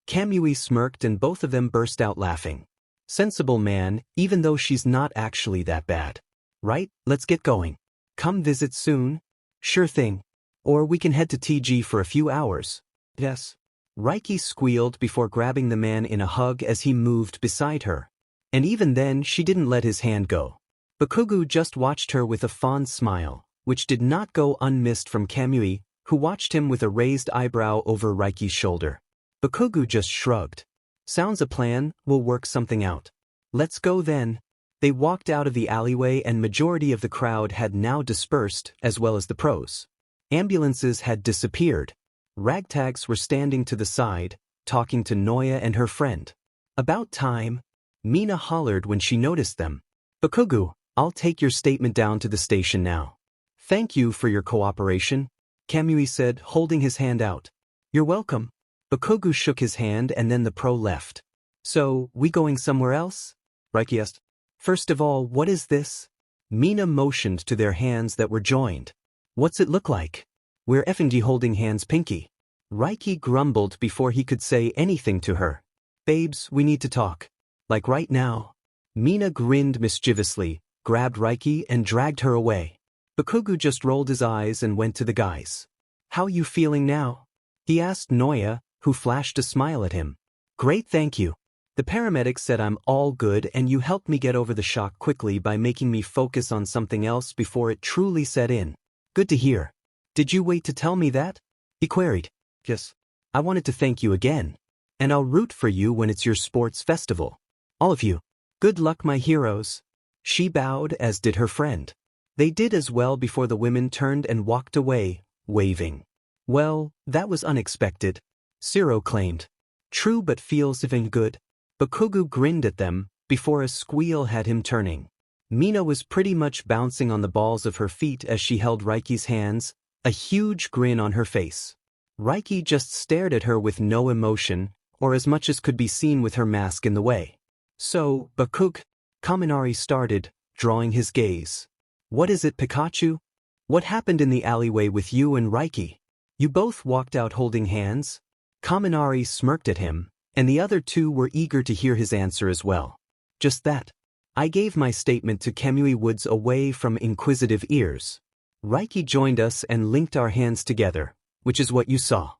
Kamui smirked and both of them burst out laughing. Sensible man, even though she's not actually that bad. Right, let's get going. Come visit soon? Sure thing. Or we can head to TG for a few hours. Yes. Reiky squealed before grabbing the man in a hug as he moved beside her. And even then she didn't let his hand go. Bakugo just watched her with a fond smile, which did not go unmissed from Kamui, who watched him with a raised eyebrow over Reiky's shoulder. Bakugo just shrugged. Sounds a plan, we'll work something out. Let's go then. They walked out of the alleyway and majority of the crowd had now dispersed, as well as the pros. Ambulances had disappeared. Ragtags were standing to the side, talking to Noya and her friend. About time. Mina hollered when she noticed them. Bakugo, I'll take your statement down to the station now. Thank you for your cooperation, Kamui said, holding his hand out. You're welcome. Bakugo shook his hand and then the pro left. So, we going somewhere else? Reiky asked. First of all, what is this? Mina motioned to their hands that were joined. What's it look like? We're effing holding hands pinky. Reiky grumbled before he could say anything to her. Babes, we need to talk. Like right now. Mina grinned mischievously, grabbed Reiky and dragged her away. Bakugo just rolled his eyes and went to the guys. How you feeling now? He asked Noya, who flashed a smile at him. Great, thank you. The paramedic said I'm all good and you helped me get over the shock quickly by making me focus on something else before it truly set in. Good to hear. Did you wait to tell me that? He queried. Yes. I wanted to thank you again. And I'll root for you when it's your sports festival. All of you. Good luck, my heroes. She bowed, as did her friend. They did as well before the women turned and walked away, waving. Well, that was unexpected. Zero claimed. True, but feels even good. Bakugo grinned at them, before a squeal had him turning. Mina was pretty much bouncing on the balls of her feet as she held Reiky's hands, a huge grin on her face. Reiky just stared at her with no emotion, or as much as could be seen with her mask in the way. So, Bakugo, Kaminari started, drawing his gaze. What is it, Pikachu? What happened in the alleyway with you and Reiky? You both walked out holding hands? Kaminari smirked at him, and the other two were eager to hear his answer as well. Just that. I gave my statement to Kamui Woods away from inquisitive ears. Reiky joined us and linked our hands together, which is what you saw.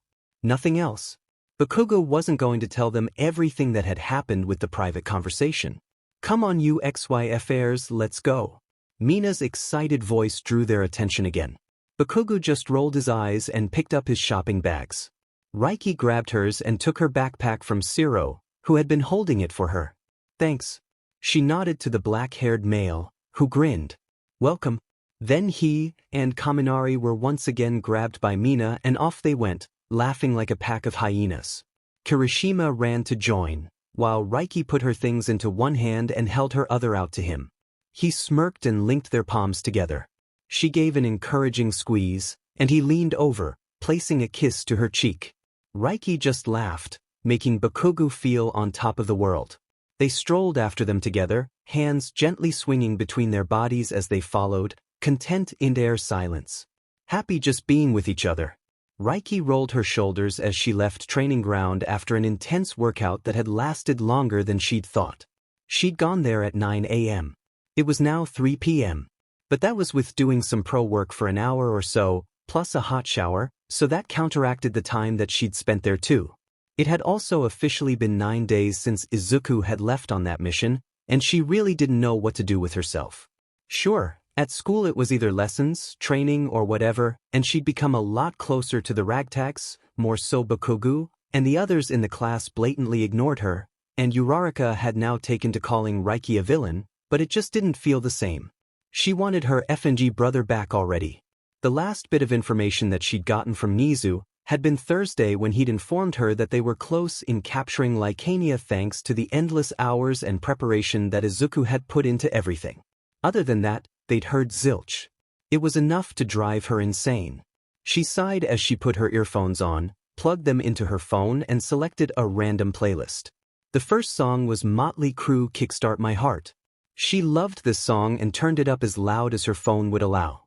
Nothing else. Bakugo wasn't going to tell them everything that had happened with the private conversation. Come on you XYFers, let's go. Mina's excited voice drew their attention again. Bakugo just rolled his eyes and picked up his shopping bags. Reiky grabbed hers and took her backpack from Zero, who had been holding it for her. Thanks. She nodded to the black-haired male, who grinned. Welcome. Then he and Kaminari were once again grabbed by Mina and off they went, laughing like a pack of hyenas. Kirishima ran to join, while Reiky put her things into one hand and held her other out to him. He smirked and linked their palms together. She gave an encouraging squeeze, and he leaned over, placing a kiss to her cheek. Reiky just laughed, making Bakugo feel on top of the world. They strolled after them together, hands gently swinging between their bodies as they followed, content in their silence. Happy just being with each other. Reiky rolled her shoulders as she left training ground after an intense workout that had lasted longer than she'd thought. She'd gone there at 9 a.m. It was now 3 p.m. But that was with doing some pro work for an hour or so, plus a hot shower, so that counteracted the time that she'd spent there too. It had also officially been 9 days since Isuku had left on that mission, and she really didn't know what to do with herself. Sure, at school it was either lessons, training or whatever, and she'd become a lot closer to the ragtags, more so Bakugo, and the others in the class blatantly ignored her, and Uraraka had now taken to calling Reiky a villain, but it just didn't feel the same. She wanted her FNG brother back already. The last bit of information that she'd gotten from Nizu had been Thursday when he'd informed her that they were close in capturing Lycania thanks to the endless hours and preparation that Isuku had put into everything. Other than that, they'd heard zilch. It was enough to drive her insane. She sighed as she put her earphones on, plugged them into her phone and selected a random playlist. The first song was Motley Crue Kickstart My Heart. She loved this song and turned it up as loud as her phone would allow.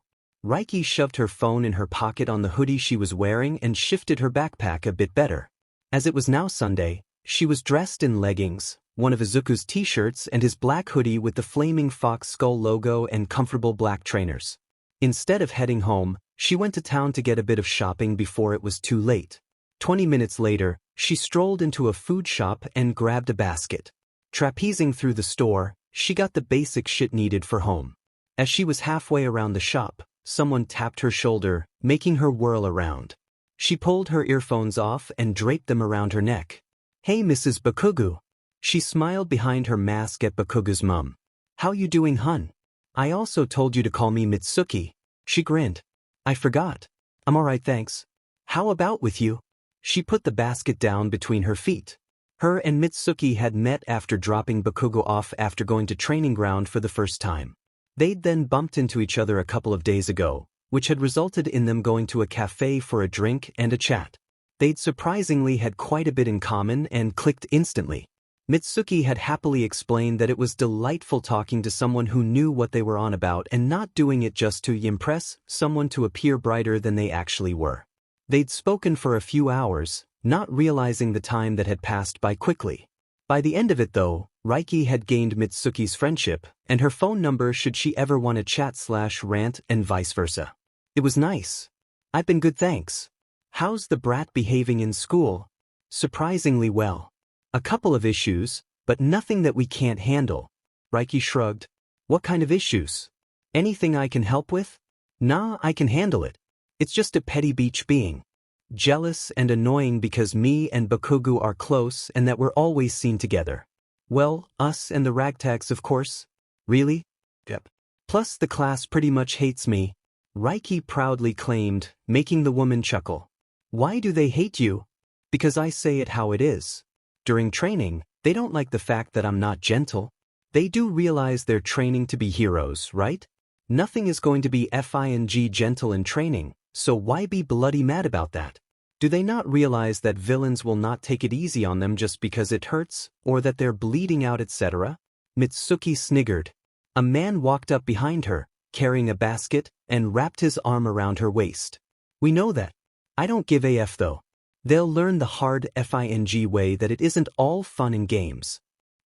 Reiky shoved her phone in her pocket on the hoodie she was wearing and shifted her backpack a bit better. As it was now Sunday, she was dressed in leggings, one of Izuku's t-shirts and his black hoodie with the flaming fox skull logo and comfortable black trainers. Instead of heading home, she went to town to get a bit of shopping before it was too late. 20 minutes later, she strolled into a food shop and grabbed a basket. Trapezing through the store, she got the basic shit needed for home. As she was halfway around the shop, someone tapped her shoulder, making her whirl around. She pulled her earphones off and draped them around her neck. "Hey Mrs. Bakugo." She smiled behind her mask at Bakugo's mum. "How you doing, hun? I also told you to call me Mitsuki." She grinned. "I forgot. I'm alright thanks. How about with you?" She put the basket down between her feet. Her and Mitsuki had met after dropping Bakugo off after going to training ground for the first time. They'd then bumped into each other a couple of days ago, which had resulted in them going to a cafe for a drink and a chat. They'd surprisingly had quite a bit in common and clicked instantly. Mitsuki had happily explained that it was delightful talking to someone who knew what they were on about and not doing it just to impress someone to appear brighter than they actually were. They'd spoken for a few hours, not realizing the time that had passed by quickly. By the end of it though, Reiky had gained Mitsuki's friendship, and her phone number should she ever want to chat/rant and vice versa. It was nice. "I've been good thanks. How's the brat behaving in school?" "Surprisingly well. A couple of issues, but nothing that we can't handle." Reiky shrugged. "What kind of issues? Anything I can help with?" "Nah, I can handle it. It's just a petty beach being jealous and annoying because me and Bakugo are close and that we're always seen together." "Well, us and the ragtags of course." "Really?" "Yep. Plus the class pretty much hates me," Reiky proudly claimed, making the woman chuckle. "Why do they hate you?" "Because I say it how it is. During training, they don't like the fact that I'm not gentle. They do realize they're training to be heroes, right? Nothing is going to be fing gentle in training, so why be bloody mad about that? Do they not realize that villains will not take it easy on them just because it hurts, or that they're bleeding out etc.? Mitsuki sniggered. A man walked up behind her, carrying a basket, and wrapped his arm around her waist. "We know that. I don't give a f though. They'll learn the hard fing way that it isn't all fun and games."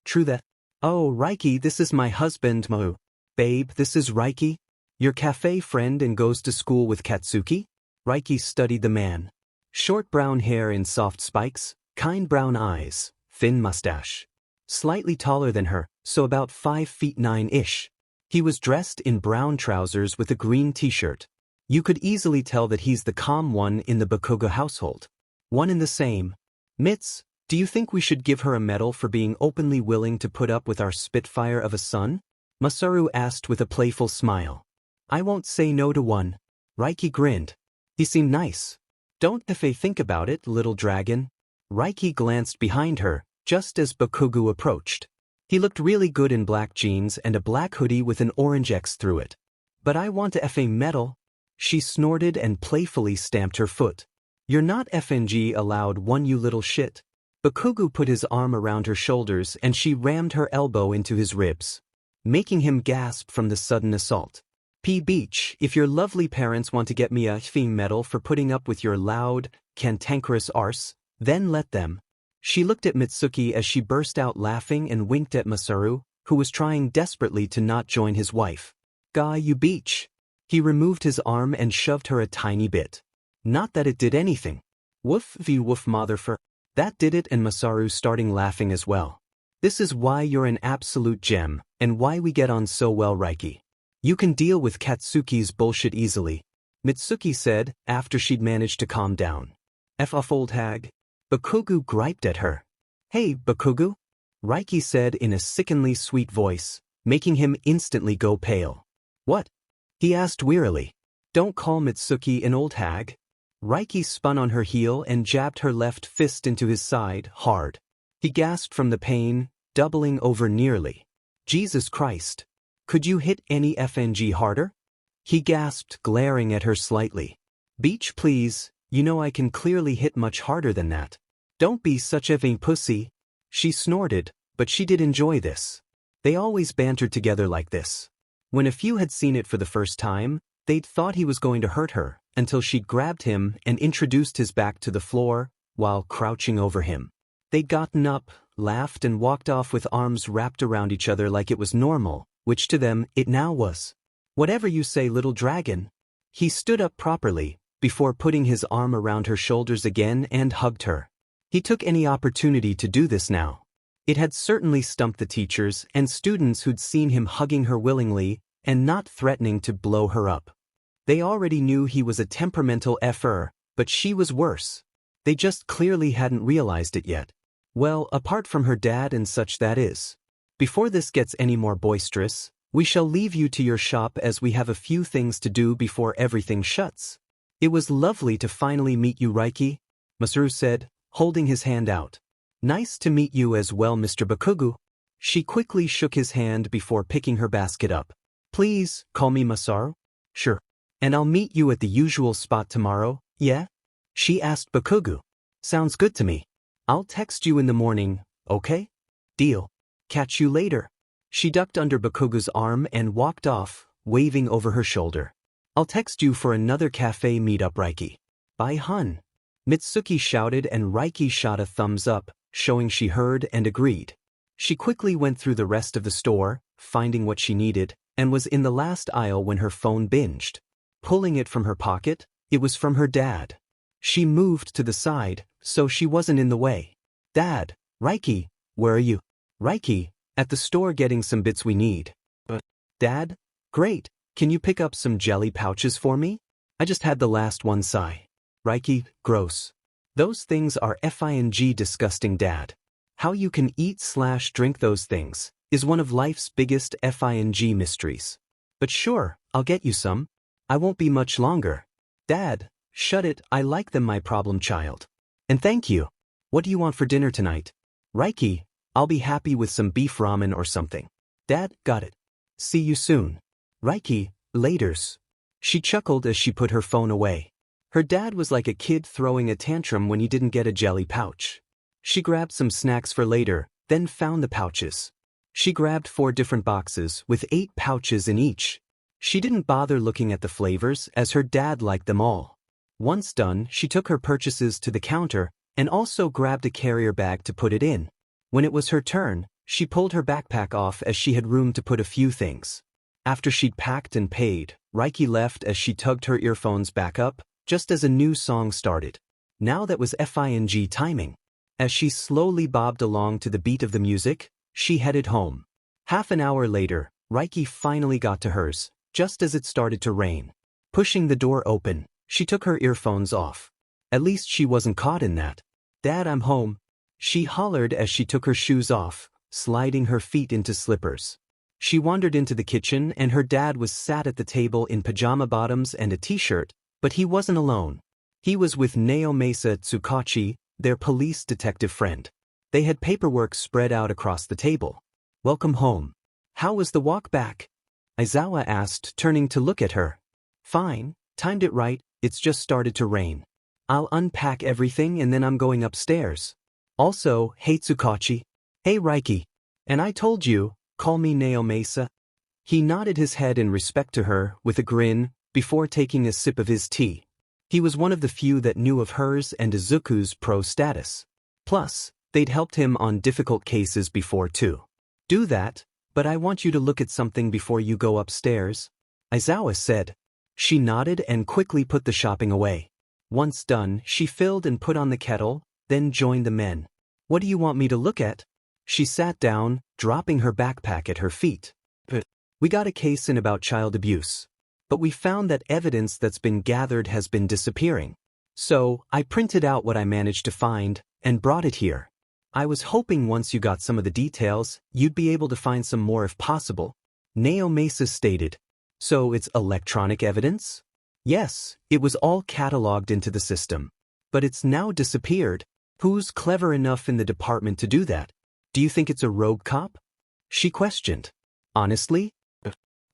"True that." "Oh, Reiky, this is my husband Mahu." "Babe, this is Reiky. Your cafe friend and goes to school with Katsuki?" Reiky studied the man. Short brown hair in soft spikes, kind brown eyes, thin mustache. Slightly taller than her, so about 5'9"-ish. He was dressed in brown trousers with a green t-shirt. You could easily tell that he's the calm one in the Bakugo household. One and the same. "Mits, do you think we should give her a medal for being openly willing to put up with our spitfire of a son?" Masaru asked with a playful smile. "I won't say no to one." Reiky grinned. He seemed nice. "Don't think about it, little dragon." Reiky glanced behind her, just as Bakugo approached. He looked really good in black jeans and a black hoodie with an orange X through it. "But I want a medal." She snorted and playfully stamped her foot. "You're not FNG allowed one, you little shit." Bakugo put his arm around her shoulders and she rammed her elbow into his ribs, making him gasp from the sudden assault. "Beach, if your lovely parents want to get me a medal for putting up with your loud, cantankerous arse, then let them." She looked at Mitsuki as she burst out laughing and winked at Masaru, who was trying desperately to not join his wife. "Guy, you beach." He removed his arm and shoved her a tiny bit. Not that it did anything. "Woof v woof motherfer." That did it, and Masaru starting laughing as well. This is why you're an absolute gem, and why we get on so well, Reiky. You can deal with Katsuki's bullshit easily, Mitsuki said after she'd managed to calm down. F off, old hag. Bakugo griped at her. Hey, Bakugo? Reiky said in a sickeningly sweet voice, making him instantly go pale. What? He asked wearily. Don't call Mitsuki an old hag. Reiky spun on her heel and jabbed her left fist into his side, hard. He gasped from the pain, doubling over nearly. Jesus Christ. Could you hit any FNG harder? He gasped, glaring at her slightly. Beach, please, you know I can clearly hit much harder than that. Don't be such a vain pussy. She snorted, but she did enjoy this. They always bantered together like this. When a few had seen it for the first time, they'd thought he was going to hurt her, until she'd grabbed him and introduced his back to the floor, while crouching over him. They'd gotten up, laughed and walked off with arms wrapped around each other like it was normal, which to them it now was. Whatever you say, little dragon. He stood up properly, before putting his arm around her shoulders again and hugged her. He took any opportunity to do this now. It had certainly stumped the teachers and students who'd seen him hugging her willingly and not threatening to blow her up. They already knew he was a temperamental effer, but she was worse. They just clearly hadn't realized it yet. Well, apart from her dad and such, that is. Before this gets any more boisterous, we shall leave you to your shop as we have a few things to do before everything shuts. It was lovely to finally meet you, Reiky, Masaru said, holding his hand out. Nice to meet you as well, Mr. Bakugo. She quickly shook his hand before picking her basket up. Please, call me Masaru. Sure. And I'll meet you at the usual spot tomorrow, yeah? She asked Bakugo. Sounds good to me. I'll text you in the morning, okay? Deal. Catch you later. She ducked under Bakugo's arm and walked off, waving over her shoulder. I'll text you for another cafe meetup, Reiky. Bye, hun. Mitsuki shouted and Reiky shot a thumbs up, showing she heard and agreed. She quickly went through the rest of the store, finding what she needed, and was in the last aisle when her phone binged. Pulling it from her pocket, it was from her dad. She moved to the side, so she wasn't in the way. Dad, Reiky, where are you? Reiky, at the store getting some bits we need. Dad? Great, can you pick up some jelly pouches for me? I just had the last one, sigh. Reiky, gross. Those things are fing disgusting, Dad. How you can eat/drink those things is one of life's biggest fing mysteries. But sure, I'll get you some. I won't be much longer. Dad, shut it, I like them, my problem child. And thank you. What do you want for dinner tonight? Reiky, I'll be happy with some beef ramen or something. Dad, got it. See you soon. Reiky, laters. She chuckled as she put her phone away. Her dad was like a kid throwing a tantrum when he didn't get a jelly pouch. She grabbed some snacks for later, then found the pouches. She grabbed 4 different boxes with 8 pouches in each. She didn't bother looking at the flavors as her dad liked them all. Once done, she took her purchases to the counter and also grabbed a carrier bag to put it in. When it was her turn, she pulled her backpack off as she had room to put a few things. After she'd packed and paid, Reiky left as she tugged her earphones back up, just as a new song started. Now that was fing timing. As she slowly bobbed along to the beat of the music, she headed home. Half an hour later, Reiky finally got to hers, just as it started to rain. Pushing the door open, she took her earphones off. At least she wasn't caught in that. Dad, I'm home. She hollered as she took her shoes off, sliding her feet into slippers. She wandered into the kitchen and her dad was sat at the table in pajama bottoms and a t-shirt, but he wasn't alone. He was with Naomasa Tsukachi, their police detective friend. They had paperwork spread out across the table. Welcome home. How was the walk back? Aizawa asked, turning to look at her. Fine, timed it right, it's just started to rain. I'll unpack everything and then I'm going upstairs. Also, hey Tsukachi. Hey Reiky. And I told you, call me Naomasa. He nodded his head in respect to her with a grin before taking a sip of his tea. He was one of the few that knew of hers and Izuku's pro status. Plus, they'd helped him on difficult cases before too. Do that, but I want you to look at something before you go upstairs, Aizawa said. She nodded and quickly put the shopping away. Once done, she filled and put on the kettle, then joined the men. What do you want me to look at? She sat down, dropping her backpack at her feet. We got a case in about child abuse. But we found that evidence that's been gathered has been disappearing. So, I printed out what I managed to find, and brought it here. I was hoping once you got some of the details, you'd be able to find some more if possible. Naomasa stated. So it's electronic evidence? Yes, it was all cataloged into the system. But it's now disappeared. Who's clever enough in the department to do that? Do you think it's a rogue cop? She questioned. Honestly?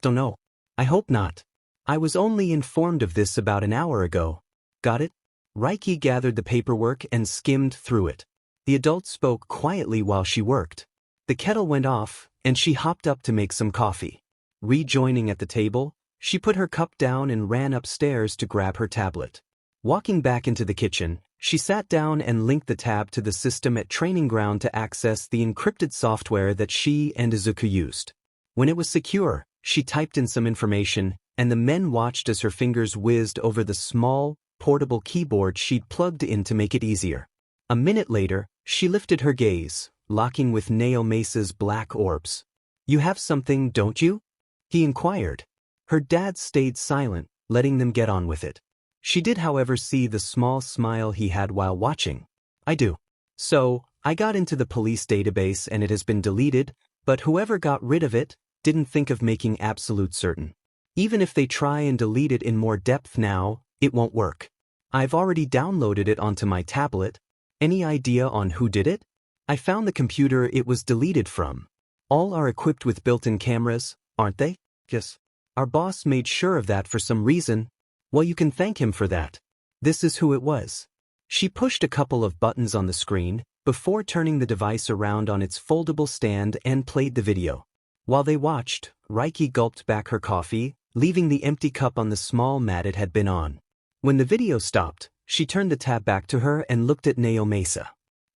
Don't know. I hope not. I was only informed of this about an hour ago. Got it? Reiky gathered the paperwork and skimmed through it. The adult spoke quietly while she worked. The kettle went off, and she hopped up to make some coffee. Rejoining at the table, she put her cup down and ran upstairs to grab her tablet. Walking back into the kitchen, she sat down and linked the tab to the system at training ground to access the encrypted software that she and Isuku used. When it was secure, she typed in some information, and the men watched as her fingers whizzed over the small, portable keyboard she'd plugged in to make it easier. A minute later, she lifted her gaze, locking with Naomasa's black orbs. You have something, don't you? He inquired. Her dad stayed silent, letting them get on with it. She did, however, see the small smile he had while watching. I do. So, I got into the police database and it has been deleted, but whoever got rid of it didn't think of making absolute certain. Even if they try and delete it in more depth now, it won't work. I've already downloaded it onto my tablet. Any idea on who did it? I found the computer it was deleted from. All are equipped with built-in cameras, aren't they? Yes. Our boss made sure of that for some reason. Well, you can thank him for that. This is who it was. She pushed a couple of buttons on the screen before turning the device around on its foldable stand and played the video. While they watched, Reiky gulped back her coffee, leaving the empty cup on the small mat it had been on. When the video stopped, she turned the tab back to her and looked at Naomasa.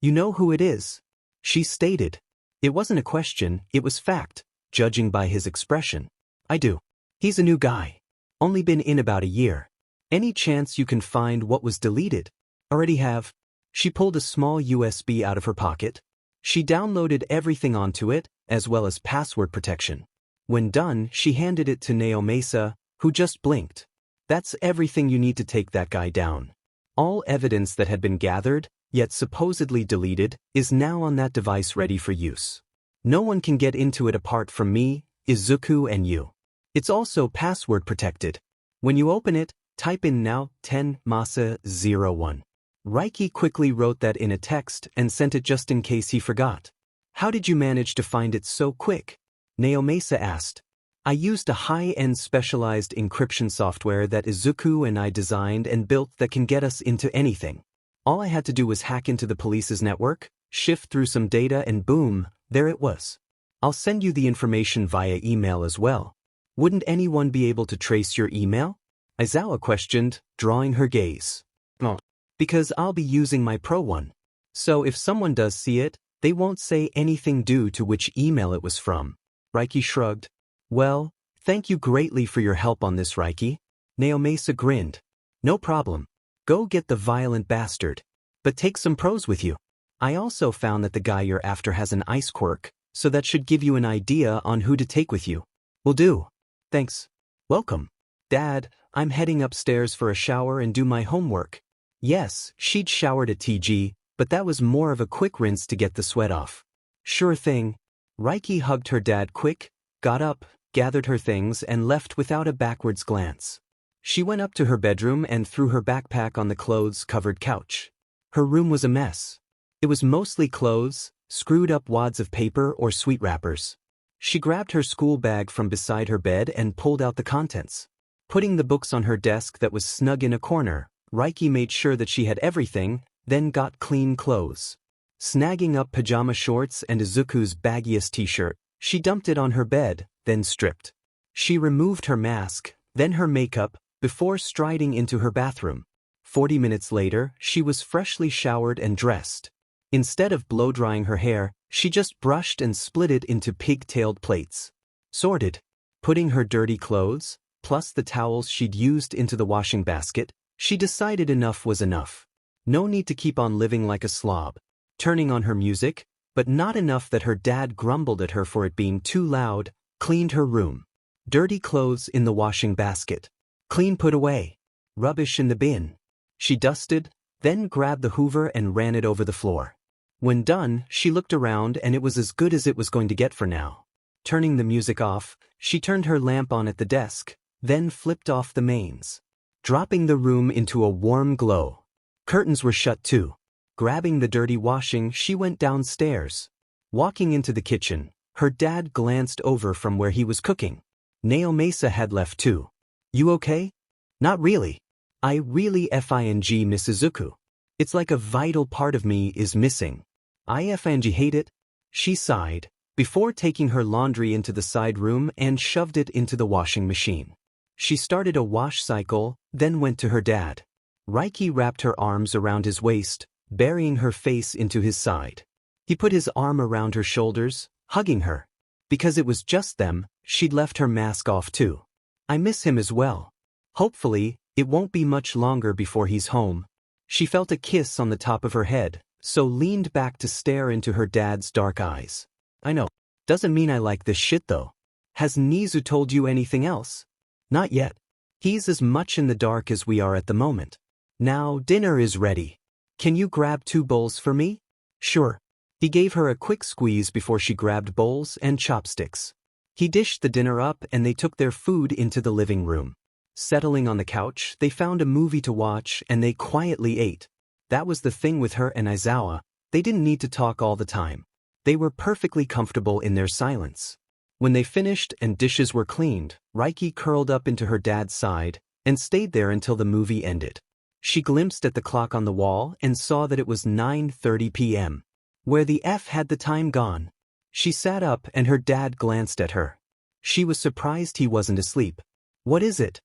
You know who it is? She stated. It wasn't a question, it was fact, judging by his expression. I do. He's a new guy. Only been in about a year. Any chance you can find what was deleted? Already have. She pulled a small USB out of her pocket. She downloaded everything onto it, as well as password protection. When done, she handed it to Naomasa, who just blinked. That's everything you need to take that guy down. All evidence that had been gathered, yet supposedly deleted, is now on that device ready for use. No one can get into it apart from me, Isuku, and you. It's also password protected. When you open it, type in now 10 Masa 01. Reiky quickly wrote that in a text and sent it just in case he forgot. How did you manage to find it so quick? Naomasa asked. I used a high-end specialized encryption software that Isuku and I designed and built that can get us into anything. All I had to do was hack into the police's network, shift through some data, and boom, there it was. I'll send you the information via email as well. Wouldn't anyone be able to trace your email? Aizawa questioned, drawing her gaze. Oh. Because I'll be using my pro one. So if someone does see it, they won't say anything due to which email it was from. Reiky shrugged. Well, thank you greatly for your help on this, Reiky. Naomasa grinned. No problem. Go get the violent bastard. But take some pros with you. I also found that the guy you're after has an ice quirk, so that should give you an idea on who to take with you. Will do. Thanks. Welcome. Dad, I'm heading upstairs for a shower and do my homework. Yes, she'd showered at TG, but that was more of a quick rinse to get the sweat off. Sure thing. Reiky hugged her dad quick, got up, gathered her things, and left without a backwards glance. She went up to her bedroom and threw her backpack on the clothes-covered couch. Her room was a mess. It was mostly clothes, screwed up wads of paper or sweet wrappers. She grabbed her school bag from beside her bed and pulled out the contents. Putting the books on her desk that was snug in a corner, Reiky made sure that she had everything, then got clean clothes. Snagging up pajama shorts and Izuku's baggiest t-shirt, she dumped it on her bed, then stripped. She removed her mask, then her makeup, before striding into her bathroom. 40 minutes later, she was freshly showered and dressed. Instead of blow-drying her hair, she just brushed and split it into pig-tailed plaits. Sorted. Putting her dirty clothes, plus the towels she'd used into the washing basket, she decided enough was enough. No need to keep on living like a slob. Turning on her music, but not enough that her dad grumbled at her for it being too loud, cleaned her room. Dirty clothes in the washing basket. Clean put away. Rubbish in the bin. She dusted, then grabbed the hoover and ran it over the floor. When done, she looked around and it was as good as it was going to get for now. Turning the music off, she turned her lamp on at the desk, then flipped off the mains, dropping the room into a warm glow. Curtains were shut too. Grabbing the dirty washing, she went downstairs. Walking into the kitchen, her dad glanced over from where he was cooking. Nail Mesa had left too. You okay? Not really. I really miss Isuku. It's like a vital part of me is missing. I hate it. She sighed, before taking her laundry into the side room and shoved it into the washing machine. She started a wash cycle, then went to her dad. Reiky wrapped her arms around his waist, burying her face into his side. He put his arm around her shoulders, hugging her. Because it was just them, she'd left her mask off too. I miss him as well. Hopefully, it won't be much longer before he's home. She felt a kiss on the top of her head, so leaned back to stare into her dad's dark eyes. I know. Doesn't mean I like this shit though. Has Nizu told you anything else? Not yet. He's as much in the dark as we are at the moment. Now dinner is ready. Can you grab 2 bowls for me? Sure. He gave her a quick squeeze before she grabbed bowls and chopsticks. He dished the dinner up and they took their food into the living room. Settling on the couch, they found a movie to watch and they quietly ate. That was the thing with her and Aizawa, they didn't need to talk all the time. They were perfectly comfortable in their silence. When they finished and dishes were cleaned, Reiky curled up into her dad's side and stayed there until the movie ended. She glimpsed at the clock on the wall and saw that it was 9:30 p.m. Where the F had the time gone? She sat up and her dad glanced at her. She was surprised he wasn't asleep. What is it?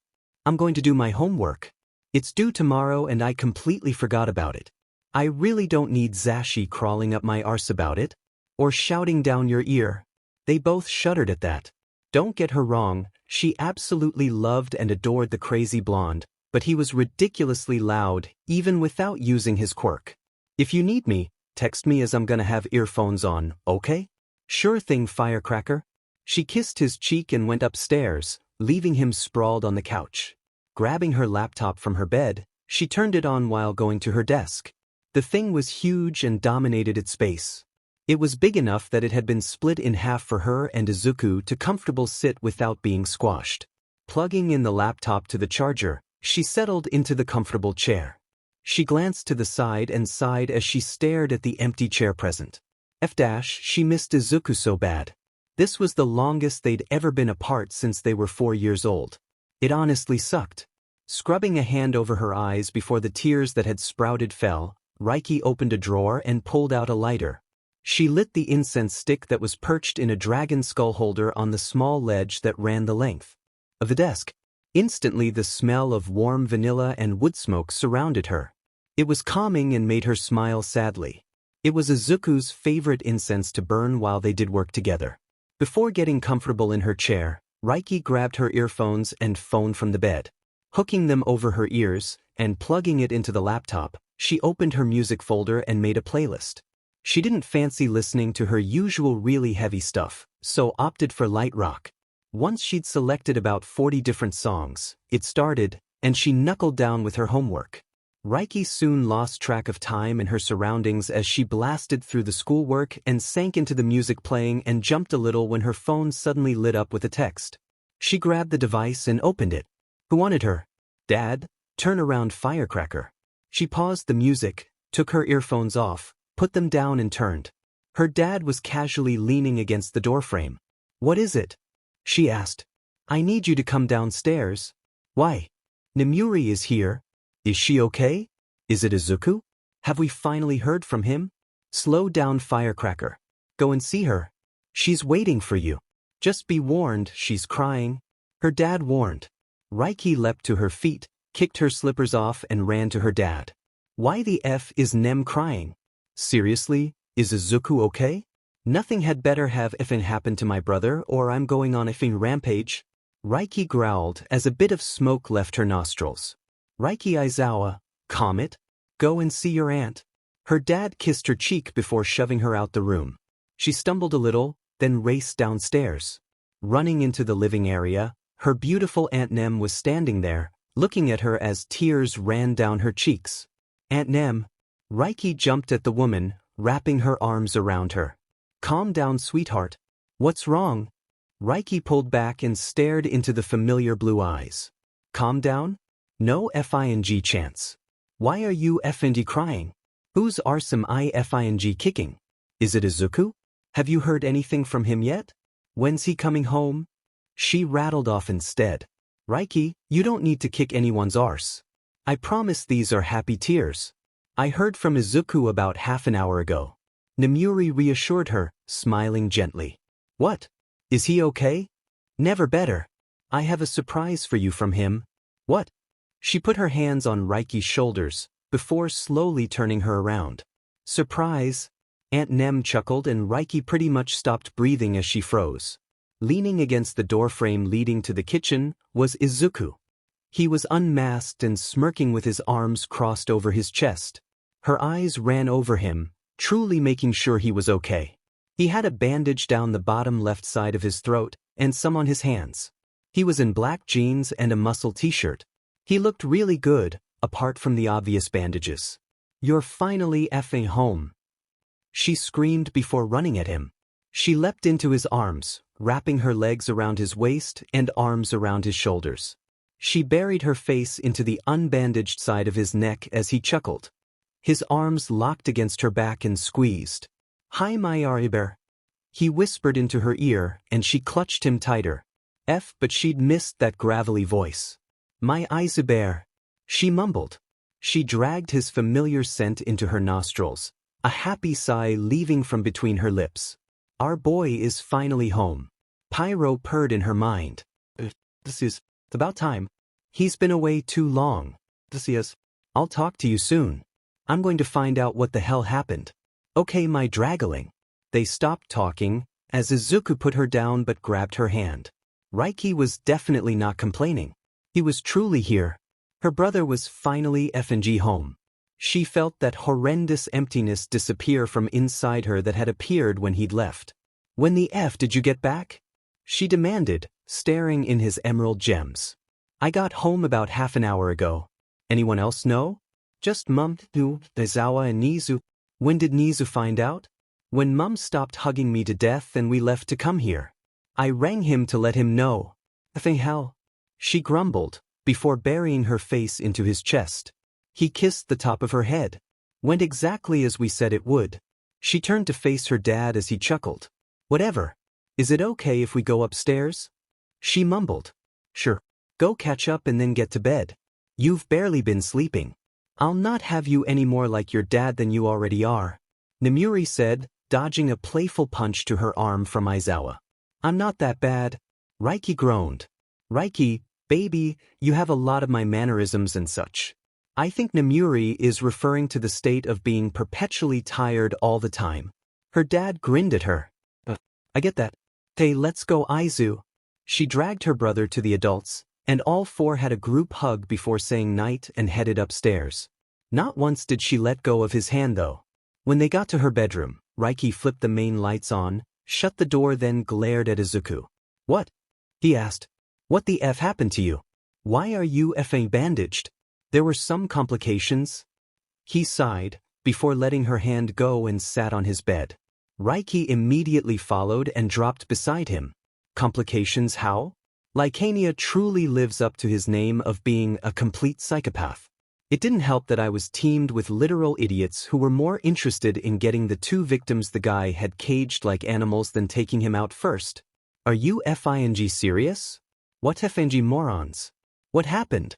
I'm going to do my homework. It's due tomorrow and I completely forgot about it. I really don't need Zashi crawling up my arse about it. Or shouting down your ear. They both shuddered at that. Don't get her wrong, she absolutely loved and adored the crazy blonde, but he was ridiculously loud, even without using his quirk. If you need me, text me as I'm gonna have earphones on, okay? Sure thing, firecracker. She kissed his cheek and went upstairs, leaving him sprawled on the couch. Grabbing her laptop from her bed, she turned it on while going to her desk. The thing was huge and dominated its space. It was big enough that it had been split in half for her and Isuku to comfortably sit without being squashed. Plugging in the laptop to the charger, she settled into the comfortable chair. She glanced to the side and sighed as she stared at the empty chair present. She missed Isuku so bad. This was the longest they'd ever been apart since they were 4 years old. It honestly sucked. Scrubbing a hand over her eyes before the tears that had sprouted fell, Reiky opened a drawer and pulled out a lighter. She lit the incense stick that was perched in a dragon skull holder on the small ledge that ran the length of the desk. Instantly the smell of warm vanilla and wood smoke surrounded her. It was calming and made her smile sadly. It was Izuku's favorite incense to burn while they did work together. Before getting comfortable in her chair, Reiky grabbed her earphones and phone from the bed. Hooking them over her ears and plugging it into the laptop, she opened her music folder and made a playlist. She didn't fancy listening to her usual really heavy stuff, so opted for light rock. Once she'd selected about 40 different songs, it started, and she knuckled down with her homework. Reiky soon lost track of time and her surroundings as she blasted through the schoolwork and sank into the music playing and jumped a little when her phone suddenly lit up with a text. She grabbed the device and opened it. Who wanted her? Dad? Turn around, firecracker. She paused the music, took her earphones off, put them down and turned. Her dad was casually leaning against the doorframe. What is it? She asked. I need you to come downstairs. Why? Nemuri is here. Is she okay? Is it Isuku? Have we finally heard from him? Slow down, firecracker. Go and see her. She's waiting for you. Just be warned, she's crying. Her dad warned. Reiky leapt to her feet, kicked her slippers off and ran to her dad. Why the F is Nem crying? Seriously, is Isuku okay? Nothing had better have effing happened to my brother or I'm going on effing rampage. Reiky growled as a bit of smoke left her nostrils. Reiky Aizawa, calm it. Go and see your aunt. Her dad kissed her cheek before shoving her out the room. She stumbled a little, then raced downstairs. Running into the living area, her beautiful Aunt Nem was standing there, looking at her as tears ran down her cheeks. Aunt Nem. Reiky jumped at the woman, wrapping her arms around her. Calm down, sweetheart. What's wrong? Reiky pulled back and stared into the familiar blue eyes. Calm down? No FING chance. Why are you FNG crying? Who's Arsum FING kicking? Is it Isuku? Have you heard anything from him yet? When's he coming home? She rattled off instead. Reiky, you don't need to kick anyone's arse. I promise these are happy tears. I heard from Isuku about half an hour ago. Nemuri reassured her, smiling gently. What? Is he okay? Never better. I have a surprise for you from him. What? She put her hands on Reiky's shoulders, before slowly turning her around. Surprise? Aunt Nem chuckled and Reiky pretty much stopped breathing as she froze. Leaning against the doorframe leading to the kitchen was Isuku. He was unmasked and smirking with his arms crossed over his chest. Her eyes ran over him, truly making sure he was okay. He had a bandage down the bottom left side of his throat and some on his hands. He was in black jeans and a muscle t-shirt. He looked really good, apart from the obvious bandages. You're finally effing home. She screamed before running at him. She leapt into his arms, wrapping her legs around his waist and arms around his shoulders. She buried her face into the unbandaged side of his neck as he chuckled. His arms locked against her back and squeezed. Hi my Ariber. He whispered into her ear and she clutched him tighter. But she'd missed that gravelly voice. My Isuber. She mumbled. She dragged his familiar scent into her nostrils, a happy sigh leaving from between her lips. Our boy is finally home. Pyro purred in her mind. It's about time. He's been away too long. I'll talk to you soon. I'm going to find out what the hell happened. Okay, my dragaling. They stopped talking, as Isuku put her down but grabbed her hand. Reiky was definitely not complaining. He was truly here. Her brother was finally FNG home. She felt that horrendous emptiness disappear from inside her that had appeared when he'd left. When the F did you get back? She demanded, staring in his emerald gems. I got home about half an hour ago. Anyone else know? Just Mum, Izawa and Nizu. When did Nizu find out? When Mum stopped hugging me to death and we left to come here. I rang him to let him know. Effing hell. She grumbled, before burying her face into his chest. He kissed the top of her head. Went exactly as we said it would. She turned to face her dad as he chuckled. Whatever. Is it okay if we go upstairs? She mumbled. Sure. Go catch up and then get to bed. You've barely been sleeping. I'll not have you any more like your dad than you already are. Nemuri said, dodging a playful punch to her arm from Izawa. I'm not that bad. Reiky groaned. Reiky, baby, you have a lot of my mannerisms and such. I think Nemuri is referring to the state of being perpetually tired all the time. Her dad grinned at her. I get that. Hey, let's go, Izu. She dragged her brother to the adults, and all four had a group hug before saying night and headed upstairs. Not once did she let go of his hand though. When they got to her bedroom, Reiky flipped the main lights on, shut the door then glared at Isuku. What? He asked. What the F happened to you? Why are you effing bandaged? There were some complications. He sighed, before letting her hand go and sat on his bed. Reiky immediately followed and dropped beside him. Complications how? Lycania truly lives up to his name of being a complete psychopath. It didn't help that I was teamed with literal idiots who were more interested in getting the two victims the guy had caged like animals than taking him out first. Are you FING serious? What FNG morons? What happened?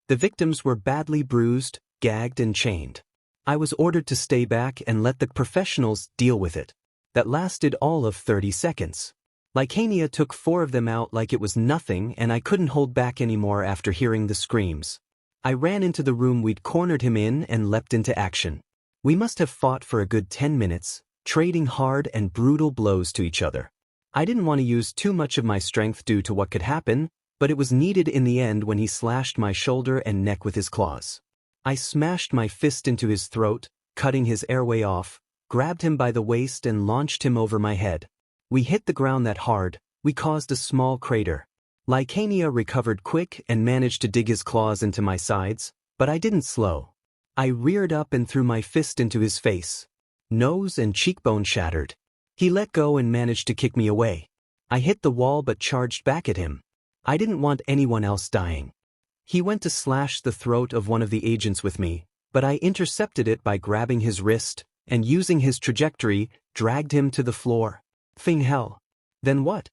The victims were badly bruised, gagged and chained. I was ordered to stay back and let the professionals deal with it. That lasted all of 30 seconds. Lycania took 4 of them out like it was nothing and I couldn't hold back anymore after hearing the screams. I ran into the room we'd cornered him in and leapt into action. We must have fought for a good 10 minutes, trading hard and brutal blows to each other. I didn't want to use too much of my strength due to what could happen, but it was needed in the end when he slashed my shoulder and neck with his claws. I smashed my fist into his throat, cutting his airway off, grabbed him by the waist and launched him over my head. We hit the ground that hard, we caused a small crater. Lycania recovered quick and managed to dig his claws into my sides, but I didn't slow. I reared up and threw my fist into his face. Nose and cheekbone shattered. He let go and managed to kick me away. I hit the wall but charged back at him. I didn't want anyone else dying. He went to slash the throat of one of the agents with me, but I intercepted it by grabbing his wrist, and using his trajectory, dragged him to the floor. Thing hell. Then what?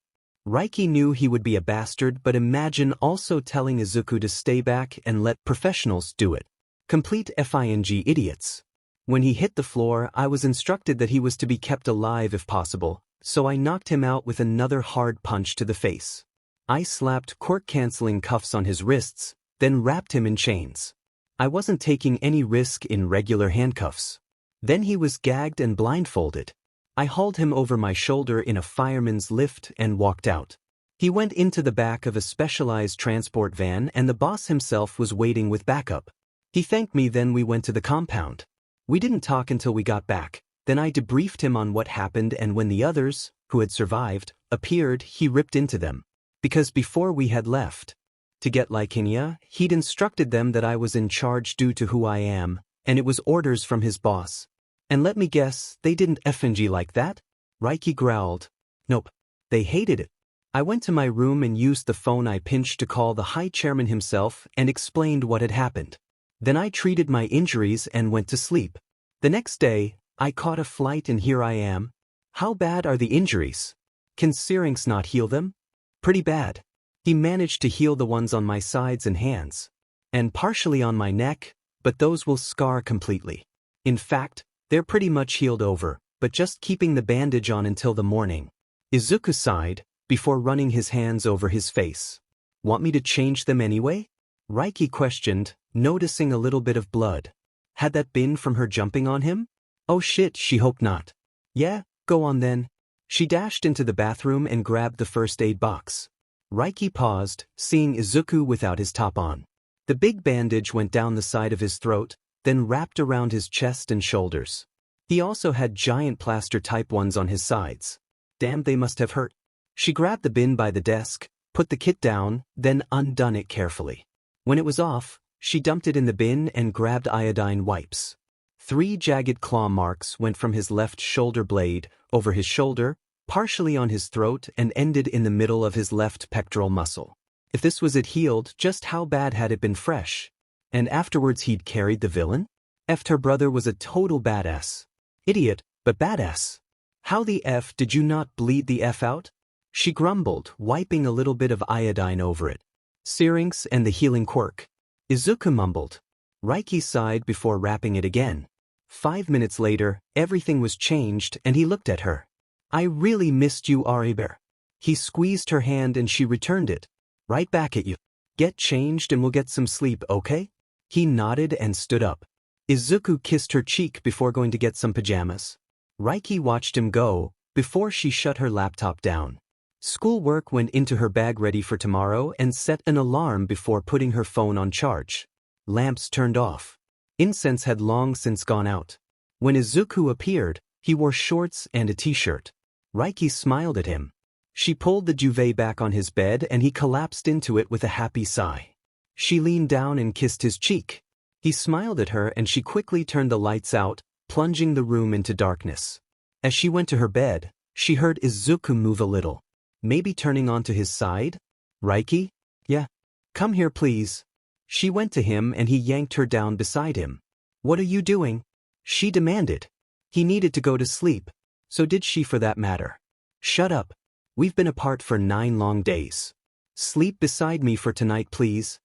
Reiky knew he would be a bastard, but imagine also telling Isuku to stay back and let professionals do it. Complete FING idiots. When he hit the floor, I was instructed that he was to be kept alive if possible, so I knocked him out with another hard punch to the face. I slapped quirk-canceling cuffs on his wrists, then wrapped him in chains. I wasn't taking any risk in regular handcuffs. Then he was gagged and blindfolded. I hauled him over my shoulder in a fireman's lift and walked out. He went into the back of a specialized transport van and the boss himself was waiting with backup. He thanked me, then we went to the compound. We didn't talk until we got back, then I debriefed him on what happened, and when the others, who had survived, appeared, he ripped into them. Because before we had left to get Lycania, he'd instructed them that I was in charge due to who I am, and it was orders from his boss. And let me guess, they didn't FNG like that? Reiky growled. Nope. They hated it. I went to my room and used the phone I pinched to call the high chairman himself and explained what had happened. Then I treated my injuries and went to sleep. The next day, I caught a flight and here I am. How bad are the injuries? Can Syrinx not heal them? Pretty bad. He managed to heal the ones on my sides and hands. And partially on my neck, but those will scar completely. In fact, they're pretty much healed over, but just keeping the bandage on until the morning. Isuku sighed, before running his hands over his face. Want me to change them anyway? Reiky questioned, noticing a little bit of blood. Had that been from her jumping on him? Oh shit, she hoped not. Yeah, go on then. She dashed into the bathroom and grabbed the first aid box. Reiky paused, seeing Isuku without his top on. The big bandage went down the side of his throat, then wrapped around his chest and shoulders. He also had giant plaster type ones on his sides. Damn, they must have hurt. She grabbed the bin by the desk, put the kit down, then undone it carefully. When it was off, she dumped it in the bin and grabbed iodine wipes. 3 jagged claw marks went from his left shoulder blade, over his shoulder, partially on his throat, and ended in the middle of his left pectoral muscle. If this was it healed, just how bad had it been fresh? And afterwards he'd carried the villain? Her brother was a total badass. Idiot, but badass. How the F did you not bleed the F out? She grumbled, wiping a little bit of iodine over it. Syrinx and the healing quirk. Isuku mumbled. Reiky sighed before wrapping it again. 5 minutes later, everything was changed and he looked at her. I really missed you, Ariber. He squeezed her hand and she returned it. Right back at you. Get changed and we'll get some sleep, okay? He nodded and stood up. Isuku kissed her cheek before going to get some pajamas. Reiky watched him go, before she shut her laptop down. Schoolwork went into her bag ready for tomorrow and set an alarm before putting her phone on charge. Lamps turned off. Incense had long since gone out. When Isuku appeared, he wore shorts and a t-shirt. Reiky smiled at him. She pulled the duvet back on his bed and he collapsed into it with a happy sigh. She leaned down and kissed his cheek. He smiled at her and she quickly turned the lights out, plunging the room into darkness. As she went to her bed, she heard Isuku move a little. Maybe turning onto his side? Reiky? Yeah. Come here, please. She went to him and he yanked her down beside him. What are you doing? She demanded. He needed to go to sleep. So did she, for that matter. Shut up. We've been apart for 9 long days. Sleep beside me for tonight, please.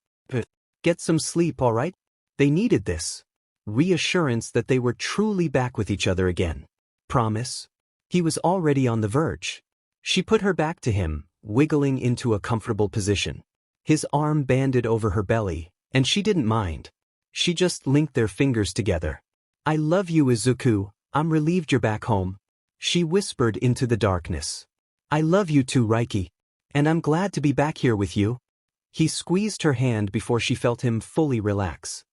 Get some sleep, all right? They needed this. Reassurance that they were truly back with each other again. Promise? He was already on the verge. She put her back to him, wiggling into a comfortable position. His arm banded over her belly, and she didn't mind. She just linked their fingers together. I love you, Isuku. I'm relieved you're back home. She whispered into the darkness. I love you too, Reiky. And I'm glad to be back here with you. He squeezed her hand before she felt him fully relax.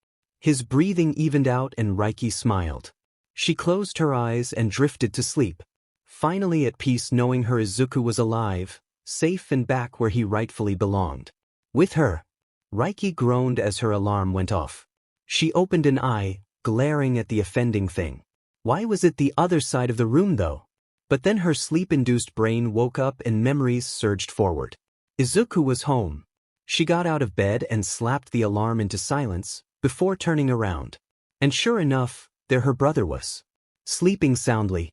His breathing evened out and Reiky smiled. She closed her eyes and drifted to sleep. Finally at peace knowing her Isuku was alive, safe and back where he rightfully belonged. With her. Reiky groaned as her alarm went off. She opened an eye, glaring at the offending thing. Why was it the other side of the room though? But then her sleep-induced brain woke up and memories surged forward. Isuku was home. She got out of bed and slapped the alarm into silence, before turning around. And sure enough, there her brother was. Sleeping soundly.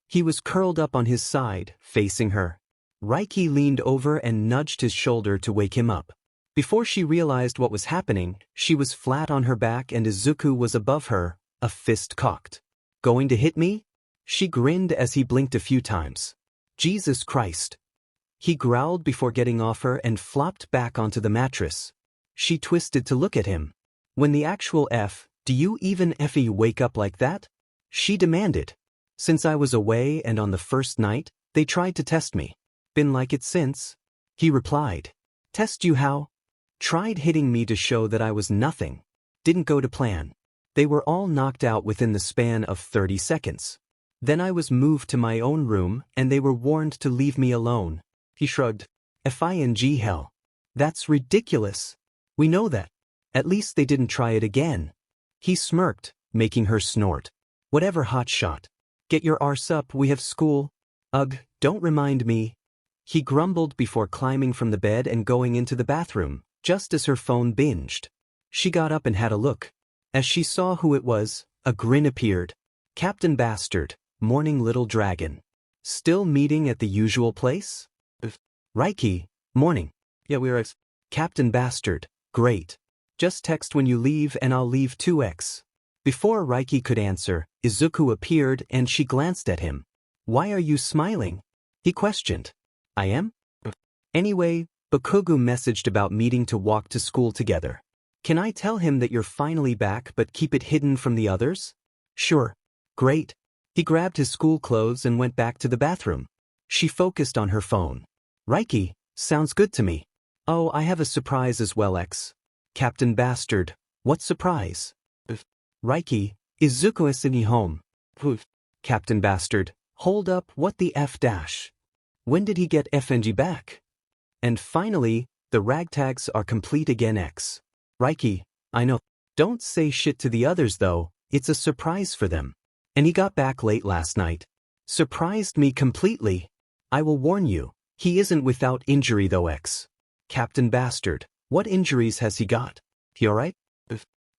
He was curled up on his side, facing her. Reiky leaned over and nudged his shoulder to wake him up. Before she realized what was happening, she was flat on her back and Isuku was above her, a fist cocked. Going to hit me? She grinned as he blinked a few times. Jesus Christ. He growled before getting off her and flopped back onto the mattress. She twisted to look at him. When the actual F, do you even effie wake up like that? She demanded. Since I was away and on the first night, they tried to test me. Been like it since? He replied. Test you how? Tried hitting me to show that I was nothing. Didn't go to plan. They were all knocked out within the span of 30 seconds. Then I was moved to my own room and they were warned to leave me alone. He shrugged. F-I-N-G hell. That's ridiculous. We know that. At least they didn't try it again. He smirked, making her snort. Whatever hotshot. Get your arse up, we have school. Ugh, don't remind me. He grumbled before climbing from the bed and going into the bathroom, just as her phone binged. She got up and had a look. As she saw who it was, a grin appeared. Captain Bastard, morning little dragon. Still meeting at the usual place? Reiky, morning. Yeah, we're Captain Bastard, great. Just text when you leave and I'll leave 2x. Before Reiky could answer, Isuku appeared and she glanced at him. Why are you smiling? He questioned. I am? Anyway, Bakugo messaged about meeting to walk to school together. Can I tell him that you're finally back but keep it hidden from the others? Sure. Great. He grabbed his school clothes and went back to the bathroom. She focused on her phone. Reiky, sounds good to me. Oh, I have a surprise as well, X. Captain Bastard, what surprise? Reiky, Izuku is home. Captain Bastard, hold up, what the F dash? When did he get FNG back? And finally, the ragtags are complete again, X. Reiky, I know. Don't say shit to the others though, it's a surprise for them. And he got back late last night. Surprised me completely. I will warn you, he isn't without injury though, X. Captain Bastard, what injuries has he got? He alright?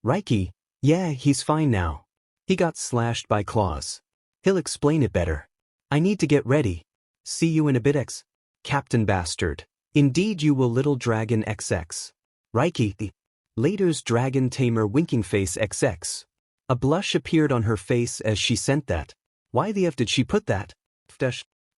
Reiky, yeah, he's fine now. He got slashed by claws. He'll explain it better. I need to get ready. See you in a bit, X. Captain Bastard, indeed you will, little dragon XX. Reiky, later's dragon tamer winking face XX. A blush appeared on her face as she sent that. Why the F did she put that?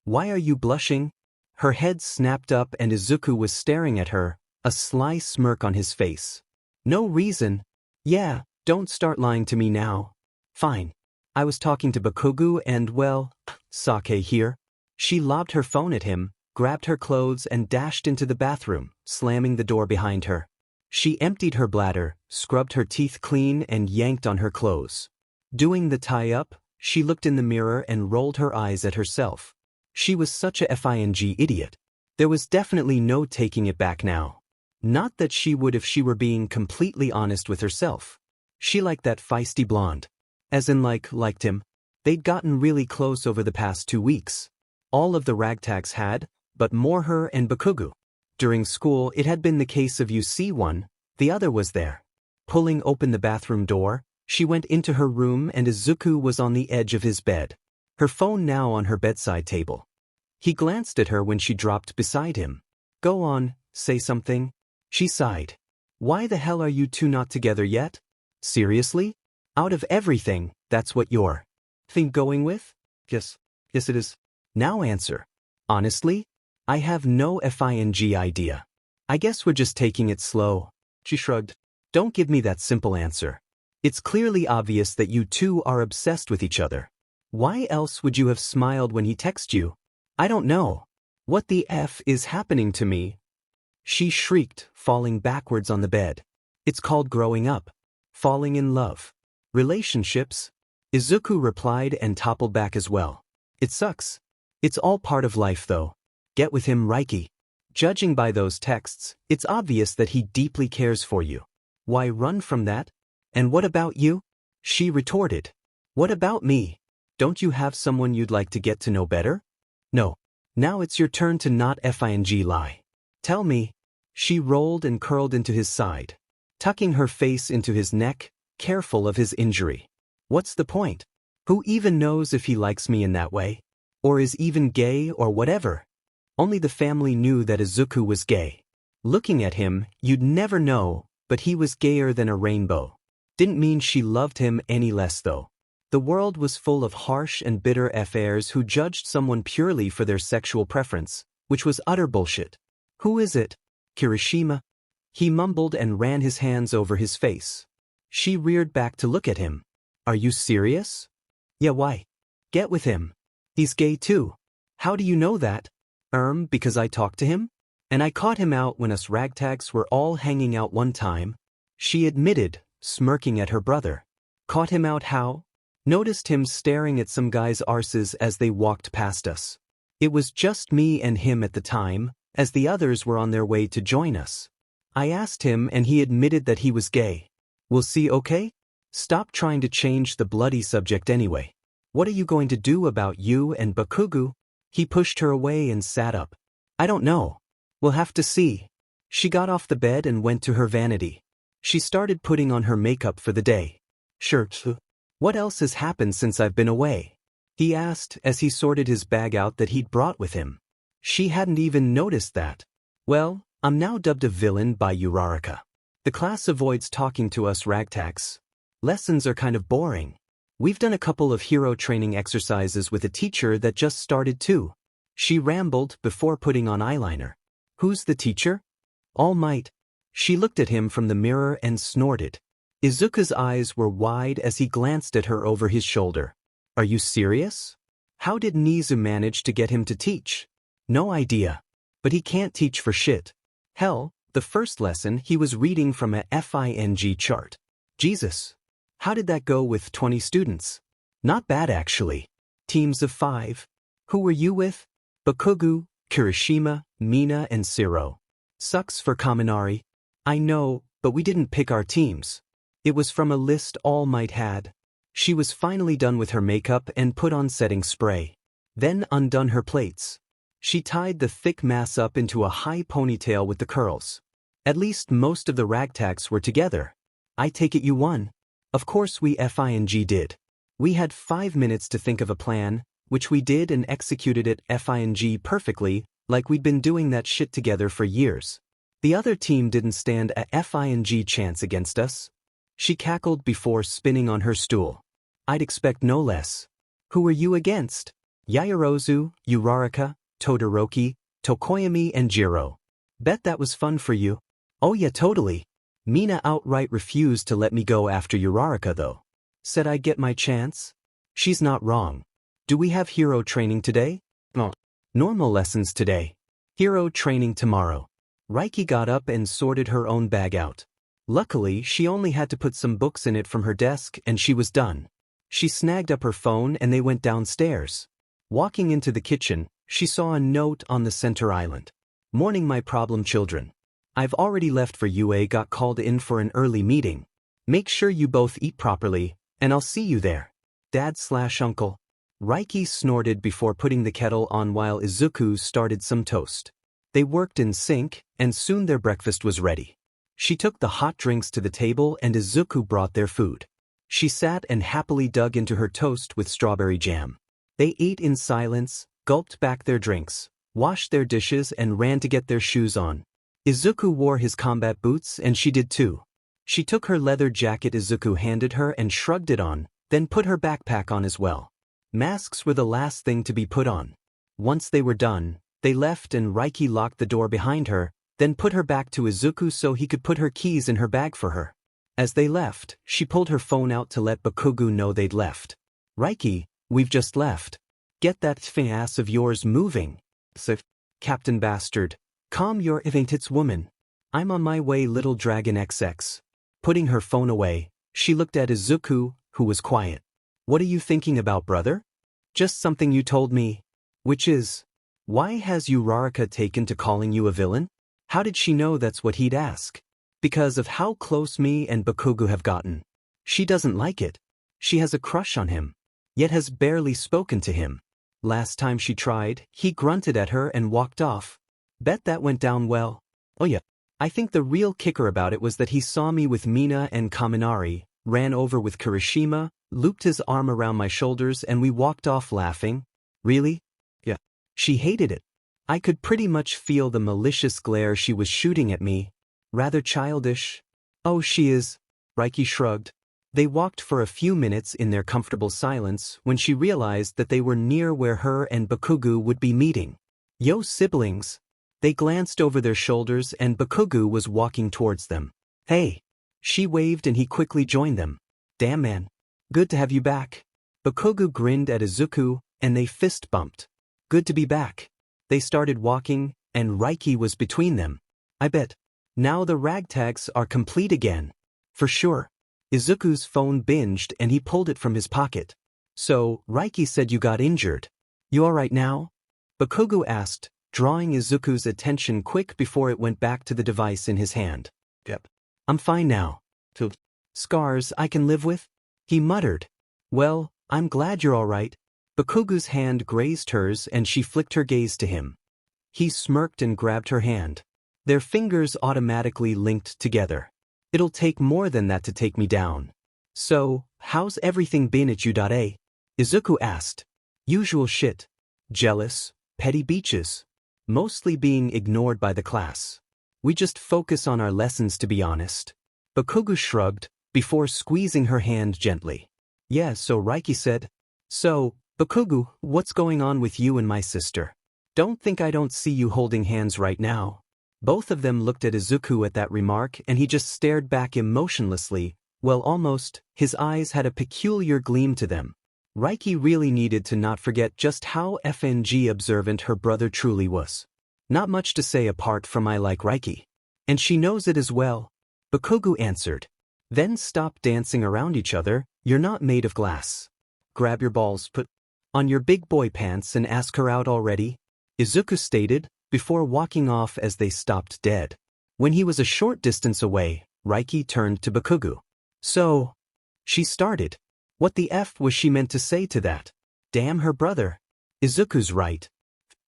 Why are you blushing? Her head snapped up and Isuku was staring at her, a sly smirk on his face. No reason. Yeah, don't start lying to me now. Fine. I was talking to Bakugo and well, Sake here. She lobbed her phone at him, grabbed her clothes and dashed into the bathroom, slamming the door behind her. She emptied her bladder, scrubbed her teeth clean and yanked on her clothes. Doing the tie-up, she looked in the mirror and rolled her eyes at herself. She was such a FING idiot. There was definitely no taking it back now. Not that she would if she were being completely honest with herself. She liked that feisty blonde. As in liked him. They'd gotten really close over the past 2 weeks. All of the ragtags had, but more her and Bakugo. During school it had been the case of you see one, the other was there. Pulling open the bathroom door, she went into her room and Isuku was on the edge of his bed. Her phone now on her bedside table. He glanced at her when she dropped beside him. Go on, say something. She sighed. Why the hell are you two not together yet? Seriously? Out of everything, that's what you're going with? Yes it is. Now answer. Honestly? I have no FING idea. I guess we're just taking it slow. She shrugged. Don't give me that simple answer. It's clearly obvious that you two are obsessed with each other. Why else would you have smiled when he texted you? I don't know. What the F is happening to me? She shrieked, falling backwards on the bed. It's called growing up. Falling in love. Relationships. Izuku replied and toppled back as well. It sucks. It's all part of life though. Get with him, Reiky. Judging by those texts, it's obvious that he deeply cares for you. Why run from that? And what about you? She retorted. What about me? Don't you have someone you'd like to get to know better? No. Now it's your turn to not fing lie. Tell me. She rolled and curled into his side, tucking her face into his neck, careful of his injury. What's the point? Who even knows if he likes me in that way? Or is even gay or whatever? Only the family knew that Izuku was gay. Looking at him, you'd never know, but he was gayer than a rainbow. Didn't mean she loved him any less though. The world was full of harsh and bitter affairs who judged someone purely for their sexual preference, which was utter bullshit. Who is it? Kirishima? He mumbled and ran his hands over his face. She reared back to look at him. Are you serious? Yeah, why? Get with him. He's gay too. How do you know that? Because I talked to him? And I caught him out when us ragtags were all hanging out one time. She admitted, smirking at her brother. Caught him out how? Noticed him staring at some guys' arses as they walked past us. It was just me and him at the time, as the others were on their way to join us. I asked him and he admitted that he was gay. We'll see, okay? Stop trying to change the bloody subject anyway. What are you going to do about you and Bakugo? He pushed her away and sat up. I don't know. We'll have to see. She got off the bed and went to her vanity. She started putting on her makeup for the day. Sure. What else has happened since I've been away? He asked as he sorted his bag out that he'd brought with him. She hadn't even noticed that. Well, I'm now dubbed a villain by Uraraka. The class avoids talking to us ragtags. Lessons are kind of boring. We've done a couple of hero training exercises with a teacher that just started too. She rambled before putting on eyeliner. Who's the teacher? All Might. She looked at him from the mirror and snorted. Izuku's eyes were wide as he glanced at her over his shoulder. Are you serious? How did Nizu manage to get him to teach? No idea. But he can't teach for shit. Hell, the first lesson he was reading from a FING chart. Jesus. How did that go with 20 students? Not bad actually. Teams of 5. Who were you with? Bakugo, Kirishima, Mina and Siro. Sucks for Kaminari. I know, but we didn't pick our teams. It was from a list All Might had. She was finally done with her makeup and put on setting spray. Then undone her plaits. She tied the thick mass up into a high ponytail with the curls. At least most of the ragtags were together. I take it you won. Of course we FING did. We had 5 minutes to think of a plan, which we did and executed it FING perfectly, like we'd been doing that shit together for years. The other team didn't stand a FING chance against us. She cackled before spinning on her stool. I'd expect no less. Who were you against? Yaoyorozu, Uraraka, Todoroki, Tokoyami and Jiro. Bet that was fun for you. Oh yeah, totally. Mina outright refused to let me go after Uraraka though. Said I'd get my chance. She's not wrong. Do we have hero training today? No. Normal lessons today. Hero training tomorrow. Reiky got up and sorted her own bag out. Luckily, she only had to put some books in it from her desk and she was done. She snagged up her phone and they went downstairs. Walking into the kitchen, she saw a note on the center island. Morning my problem children. I've already left for UA got called in for an early meeting. Make sure you both eat properly, and I'll see you there. Dad/Uncle. Reiky snorted before putting the kettle on while Izuku started some toast. They worked in sync, and soon their breakfast was ready. She took the hot drinks to the table and Izuku brought their food. She sat and happily dug into her toast with strawberry jam. They ate in silence, gulped back their drinks, washed their dishes and ran to get their shoes on. Izuku wore his combat boots and she did too. She took her leather jacket Izuku handed her and shrugged it on, then put her backpack on as well. Masks were the last thing to be put on. Once they were done, they left and Reiky locked the door behind her, then put her back to Izuku so he could put her keys in her bag for her. As they left, she pulled her phone out to let Bakugo know they'd left. Reiky, we've just left. Get that thing ass of yours moving. So, Captain Bastard. Calm your tits woman. I'm on my way little dragon XX. Putting her phone away, she looked at Izuku, who was quiet. What are you thinking about, brother? Just something you told me. Which is, why has Uraraka taken to calling you a villain? How did she know that's what he'd ask? Because of how close me and Bakugo have gotten. She doesn't like it. She has a crush on him, yet has barely spoken to him. Last time she tried, he grunted at her and walked off. Bet that went down well. Oh yeah. I think the real kicker about it was that he saw me with Mina and Kaminari, ran over with Kirishima, looped his arm around my shoulders, and we walked off laughing. Really? Yeah. She hated it. I could pretty much feel the malicious glare she was shooting at me. Rather childish. Oh, she is. Reiky shrugged. They walked for a few minutes in their comfortable silence when she realized that they were near where her and Bakugo would be meeting. Yo, siblings. They glanced over their shoulders and Bakugo was walking towards them. Hey. She waved and he quickly joined them. Damn man. Good to have you back. Bakugo grinned at Isuku and they fist bumped. Good to be back. They started walking and Reiky was between them. I bet. Now the ragtags are complete again. For sure. Izuku's phone binged and he pulled it from his pocket. So, Reiky said you got injured. You alright now? Bakugo asked, drawing Izuku's attention quick before it went back to the device in his hand. Yep. I'm fine now. Scars I can live with? He muttered. Well, I'm glad you're alright. Bakugo's hand grazed hers and she flicked her gaze to him. He smirked and grabbed her hand. Their fingers automatically linked together. It'll take more than that to take me down. So, how's everything been at U.A? Izuku asked. Usual shit. Jealous, petty beaches. Mostly being ignored by the class. We just focus on our lessons to be honest. Bakugo shrugged, before squeezing her hand gently. Yeah, so Reiky said. So, Bakugo, what's going on with you and my sister? Don't think I don't see you holding hands right now. Both of them looked at Isuku at that remark and he just stared back emotionlessly, well almost, his eyes had a peculiar gleam to them. Reiky really needed to not forget just how FNG observant her brother truly was. Not much to say apart from I like Reiky. And she knows it as well. Bakugo answered. Then stop dancing around each other, you're not made of glass. Grab your balls, put on your big boy pants and ask her out already, Izuku stated, before walking off as they stopped dead. When he was a short distance away, Reiky turned to Bakugo. So, she started. What the F was she meant to say to that? Damn her brother. Izuku's right.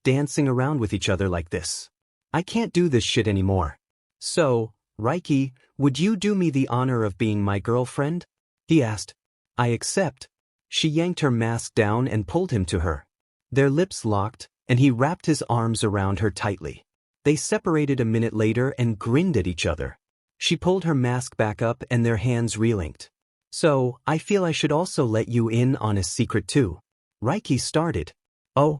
Dancing around with each other like this. I can't do this shit anymore. So, Reiky, would you do me the honor of being my girlfriend? He asked. I accept. She yanked her mask down and pulled him to her. Their lips locked, and he wrapped his arms around her tightly. They separated a minute later and grinned at each other. She pulled her mask back up and their hands relinked. So, I feel I should also let you in on a secret too. Reiky started. Oh,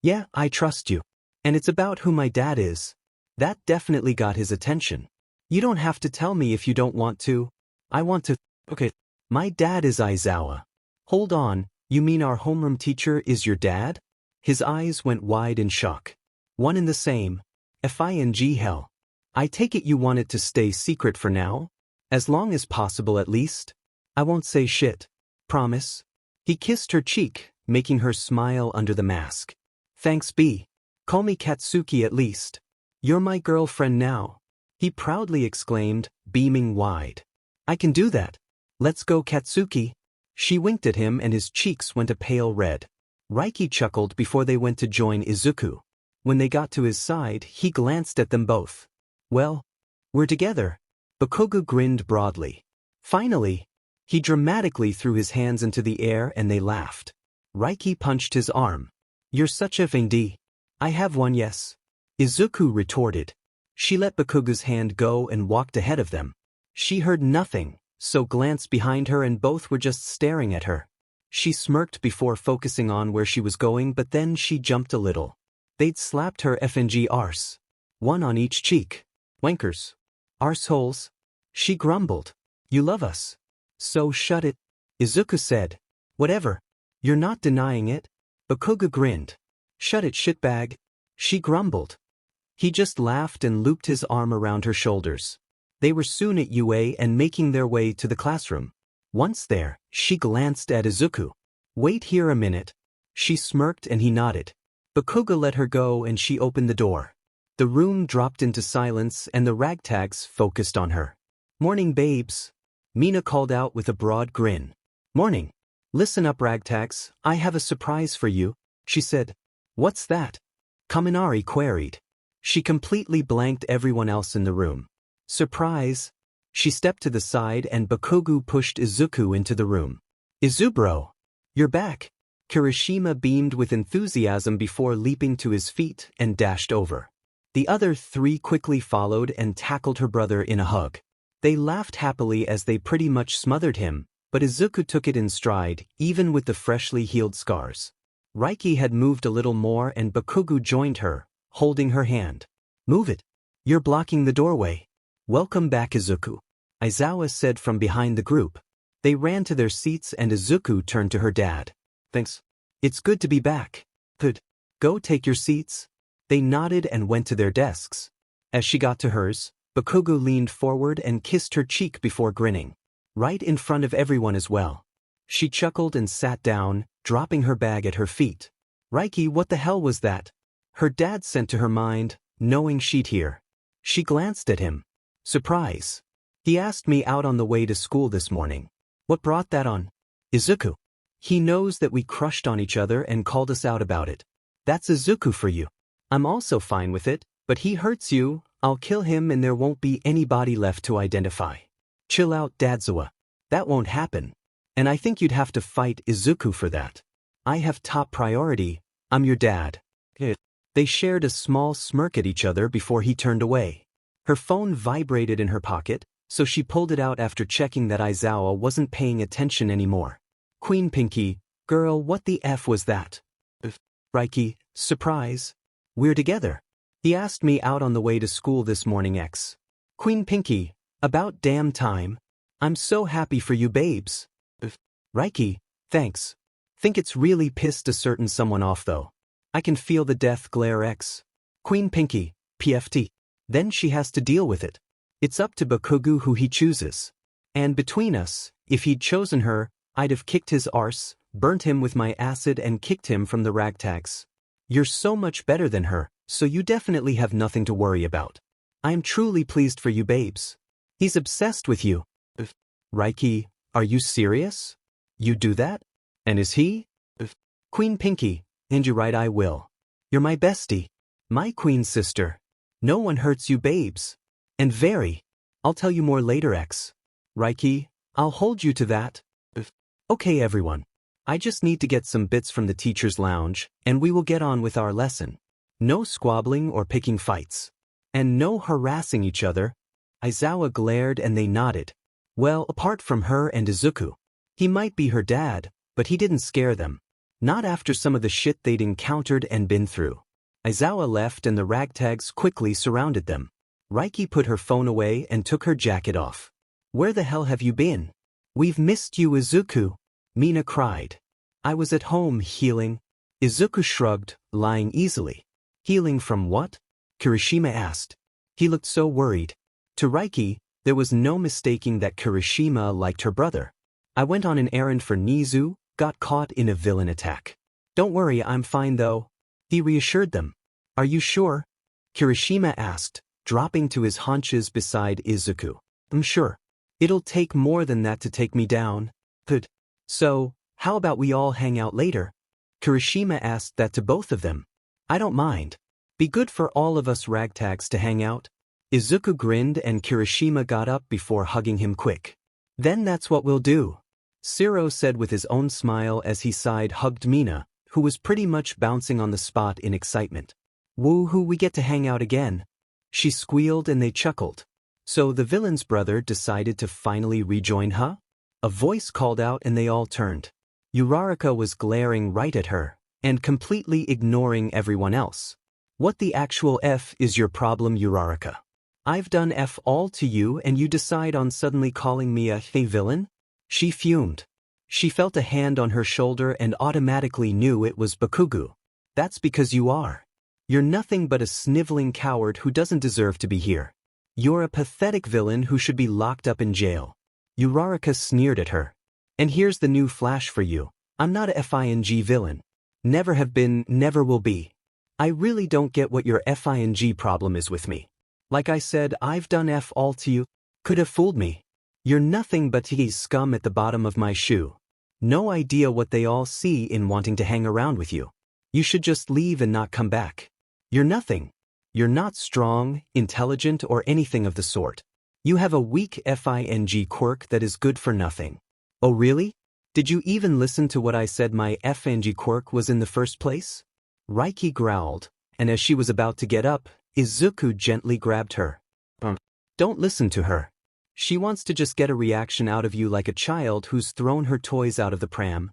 yeah, I trust you. And it's about who my dad is. That definitely got his attention. You don't have to tell me if you don't want to. I want to. Okay. My dad is Aizawa. Hold on, you mean our homeroom teacher is your dad? His eyes went wide in shock. One and the same. FING hell. I take it you want it to stay secret for now? As long as possible at least? I won't say shit. Promise? He kissed her cheek, making her smile under the mask. Thanks B. Call me Katsuki at least. You're my girlfriend now. He proudly exclaimed, beaming wide. I can do that. Let's go Katsuki. She winked at him and his cheeks went a pale red. Reiky chuckled before they went to join Isuku. When they got to his side, he glanced at them both. Well, we're together. Bakugo grinned broadly. Finally. He dramatically threw his hands into the air and they laughed. Reiky punched his arm. You're such a FNG. I have one, yes. Isuku retorted. She let Bakugo's hand go and walked ahead of them. She heard nothing, so glanced behind her and both were just staring at her. She smirked before focusing on where she was going, but then she jumped a little. They'd slapped her FNG arse. One on each cheek. Wankers. Arseholes. She grumbled. You love us. So shut it. Izuku said. Whatever. You're not denying it. Bakugo grinned. Shut it, shitbag. She grumbled. He just laughed and looped his arm around her shoulders. They were soon at UA and making their way to the classroom. Once there, she glanced at Isuku. Wait here a minute. She smirked and he nodded. Bakugo let her go and she opened the door. The room dropped into silence and the ragtags focused on her. Morning, babes. Mina called out with a broad grin. Morning. Listen up, ragtags, I have a surprise for you, she said. What's that? Kaminari queried. She completely blanked everyone else in the room. Surprise. She stepped to the side and Bakugo pushed Isuku into the room. Izubro. You're back. Kirishima beamed with enthusiasm before leaping to his feet and dashed over. The other three quickly followed and tackled her brother in a hug. They laughed happily as they pretty much smothered him, but Isuku took it in stride, even with the freshly healed scars. Reiky had moved a little more and Bakugo joined her, holding her hand. Move it. You're blocking the doorway. Welcome back, Isuku. Aizawa said from behind the group. They ran to their seats and Isuku turned to her dad. Thanks. It's good to be back. Good. Go take your seats. They nodded and went to their desks. As she got to hers, Bakugo leaned forward and kissed her cheek before grinning. Right in front of everyone as well. She chuckled and sat down, dropping her bag at her feet. Reiky, what the hell was that? Her dad sent to her mind, knowing she'd hear. She glanced at him. Surprise. He asked me out on the way to school this morning. What brought that on? Isuku. He knows that we crushed on each other and called us out about it. That's Isuku for you. I'm also fine with it, but he hurts you, I'll kill him and there won't be anybody left to identify. Chill out, Dadzawa. That won't happen. And I think you'd have to fight Isuku for that. I have top priority, I'm your dad. They shared a small smirk at each other before he turned away. Her phone vibrated in her pocket, so she pulled it out after checking that Aizawa wasn't paying attention anymore. Queen Pinky, girl, what the F was that? Reiky, surprise. We're together. He asked me out on the way to school this morning, X. Queen Pinky, about damn time. I'm so happy for you, babes. Reiky, thanks. Think it's really pissed a certain someone off though. I can feel the death glare, X. Queen Pinky, PFT. Then she has to deal with it. It's up to Bakugo who he chooses. And between us, if he'd chosen her, I'd have kicked his arse, burnt him with my acid and kicked him from the ragtags. You're so much better than her, so you definitely have nothing to worry about. I'm truly pleased for you, babes. He's obsessed with you. Reiky, are you serious? You do that? And is he? Queen Pinky, and you're right, I will. You're my bestie. My queen sister. No one hurts you, babes. And very. I'll tell you more later, X. Reiky, I'll hold you to that. Okay, everyone. I just need to get some bits from the teacher's lounge, and we will get on with our lesson. No squabbling or picking fights. And no harassing each other. Aizawa glared and they nodded. Well, apart from her and Isuku. He might be her dad, but he didn't scare them. Not after some of the shit they'd encountered and been through. Aizawa left and the ragtags quickly surrounded them. Reiky put her phone away and took her jacket off. Where the hell have you been? We've missed you, Isuku. Mina cried. I was at home healing. Isuku shrugged, lying easily. Healing from what? Kirishima asked. He looked so worried. To Reiky, there was no mistaking that Kirishima liked her brother. I went on an errand for Nizu, got caught in a villain attack. Don't worry, I'm fine though. He reassured them. Are you sure? Kirishima asked, dropping to his haunches beside Isuku. I'm sure. It'll take more than that to take me down. Good. So, how about we all hang out later? Kirishima asked that to both of them. I don't mind. Be good for all of us ragtags to hang out. Isuku grinned and Kirishima got up before hugging him quick. Then that's what we'll do. Siro said with his own smile as he side-hugged Mina, who was pretty much bouncing on the spot in excitement. Woo-hoo, we get to hang out again. She squealed and they chuckled. So the villain's brother decided to finally rejoin her? A voice called out and they all turned. Uraraka was glaring right at her, and completely ignoring everyone else. What the actual F is your problem, Uraraka? I've done F all to you and you decide on suddenly calling me a villain? She fumed. She felt a hand on her shoulder and automatically knew it was Bakugo. That's because you are. You're nothing but a sniveling coward who doesn't deserve to be here. You're a pathetic villain who should be locked up in jail. Uraraka sneered at her. And here's the new flash for you. I'm not a FING villain. Never have been, never will be. I really don't get what your FING problem is with me. Like I said, I've done F all to you. Could have fooled me. You're nothing but he's scum at the bottom of my shoe. No idea what they all see in wanting to hang around with you. You should just leave and not come back. You're nothing. You're not strong, intelligent, or anything of the sort. You have a weak FING quirk that is good for nothing. Oh really? Did you even listen to what I said my FING quirk was in the first place? Reiky growled, and as she was about to get up, Isuku gently grabbed her. Don't listen to her. She wants to just get a reaction out of you like a child who's thrown her toys out of the pram.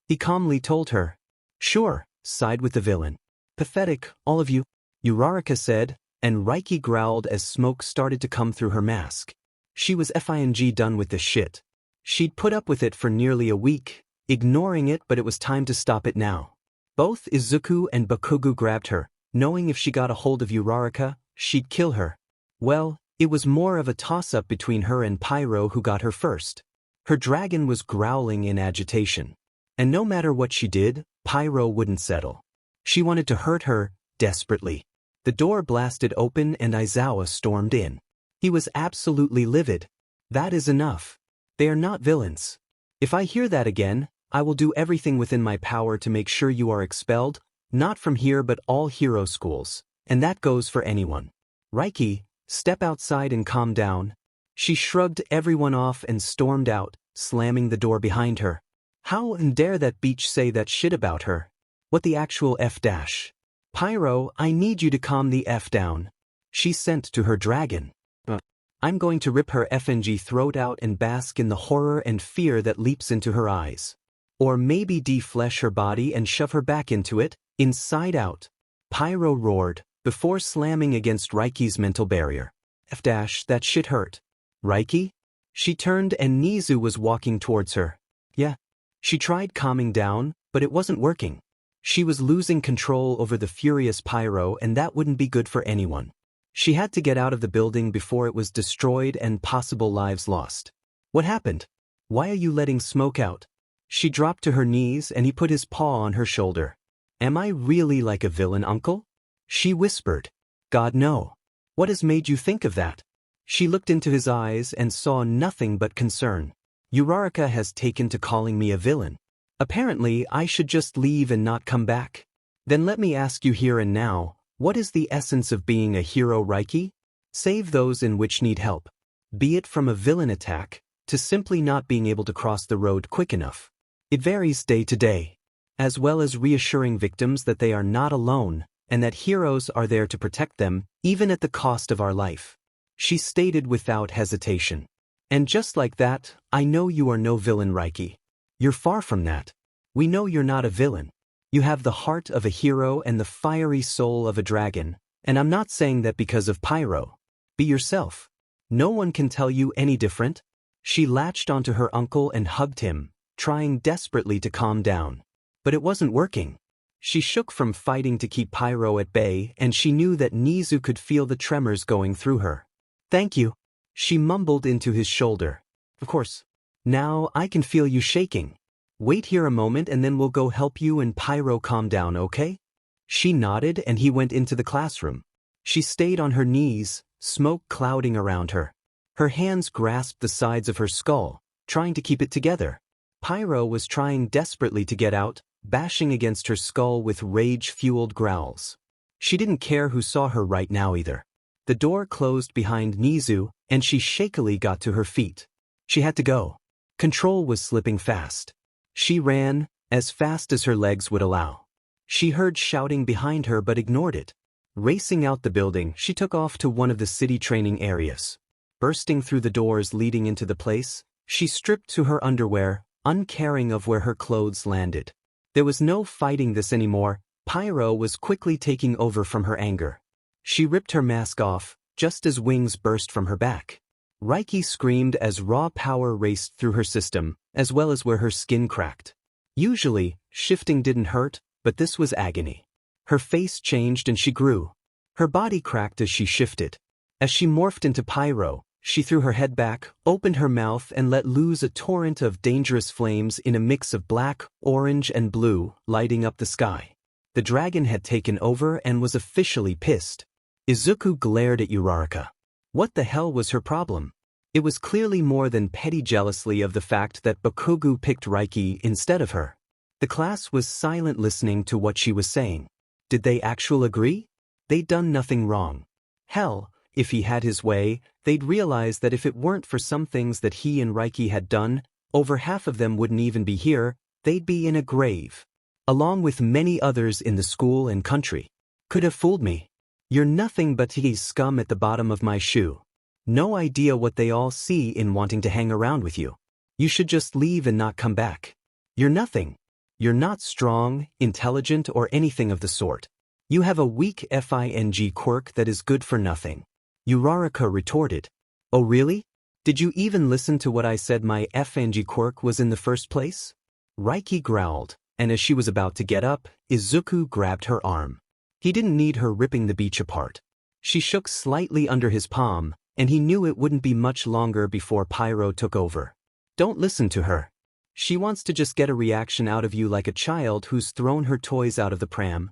He calmly told her. Sure, side with the villain. Pathetic, all of you, Uraraka said, and Reiky growled as smoke started to come through her mask. She was FING done with this shit. She'd put up with it for nearly a week, ignoring it, but it was time to stop it now. Both Isuku and Bakugo grabbed her, knowing if she got a hold of Uraraka, she'd kill her. Well, it was more of a toss-up between her and Pyro who got her first. Her dragon was growling in agitation. And no matter what she did, Pyro wouldn't settle. She wanted to hurt her, desperately. The door blasted open and Aizawa stormed in. He was absolutely livid. That is enough. They are not villains. If I hear that again, I will do everything within my power to make sure you are expelled, not from here but all hero schools, and that goes for anyone. Reiky, step outside and calm down. She shrugged everyone off and stormed out, slamming the door behind her. How dare that beach say that shit about her? What the actual F dash? Pyro, I need you to calm the F down. She sent to her dragon. I'm going to rip her FNG throat out and bask in the horror and fear that leaps into her eyes. Or maybe deflesh her body and shove her back into it, inside out. Pyro roared, before slamming against Reiky's mental barrier. F dash, that shit hurt. Reiky? She turned and Nizu was walking towards her. Yeah. She tried calming down, but it wasn't working. She was losing control over the furious Pyro and that wouldn't be good for anyone. She had to get out of the building before it was destroyed and possible lives lost. What happened? Why are you letting smoke out? She dropped to her knees and he put his paw on her shoulder. Am I really like a villain, uncle? She whispered. God no. What has made you think of that? She looked into his eyes and saw nothing but concern. Uraraka has taken to calling me a villain. Apparently, I should just leave and not come back. Then let me ask you here and now, what is the essence of being a hero, Reiky? Save those in which need help. Be it from a villain attack, to simply not being able to cross the road quick enough. It varies day to day, as well as reassuring victims that they are not alone, and that heroes are there to protect them, even at the cost of our life. She stated without hesitation. And just like that, I know you are no villain, Reiky. You're far from that. We know you're not a villain. You have the heart of a hero and the fiery soul of a dragon, and I'm not saying that because of Pyro. Be yourself. No one can tell you any different. She latched onto her uncle and hugged him, trying desperately to calm down. But it wasn't working. She shook from fighting to keep Pyro at bay, and she knew that Nizu could feel the tremors going through her. Thank you. She mumbled into his shoulder. Of course. Now I can feel you shaking. Wait here a moment and then we'll go help you and Pyro calm down, okay? She nodded and he went into the classroom. She stayed on her knees, smoke clouding around her. Her hands grasped the sides of her skull, trying to keep it together. Pyro was trying desperately to get out, bashing against her skull with rage-fueled growls. She didn't care who saw her right now either. The door closed behind Nizu, and she shakily got to her feet. She had to go. Control was slipping fast. She ran, as fast as her legs would allow. She heard shouting behind her but ignored it. Racing out the building, she took off to one of the city training areas. Bursting through the doors leading into the place, she stripped to her underwear, uncaring of where her clothes landed. There was no fighting this anymore. Pyro was quickly taking over from her anger. She ripped her mask off, just as wings burst from her back. Reiky screamed as raw power raced through her system, as well as where her skin cracked. Usually, shifting didn't hurt, but this was agony. Her face changed and she grew. Her body cracked as she shifted. As she morphed into Pyro, She threw her head back, opened her mouth and let loose a torrent of dangerous flames in a mix of black, orange and blue, lighting up the sky. The dragon had taken over and was officially pissed. Isuku glared at Uraraka. What the hell was her problem? It was clearly more than petty jealousy of the fact that Bakugo picked Reiky instead of her. The class was silent listening to what she was saying. Did they actually agree? They'd done nothing wrong. Hell, if he had his way, they'd realize that if it weren't for some things that he and Reiky had done, over half of them wouldn't even be here, they'd be in a grave. Along with many others in the school and country. Could have fooled me. You're nothing but his scum at the bottom of my shoe. No idea what they all see in wanting to hang around with you. You should just leave and not come back. You're nothing. You're not strong, intelligent, or anything of the sort. You have a weak FING quirk that is good for nothing. Uraraka retorted. Oh really? Did you even listen to what I said my FNG quirk was in the first place? Reiky growled, and as she was about to get up, Isuku grabbed her arm. He didn't need her ripping the beach apart. She shook slightly under his palm, and he knew it wouldn't be much longer before Pyro took over. Don't listen to her. She wants to just get a reaction out of you like a child who's thrown her toys out of the pram.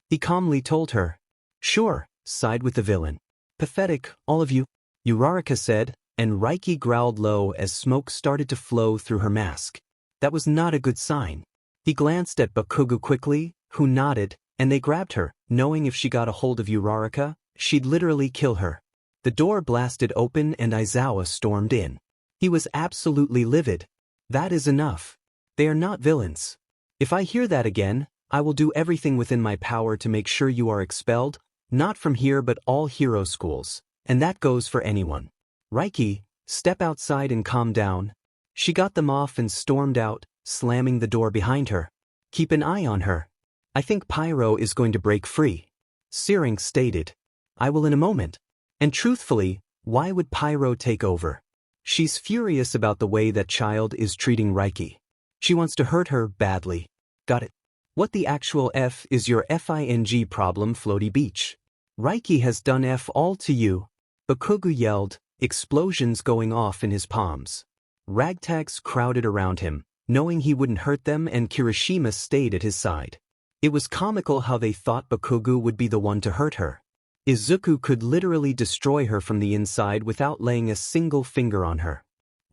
He calmly told her. Sure, side with the villain. Pathetic, all of you, Uraraka said, and Reiky growled low as smoke started to flow through her mask. That was not a good sign. He glanced at Bakugo quickly, who nodded, and they grabbed her, knowing if she got a hold of Uraraka, she'd literally kill her. The door blasted open and Aizawa stormed in. He was absolutely livid. That is enough. They are not villains. If I hear that again, I will do everything within my power to make sure you are expelled, not from here but all hero schools, and that goes for anyone. Reiky, step outside and calm down. She got them off and stormed out, slamming the door behind her. Keep an eye on her. I think Pyro is going to break free. Syrinx stated. I will in a moment. And truthfully, why would Pyro take over? She's furious about the way that child is treating Reiky. She wants to hurt her badly. Got it. What the actual F is your FING problem, Floaty Beach? Reiky has done F all to you. Bakugo yelled, explosions going off in his palms. Ragtags crowded around him, knowing he wouldn't hurt them, and Kirishima stayed at his side. It was comical how they thought Bakugo would be the one to hurt her. Isuku could literally destroy her from the inside without laying a single finger on her.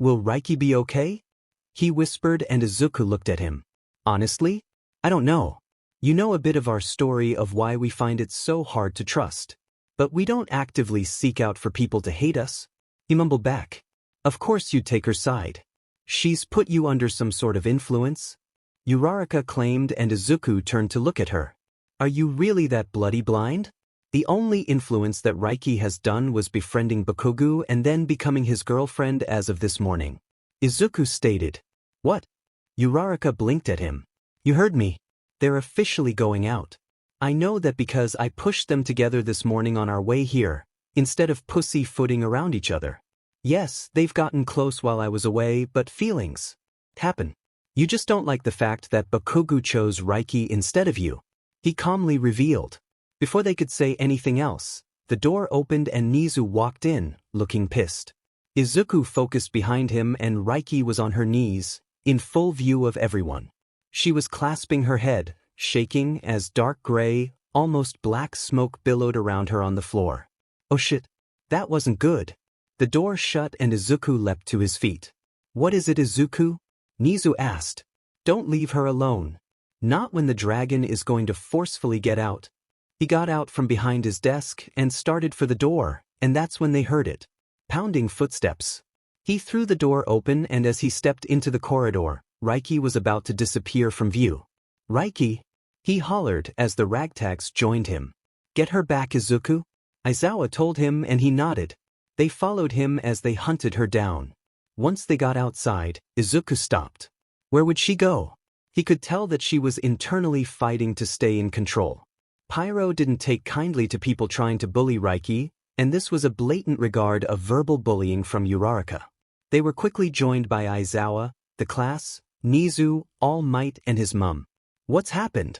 Will Reiky be okay? He whispered, and Isuku looked at him. Honestly? I don't know. You know a bit of our story of why we find it so hard to trust. But we don't actively seek out for people to hate us. He mumbled back. Of course you'd take her side. She's put you under some sort of influence? Uraraka claimed, and Isuku turned to look at her. Are you really that bloody blind? The only influence that Reiky has done was befriending Bakugo and then becoming his girlfriend as of this morning. Isuku stated. What? Uraraka blinked at him. You heard me. They're officially going out. I know that because I pushed them together this morning on our way here, instead of pussyfooting around each other. Yes, they've gotten close while I was away, but feelings happen. You just don't like the fact that Bakugo chose Reiky instead of you. He calmly revealed. Before they could say anything else, the door opened and Nizu walked in, looking pissed. Isuku focused behind him and Reiky was on her knees, in full view of everyone. She was clasping her head, shaking as dark gray, almost black smoke billowed around her on the floor. Oh shit. That wasn't good. The door shut and Isuku leapt to his feet. What is it, Isuku? Nizu asked. Don't leave her alone. Not when the dragon is going to forcefully get out. He got out from behind his desk and started for the door, and that's when they heard it. Pounding footsteps. He threw the door open, and as he stepped into the corridor, Reiky was about to disappear from view. Reiky! He hollered as the ragtags joined him. Get her back, Isuku? Aizawa told him, and he nodded. They followed him as they hunted her down. Once they got outside, Isuku stopped. Where would she go? He could tell that she was internally fighting to stay in control. Pyro didn't take kindly to people trying to bully Reiky, and this was a blatant regard of verbal bullying from Uraraka. They were quickly joined by Aizawa, the class, Nizu, All Might, and his mum. What's happened?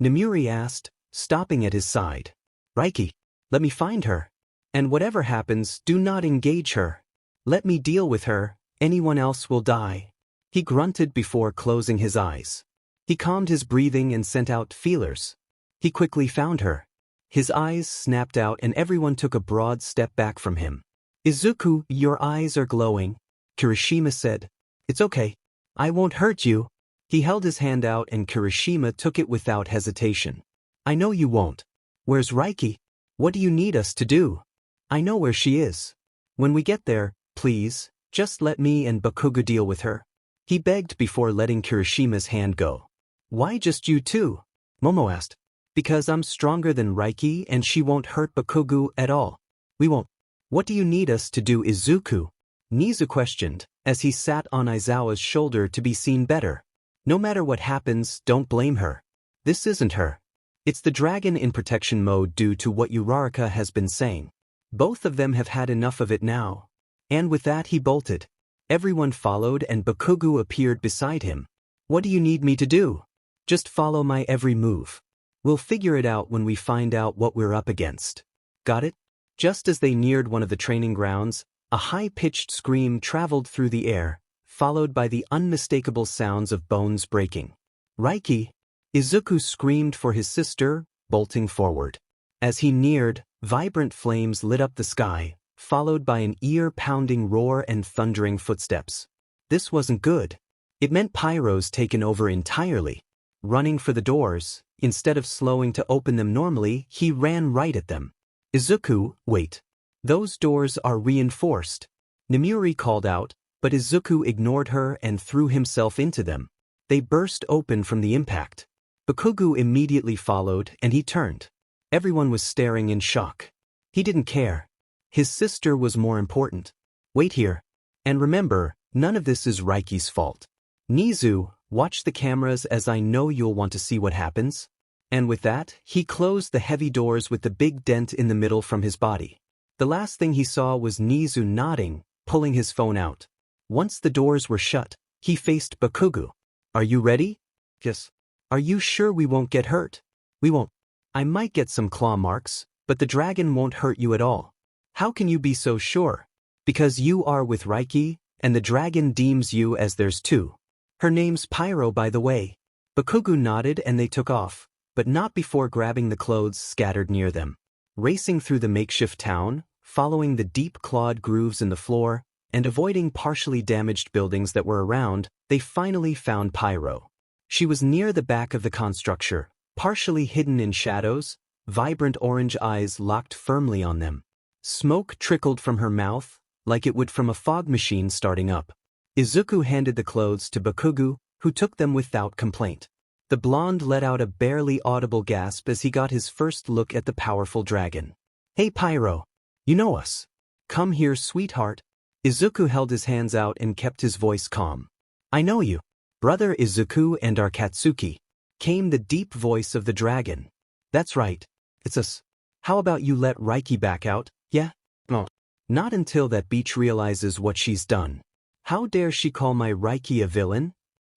Nemuri asked, stopping at his side. Reiky, let me find her. And whatever happens, do not engage her. Let me deal with her, anyone else will die. He grunted before closing his eyes. He calmed his breathing and sent out feelers. He quickly found her. His eyes snapped out and everyone took a broad step back from him. Isuku, your eyes are glowing. Kirishima said. It's okay. I won't hurt you. He held his hand out and Kirishima took it without hesitation. I know you won't. Where's Reiky? What do you need us to do? I know where she is. When we get there, please, just let me and Bakugo deal with her. He begged before letting Kirishima's hand go. Why just you two? Momo asked. Because I'm stronger than Reiky and she won't hurt Bakugo at all. We won't. What do you need us to do, Izuku? Nizu questioned, as he sat on Aizawa's shoulder to be seen better. No matter what happens, don't blame her. This isn't her. It's the dragon in protection mode due to what Uraraka has been saying. Both of them have had enough of it now. And with that he bolted. Everyone followed and Bakugo appeared beside him. What do you need me to do? Just follow my every move. We'll figure it out when we find out what we're up against. Got it? Just as they neared one of the training grounds, a high-pitched scream traveled through the air, followed by the unmistakable sounds of bones breaking. Reiky! Izuku screamed for his sister, bolting forward. As he neared, vibrant flames lit up the sky, followed by an ear-pounding roar and thundering footsteps. This wasn't good. It meant Pyro's taken over entirely. Running for the doors, instead of slowing to open them normally, he ran right at them. Izuku, wait. Those doors are reinforced. Nemuri called out, but Izuku ignored her and threw himself into them. They burst open from the impact. Bakugo immediately followed and he turned. Everyone was staring in shock. He didn't care. His sister was more important. Wait here. And remember, none of this is Reiky's fault. Nizu, watch the cameras as I know you'll want to see what happens. And with that, he closed the heavy doors with the big dent in the middle from his body. The last thing he saw was Nizu nodding, pulling his phone out. Once the doors were shut, he faced Bakugo. Are you ready? Yes. Are you sure we won't get hurt? We won't. I might get some claw marks, but the dragon won't hurt you at all. How can you be so sure? Because you are with Reiky, and the dragon deems you as theirs too. Her name's Pyro, by the way. Bakugo nodded and they took off, but not before grabbing the clothes scattered near them. Racing through the makeshift town, following the deep clawed grooves in the floor, and avoiding partially damaged buildings that were around, they finally found Pyro. She was near the back of the constructure, partially hidden in shadows, vibrant orange eyes locked firmly on them. Smoke trickled from her mouth, like it would from a fog machine starting up. Izuku handed the clothes to Bakugo, who took them without complaint. The blonde let out a barely audible gasp as he got his first look at the powerful dragon. Hey Pyro! You know us. Come here, sweetheart. Izuku held his hands out and kept his voice calm. I know you. Brother Izuku and our Katsuki. Came the deep voice of the dragon. That's right. It's us. How about you let Reiky back out, yeah? No. Not until that beach realizes what she's done. How dare she call my Reiky a villain?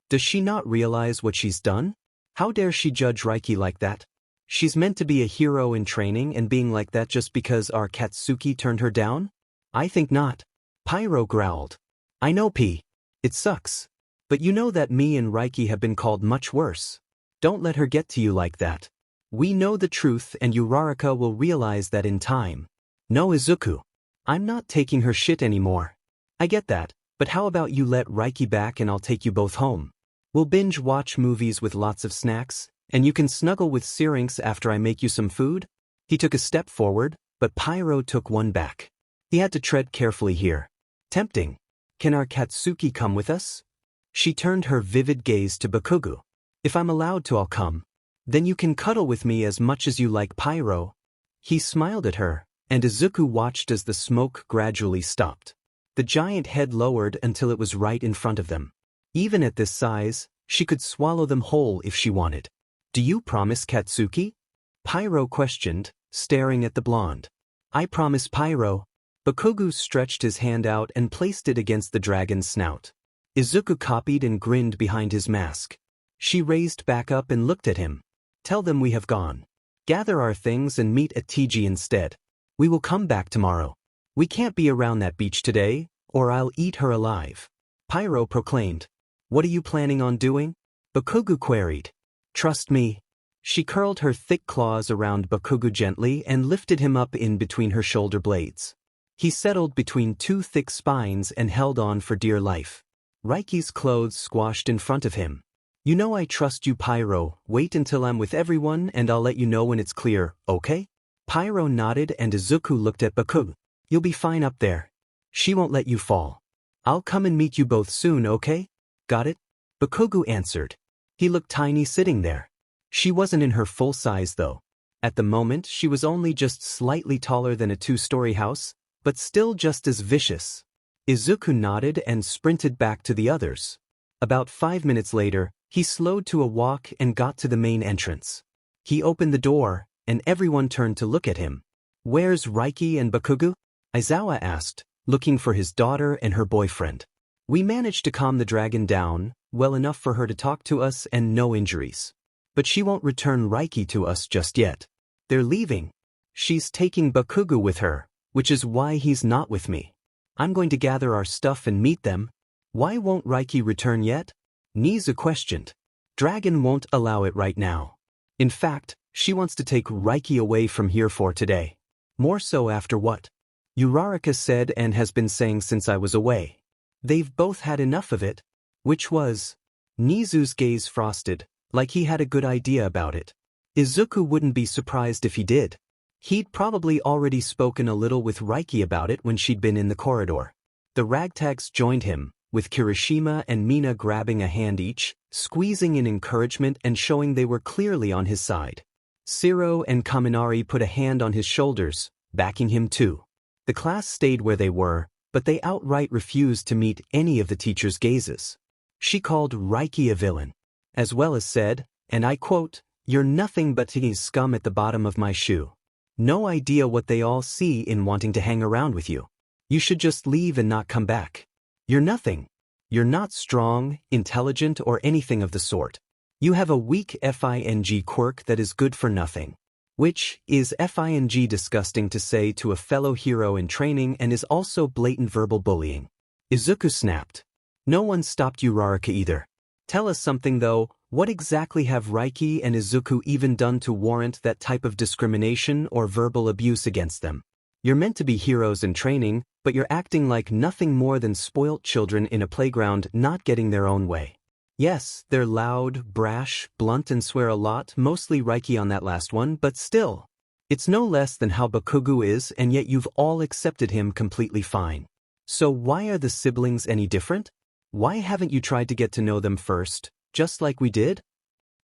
Does she not realize what she's done? How dare she judge Reiky like that? She's meant to be a hero in training and being like that just because our Katsuki turned her down? I think not. Pyro growled. I know, P. It sucks. But you know that me and Reiky have been called much worse. Don't let her get to you like that. We know the truth and Uraraka will realize that in time. No, Izuku. I'm not taking her shit anymore. I get that, but how about you let Reiky back and I'll take you both home? We'll binge watch movies with lots of snacks, and you can snuggle with Syrinx after I make you some food? He took a step forward, but Pyro took one back. He had to tread carefully here. Tempting. Can our Katsuki come with us? She turned her vivid gaze to Bakugo. If I'm allowed to, I'll come. Then you can cuddle with me as much as you like, Pyro. He smiled at her, and Izuku watched as the smoke gradually stopped. The giant head lowered until it was right in front of them. Even at this size, she could swallow them whole if she wanted. Do you promise, Katsuki? Pyro questioned, staring at the blonde. I promise, Pyro. Bakugo stretched his hand out and placed it against the dragon's snout. Izuku copied and grinned behind his mask. She raised back up and looked at him. Tell them we have gone. Gather our things and meet at TG instead. We will come back tomorrow. We can't be around that beach today, or I'll eat her alive. Pyro proclaimed. What are you planning on doing? Bakugo queried. Trust me. She curled her thick claws around Bakugo gently and lifted him up in between her shoulder blades. He settled between two thick spines and held on for dear life. Reiky's clothes squashed in front of him. You know I trust you, Pyro. Wait until I'm with everyone and I'll let you know when it's clear, okay? Pyro nodded and Isuku looked at Bakugo. You'll be fine up there. She won't let you fall. I'll come and meet you both soon, okay? Got it? Bakugo answered. He looked tiny sitting there. She wasn't in her full size though. At the moment she was only just slightly taller than a two-story house, but still just as vicious. Isuku nodded and sprinted back to the others. About 5 minutes later, he slowed to a walk and got to the main entrance. He opened the door, and everyone turned to look at him. Where's Reiky and Bakugo? Aizawa asked, looking for his daughter and her boyfriend. We managed to calm the dragon down, well enough for her to talk to us and no injuries. But she won't return Reiky to us just yet. They're leaving. She's taking Bakugo with her, which is why he's not with me. I'm going to gather our stuff and meet them. Why won't Reiky return yet? Nizu questioned. Dragon won't allow it right now. In fact, she wants to take Reiky away from here for today. More so after what Uraraka said and has been saying since I was away. They've both had enough of it. Which was? Nizu's gaze frosted, like he had a good idea about it. Isuku wouldn't be surprised if he did. He'd probably already spoken a little with Reiky about it when she'd been in the corridor. The ragtags joined him, with Kirishima and Mina grabbing a hand each, squeezing in encouragement and showing they were clearly on his side. Siro and Kaminari put a hand on his shoulders, backing him too. The class stayed where they were, but they outright refused to meet any of the teacher's gazes. She called Reiky a villain, as well as said, and I quote, "You're nothing but teenage scum at the bottom of my shoe. No idea what they all see in wanting to hang around with you. You should just leave and not come back. You're nothing. You're not strong, intelligent, or anything of the sort. You have a weak FING quirk that is good for nothing." Which is FING disgusting to say to a fellow hero in training and is also blatant verbal bullying. Isuku snapped. No one stopped Uraraka either. Tell us something though, what exactly have Reiky and Isuku even done to warrant that type of discrimination or verbal abuse against them? You're meant to be heroes in training, but you're acting like nothing more than spoilt children in a playground not getting their own way. Yes, they're loud, brash, blunt and swear a lot, mostly Reiky on that last one, but still. It's no less than how Bakugo is and yet you've all accepted him completely fine. So why are the siblings any different? Why haven't you tried to get to know them first, just like we did?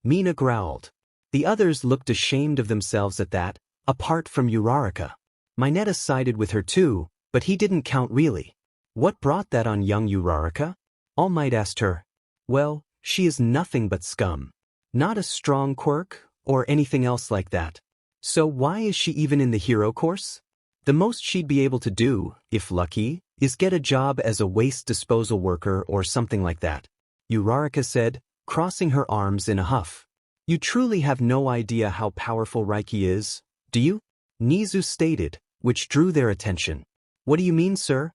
Mina growled. The others looked ashamed of themselves at that, apart from Uraraka. Mineta sided with her too, but he didn't count really. What brought that on young Uraraka? All Might asked her. Well, she is nothing but scum. Not a strong quirk, or anything else like that. So why is she even in the hero course? The most she'd be able to do, if lucky, is get a job as a waste disposal worker or something like that. Uraraka said, crossing her arms in a huff. You truly have no idea how powerful Reiky is, do you? Nizu stated, which drew their attention. What do you mean, sir?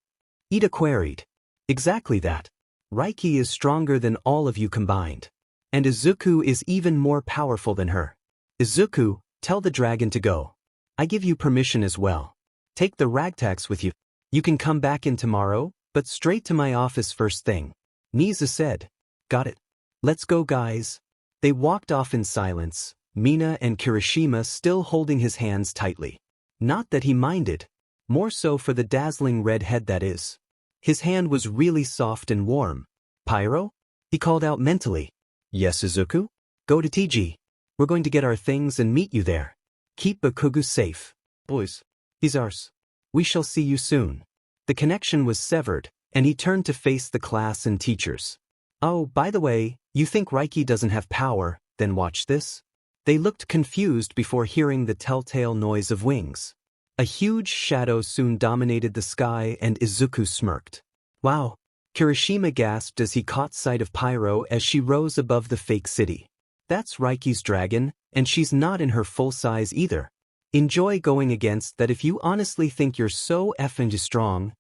Ida queried. Exactly that. Reiky is stronger than all of you combined. And Isuku is even more powerful than her. Isuku, tell the dragon to go. I give you permission as well. Take the ragtags with you. You can come back in tomorrow, but straight to my office first thing. Nizu said. Got it. Let's go, guys. They walked off in silence, Mina and Kirishima still holding his hands tightly. Not that he minded. More so for the dazzling red head that is. His hand was really soft and warm. Pyro? He called out mentally. Yes, Isuku? Go to TG. We're going to get our things and meet you there. Keep Bakugo safe. Boys. He's ours. We shall see you soon. The connection was severed, and he turned to face the class and teachers. Oh, by the way, you think Reiky doesn't have power, then watch this? They looked confused before hearing the telltale noise of wings. A huge shadow soon dominated the sky and Isuku smirked. Wow! Kirishima gasped as he caught sight of Pyro as she rose above the fake city. That's Reiky's dragon, and she's not in her full size either. Enjoy going against that if you honestly think you're so effing strong.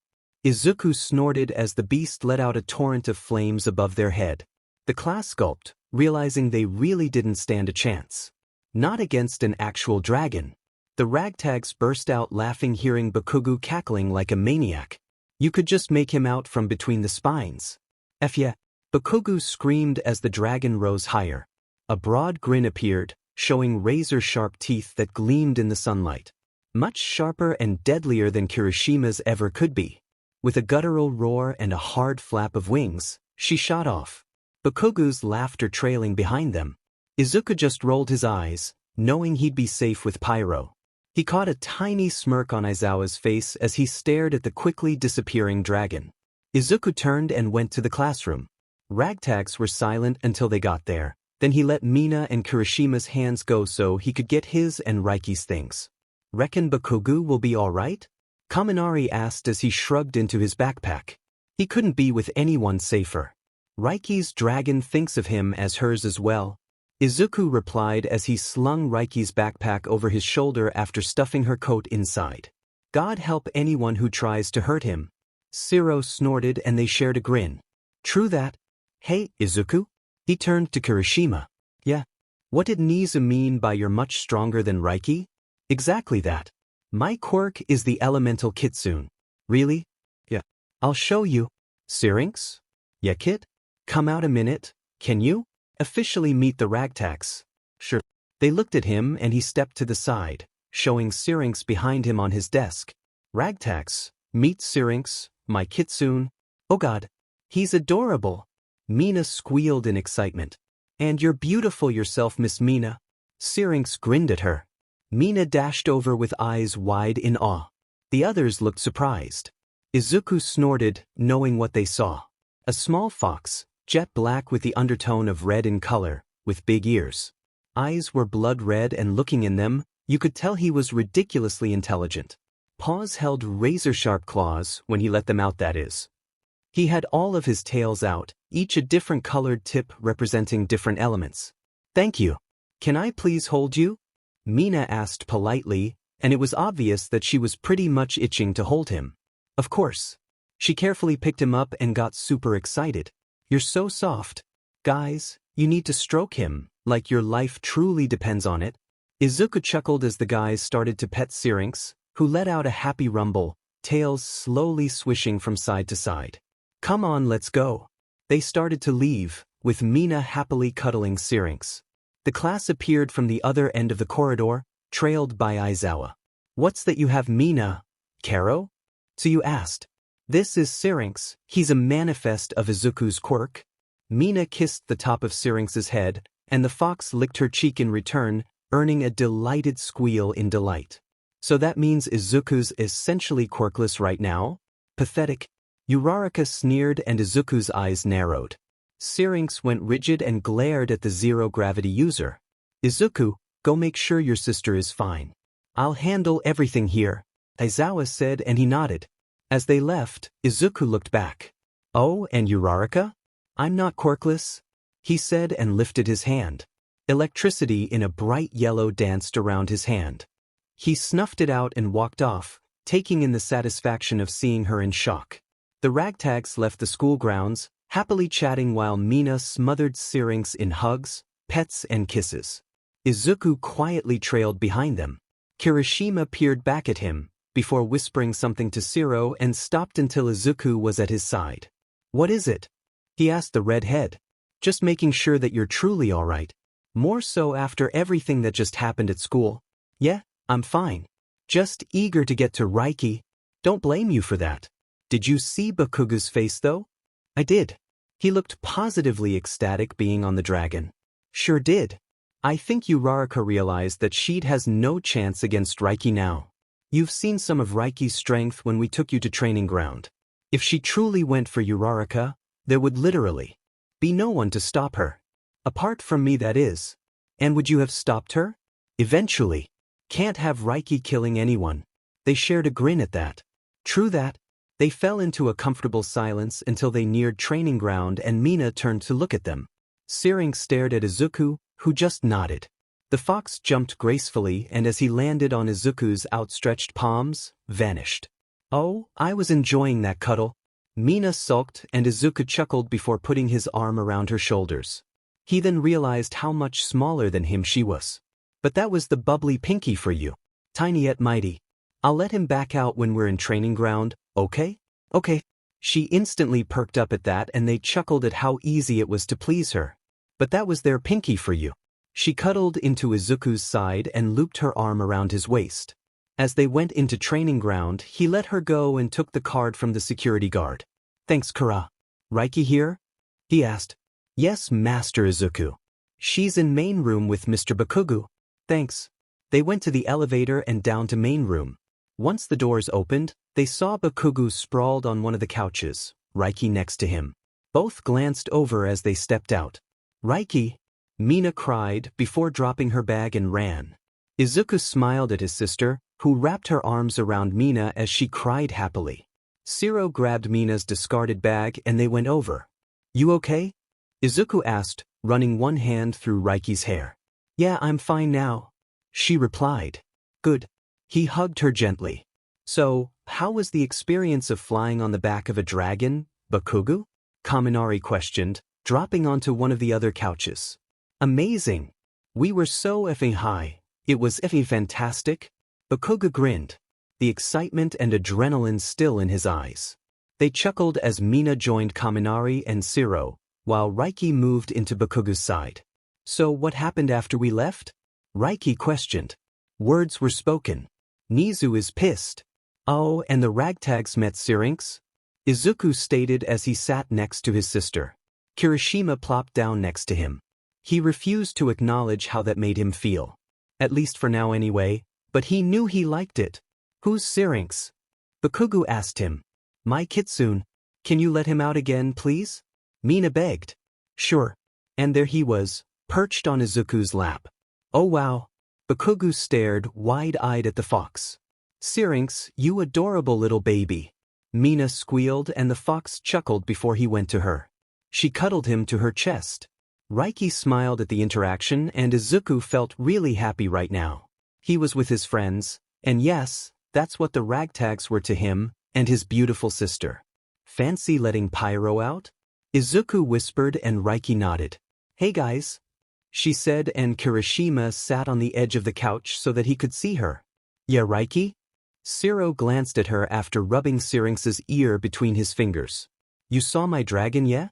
Izuku snorted as the beast let out a torrent of flames above their head. The class gulped, realizing they really didn't stand a chance. Not against an actual dragon. The ragtags burst out laughing, hearing Bakugo cackling like a maniac. You could just make him out from between the spines. Yeah. Bakugo screamed as the dragon rose higher. A broad grin appeared, showing razor-sharp teeth that gleamed in the sunlight. Much sharper and deadlier than Kirishima's ever could be. With a guttural roar and a hard flap of wings, she shot off. Bakugo's laughter trailing behind them. Izuku just rolled his eyes, knowing he'd be safe with Pyro. He caught a tiny smirk on Aizawa's face as he stared at the quickly disappearing dragon. Izuku turned and went to the classroom. Ragtags were silent until they got there. Then he let Mina and Kirishima's hands go so he could get his and Reiky's things. Reckon Bakugo will be alright? Kaminari asked as he shrugged into his backpack. He couldn't be with anyone safer. Reiky's dragon thinks of him as hers as well. Izuku replied as he slung Reiky's backpack over his shoulder after stuffing her coat inside. God help anyone who tries to hurt him. Siro snorted and they shared a grin. True that. Hey, Izuku? He turned to Kirishima. Yeah. What did Nizu mean by you're much stronger than Reiky? Exactly that. My quirk is the Elemental Kitsune. Really? Yeah. I'll show you. Syrinx? Yeah, kid? Come out a minute, can you? Officially meet the ragtags. Sure. They looked at him and he stepped to the side, showing Syrinx behind him on his desk. Ragtags, meet Syrinx, my kitsune. Oh god. He's adorable. Mina squealed in excitement. And you're beautiful yourself, Miss Mina. Syrinx grinned at her. Mina dashed over with eyes wide in awe. The others looked surprised. Izuku snorted, knowing what they saw. A small fox, jet black with the undertone of red in color, with big ears. Eyes were blood red and looking in them, you could tell he was ridiculously intelligent. Paws held razor-sharp claws when he let them out, that is. He had all of his tails out, each a different colored tip representing different elements. Thank you. Can I please hold you? Mina asked politely, and it was obvious that she was pretty much itching to hold him. Of course. She carefully picked him up and got super excited. You're so soft. Guys, you need to stroke him, like your life truly depends on it. Izuku chuckled as the guys started to pet Syrinx, who let out a happy rumble, tails slowly swishing from side to side. Come on, let's go. They started to leave, with Mina happily cuddling Syrinx. The class appeared from the other end of the corridor, trailed by Aizawa. What's that you have, Mina? Karo? So you asked. This is Syrinx, he's a manifest of Izuku's quirk. Mina kissed the top of Syrinx's head, and the fox licked her cheek in return, earning a delighted squeal in delight. So that means Izuku's essentially quirkless right now? Pathetic. Uraraka sneered and Izuku's eyes narrowed. Syrinx went rigid and glared at the zero-gravity user. Izuku, go make sure your sister is fine. I'll handle everything here, Aizawa said, and he nodded. As they left, Izuku looked back. Oh, and Uraraka? I'm not quirkless, he said and lifted his hand. Electricity in a bright yellow danced around his hand. He snuffed it out and walked off, taking in the satisfaction of seeing her in shock. The ragtags left the school grounds, happily chatting while Mina smothered Syrinx in hugs, pets and kisses. Izuku quietly trailed behind them. Kirishima peered back at him, before whispering something to Siro and stopped until Izuku was at his side. What is it? He asked the redhead. Just making sure that you're truly alright. More so after everything that just happened at school. Yeah, I'm fine. Just eager to get to Reiky. Don't blame you for that. Did you see Bakugo's face though? I did. He looked positively ecstatic being on the dragon. Sure did. I think Uraraka realized that she'd has no chance against Reiky now. You've seen some of Reiky's strength when we took you to training ground. If she truly went for Uraraka, there would literally be no one to stop her. Apart from me, that is. And would you have stopped her? Eventually. Can't have Reiky killing anyone. They shared a grin at that. True that. They fell into a comfortable silence until they neared training ground and Mina turned to look at them. Syrinx stared at Izuku, who just nodded. The fox jumped gracefully and as he landed on Izuku's outstretched palms, vanished. Oh, I was enjoying that cuddle. Mina sulked and Izuku chuckled before putting his arm around her shoulders. He then realized how much smaller than him she was. But that was the bubbly pinky for you. Tiny yet mighty. I'll let him back out when we're in training ground, okay? Okay. She instantly perked up at that and they chuckled at how easy it was to please her. But that was their pinky for you. She cuddled into Izuku's side and looped her arm around his waist. As they went into training ground, he let her go and took the card from the security guard. Thanks, Kara. Reiky here? He asked. Yes, Master Isuku. She's in main room with Mr. Bakugo. Thanks. They went to the elevator and down to main room. Once the doors opened, they saw Bakugo sprawled on one of the couches, Reiky next to him. Both glanced over as they stepped out. Reiky! Mina cried before dropping her bag and ran. Izuku smiled at his sister, who wrapped her arms around Mina as she cried happily. Shiro grabbed Mina's discarded bag and they went over. You okay? Izuku asked, running one hand through Reiky's hair. Yeah, I'm fine now. She replied. Good. He hugged her gently. So, how was the experience of flying on the back of a dragon, Bakugo? Kaminari questioned, dropping onto one of the other couches. Amazing. We were so effing high. It was effing fantastic. Bakugo grinned, the excitement and adrenaline still in his eyes. They chuckled as Mina joined Kaminari and Shiro, while Reiky moved into Bakugo's side. So what happened after we left? Reiky questioned. Words were spoken. Nizu is pissed. Oh, and the ragtags met Syrinx? Izuku stated as he sat next to his sister. Kirishima plopped down next to him. He refused to acknowledge how that made him feel. At least for now anyway, but he knew he liked it. Who's Syrinx? Bakugo asked him. My Kitsune. Can you let him out again, please? Mina begged. Sure. And there he was, perched on Izuku's lap. Oh wow. Bakugo stared wide-eyed at the fox. Syrinx, you adorable little baby. Mina squealed and the fox chuckled before he went to her. She cuddled him to her chest. Reiky smiled at the interaction and Izuku felt really happy right now. He was with his friends, and yes, that's what the ragtags were to him and his beautiful sister. Fancy letting Pyro out? Izuku whispered and Reiky nodded. Hey guys, she said, and Kirishima sat on the edge of the couch so that he could see her. Yeah, Reiky? Shiro glanced at her after rubbing Syrinx's ear between his fingers. You saw my dragon, yeah?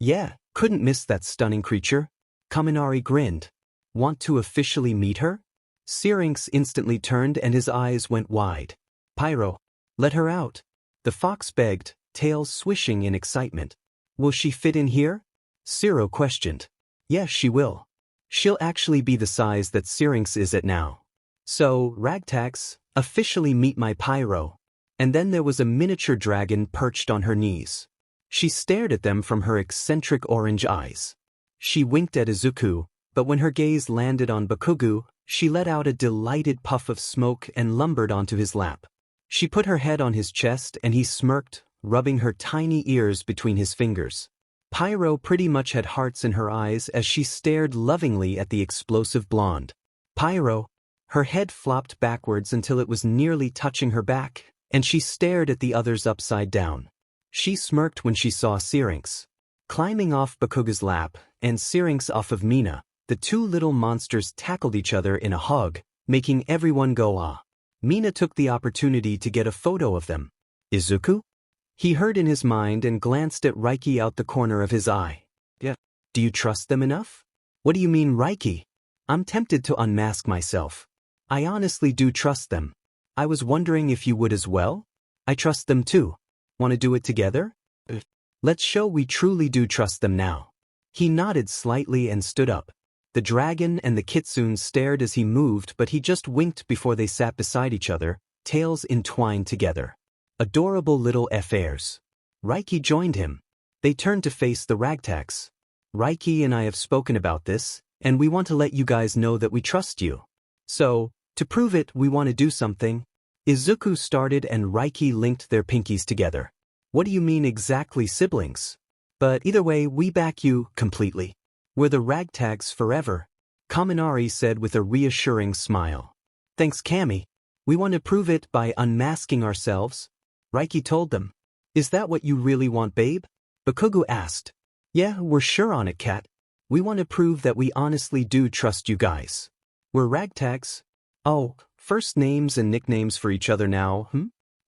Yeah, couldn't miss that stunning creature. Kaminari grinned. Want to officially meet her? Syrinx instantly turned and his eyes went wide. Pyro, let her out. The fox begged, tail swishing in excitement. Will she fit in here? Shiro questioned. Yes, she will. She'll actually be the size that Syrinx is at now. So, ragtags, officially meet my Pyro. And then there was a miniature dragon perched on her knees. She stared at them from her eccentric orange eyes. She winked at Izuku, but when her gaze landed on Bakugo, she let out a delighted puff of smoke and lumbered onto his lap. She put her head on his chest and he smirked, rubbing her tiny ears between his fingers. Pyro pretty much had hearts in her eyes as she stared lovingly at the explosive blonde. Pyro. Her head flopped backwards until it was nearly touching her back, and she stared at the others upside down. She smirked when she saw Syrinx. Climbing off Bakugo's lap, and Syrinx off of Mina, the two little monsters tackled each other in a hug, making everyone go ah. Mina took the opportunity to get a photo of them. Izuku? He heard in his mind and glanced at Reiky out the corner of his eye. Yeah. Do you trust them enough? What do you mean, Reiky? I'm tempted to unmask myself. I honestly do trust them. I was wondering if you would as well? I trust them too. Want to do it together? Let's show we truly do trust them now. He nodded slightly and stood up. The dragon and the Kitsune stared as he moved, but he just winked before they sat beside each other, tails entwined together. Adorable little affairs. Reiky joined him. They turned to face the ragtags. Reiky and I have spoken about this, and we want to let you guys know that we trust you. So, to prove it, we want to do something. Izuku started and Reiky linked their pinkies together. What do you mean exactly, siblings? But either way, we back you completely. We're the ragtags forever, Kaminari said with a reassuring smile. Thanks, Kami. We want to prove it by unmasking ourselves. Reiky told them. Is that what you really want, babe? Bakugo asked. Yeah, we're sure on it, Cat. We want to prove that we honestly do trust you guys. We're ragtags. Oh, first names and nicknames for each other now,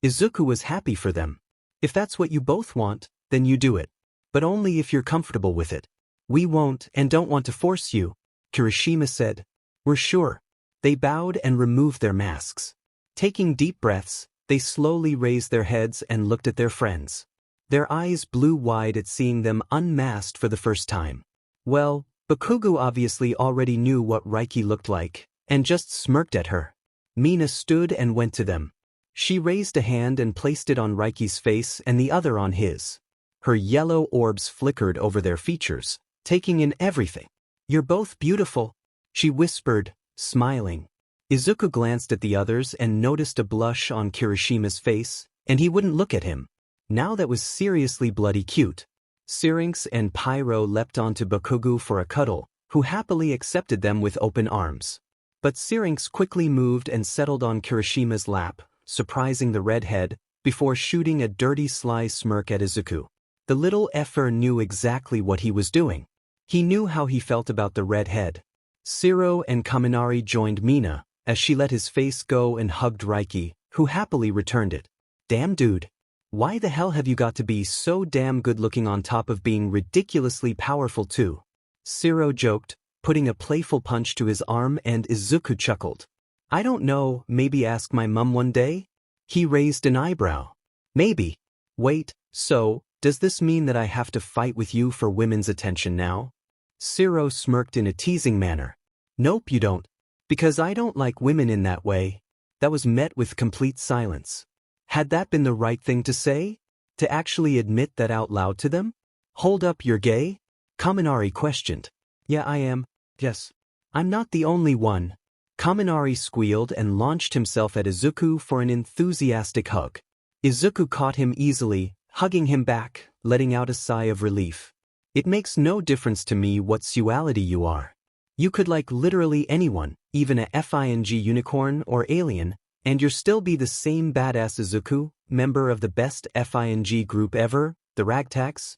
Isuku was happy for them. If that's what you both want, then you do it. But only if you're comfortable with it. We won't and don't want to force you, Kirishima said. We're sure. They bowed and removed their masks. Taking deep breaths, they slowly raised their heads and looked at their friends. Their eyes blew wide at seeing them unmasked for the first time. Well, Bakugo obviously already knew what Reiky looked like, and just smirked at her. Mina stood and went to them. She raised a hand and placed it on Reiky's face and the other on his. Her yellow orbs flickered over their features, taking in everything. You're both beautiful, she whispered, smiling. Isuku glanced at the others and noticed a blush on Kirishima's face, and he wouldn't look at him. Now that was seriously bloody cute. Syrinx and Pyro leapt onto Bakugo for a cuddle, who happily accepted them with open arms. But Syrinx quickly moved and settled on Kirishima's lap, surprising the redhead, before shooting a dirty sly smirk at Isuku. The little effer knew exactly what he was doing. He knew how he felt about the redhead. Shiro and Kaminari joined Mina, as she let his face go and hugged Reiky, who happily returned it. Damn dude. Why the hell have you got to be so damn good looking on top of being ridiculously powerful too? Shiro joked, putting a playful punch to his arm, and Isuku chuckled. I don't know, maybe ask my mum one day? He raised an eyebrow. Maybe. Wait, so, does this mean that I have to fight with you for women's attention now? Shiro smirked in a teasing manner. Nope, you don't. Because I don't like women in that way. That was met with complete silence. Had that been the right thing to say? To actually admit that out loud to them? Hold up, you're gay? Kaminari questioned. Yeah, I am. Yes. I'm not the only one. Kaminari squealed and launched himself at Isuku for an enthusiastic hug. Isuku caught him easily, hugging him back, letting out a sigh of relief. It makes no difference to me what sexuality you are. You could like literally anyone, even a FING unicorn or alien, and you'll still be the same badass Isuku, member of the best FING group ever, the Ragtags.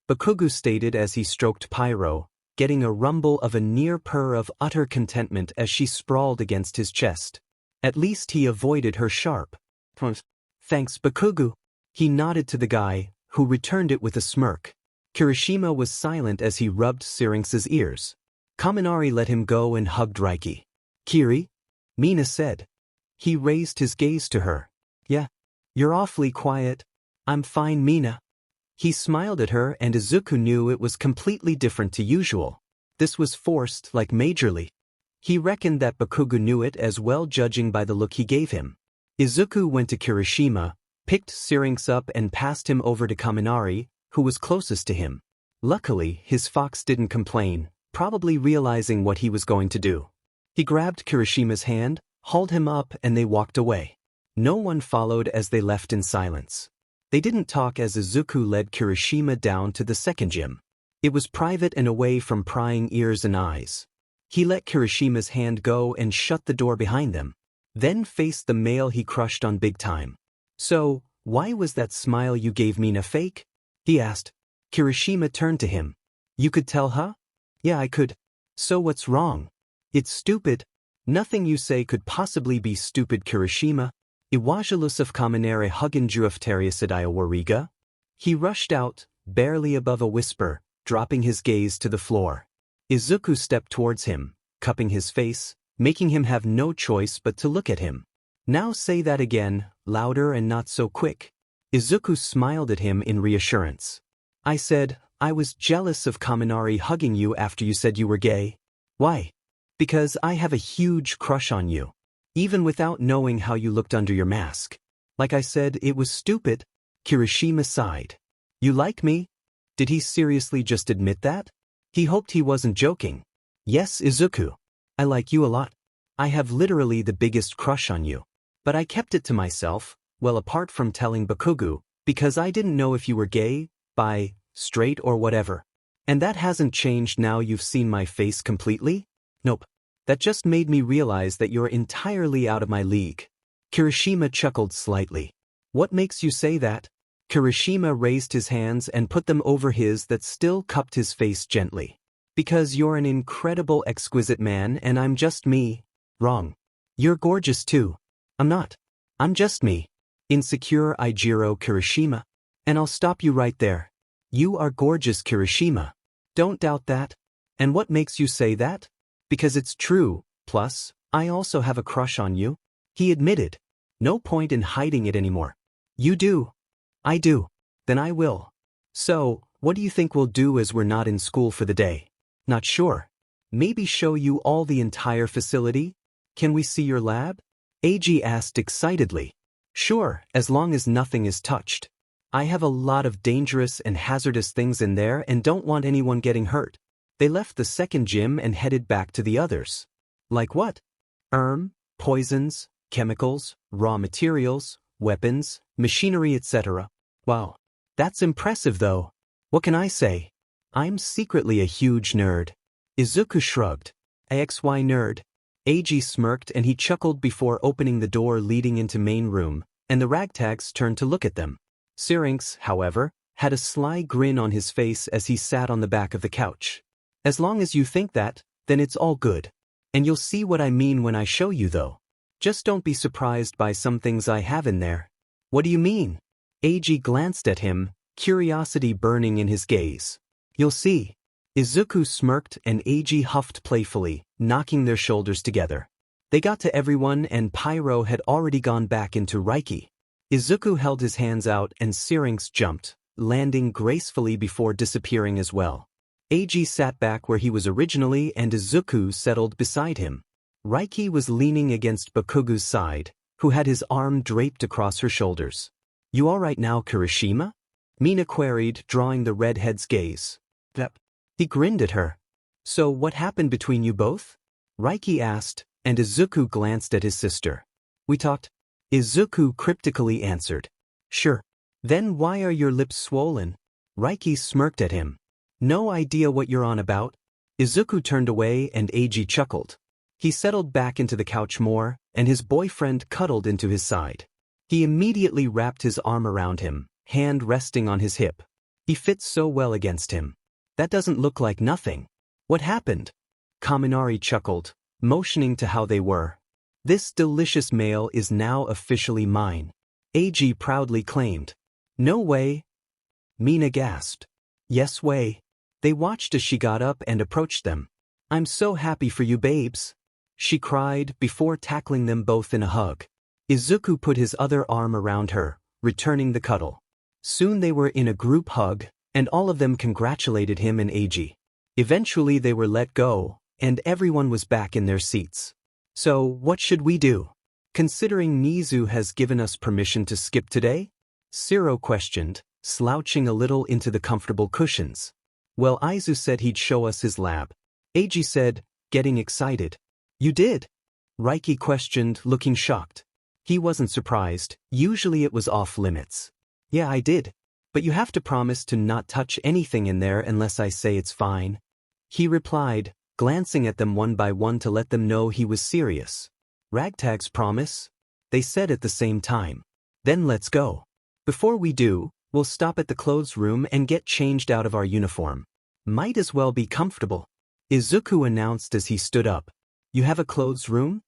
Bakugo stated as he stroked Pyro, getting a rumble of a near purr of utter contentment as she sprawled against his chest. At least he avoided her sharp. Thanks, Bakugo. He nodded to the guy, who returned it with a smirk. Kirishima was silent as he rubbed Syrinx's ears. Kaminari let him go and hugged Reiky. Kiri? Mina said. He raised his gaze to her. Yeah. You're awfully quiet. I'm fine, Mina. He smiled at her, and Isuku knew it was completely different to usual. This was forced, like majorly. He reckoned that Bakugo knew it as well, judging by the look he gave him. Isuku went to Kirishima, picked Syrinx up and passed him over to Kaminari, who was closest to him. Luckily, his fox didn't complain, probably realizing what he was going to do. He grabbed Kirishima's hand, hauled him up, and they walked away. No one followed as they left in silence. They didn't talk as Isuku led Kirishima down to the second gym. It was private and away from prying ears and eyes. He let Kirishima's hand go and shut the door behind them, then faced the male he crushed on big time. So, why was that smile you gave Mina fake? He asked. Kirishima turned to him. You could tell, huh? Yeah, I could. So what's wrong? It's stupid. Nothing you say could possibly be stupid, Kirishima. Iwajalusuf kaminere hugenjuftariasidaya wariga? He rushed out, barely above a whisper, dropping his gaze to the floor. Isuku stepped towards him, cupping his face, making him have no choice but to look at him. Now say that again, louder and not so quick. Isuku smiled at him in reassurance. I said, I was jealous of Kaminari hugging you after you said you were gay. Why? Because I have a huge crush on you. Even without knowing how you looked under your mask. Like I said, it was stupid. Kirishima sighed. You like me? Did he seriously just admit that? He hoped he wasn't joking. Yes, Isuku. I like you a lot. I have literally the biggest crush on you. But I kept it to myself, well apart from telling Bakugo, because I didn't know if you were gay, bi, straight or whatever. And that hasn't changed now you've seen my face completely? Nope. That just made me realize that you're entirely out of my league. Kirishima chuckled slightly. What makes you say that? Kirishima raised his hands and put them over his that still cupped his face gently. Because you're an incredible exquisite man and I'm just me. Wrong. You're gorgeous too. I'm not. I'm just me. Insecure Ijiro Kirishima. And I'll stop you right there. You are gorgeous, Kirishima. Don't doubt that. And what makes you say that? Because it's true, plus, I also have a crush on you. He admitted. No point in hiding it anymore. You do. I do. Then I will. So, what do you think we'll do as we're not in school for the day? Not sure. Maybe show you all the entire facility? Can we see your lab? Eiji asked excitedly. Sure, as long as nothing is touched. I have a lot of dangerous and hazardous things in there and don't want anyone getting hurt. They left the second gym and headed back to the others. Like what? Poisons, chemicals, raw materials, weapons, machinery, etc. Wow. That's impressive though. What can I say? I'm secretly a huge nerd. Izuku shrugged. AXY nerd. Eiji smirked and he chuckled before opening the door leading into main room, and the ragtags turned to look at them. Syrinx, however, had a sly grin on his face as he sat on the back of the couch. As long as you think that, then it's all good. And you'll see what I mean when I show you though. Just don't be surprised by some things I have in there. What do you mean? Eiji glanced at him, curiosity burning in his gaze. You'll see. Izuku smirked and Eiji huffed playfully, knocking their shoulders together. They got to everyone and Pyro had already gone back into Reiky. Izuku held his hands out and Syrinx jumped, landing gracefully before disappearing as well. Eiji sat back where he was originally and Izuku settled beside him. Reiky was leaning against Bakugo's side, who had his arm draped across her shoulders. You alright now, Kirishima? Mina queried, drawing the redhead's gaze. Yep. He grinned at her. So what happened between you both? Reiky asked, and Izuku glanced at his sister. We talked. Izuku cryptically answered. Sure. Then why are your lips swollen? Reiky smirked at him. No idea what you're on about. Izuku turned away and Eiji chuckled. He settled back into the couch more, and his boyfriend cuddled into his side. He immediately wrapped his arm around him, hand resting on his hip. He fits so well against him. That doesn't look like nothing. What happened? Kaminari chuckled, motioning to how they were. This delicious male is now officially mine. Eiji proudly claimed. No way. Mina gasped. Yes way. They watched as she got up and approached them. I'm so happy for you babes. She cried before tackling them both in a hug. Izuku put his other arm around her, returning the cuddle. Soon they were in a group hug, and all of them congratulated him and Eiji. Eventually they were let go, and everyone was back in their seats. So, what should we do? Considering Nizu has given us permission to skip today? Siro questioned, slouching a little into the comfortable cushions. Well, Izu said he'd show us his lab. Eiji said, getting excited. You did? Reiky questioned, looking shocked. He wasn't surprised, usually it was off limits. Yeah, I did. But you have to promise to not touch anything in there unless I say it's fine. He replied, glancing at them one by one to let them know he was serious. Ragtag's promise? They said at the same time. Then let's go. Before we do, we'll stop at the clothes room and get changed out of our uniform. Might as well be comfortable. Izuku announced as he stood up. You have a clothes room?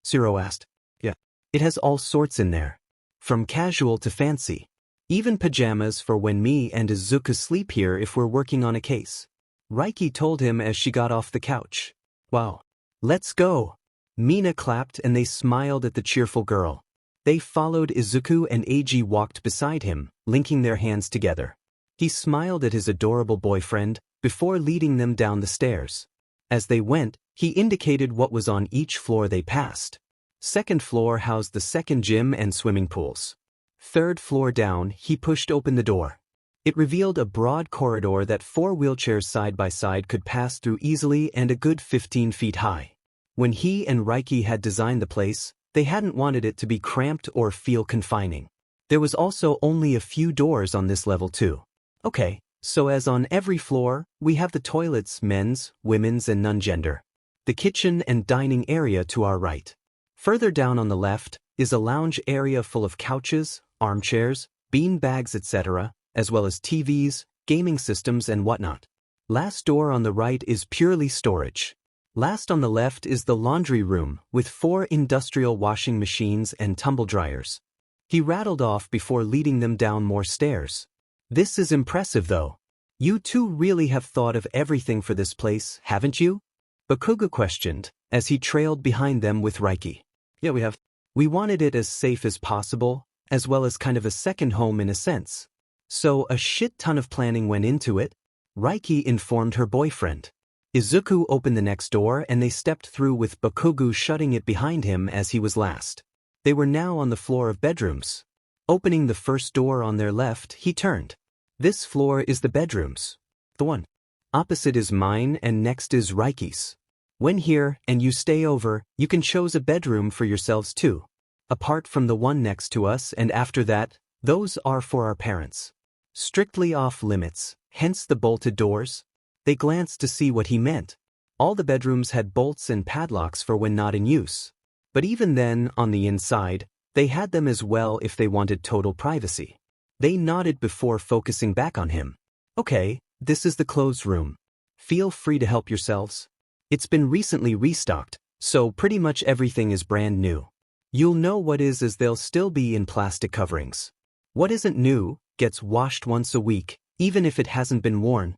Siro asked. Yeah. It has all sorts in there. From casual to fancy. Even pajamas for when me and Izuku sleep here if we're working on a case. Reiky told him as she got off the couch. Wow. Let's go. Mina clapped and they smiled at the cheerful girl. They followed Izuku and Eiji walked beside him, linking their hands together. He smiled at his adorable boyfriend before leading them down the stairs. As they went, he indicated what was on each floor they passed. Second floor housed the second gym and swimming pools. Third floor down, he pushed open the door. It revealed a broad corridor that 4 wheelchairs side by side could pass through easily and a good 15 feet high. When he and Reiky had designed the place, they hadn't wanted it to be cramped or feel confining. There was also only a few doors on this level too. Okay, so as on every floor, we have the toilets, men's, women's and non-gender. The kitchen and dining area to our right. Further down on the left is a lounge area full of couches, armchairs, bean bags, etc., as well as TVs, gaming systems, and whatnot. Last door on the right is purely storage. Last on the left is the laundry room with 4 industrial washing machines and tumble dryers. He rattled off before leading them down more stairs. This is impressive though. You two really have thought of everything for this place, haven't you? Bakugo questioned, as he trailed behind them with Reiky. Yeah, we have. We wanted it as safe as possible, as well as kind of a second home in a sense. So a shit ton of planning went into it, Reiky informed her boyfriend. Isuku opened the next door and they stepped through with Bakugo shutting it behind him as he was last. They were now on the floor of bedrooms. Opening the first door on their left, he turned. This floor is the bedrooms. The one opposite is mine and next is Reiky's. When here and you stay over, you can choose a bedroom for yourselves too. Apart from the one next to us, and after that, those are for our parents. Strictly off limits, hence the bolted doors. They glanced to see what he meant. All the bedrooms had bolts and padlocks for when not in use. But even then, on the inside, they had them as well if they wanted total privacy. They nodded before focusing back on him. Okay, this is the clothes room. Feel free to help yourselves. It's been recently restocked, so pretty much everything is brand new. You'll know what is as they'll still be in plastic coverings. What isn't new gets washed once a week, even if it hasn't been worn.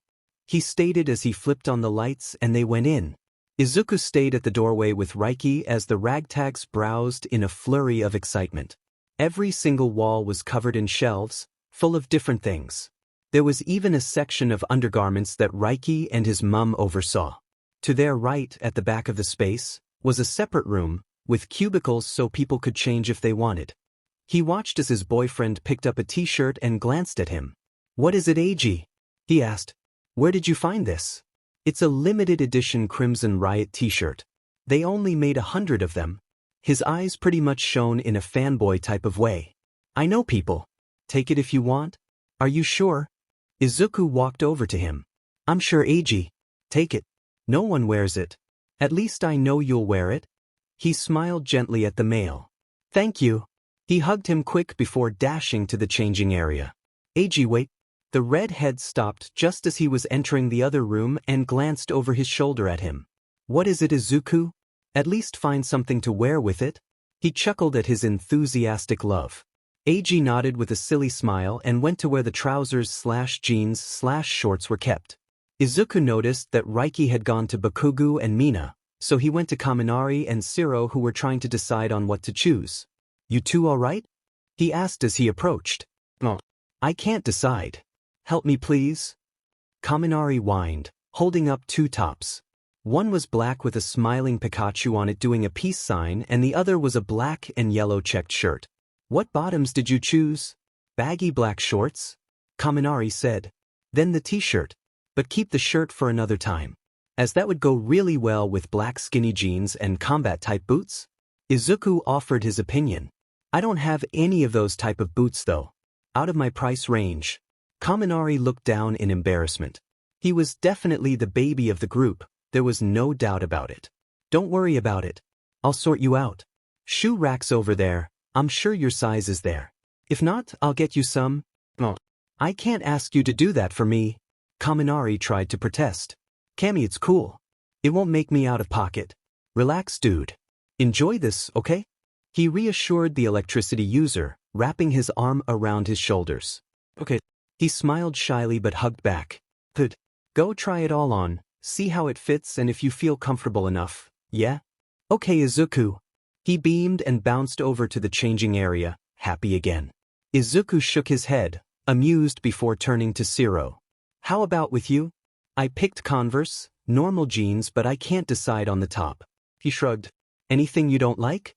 He stated as he flipped on the lights and they went in. Isuku stayed at the doorway with Reiky as the ragtags browsed in a flurry of excitement. Every single wall was covered in shelves, full of different things. There was even a section of undergarments that Reiky and his mum oversaw. To their right, at the back of the space, was a separate room, with cubicles so people could change if they wanted. He watched as his boyfriend picked up a t-shirt and glanced at him. What is it, AG? He asked. Where did you find this? It's a limited edition Crimson Riot t-shirt. They only made 100 of them. His eyes pretty much shone in a fanboy type of way. I know people. Take it if you want. Are you sure? Isuku walked over to him. I'm sure, AG. Take it. No one wears it. At least I know you'll wear it. He smiled gently at the male. Thank you. He hugged him quick before dashing to the changing area. AG, wait. The redhead stopped just as he was entering the other room and glanced over his shoulder at him. What is it, Isuku? At least find something to wear with it. He chuckled at his enthusiastic love. AG nodded with a silly smile and went to where the trousers/jeans/shorts were kept. Isuku noticed that Reiky had gone to Bakugo and Mina, so he went to Kaminari and Siro who were trying to decide on what to choose. You two all right? He asked as he approached. Oh, I can't decide. Help me please. Kaminari whined, holding up 2 tops. One was black with a smiling Pikachu on it doing a peace sign and the other was a black and yellow checked shirt. What bottoms did you choose? Baggy black shorts? Kaminari said. Then the t-shirt. But keep the shirt for another time, as that would go really well with black skinny jeans and combat-type boots. Isuku offered his opinion. I don't have any of those type of boots though. Out of my price range. Kaminari looked down in embarrassment. He was definitely the baby of the group, there was no doubt about it. Don't worry about it. I'll sort you out. Shoe racks over there, I'm sure your size is there. If not, I'll get you some. Oh, I can't ask you to do that for me. Kaminari tried to protest. Kami, it's cool. It won't make me out of pocket. Relax, dude. Enjoy this, okay? He reassured the electricity user, wrapping his arm around his shoulders. Okay. He smiled shyly but hugged back. Good. Go try it all on, see how it fits and if you feel comfortable enough, yeah? Okay, Isuku. He beamed and bounced over to the changing area, happy again. Isuku shook his head, amused before turning to Siro. How about with you? I picked Converse, normal jeans, but I can't decide on the top. He shrugged. Anything you don't like?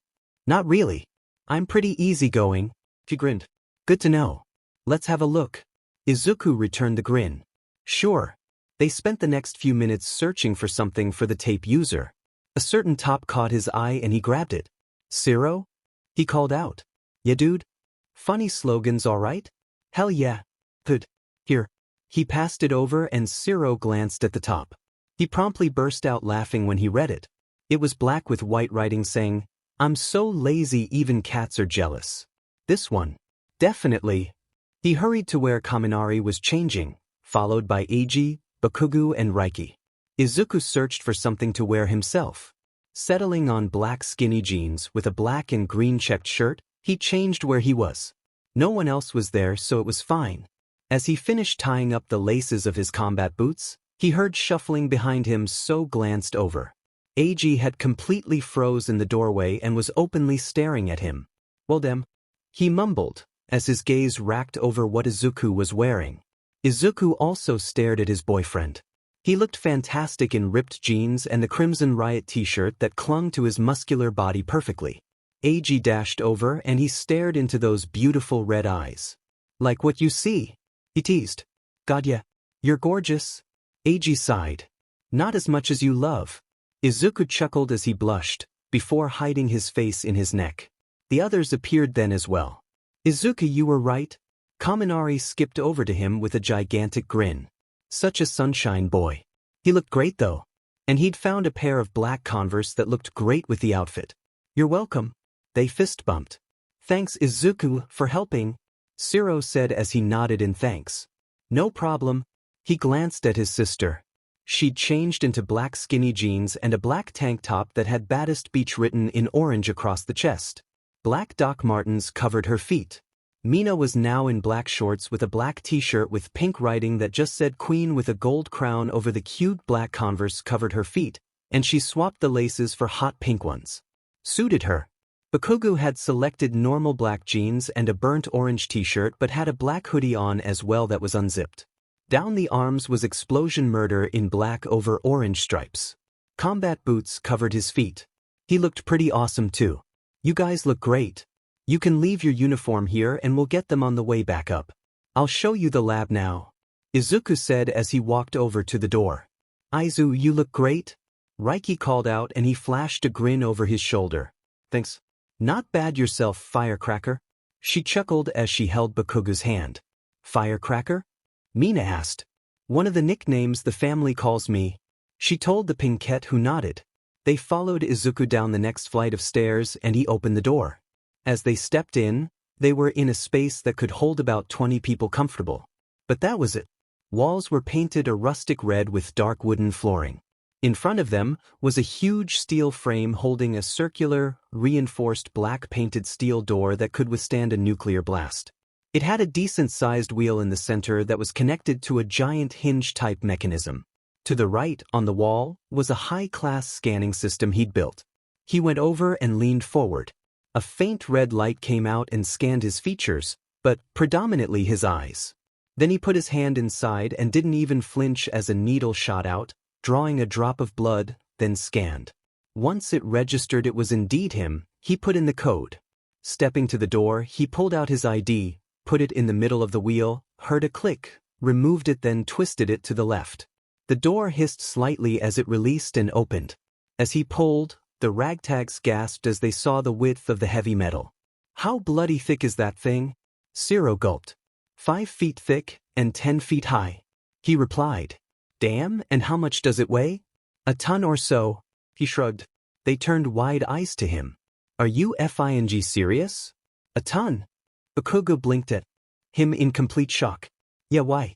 Not really. I'm pretty easygoing. He grinned. Good to know. Let's have a look. Isuku returned the grin. Sure. They spent the next few minutes searching for something for the tape user. A certain top caught his eye and he grabbed it. Siro? He called out. Yeah, dude? Funny slogans, all right? Hell yeah. Good. Here. He passed it over and Siro glanced at the top. He promptly burst out laughing when he read it. It was black with white writing saying, I'm so lazy even cats are jealous. This one. Definitely. He hurried to where Kaminari was changing, followed by Eiji, Bakugo and Reiky. Isuku searched for something to wear himself. Settling on black skinny jeans with a black and green checked shirt, he changed where he was. No one else was there, so it was fine. As he finished tying up the laces of his combat boots, he heard shuffling behind him, so glanced over. Eiji had completely froze in the doorway and was openly staring at him. "Well dem," he mumbled, as his gaze racked over what Isuku was wearing. Isuku also stared at his boyfriend. He looked fantastic in ripped jeans and the Crimson Riot t-shirt that clung to his muscular body perfectly. Eiji dashed over and he stared into those beautiful red eyes. "Like what you see," he teased. "God yeah, you're gorgeous." Eiji sighed. "Not as much as you love." Isuku chuckled as he blushed, before hiding his face in his neck. The others appeared then as well. "Isuku, you were right." Kaminari skipped over to him with a gigantic grin. Such a sunshine boy. He looked great though. And he'd found a pair of black Converse that looked great with the outfit. "You're welcome." They fist bumped. "Thanks Isuku for helping," Siro said as he nodded in thanks. "No problem." He glanced at his sister. She'd changed into black skinny jeans and a black tank top that had Baddest Beach written in orange across the chest. Black Doc Martens covered her feet. Mina was now in black shorts with a black t-shirt with pink writing that just said Queen with a gold crown over the cute black Converse covered her feet, and she swapped the laces for hot pink ones. Suited her. Bakugo had selected normal black jeans and a burnt orange t-shirt but had a black hoodie on as well that was unzipped. Down the arms was Explosion Murder in black over orange stripes. Combat boots covered his feet. He looked pretty awesome too. "You guys look great. You can leave your uniform here and we'll get them on the way back up. I'll show you the lab now," Isuku said as he walked over to the door. "Aizu, you look great," Reiky called out and he flashed a grin over his shoulder. "Thanks. Not bad yourself, Firecracker." She chuckled as she held Bakugo's hand. "Firecracker?" Mina asked. "One of the nicknames the family calls me," she told the Pinkette, who nodded. They followed Isuku down the next flight of stairs and he opened the door. As they stepped in, they were in a space that could hold about 20 people comfortable. But that was it. Walls were painted a rustic red with dark wooden flooring. In front of them was a huge steel frame holding a circular, reinforced black painted steel door that could withstand a nuclear blast. It had a decent-sized wheel in the center that was connected to a giant hinge-type mechanism. To the right, on the wall, was a high-class scanning system he'd built. He went over and leaned forward. A faint red light came out and scanned his features, but predominantly his eyes. Then he put his hand inside and didn't even flinch as a needle shot out, drawing a drop of blood, then scanned. Once it registered it was indeed him, he put in the code. Stepping to the door, he pulled out his ID, put it in the middle of the wheel, heard a click, removed it then twisted it to the left. The door hissed slightly as it released and opened. As he pulled, the ragtags gasped as they saw the width of the heavy metal. "How bloody thick is that thing?" Siro gulped. 5 feet thick and 10 feet high. He replied. "Damn, and how much does it weigh?" "A ton or so," he shrugged. They turned wide eyes to him. "Are you FING serious?" "A ton." Bakugo blinked at him in complete shock. "Yeah, why?"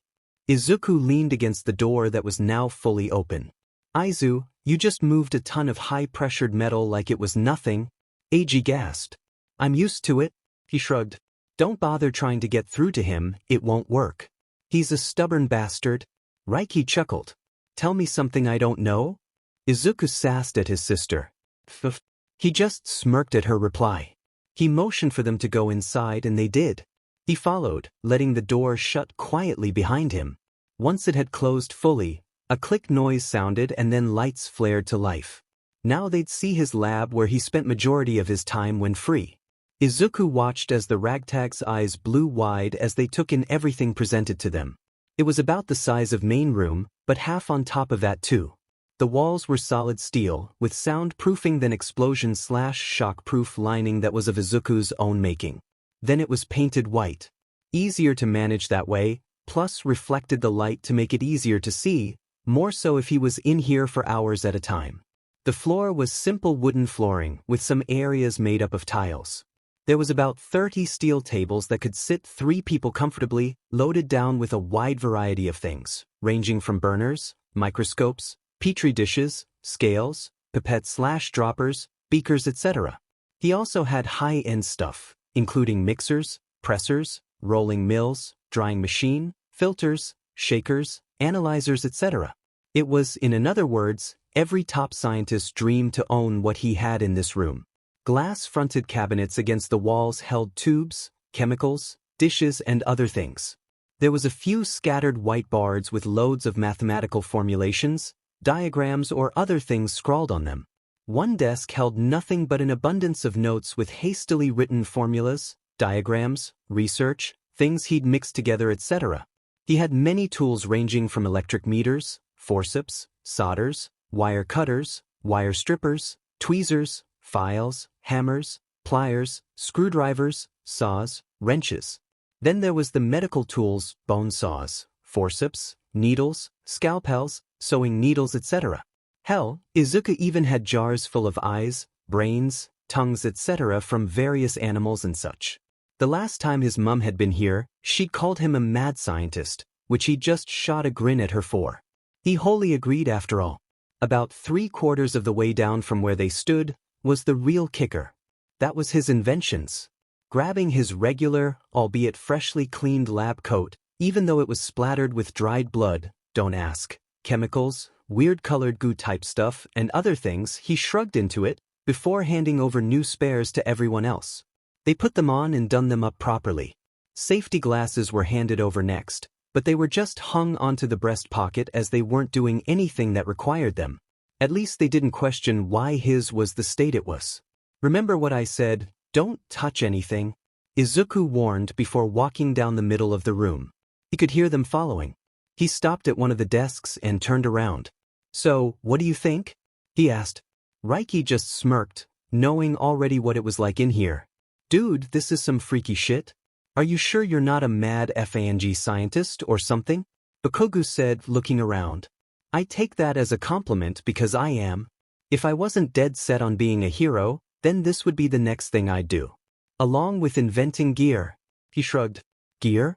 Isuku leaned against the door that was now fully open. "Aizu, you just moved a ton of high-pressured metal like it was nothing." Eiji gasped. "I'm used to it," he shrugged. "Don't bother trying to get through to him, it won't work. He's a stubborn bastard." Reiky chuckled. "Tell me something I don't know?" Izuku sassed at his sister. "Pff." He just smirked at her reply. He motioned for them to go inside and they did. He followed, letting the door shut quietly behind him. Once it had closed fully, a click noise sounded and then lights flared to life. Now they'd see his lab where he spent majority of his time when free. Isuku watched as the ragtag's eyes blew wide as they took in everything presented to them. It was about the size of main room, but half on top of that too. The walls were solid steel, with soundproofing then explosion/shockproof lining that was of Izuku's own making. Then it was painted white. Easier to manage that way, plus reflected the light to make it easier to see, more so if he was in here for hours at a time. The floor was simple wooden flooring with some areas made up of tiles. There was about 30 steel tables that could sit 3 people comfortably, loaded down with a wide variety of things, ranging from burners, microscopes, petri dishes, scales, pipettes/droppers, beakers, etc. He also had high-end stuff, including mixers, pressers, rolling mills, drying machine, filters, shakers, analyzers, etc. It was, in other words, every top scientist's dream to own what he had in this room. Glass-fronted cabinets against the walls held tubes, chemicals, dishes, and other things. There was a few scattered whiteboards with loads of mathematical formulations, diagrams, or other things scrawled on them. One desk held nothing but an abundance of notes with hastily written formulas, diagrams, research, things he'd mixed together, etc. He had many tools ranging from electric meters, forceps, solders, wire cutters, wire strippers, tweezers, files, hammers, pliers, screwdrivers, saws, wrenches. Then there was the medical tools, bone saws, forceps, needles, scalpels, sewing needles, etc. Hell, Isuku even had jars full of eyes, brains, tongues, etc. from various animals and such. The last time his mum had been here, she'd called him a mad scientist, which he just shot a grin at her for. He wholly agreed after all. About 3/4 of the way down from where they stood was the real kicker. That was his inventions. Grabbing his regular, albeit freshly cleaned lab coat, even though it was splattered with dried blood, don't ask, chemicals, weird colored goo type stuff, and other things, he shrugged into it, before handing over new spares to everyone else. They put them on and done them up properly. Safety glasses were handed over next, but they were just hung onto the breast pocket as they weren't doing anything that required them. At least they didn't question why his was the state it was. Remember what I said, don't touch anything? Isuku warned before walking down the middle of the room. He could hear them following. He stopped at one of the desks and turned around. So, what do you think? He asked. Reiky just smirked, knowing already what it was like in here. Dude, this is some freaky shit. Are you sure you're not a mad FANG scientist or something? Bakugo said, looking around. I take that as a compliment because I am. If I wasn't dead set on being a hero, then this would be the next thing I'd do. Along with inventing gear. He shrugged. Gear?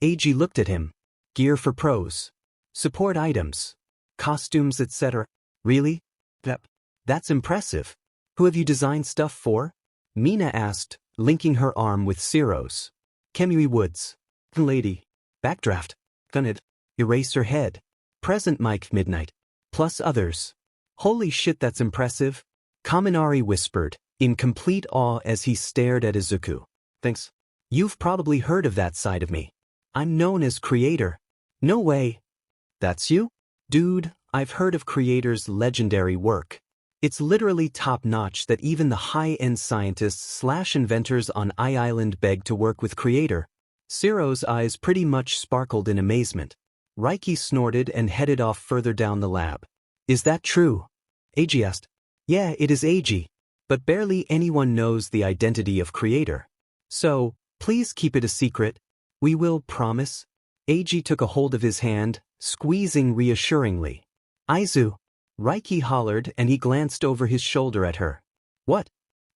Eiji looked at him. Gear for pros. Support items. Costumes, etc. Really? That's impressive. Who have you designed stuff for? Mina asked, linking her arm with Ciro's. Kemui Woods. Lady. Backdraft. Gunned. Eraser Head. Present Mike Midnight. Plus others. Holy shit, that's impressive. Kaminari whispered, in complete awe as he stared at Isuku. Thanks. You've probably heard of that side of me. I'm known as Creator. No way. That's you? Dude, I've heard of Creator's legendary work. It's literally top-notch that even the high-end scientists/inventors on Island beg to work with Creator. Ciro's eyes pretty much sparkled in amazement. Reiky snorted and headed off further down the lab. Is that true? Eiji asked. Yeah, it is Eiji. But barely anyone knows the identity of Creator. So, please keep it a secret. We will, promise. Eiji took a hold of his hand, squeezing reassuringly. Aizu. Reiky hollered and he glanced over his shoulder at her. What?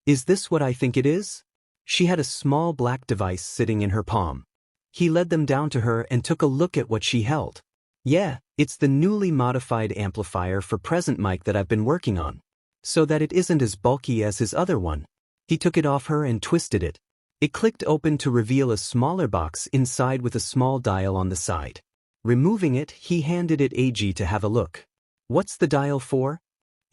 Is this what I think it is? She had a small black device sitting in her palm. He led them down to her and took a look at what she held. Yeah, it's the newly modified amplifier for present mic that I've been working on. So that it isn't as bulky as his other one. He took it off her and twisted it. It clicked open to reveal a smaller box inside with a small dial on the side. Removing it, he handed it Eiji to have a look. What's the dial for?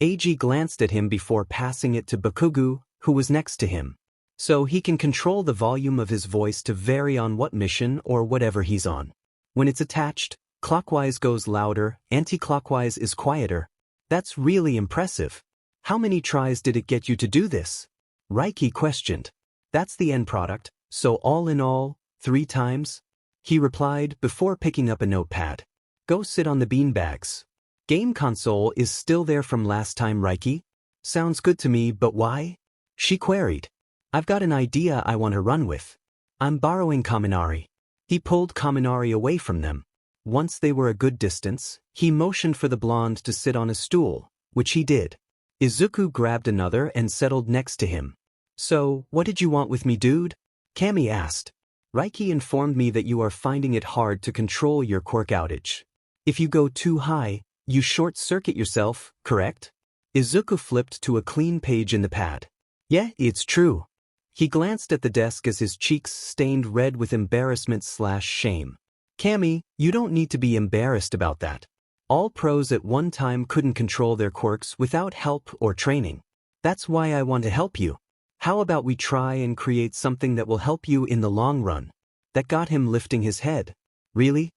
Eiji glanced at him before passing it to Bakugo, who was next to him. So he can control the volume of his voice to vary on what mission or whatever he's on. When it's attached, clockwise goes louder, anti-clockwise is quieter. That's really impressive. How many tries did it get you to do this? Reiky questioned. That's the end product, so all in all, 3 times? He replied before picking up a notepad. Go sit on the beanbags. Game console is still there from last time, Reiky? Sounds good to me, but why? She queried. I've got an idea I want to run with. I'm borrowing Kaminari. He pulled Kaminari away from them. Once they were a good distance, he motioned for the blonde to sit on a stool, which he did. Isuku grabbed another and settled next to him. So, what did you want with me, dude? Cammy asked. Reiky informed me that you are finding it hard to control your quirk outage. If you go too high, you short-circuit yourself, correct? Isuku flipped to a clean page in the pad. Yeah, it's true. He glanced at the desk as his cheeks stained red with embarrassment/shame. Cammy, you don't need to be embarrassed about that. All pros at one time couldn't control their quirks without help or training. That's why I want to help you. How about we try and create something that will help you in the long run? That got him lifting his head. Really?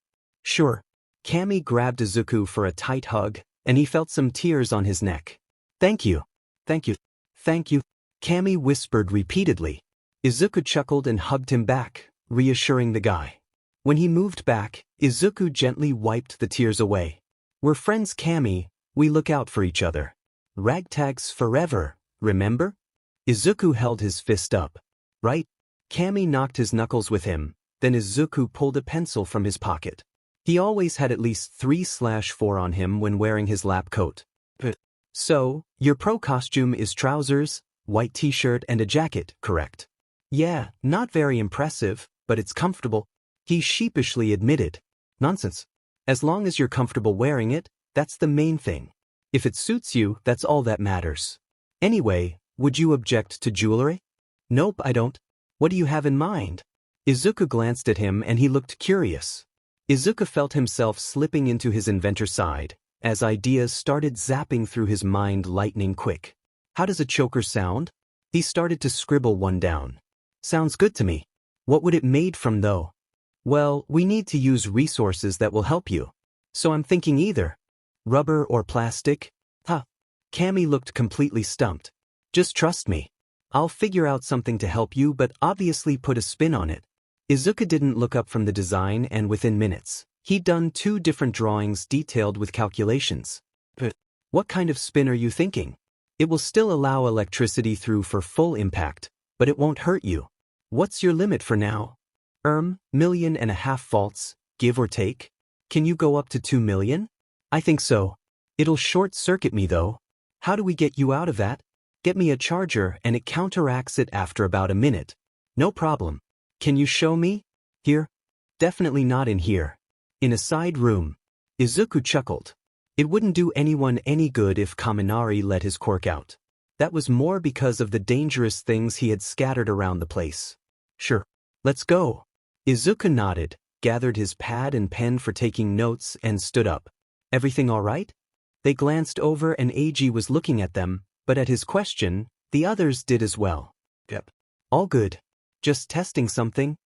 Sure. Cammy grabbed Isuku for a tight hug, and he felt some tears on his neck. Thank you. Thank you. Thank you. Cammy whispered repeatedly. Isuku chuckled and hugged him back, reassuring the guy. When he moved back, Isuku gently wiped the tears away. We're friends, Cammy. We look out for each other. Ragtags forever, remember? Isuku held his fist up. Right? Cammy knocked his knuckles with him, then Isuku pulled a pencil from his pocket. He always had at least 3/4 on him when wearing his lab coat. So, your pro costume is trousers, white t-shirt and a jacket, correct? Yeah, not very impressive, but it's comfortable. He sheepishly admitted. Nonsense. As long as you're comfortable wearing it, that's the main thing. If it suits you, that's all that matters. Anyway, would you object to jewelry? Nope, I don't. What do you have in mind? Isuku glanced at him and he looked curious. Isuku felt himself slipping into his inventor side, as ideas started zapping through his mind lightning quick. How does a choker sound? He started to scribble one down. Sounds good to me. What would it made from though? Well, we need to use resources that will help you. So I'm thinking either rubber or plastic. Huh. Cammy looked completely stumped. Just trust me. I'll figure out something to help you, but obviously put a spin on it. Isuku didn't look up from the design, and within minutes, he'd done 2 different drawings detailed with calculations. But what kind of spin are you thinking? It will still allow electricity through for full impact, but it won't hurt you. What's your limit for now? 1.5 million volts, give or take? Can you go up to 2 million? I think so. It'll short-circuit me though. How do we get you out of that? Get me a charger and it counteracts it after about a minute. No problem. Can you show me? Here? Definitely not in here. In a side room. Isuku chuckled. It wouldn't do anyone any good if Kaminari let his quirk out. That was more because of the dangerous things he had scattered around the place. Sure. Let's go. Isuku nodded, gathered his pad and pen for taking notes and stood up. Everything all right? They glanced over and AG was looking at them, but at his question, the others did as well. Yep. All good. Just testing something.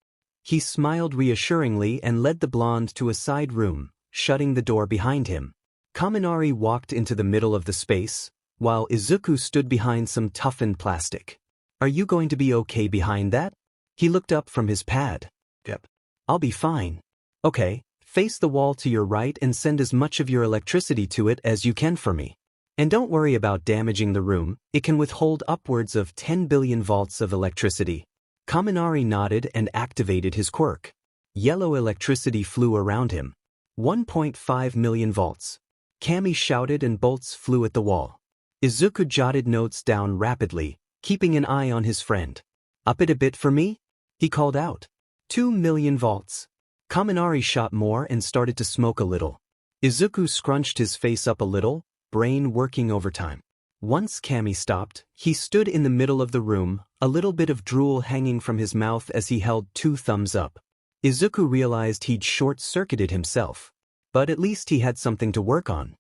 He smiled reassuringly and led the blonde to a side room, shutting the door behind him. Kaminari walked into the middle of the space, while Isuku stood behind some toughened plastic. Are you going to be okay behind that? He looked up from his pad. Yep. I'll be fine. Okay, face the wall to your right and send as much of your electricity to it as you can for me. And don't worry about damaging the room, it can withhold upwards of 10 billion volts of electricity. Kaminari nodded and activated his quirk. Yellow electricity flew around him. 1.5 million volts. Cammy shouted and bolts flew at the wall. Isuku jotted notes down rapidly, keeping an eye on his friend. Up it a bit for me? He called out. 2 million volts. Kaminari shot more and started to smoke a little. Isuku scrunched his face up a little, brain working overtime. Once Cammy stopped, he stood in the middle of the room, a little bit of drool hanging from his mouth as he held 2 thumbs up. Isuku realized he'd short-circuited himself. But at least he had something to work on.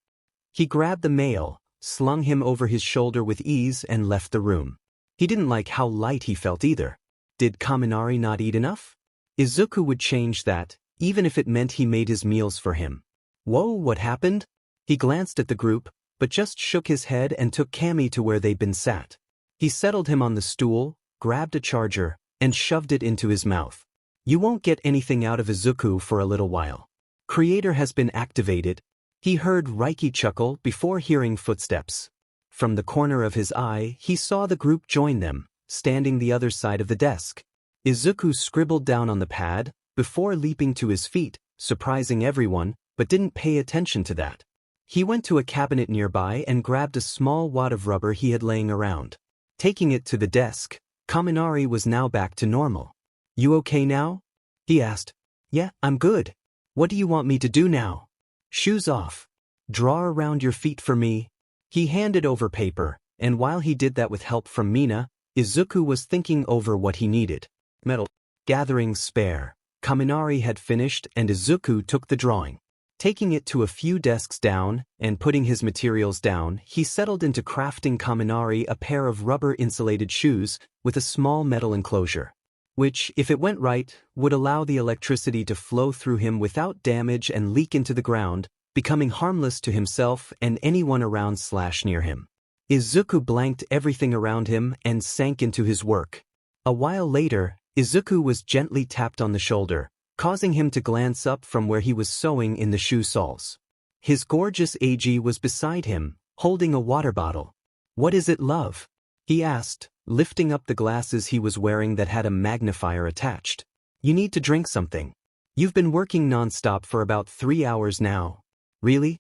He grabbed the mail, slung him over his shoulder with ease and left the room. He didn't like how light he felt either. Did Kaminari not eat enough? Isuku would change that, even if it meant he made his meals for him. Whoa, what happened? He glanced at the group, but just shook his head and took Cammy to where they'd been sat. He settled him on the stool, grabbed a charger, and shoved it into his mouth. You won't get anything out of Isuku for a little while. Creator has been activated. He heard Reiky chuckle before hearing footsteps. From the corner of his eye, he saw the group join them, standing the other side of the desk. Isuku scribbled down on the pad, before leaping to his feet, surprising everyone, but didn't pay attention to that. He went to a cabinet nearby and grabbed a small wad of rubber he had laying around. Taking it to the desk, Kaminari was now back to normal. You okay now? He asked. Yeah, I'm good. What do you want me to do now? Shoes off. Draw around your feet for me. He handed over paper, and while he did that with help from Mina, Isuku was thinking over what he needed. Metal. Gathering spare. Kaminari had finished and Isuku took the drawing. Taking it to a few desks down and putting his materials down, he settled into crafting Kaminari a pair of rubber-insulated shoes with a small metal enclosure, which, if it went right, would allow the electricity to flow through him without damage and leak into the ground, becoming harmless to himself and anyone around/near him. Isuku blanked everything around him and sank into his work. A while later, Isuku was gently tapped on the shoulder, causing him to glance up from where he was sewing in the shoe soles. His gorgeous AG was beside him, holding a water bottle. What is it, love? He asked, lifting up the glasses he was wearing that had a magnifier attached. You need to drink something. You've been working non-stop for about 3 hours now. Really?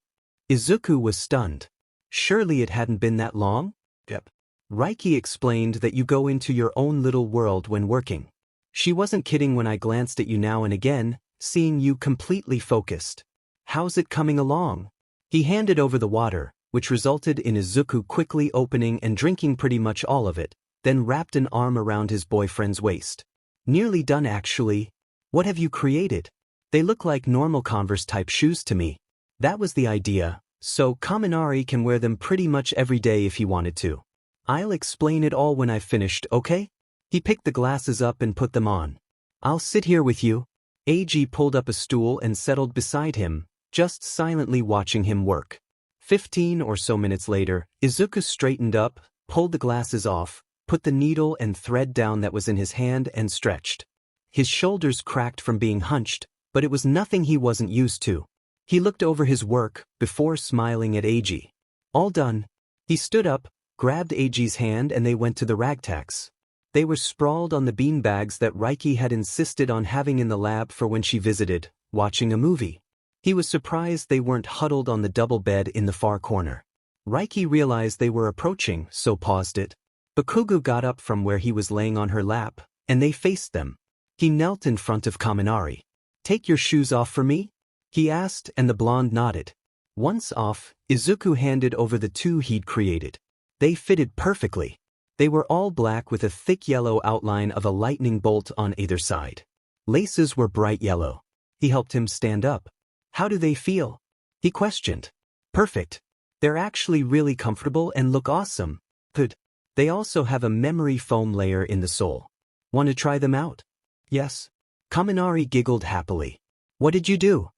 Isuku was stunned. Surely it hadn't been that long? Yep. Reiky explained that you go into your own little world when working. She wasn't kidding when I glanced at you now and again, seeing you completely focused. How's it coming along? He handed over the water, which resulted in Isuku quickly opening and drinking pretty much all of it, then wrapped an arm around his boyfriend's waist. Nearly done actually. What have you created? They look like normal Converse-type shoes to me. That was the idea, so Kaminari can wear them pretty much every day if he wanted to. I'll explain it all when I've finished, okay? He picked the glasses up and put them on. I'll sit here with you. AG pulled up a stool and settled beside him, just silently watching him work. 15 or so minutes later, Isuku straightened up, pulled the glasses off, put the needle and thread down that was in his hand and stretched. His shoulders cracked from being hunched, but it was nothing he wasn't used to. He looked over his work before smiling at AG. All done. He stood up, grabbed AG's hand and they went to the ragtacks. They were sprawled on the beanbags that Reiky had insisted on having in the lab for when she visited, watching a movie. He was surprised they weren't huddled on the double bed in the far corner. Reiky realized they were approaching, so paused it. Bakugo got up from where he was laying on her lap, and they faced them. He knelt in front of Kaminari. Take your shoes off for me? He asked, and the blonde nodded. Once off, Isuku handed over the two he'd created. They fitted perfectly. They were all black with a thick yellow outline of a lightning bolt on either side. Laces were bright yellow. He helped him stand up. How do they feel? He questioned. Perfect. They're actually really comfortable and look awesome. Good. They also have a memory foam layer in the sole. Want to try them out? Yes. Kaminari giggled happily. What did you do?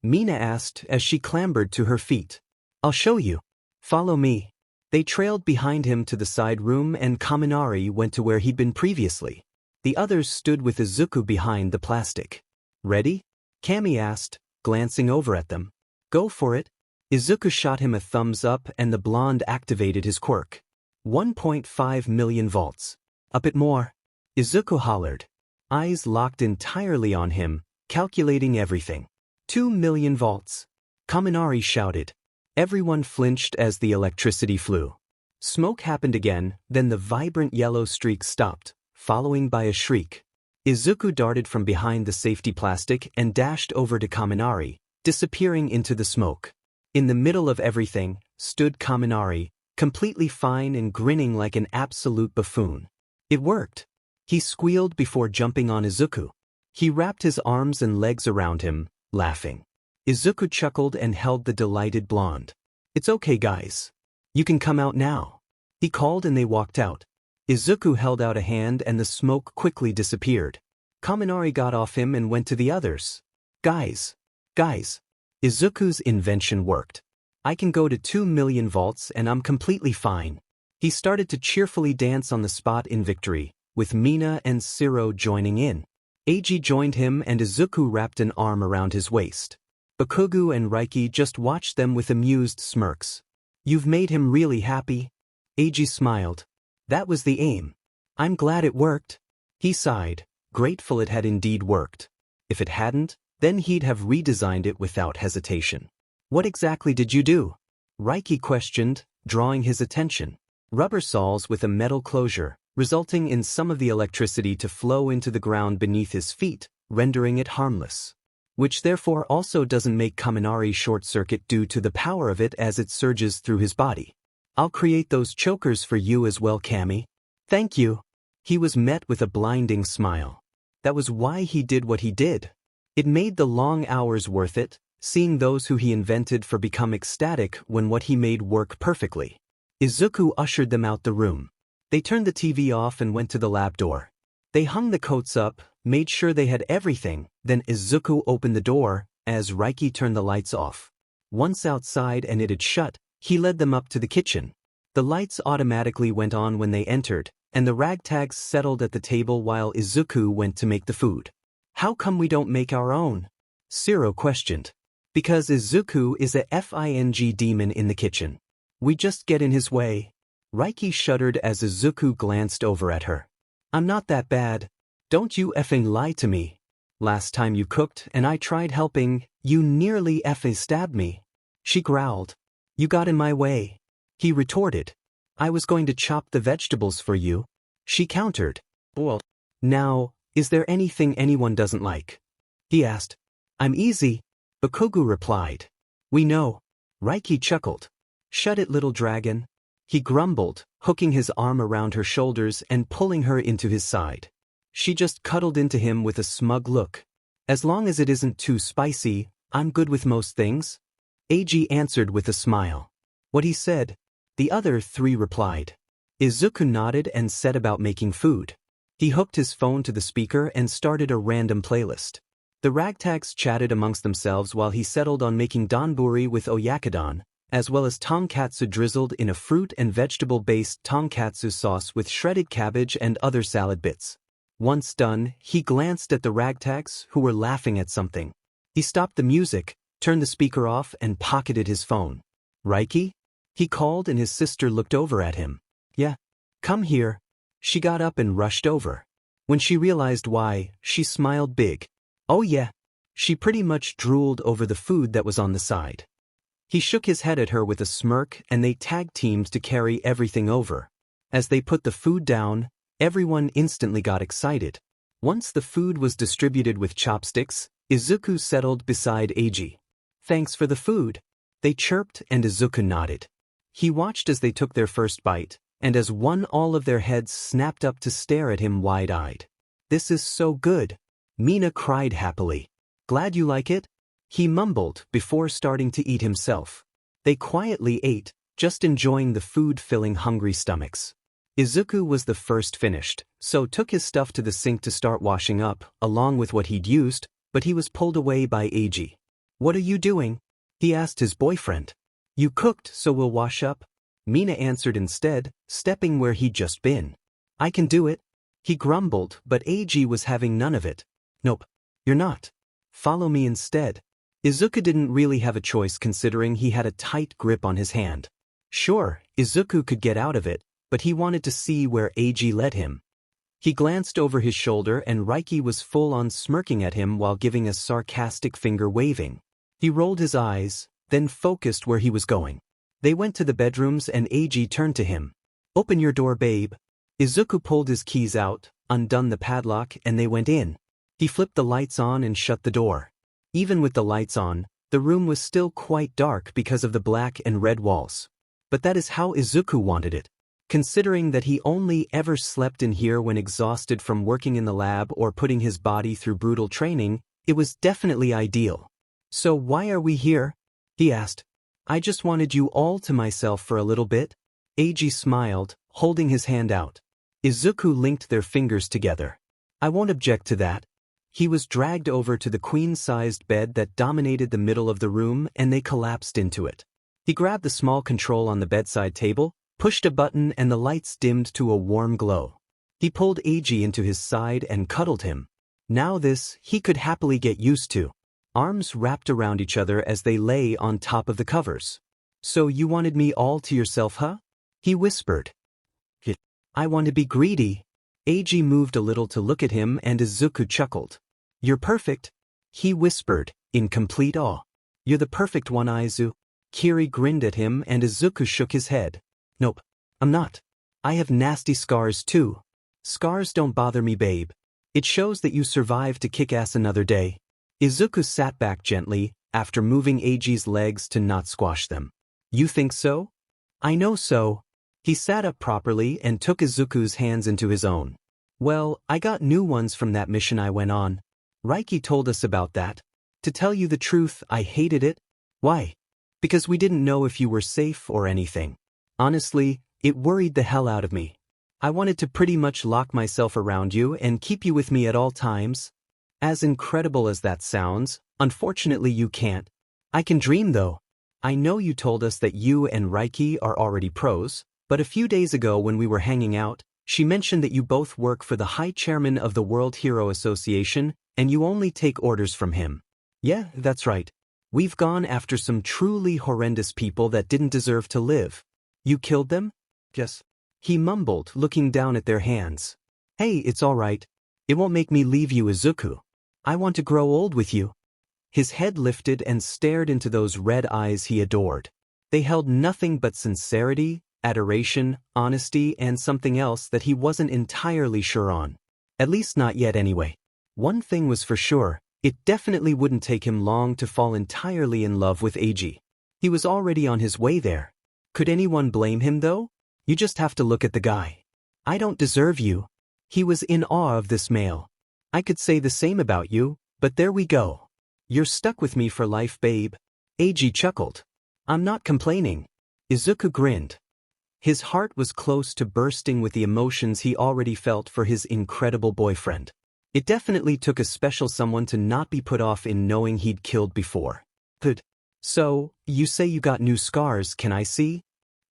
Mina asked as she clambered to her feet. I'll show you. Follow me. They trailed behind him to the side room and Kaminari went to where he'd been previously. The others stood with Isuku behind the plastic. Ready? Kami asked, glancing over at them. Go for it. Isuku shot him a thumbs up and the blonde activated his quirk. 1.5 million volts. A bit more. Isuku hollered. Eyes locked entirely on him, calculating everything. 2 million volts. Kaminari shouted. Everyone flinched as the electricity flew. Smoke happened again, then the vibrant yellow streak stopped, following by a shriek. Isuku darted from behind the safety plastic and dashed over to Kaminari, disappearing into the smoke. In the middle of everything, stood Kaminari, completely fine and grinning like an absolute buffoon. It worked. He squealed before jumping on Isuku. He wrapped his arms and legs around him, laughing. Isuku chuckled and held the delighted blonde. It's okay, guys. You can come out now. He called and they walked out. Isuku held out a hand and the smoke quickly disappeared. Kaminari got off him and went to the others. Guys. Izuku's invention worked. I can go to 2 million volts and I'm completely fine. He started to cheerfully dance on the spot in victory, with Mina and Siro joining in. Eiji joined him and Isuku wrapped an arm around his waist. Bakugo and Reiky just watched them with amused smirks. You've made him really happy? Eiji smiled. That was the aim. I'm glad it worked. He sighed, grateful it had indeed worked. If it hadn't, then he'd have redesigned it without hesitation. What exactly did you do? Reiky questioned, drawing his attention. Rubber soles with a metal closure, resulting in some of the electricity to flow into the ground beneath his feet, rendering it harmless. Which therefore also doesn't make Kaminari short-circuit due to the power of it as it surges through his body. I'll create those chokers for you as well, Kami. Thank you. He was met with a blinding smile. That was why he did what he did. It made the long hours worth it, seeing those who he invented for become ecstatic when what he made work perfectly. Isuku ushered them out the room. They turned the TV off and went to the lab door. They hung the coats up, made sure they had everything, then Isuku opened the door, as Reiky turned the lights off. Once outside and it had shut, he led them up to the kitchen. The lights automatically went on when they entered, and the ragtags settled at the table while Isuku went to make the food. How come we don't make our own? Shiro questioned. Because Isuku is a FING demon in the kitchen. We just get in his way. Reiky shuddered as Isuku glanced over at her. I'm not that bad. Don't you effing lie to me. Last time you cooked and I tried helping, you nearly effing stabbed me. She growled. You got in my way. He retorted. I was going to chop the vegetables for you. She countered. Well, now, is there anything anyone doesn't like? He asked. I'm easy. Bakugo replied. We know. Reiky chuckled. Shut it, little dragon. He grumbled, hooking his arm around her shoulders and pulling her into his side. She just cuddled into him with a smug look. As long as it isn't too spicy, I'm good with most things. Eiji answered with a smile. What he said, the other three replied. Isuku nodded and set about making food. He hooked his phone to the speaker and started a random playlist. The ragtags chatted amongst themselves while he settled on making donburi with oyakodon, as well as tonkatsu drizzled in a fruit and vegetable-based tonkatsu sauce with shredded cabbage and other salad bits. Once done, he glanced at the ragtags, who were laughing at something. He stopped the music, turned the speaker off and pocketed his phone. Reiky? He called and his sister looked over at him. Yeah. Come here. She got up and rushed over. When she realized why, she smiled big. Oh yeah. She pretty much drooled over the food that was on the side. He shook his head at her with a smirk and they tag-teamed to carry everything over. As they put the food down, everyone instantly got excited. Once the food was distributed with chopsticks, Isuku settled beside Eiji. Thanks for the food. They chirped and Isuku nodded. He watched as they took their first bite, and as one all of their heads snapped up to stare at him wide-eyed. This is so good. Mina cried happily. Glad you like it? He mumbled before starting to eat himself. They quietly ate, just enjoying the food filling hungry stomachs. Isuku was the first finished, so took his stuff to the sink to start washing up, along with what he'd used, but he was pulled away by Eiji. What are you doing? He asked his boyfriend. You cooked, so we'll wash up? Mina answered instead, stepping where he'd just been. I can do it. He grumbled, but Eiji was having none of it. Nope. You're not. Follow me instead. Isuku didn't really have a choice considering he had a tight grip on his hand. Sure, Isuku could get out of it, but he wanted to see where Eiji led him. He glanced over his shoulder and Reiky was full-on smirking at him while giving a sarcastic finger waving. He rolled his eyes, then focused where he was going. They went to the bedrooms and Eiji turned to him. Open your door, babe. Isuku pulled his keys out, undone the padlock, and they went in. He flipped the lights on and shut the door. Even with the lights on, the room was still quite dark because of the black and red walls. But that is how Isuku wanted it. Considering that he only ever slept in here when exhausted from working in the lab or putting his body through brutal training, it was definitely ideal. So why are we here? He asked. I just wanted you all to myself for a little bit. Eiji smiled, holding his hand out. Isuku linked their fingers together. I won't object to that. He was dragged over to the queen-sized bed that dominated the middle of the room and they collapsed into it. He grabbed the small control on the bedside table, pushed a button and the lights dimmed to a warm glow. He pulled Eiji into his side and cuddled him. Now this, he could happily get used to. Arms wrapped around each other as they lay on top of the covers. So you wanted me all to yourself, huh? He whispered. I want to be greedy. Eiji moved a little to look at him and Isuku chuckled. You're perfect. He whispered, in complete awe. You're the perfect one, Aizu. Kiri grinned at him and Isuku shook his head. Nope, I'm not. I have nasty scars too. Scars don't bother me, babe. It shows that you survived to kick ass another day. Isuku sat back gently, after moving Eiji's legs to not squash them. You think so? I know so. He sat up properly and took Izuku's hands into his own. Well, I got new ones from that mission I went on. Reiky told us about that. To tell you the truth, I hated it. Why? Because we didn't know if you were safe or anything. Honestly, it worried the hell out of me. I wanted to pretty much lock myself around you and keep you with me at all times. As incredible as that sounds, unfortunately you can't. I can dream though. I know you told us that you and Reiky are already pros, but a few days ago when we were hanging out, she mentioned that you both work for the High Chairman of the World Hero Association, and you only take orders from him. Yeah, that's right. We've gone after some truly horrendous people that didn't deserve to live. You killed them? Yes. He mumbled, looking down at their hands. Hey, it's all right. It won't make me leave you, Izuku. I want to grow old with you. His head lifted and stared into those red eyes he adored. They held nothing but sincerity, adoration, honesty, and something else that he wasn't entirely sure on. At least not yet anyway. One thing was for sure, it definitely wouldn't take him long to fall entirely in love with Eiji. He was already on his way there. Could anyone blame him though? You just have to look at the guy. I don't deserve you. He was in awe of this male. I could say the same about you, but there we go. You're stuck with me for life, babe. Eiji chuckled. I'm not complaining. Izuku grinned. His heart was close to bursting with the emotions he already felt for his incredible boyfriend. It definitely took a special someone to not be put off in knowing he'd killed before. But, so, you say you got new scars, can I see?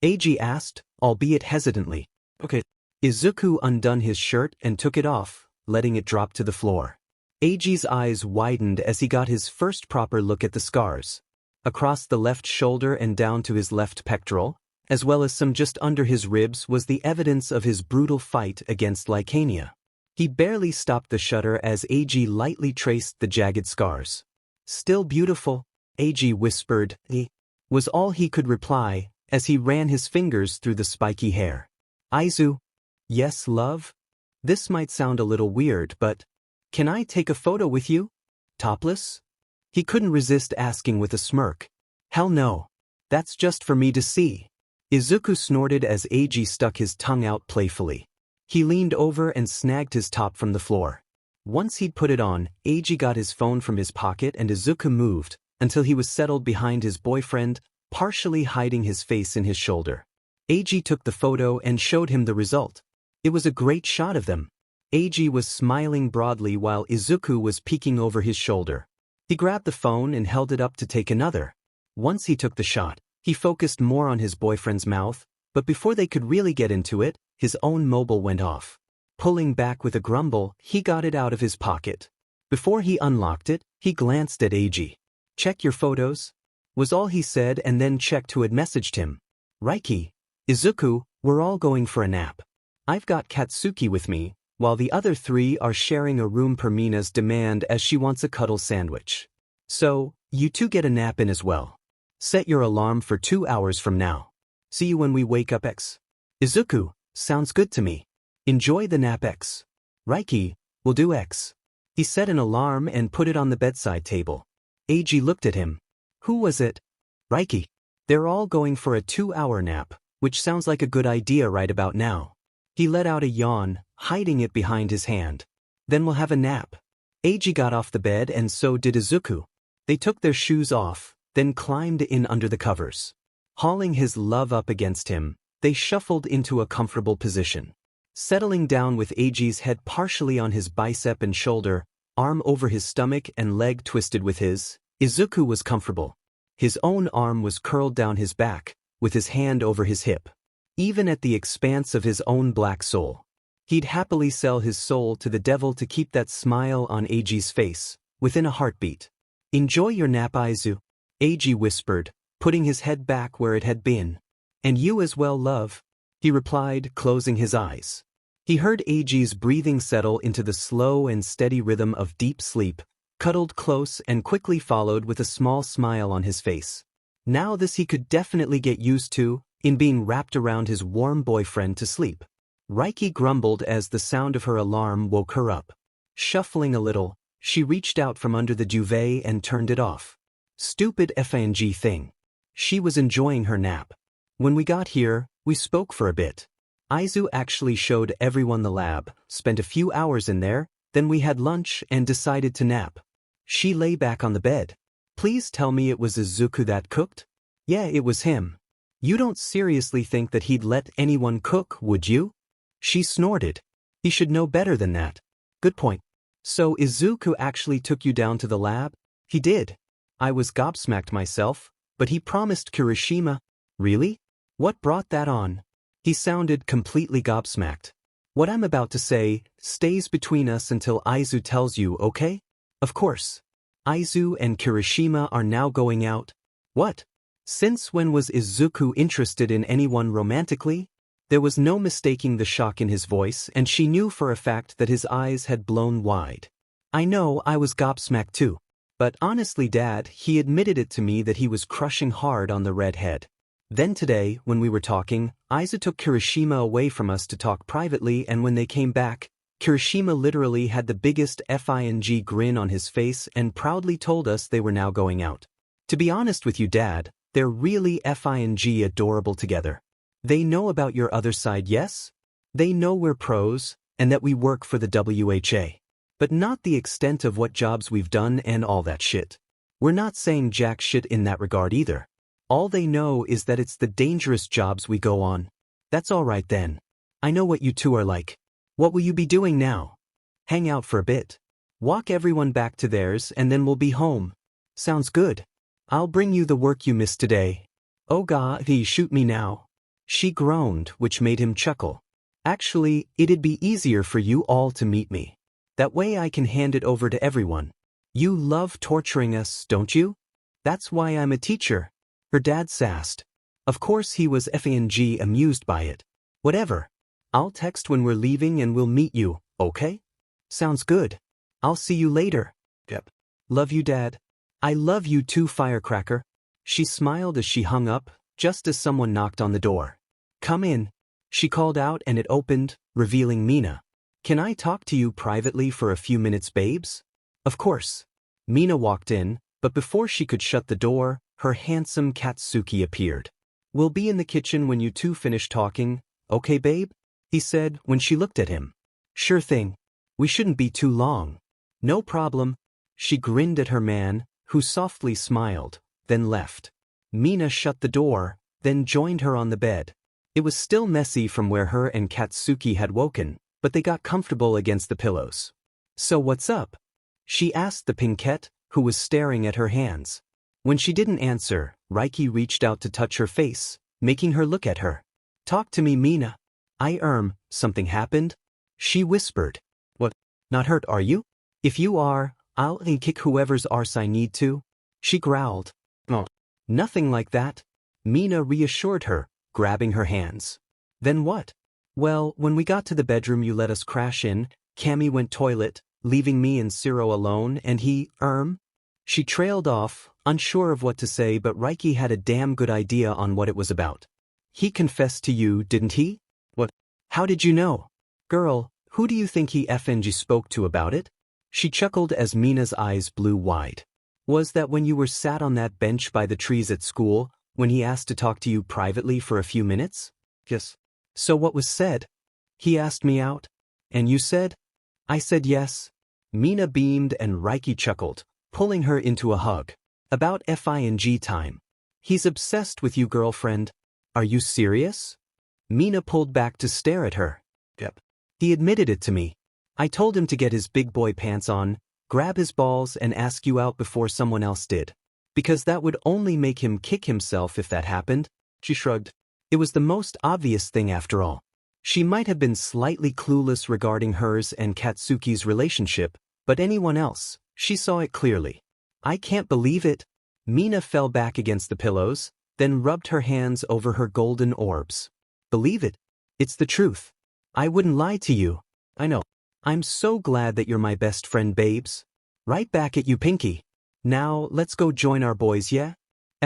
Eiji asked, albeit hesitantly. Okay. Izuku undone his shirt and took it off, letting it drop to the floor. Eiji's eyes widened as he got his first proper look at the scars. Across the left shoulder and down to his left pectoral, as well as some just under his ribs, was the evidence of his brutal fight against Lycania. He barely stopped the shudder as Eiji lightly traced the jagged scars. Still beautiful, Eiji whispered, was all he could reply, as he ran his fingers through the spiky hair. Aizu. Yes, love? This might sound a little weird, but can I take a photo with you? Topless? He couldn't resist asking with a smirk. Hell no. That's just for me to see. Izuku snorted as Eiji stuck his tongue out playfully. He leaned over and snagged his top from the floor. Once he'd put it on, Eiji got his phone from his pocket and Izuku moved, until he was settled behind his boyfriend, partially hiding his face in his shoulder. Eiji took the photo and showed him the result. It was a great shot of them. Eiji was smiling broadly while Izuku was peeking over his shoulder. He grabbed the phone and held it up to take another. Once he took the shot, he focused more on his boyfriend's mouth, but before they could really get into it, his own mobile went off. Pulling back with a grumble, he got it out of his pocket. Before he unlocked it, he glanced at Eiji. Check your photos, was all he said, and then checked who had messaged him. Reiky. Izuku, we're all going for a nap. I've got Katsuki with me, while the other three are sharing a room per Mina's demand as she wants a cuddle sandwich. So, you two get a nap in as well. Set your alarm for 2 hours from now. See you when we wake up X. Izuku, sounds good to me. Enjoy the nap X. Reiky, we'll do X. He set an alarm and put it on the bedside table. Eiji looked at him. Who was it? Reiky. They're all going for a 2-hour nap, which sounds like a good idea right about now. He let out a yawn, hiding it behind his hand. Then we'll have a nap. Eiji got off the bed and so did Izuku. They took their shoes off, then climbed in under the covers. Hauling his love up against him, they shuffled into a comfortable position. Settling down with Eiji's head partially on his bicep and shoulder, arm over his stomach and leg twisted with his, Izuku was comfortable. His own arm was curled down his back, with his hand over his hip. Even at the expanse of his own black soul, he'd happily sell his soul to the devil to keep that smile on Eiji's face, within a heartbeat. Enjoy your nap, Aizu, Eiji whispered, putting his head back where it had been. And you as well, love, he replied, closing his eyes. He heard Eiji's breathing settle into the slow and steady rhythm of deep sleep, cuddled close and quickly followed with a small smile on his face. Now this he could definitely get used to, in being wrapped around his warm boyfriend to sleep. Reiky grumbled as the sound of her alarm woke her up. Shuffling a little, she reached out from under the duvet and turned it off. Stupid FNG thing. She was enjoying her nap. When we got here, we spoke for a bit. Izu actually showed everyone the lab, spent a few hours in there, then we had lunch and decided to nap. She lay back on the bed. Please tell me it was Isuku that cooked? Yeah, it was him. You don't seriously think that he'd let anyone cook, would you? She snorted. He should know better than that. Good point. So Isuku actually took you down to the lab? He did. I was gobsmacked myself, but he promised Kirishima. Really? What brought that on? He sounded completely gobsmacked. What I'm about to say stays between us until Izu tells you, okay? Of course. Izu and Kirishima are now going out. What? Since when was Izuku interested in anyone romantically? There was no mistaking the shock in his voice, and she knew for a fact that his eyes had blown wide. I know, I was gobsmacked too. But honestly, Dad, he admitted it to me that he was crushing hard on the redhead. Then today, when we were talking, Izu took Kirishima away from us to talk privately, and when they came back, Kirishima literally had the biggest FING grin on his face and proudly told us they were now going out. To be honest with you, Dad, they're really FING adorable together. They know about your other side, yes? They know we're pros, and that we work for the WHA. But not the extent of what jobs we've done and all that shit. We're not saying jack shit in that regard either. All they know is that it's the dangerous jobs we go on. That's all right then. I know what you two are like. What will you be doing now? Hang out for a bit. Walk everyone back to theirs and then we'll be home. Sounds good. I'll bring you the work you missed today. Oh God, shoot me now. She groaned, which made him chuckle. Actually, it'd be easier for you all to meet me. That way I can hand it over to everyone. You love torturing us, don't you? That's why I'm a teacher. Her dad sassed. Of course he was FNG amused by it. Whatever. I'll text when we're leaving and we'll meet you, okay? Sounds good. I'll see you later. Yep. Love you, Dad. I love you too, Firecracker. She smiled as she hung up, just as someone knocked on the door. Come in. She called out and it opened, revealing Mina. Can I talk to you privately for a few minutes, babes? Of course. Mina walked in, but before she could shut the door, her handsome Katsuki appeared. We'll be in the kitchen when you two finish talking, okay, babe? He said when she looked at him. Sure thing. We shouldn't be too long. No problem. She grinned at her man, who softly smiled, then left. Mina shut the door, then joined her on the bed. It was still messy from where her and Katsuki had woken, but they got comfortable against the pillows. So what's up? She asked the pinkette, who was staring at her hands. When she didn't answer, Reiky reached out to touch her face, making her look at her. Talk to me, Mina. Something happened? She whispered. What? Not hurt, are you? If you are, I'll kick whoever's arse I need to. She growled. Oh. Nothing like that. Mina reassured her, grabbing her hands. Then what? Well, when we got to the bedroom you let us crash in, Cammy went toilet, leaving me and Ciro alone, and he, She trailed off, unsure of what to say, but Reiky had a damn good idea on what it was about. He confessed to you, didn't he? What? How did you know? Girl, who do you think he FNG spoke to about it? She chuckled as Mina's eyes blew wide. Was that when you were sat on that bench by the trees at school, when he asked to talk to you privately for a few minutes? Yes. So what was said? He asked me out. And you said? I said yes. Mina beamed and Reiky chuckled, pulling her into a hug. About FING time. He's obsessed with you, girlfriend. Are you serious? Mina pulled back to stare at her. Yep. He admitted it to me. I told him to get his big boy pants on, grab his balls and ask you out before someone else did. Because that would only make him kick himself if that happened. She shrugged. It was the most obvious thing after all. She might have been slightly clueless regarding hers and Katsuki's relationship, but anyone else, she saw it clearly. I can't believe it. Mina fell back against the pillows, then rubbed her hands over her golden orbs. Believe it. It's the truth. I wouldn't lie to you. I know. I'm so glad that you're my best friend, babes. Right back at you, Pinky. Now, let's go join our boys, yeah?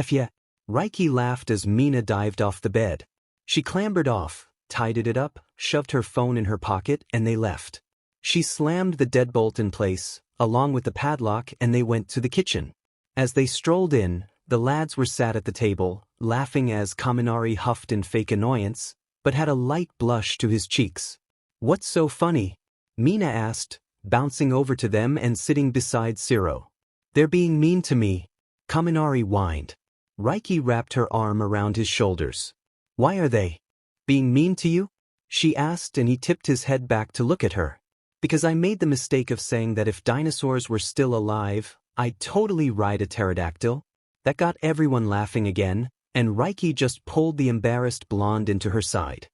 Yeah. Reiky laughed as Mina dived off the bed. She clambered off, tidied it up, shoved her phone in her pocket, and they left. She slammed the deadbolt in place, along with the padlock, and they went to the kitchen. As they strolled in, the lads were sat at the table, laughing as Kaminari huffed in fake annoyance, but had a light blush to his cheeks. "What's so funny?" Mina asked, bouncing over to them and sitting beside Siro. "They're being mean to me," Kaminari whined. Reiky wrapped her arm around his shoulders. "Why are they being mean to you?" she asked, and he tipped his head back to look at her. "Because I made the mistake of saying that if dinosaurs were still alive, I'd totally ride a pterodactyl." That got everyone laughing again, and Reiky just pulled the embarrassed blonde into her side.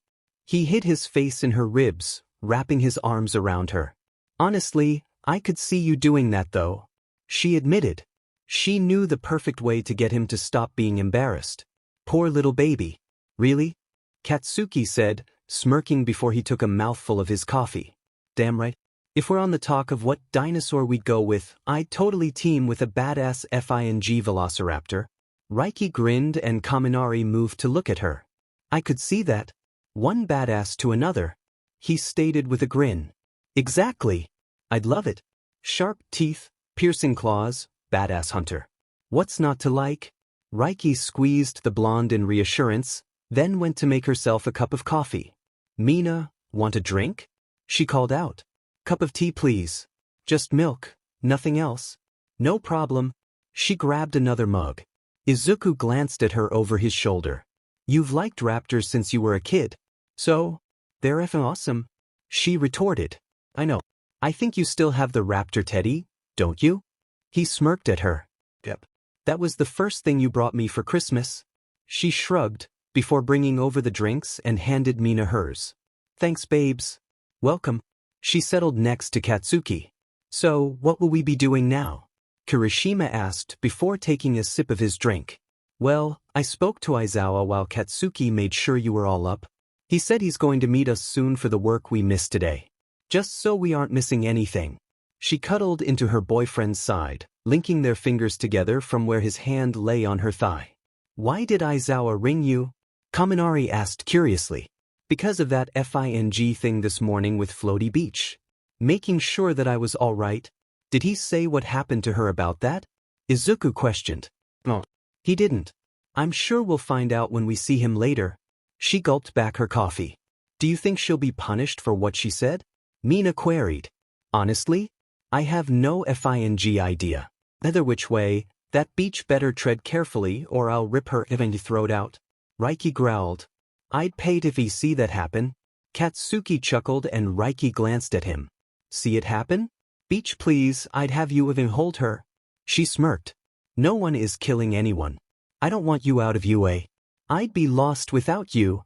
He hid his face in her ribs, wrapping his arms around her. "Honestly, I could see you doing that though," she admitted. She knew the perfect way to get him to stop being embarrassed. "Poor little baby." "Really?" Katsuki said, smirking before he took a mouthful of his coffee. "Damn right. If we're on the talk of what dinosaur we'd go with, I'd totally team with a badass fing velociraptor." Reiky grinned and Kaminari moved to look at her. "I could see that. One badass to another," he stated with a grin. "Exactly. I'd love it. Sharp teeth, piercing claws, badass hunter. What's not to like?" Reiky squeezed the blonde in reassurance, then went to make herself a cup of coffee. "Mina, want a drink?" she called out. "Cup of tea, please. Just milk, nothing else." "No problem." She grabbed another mug. Isuku glanced at her over his shoulder. "You've liked raptors since you were a kid. So, they're effing awesome," she retorted. "I know. I think you still have the raptor teddy, don't you?" He smirked at her. "Yep. That was the first thing you brought me for Christmas." She shrugged, before bringing over the drinks and handed Mina hers. "Thanks, babes." "Welcome." She settled next to Katsuki. "So, what will we be doing now?" Kirishima asked before taking a sip of his drink. "Well, I spoke to Aizawa while Katsuki made sure you were all up. He said he's going to meet us soon for the work we missed today. Just so we aren't missing anything." She cuddled into her boyfriend's side, linking their fingers together from where his hand lay on her thigh. "Why did Aizawa ring you?" Kaminari asked curiously. "Because of that FING thing this morning with Floaty Beach. Making sure that I was all right." "Did he say what happened to her about that?" Isuku questioned. "No, he didn't. I'm sure we'll find out when we see him later." She gulped back her coffee. "Do you think she'll be punished for what she said?" Mina queried. "Honestly? I have no FING idea. Either which way, that beach better tread carefully or I'll rip her throat out." Reiky growled. "I'd pay if he see that happen." Katsuki chuckled and Reiky glanced at him. "See it happen? Beach please, I'd have you even hold her." She smirked. "No one is killing anyone. I don't want you out of UA. I'd be lost without you,"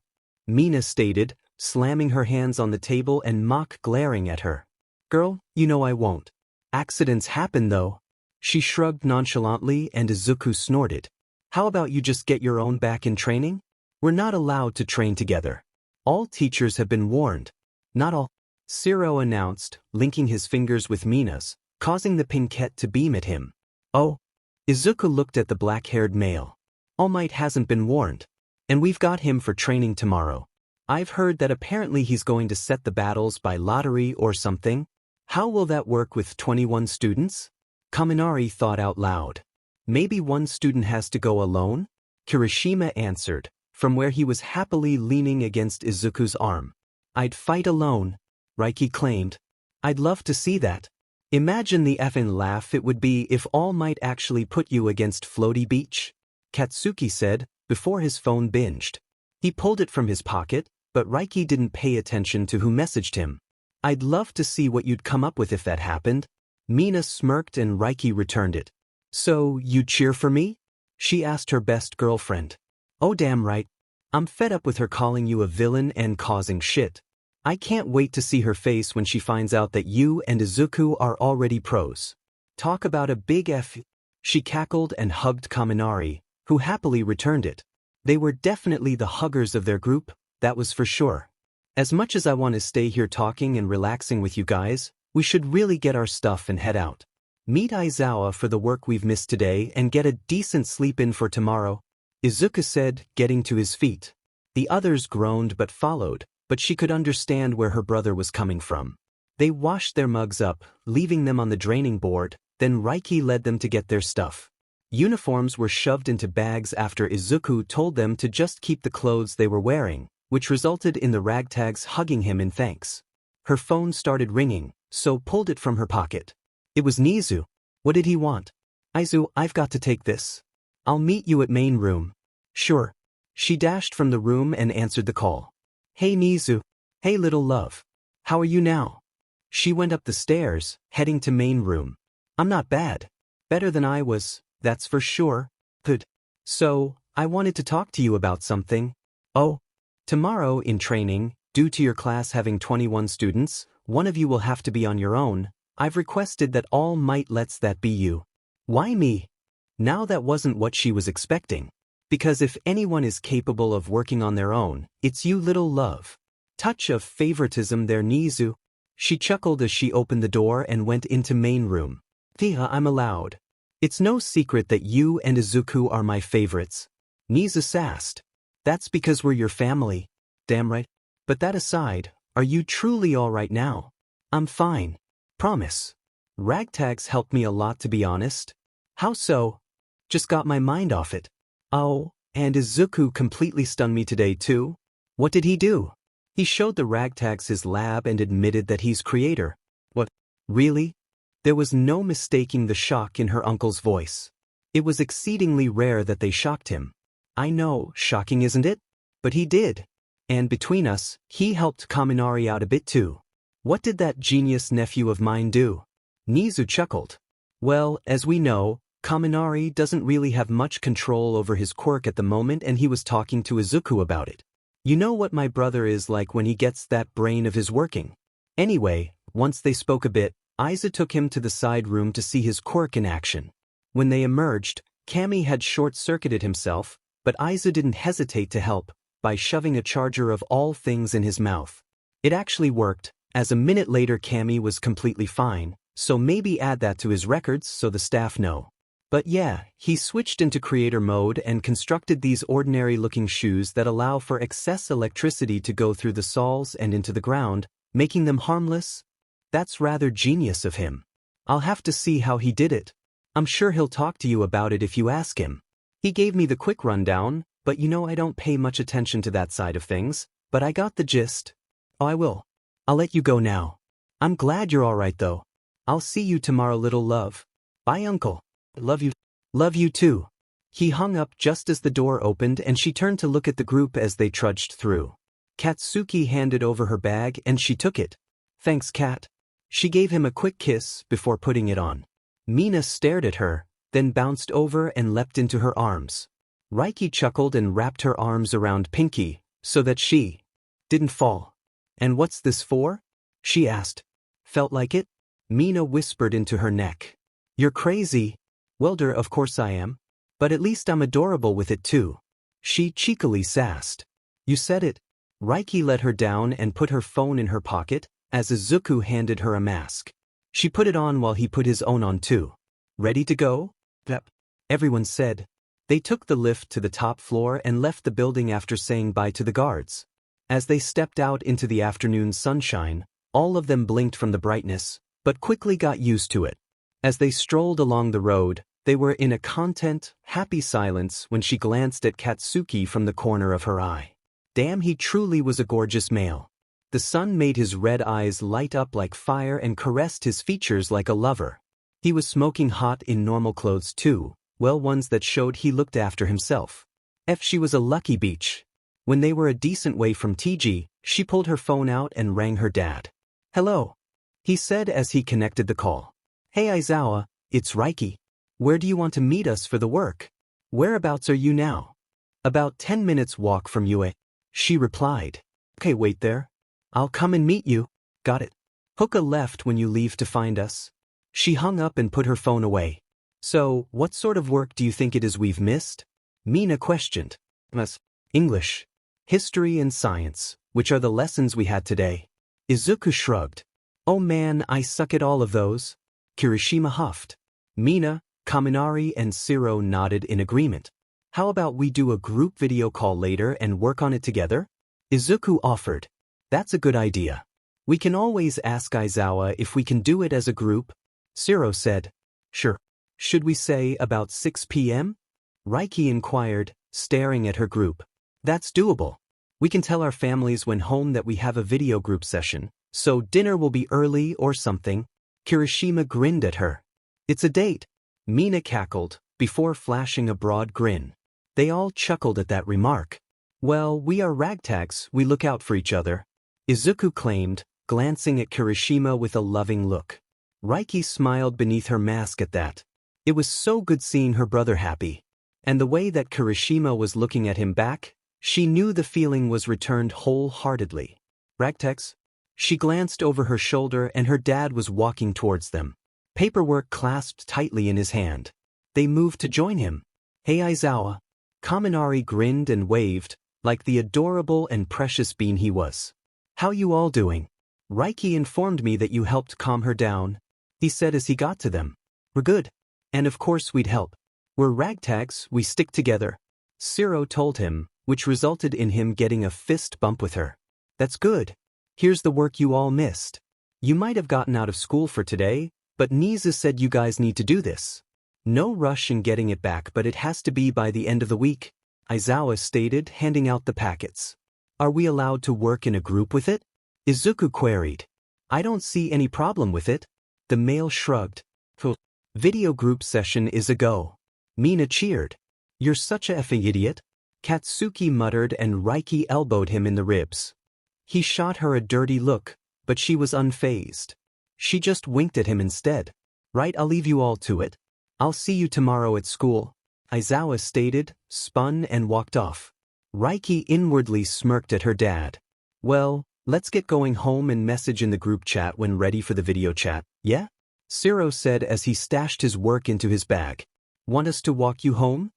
Mina stated, slamming her hands on the table and mock glaring at her. "Girl, you know I won't. Accidents happen though." She shrugged nonchalantly and Izuku snorted. "How about you just get your own back in training? We're not allowed to train together. All teachers have been warned." "Not all," Siro announced, linking his fingers with Mina's, causing the pinkette to beam at him. "Oh." Izuku looked at the black-haired male. "All Might hasn't been warned. And we've got him for training tomorrow. I've heard that apparently he's going to set the battles by lottery or something. How will that work with 21 students?" Kaminari thought out loud. "Maybe one student has to go alone?" Kirishima answered, from where he was happily leaning against Izuku's arm. "I'd fight alone," Reiky claimed. "I'd love to see that. Imagine the effing laugh it would be if All Might actually put you against Floaty Beach," Katsuki said, before his phone binged. He pulled it from his pocket, but Reiky didn't pay attention to who messaged him. "I'd love to see what you'd come up with if that happened." Mina smirked and Reiky returned it. "So, you cheer for me?" she asked her best girlfriend. "Oh damn right. I'm fed up with her calling you a villain and causing shit. I can't wait to see her face when she finds out that you and Izuku are already pros. Talk about a big F." She cackled and hugged Kaminari, who happily returned it. They were definitely the huggers of their group, that was for sure. "As much as I want to stay here talking and relaxing with you guys, we should really get our stuff and head out. Meet Aizawa for the work we've missed today and get a decent sleep in for tomorrow," Izuku said, getting to his feet. The others groaned but followed, but she could understand where her brother was coming from. They washed their mugs up, leaving them on the draining board, then Reiky led them to get their stuff. Uniforms were shoved into bags after Isuku told them to just keep the clothes they were wearing, which resulted in the ragtags hugging him in thanks. Her phone started ringing, so pulled it from her pocket. It was Nizu. What did he want? Izu, I've got to take this. I'll meet you at main room. Sure. She dashed from the room and answered the call. Hey Nizu. Hey little love. How are you now? She went up the stairs, heading to main room. I'm not bad. Better than I was, that's for sure. Good. So, I wanted to talk to you about something. Oh. Tomorrow in training, due to your class having 21 students, one of you will have to be on your own. I've requested that all might lets that be you. Why me? Now that wasn't what she was expecting. Because if anyone is capable of working on their own, it's you little love. Touch of favoritism there Nizu. She chuckled as she opened the door and went into main room. Tia, I'm allowed. It's no secret that you and Isuku are my favorites. Nizu sassed. That's because we're your family. Damn right. But that aside, are you truly all right now? I'm fine. Promise. Ragtags helped me a lot to be honest. How so? Just got my mind off it. Oh, and Isuku completely stunned me today too. What did he do? He showed the ragtags his lab and admitted that he's creator. What? Really? There was no mistaking the shock in her uncle's voice. It was exceedingly rare that they shocked him. I know, shocking isn't it? But he did. And between us, he helped Kaminari out a bit too. What did that genius nephew of mine do? Nizu chuckled. Well, as we know, Kaminari doesn't really have much control over his quirk at the moment and he was talking to Isuku about it. You know what my brother is like when he gets that brain of his working. Anyway, once they spoke a bit, Iza took him to the side room to see his quirk in action. When they emerged, Kami had short-circuited himself, but Iza didn't hesitate to help by shoving a charger of all things in his mouth. It actually worked, as a minute later Kami was completely fine, so maybe add that to his records so the staff know. But yeah, he switched into creator mode and constructed these ordinary-looking shoes that allow for excess electricity to go through the soles and into the ground, making them harmless. That's rather genius of him. I'll have to see how he did it. I'm sure he'll talk to you about it if you ask him. He gave me the quick rundown, but you know I don't pay much attention to that side of things, but I got the gist. Oh, I will. I'll let you go now. I'm glad you're all right though. I'll see you tomorrow little love. Bye uncle. Love you. Love you too. He hung up just as the door opened and she turned to look at the group as they trudged through. Katsuki handed over her bag and she took it. Thanks Kat. She gave him a quick kiss before putting it on. Mina stared at her, then bounced over and leapt into her arms. Reiky chuckled and wrapped her arms around Pinky, so that she didn't fall. And what's this for? She asked. Felt like it? Mina whispered into her neck. You're crazy. Welder, of course I am. But at least I'm adorable with it too. She cheekily sassed. You said it. Reiky let her down and put her phone in her pocket, as Isuku handed her a mask. She put it on while he put his own on too. Ready to go? Yep. Everyone said. They took the lift to the top floor and left the building after saying bye to the guards. As they stepped out into the afternoon sunshine, all of them blinked from the brightness, but quickly got used to it. As they strolled along the road, they were in a content, happy silence when she glanced at Katsuki from the corner of her eye. Damn, he truly was a gorgeous male. The sun made his red eyes light up like fire and caressed his features like a lover. He was smoking hot in normal clothes too, well ones that showed he looked after himself. She was a lucky beach. When they were a decent way from TG, she pulled her phone out and rang her dad. Hello, he said as he connected the call. Hey Aizawa, it's Reiky. Where do you want to meet us for the work? Whereabouts are you now? About 10 minutes walk from Yue. She replied. Okay, wait there. I'll come and meet you. Got it. Hoka left when you leave to find us. She hung up and put her phone away. So, what sort of work do you think it is we've missed? Mina questioned. English, history and science, which are the lessons we had today. Izuku shrugged. Oh man, I suck at all of those. Kirishima huffed. Mina, Kaminari and Siro nodded in agreement. How about we do a group video call later and work on it together? Izuku offered. That's a good idea. We can always ask Aizawa if we can do it as a group. Zero said. Sure. Should we say about 6 p.m.? Reiky inquired, staring at her group. That's doable. We can tell our families when home that we have a video group session, so dinner will be early or something. Kirishima grinned at her. It's a date. Mina cackled, before flashing a broad grin. They all chuckled at that remark. Well, we are ragtags, we look out for each other. Isuku claimed, glancing at Kirishima with a loving look. Reiky smiled beneath her mask at that. It was so good seeing her brother happy. And the way that Kirishima was looking at him back, she knew the feeling was returned wholeheartedly. Ragtags? She glanced over her shoulder and her dad was walking towards them. Paperwork clasped tightly in his hand. They moved to join him. Hey Aizawa. Kaminari grinned and waved, like the adorable and precious bean he was. How you all doing? Reiky informed me that you helped calm her down, he said as he got to them. We're good. And of course we'd help. We're ragtags, we stick together. Zero told him, which resulted in him getting a fist bump with her. That's good. Here's the work you all missed. You might have gotten out of school for today, but Nizu said you guys need to do this. No rush in getting it back, but it has to be by the end of the week, Aizawa stated, handing out the packets. Are we allowed to work in a group with it? Isuku queried. I don't see any problem with it. The male shrugged. Video group session is a go. Mina cheered. You're such a effing idiot. Katsuki muttered and Reiky elbowed him in the ribs. He shot her a dirty look, but she was unfazed. She just winked at him instead. Right, I'll leave you all to it. I'll see you tomorrow at school, Aizawa stated, spun and walked off. Reiky inwardly smirked at her dad. Well, let's get going home and message in the group chat when ready for the video chat, yeah? Zero said as he stashed his work into his bag. Want us to walk you home?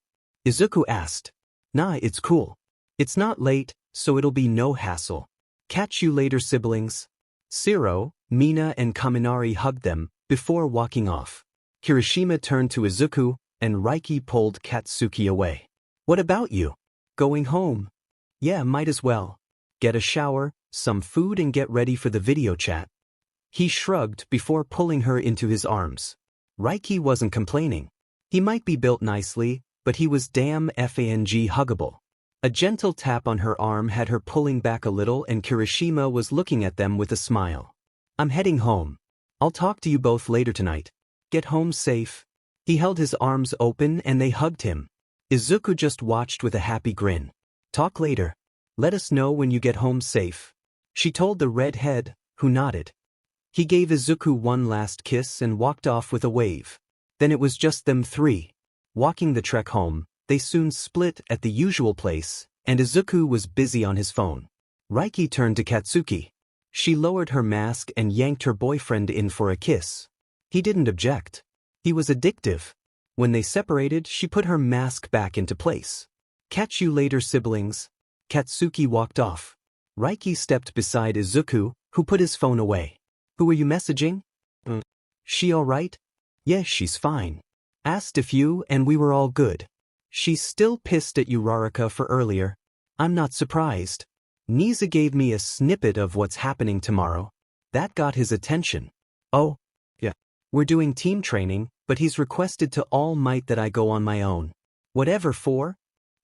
Isuku asked. Nah, it's cool. It's not late, so it'll be no hassle. Catch you later, siblings. Zero, Mina and Kaminari hugged them, before walking off. Kirishima turned to Isuku, and Reiky pulled Katsuki away. What about you? Going home? Yeah, might as well. Get a shower, some food and get ready for the video chat. He shrugged before pulling her into his arms. Reiky wasn't complaining. He might be built nicely, but he was damn fang huggable. A gentle tap on her arm had her pulling back a little and Kirishima was looking at them with a smile. I'm heading home. I'll talk to you both later tonight. Get home safe. He held his arms open and they hugged him. Isuku just watched with a happy grin. Talk later. Let us know when you get home safe. She told the redhead, who nodded. He gave Isuku one last kiss and walked off with a wave. Then it was just them three. Walking the trek home, they soon split at the usual place, and Isuku was busy on his phone. Reiky turned to Katsuki. She lowered her mask and yanked her boyfriend in for a kiss. He didn't object. He was addictive. When they separated, she put her mask back into place. Catch you later, siblings. Katsuki walked off. Reiky stepped beside Isuku, who put his phone away. Who are you messaging? She all right? Yes, she's fine. Asked if you and we were all good. She's still pissed at you, Rarika, for earlier. I'm not surprised. Nizu gave me a snippet of what's happening tomorrow. That got his attention. Oh, yeah. We're doing team training, but he's requested to All Might that I go on my own. Whatever for?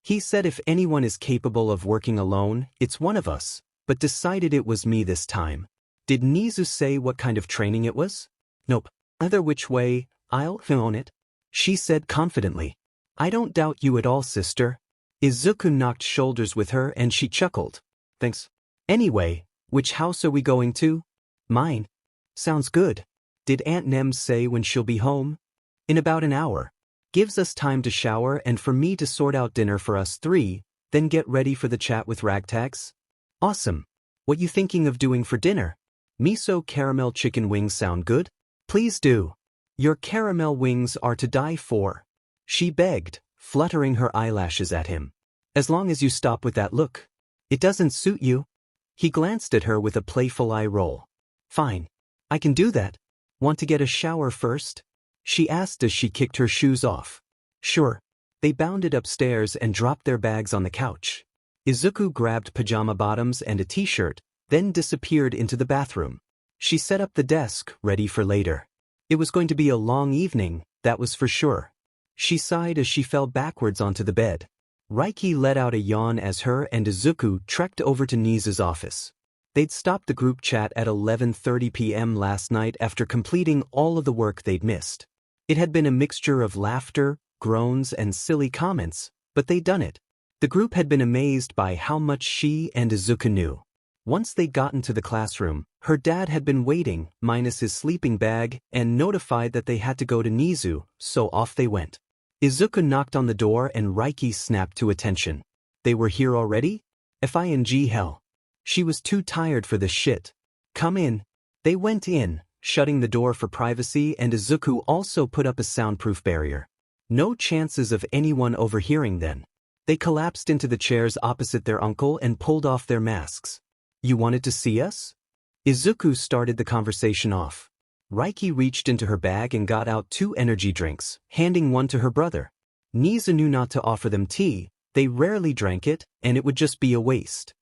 He said if anyone is capable of working alone, it's one of us, but decided it was me this time. Did Nizu say what kind of training it was? Nope. Either which way, I'll own it, she said confidently. I don't doubt you at all, sister. Isuku knocked shoulders with her and she chuckled. Thanks. Anyway, which house are we going to? Mine. Sounds good. Did Aunt Nem say when she'll be home? In about an hour. Gives us time to shower and for me to sort out dinner for us three, then get ready for the chat with ragtags. Awesome. What you thinking of doing for dinner? Miso caramel chicken wings sound good? Please do. Your caramel wings are to die for. She begged, fluttering her eyelashes at him. As long as you stop with that look. It doesn't suit you. He glanced at her with a playful eye roll. Fine. I can do that. Want to get a shower first? She asked as she kicked her shoes off. Sure. They bounded upstairs and dropped their bags on the couch. Isuku grabbed pajama bottoms and a t-shirt, then disappeared into the bathroom. She set up the desk, ready for later. It was going to be a long evening, that was for sure. She sighed as she fell backwards onto the bed. Reiky let out a yawn as her and Isuku trekked over to Nizu's office. They'd stopped the group chat at 11:30 p.m. last night after completing all of the work they'd missed. It had been a mixture of laughter, groans, and silly comments, but they'd done it. The group had been amazed by how much she and Isuku knew. Once they'd gotten to the classroom, her dad had been waiting, minus his sleeping bag, and notified that they had to go to Nizu, so off they went. Isuku knocked on the door and Reiky snapped to attention. They were here already? Fing hell. She was too tired for this shit. Come in. They went in, shutting the door for privacy, and Isuku also put up a soundproof barrier. No chances of anyone overhearing then. They collapsed into the chairs opposite their uncle and pulled off their masks. You wanted to see us? Isuku started the conversation off. Reiky reached into her bag and got out 2 energy drinks, handing one to her brother. Nizu knew not to offer them tea, they rarely drank it, and it would just be a waste.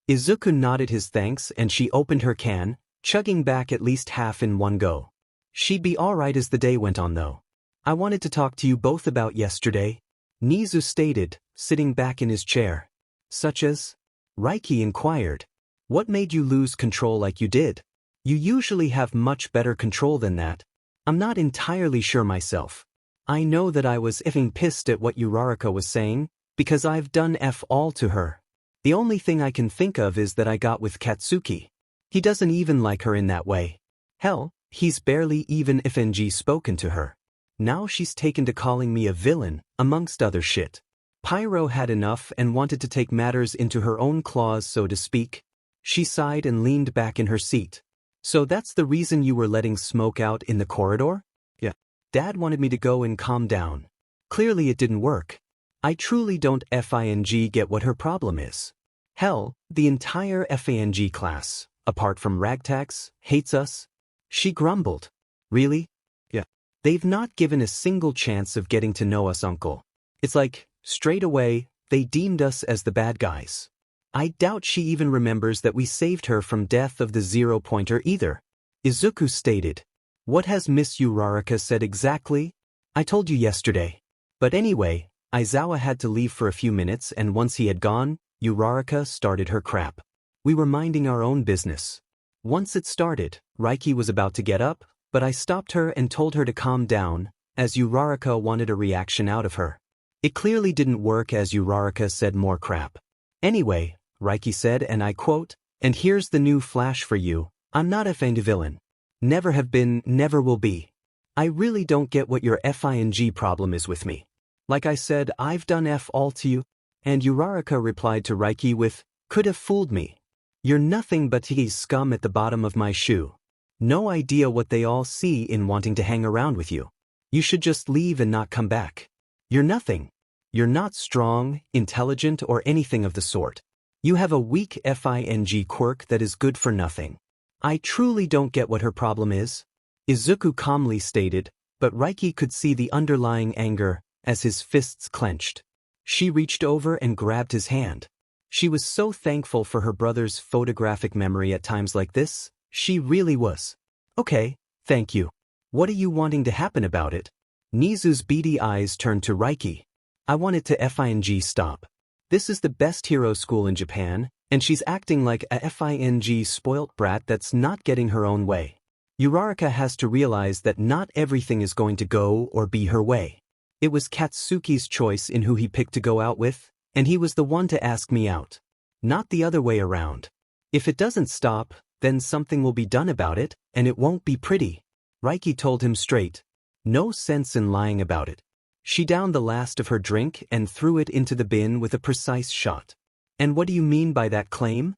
Isuku nodded his thanks and she opened her can, chugging back at least half in one go. She'd be alright as the day went on though. I wanted to talk to you both about yesterday, Nizu stated, sitting back in his chair. Such as? Reiky inquired. What made you lose control like you did? You usually have much better control than that. I'm not entirely sure myself. I know that I was effing pissed at what Uraraka was saying, because I've done F all to her. The only thing I can think of is that I got with Katsuki. He doesn't even like her in that way. Hell, he's barely even FNG spoken to her. Now she's taken to calling me a villain, amongst other shit. Pyro had enough and wanted to take matters into her own claws, so to speak. She sighed and leaned back in her seat. So that's the reason you were letting smoke out in the corridor? Yeah. Dad wanted me to go and calm down. Clearly it didn't work. I truly don't FING get what her problem is. Hell, the entire FANG class, apart from Ragtags, hates us. She grumbled. Really? Yeah. They've not given a single chance of getting to know us, uncle. It's like, straight away, they deemed us as the bad guys. I doubt she even remembers that we saved her from death of the zero-pointer either. Isuku stated. What has Miss Uraraka said exactly? I told you yesterday. But anyway, Aizawa had to leave for a few minutes and once he had gone, Uraraka started her crap. We were minding our own business. Once it started, Reiky was about to get up, but I stopped her and told her to calm down, as Uraraka wanted a reaction out of her. It clearly didn't work as Uraraka said more crap. Anyway, Reiky said, and I quote, and here's the new flash for you, I'm not a villain. Never have been, never will be. I really don't get what your FING problem is with me. Like I said, I've done F all to you. And Uraraka replied to Reiky with, could have fooled me. You're nothing but his scum at the bottom of my shoe. No idea what they all see in wanting to hang around with you. You should just leave and not come back. You're nothing. You're not strong, intelligent, or anything of the sort. You have a weak FING quirk that is good for nothing. I truly don't get what her problem is. Isuku calmly stated, but Reiky could see the underlying anger as his fists clenched. She reached over and grabbed his hand. She was so thankful for her brother's photographic memory at times like this, she really was. Okay, thank you. What are you wanting to happen about it? Nizu's beady eyes turned to Reiky. I want it to FING stop. This is the best hero school in Japan, and she's acting like a FING spoilt brat that's not getting her own way. Uraraka has to realize that not everything is going to go or be her way. It was Katsuki's choice in who he picked to go out with, and he was the one to ask me out. Not the other way around. If it doesn't stop, then something will be done about it, and it won't be pretty. Reiky told him straight. No sense in lying about it. She downed the last of her drink and threw it into the bin with a precise shot. And what do you mean by that claim?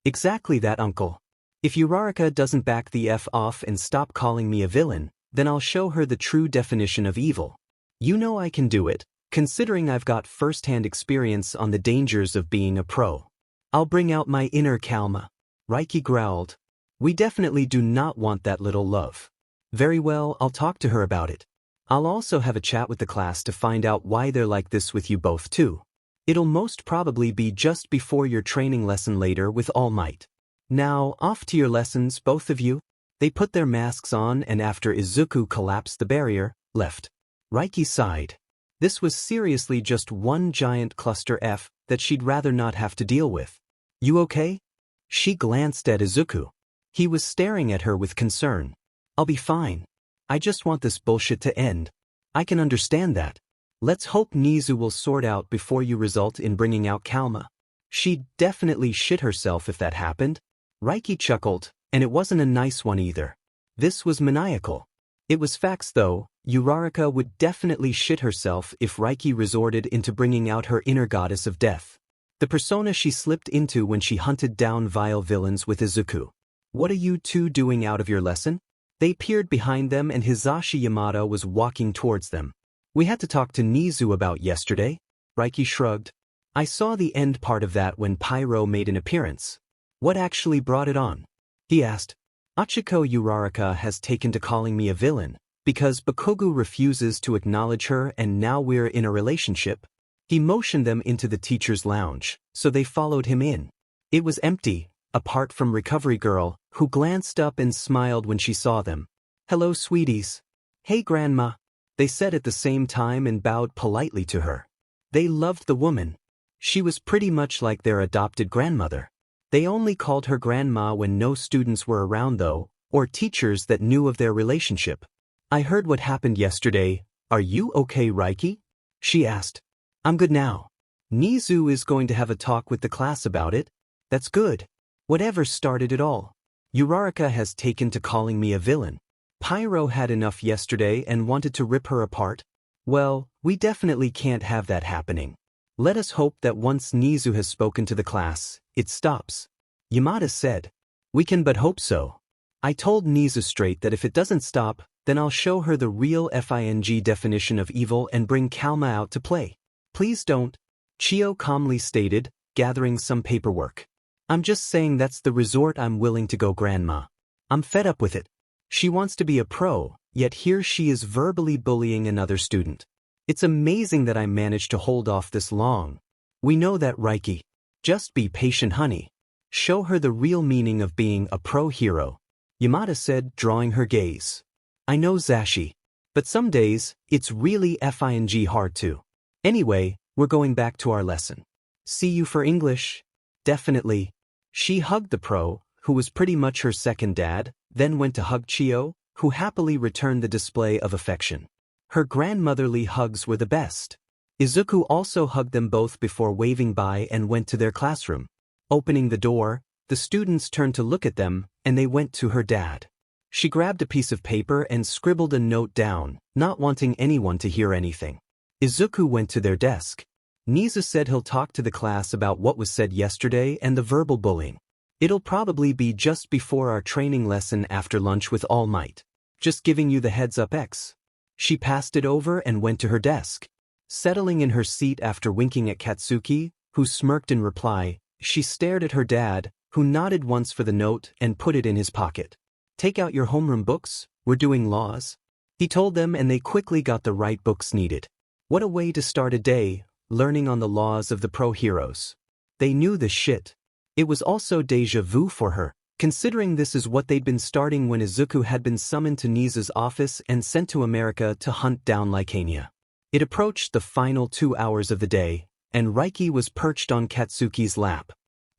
Exactly that, uncle. If Uraraka doesn't back the F off and stop calling me a villain, then I'll show her the true definition of evil. You know I can do it, considering I've got first-hand experience on the dangers of being a pro. I'll bring out my inner Kalma. Reiky growled. We definitely do not want that little love. Very well, I'll talk to her about it. I'll also have a chat with the class to find out why they're like this with you both too. It'll most probably be just before your training lesson later with All Might. Now, off to your lessons, both of you. They put their masks on and after Izuku collapsed the barrier, left. Reiky sighed. This was seriously just one giant cluster F that she'd rather not have to deal with. You okay? She glanced at Izuku. He was staring at her with concern. I'll be fine. I just want this bullshit to end. I can understand that. Let's hope Nizu will sort out before you result in bringing out Kalma. She'd definitely shit herself if that happened. Reiky chuckled, and it wasn't a nice one either. This was maniacal. It was facts though. Uraraka would definitely shit herself if Reiky resorted into bringing out her inner goddess of death. The persona she slipped into when she hunted down vile villains with Izuku. What are you two doing out of your lesson? They peered behind them and Hisashi Yamada was walking towards them. We had to talk to Nizu about yesterday. Reiky shrugged. I saw the end part of that when Pyro made an appearance. What actually brought it on? He asked. Achiko Uraraka has taken to calling me a villain, because Bakugo refuses to acknowledge her and now we're in a relationship. He motioned them into the teacher's lounge, so they followed him in. It was empty, apart from Recovery Girl, who glanced up and smiled when she saw them. Hello, sweeties. Hey, Grandma. They said at the same time and bowed politely to her. They loved the woman. She was pretty much like their adopted grandmother. They only called her Grandma when no students were around though, or teachers that knew of their relationship. I heard what happened yesterday. Are you okay, Reiky? She asked. I'm good now. Nizu is going to have a talk with the class about it. That's good. Whatever started it all? Uraraka has taken to calling me a villain. Pyro had enough yesterday and wanted to rip her apart. Well, we definitely can't have that happening. Let us hope that once Nizu has spoken to the class, it stops. Yamada said. We can but hope so. I told Nizu straight that if it doesn't stop, then I'll show her the real FING definition of evil and bring Kalma out to play. Please don't. Chio calmly stated, gathering some paperwork. I'm just saying that's the resort I'm willing to go, Grandma. I'm fed up with it. She wants to be a pro, yet here she is verbally bullying another student. It's amazing that I managed to hold off this long. We know that, Reiky. Just be patient, honey. Show her the real meaning of being a pro hero. Yamada said, drawing her gaze. I know, Zashi. But some days, it's really FING hard too. Anyway, we're going back to our lesson. See you for English? Definitely. She hugged the pro, who was pretty much her second dad, then went to hug Chio, who happily returned the display of affection. Her grandmotherly hugs were the best. Izuku also hugged them both before waving bye and went to their classroom. Opening the door, the students turned to look at them, and they went to her dad. She grabbed a piece of paper and scribbled a note down, not wanting anyone to hear anything. Izuku went to their desk. Nizu said he'll talk to the class about what was said yesterday and the verbal bullying. It'll probably be just before our training lesson after lunch with All Might. Just giving you the heads up, X. She passed it over and went to her desk. Settling in her seat after winking at Katsuki, who smirked in reply, she stared at her dad, who nodded once for the note and put it in his pocket. Take out your homeroom books, we're doing laws. He told them and they quickly got the right books needed. What a way to start a day, learning on the laws of the pro heroes. They knew the shit. It was also déjà vu for her, considering this is what they'd been starting when Izuku had been summoned to Nizu's office and sent to America to hunt down Lycania. It approached the final 2 hours of the day, and Reiky was perched on Katsuki's lap,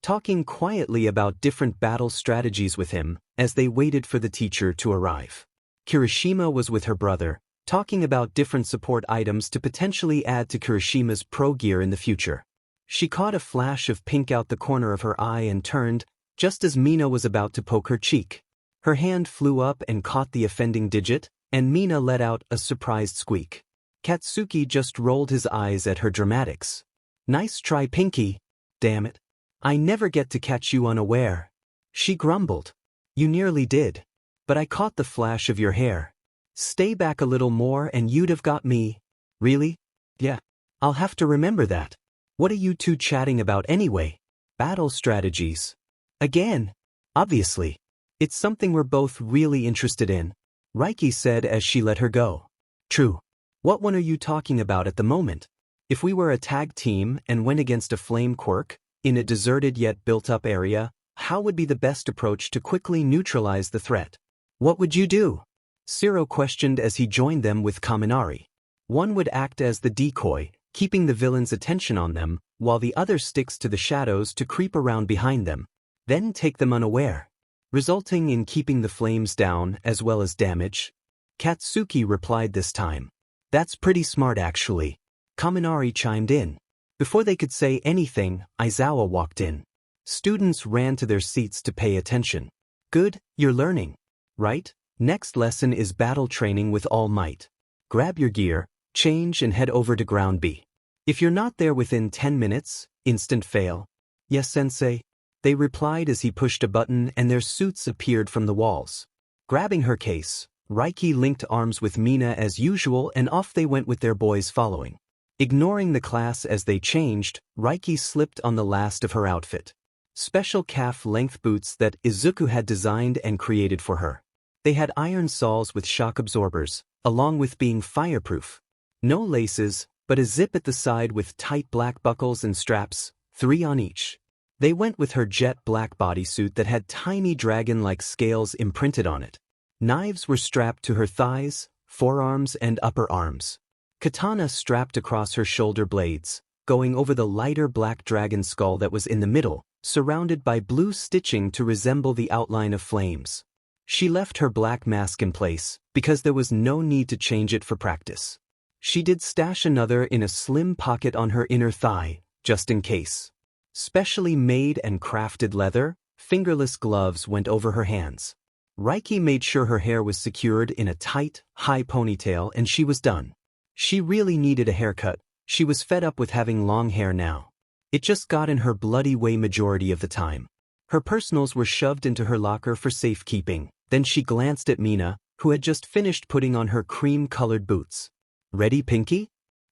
talking quietly about different battle strategies with him as they waited for the teacher to arrive. Kirishima was with her brother, talking about different support items to potentially add to Kirishima's pro gear in the future. She caught a flash of pink out the corner of her eye and turned, just as Mina was about to poke her cheek. Her hand flew up and caught the offending digit, and Mina let out a surprised squeak. Katsuki just rolled his eyes at her dramatics. Nice try, Pinky. Damn it. I never get to catch you unaware. She grumbled. You nearly did. But I caught the flash of your hair. Stay back a little more and you'd have got me. Really? Yeah. I'll have to remember that. What are you two chatting about anyway? Battle strategies. Again. Obviously. It's something we're both really interested in, Reiky said as she let her go. True. What one are you talking about at the moment? If we were a tag team and went against a flame quirk, in a deserted yet built-up area, How would be the best approach to quickly neutralize the threat? What would you do? Siro questioned as he joined them with Kaminari. One would act as the decoy, keeping the villain's attention on them, while the other sticks to the shadows to creep around behind them, then take them unaware, resulting in keeping the flames down as well as damage. Katsuki replied this time. That's pretty smart actually. Kaminari chimed in. Before they could say anything, Aizawa walked in. Students ran to their seats to pay attention. Good, you're learning, right? Next lesson is battle training with All Might. Grab your gear, change and head over to Ground B. If you're not there within 10 minutes, instant fail. Yes, sensei. They replied as he pushed a button and their suits appeared from the walls. Grabbing her case, Reiky linked arms with Mina as usual and off they went with their boys following. Ignoring the class as they changed, Reiky slipped on the last of her outfit. Special calf-length boots that Isuku had designed and created for her. They had iron soles with shock absorbers, along with being fireproof. No laces, but a zip at the side with tight black buckles and straps, 3 on each. They went with her jet black bodysuit that had tiny dragon-like scales imprinted on it. Knives were strapped to her thighs, forearms and upper arms. Katana strapped across her shoulder blades, going over the lighter black dragon skull that was in the middle, surrounded by blue stitching to resemble the outline of flames. She left her black mask in place, because there was no need to change it for practice. She did stash another in a slim pocket on her inner thigh, just in case. Specially made and crafted leather, fingerless gloves went over her hands. Reiky made sure her hair was secured in a tight, high ponytail and she was done. She really needed a haircut. She was fed up with having long hair now. It just got in her bloody way majority of the time. Her personals were shoved into her locker for safekeeping. Then she glanced at Mina, who had just finished putting on her cream-colored boots. Ready, Pinky?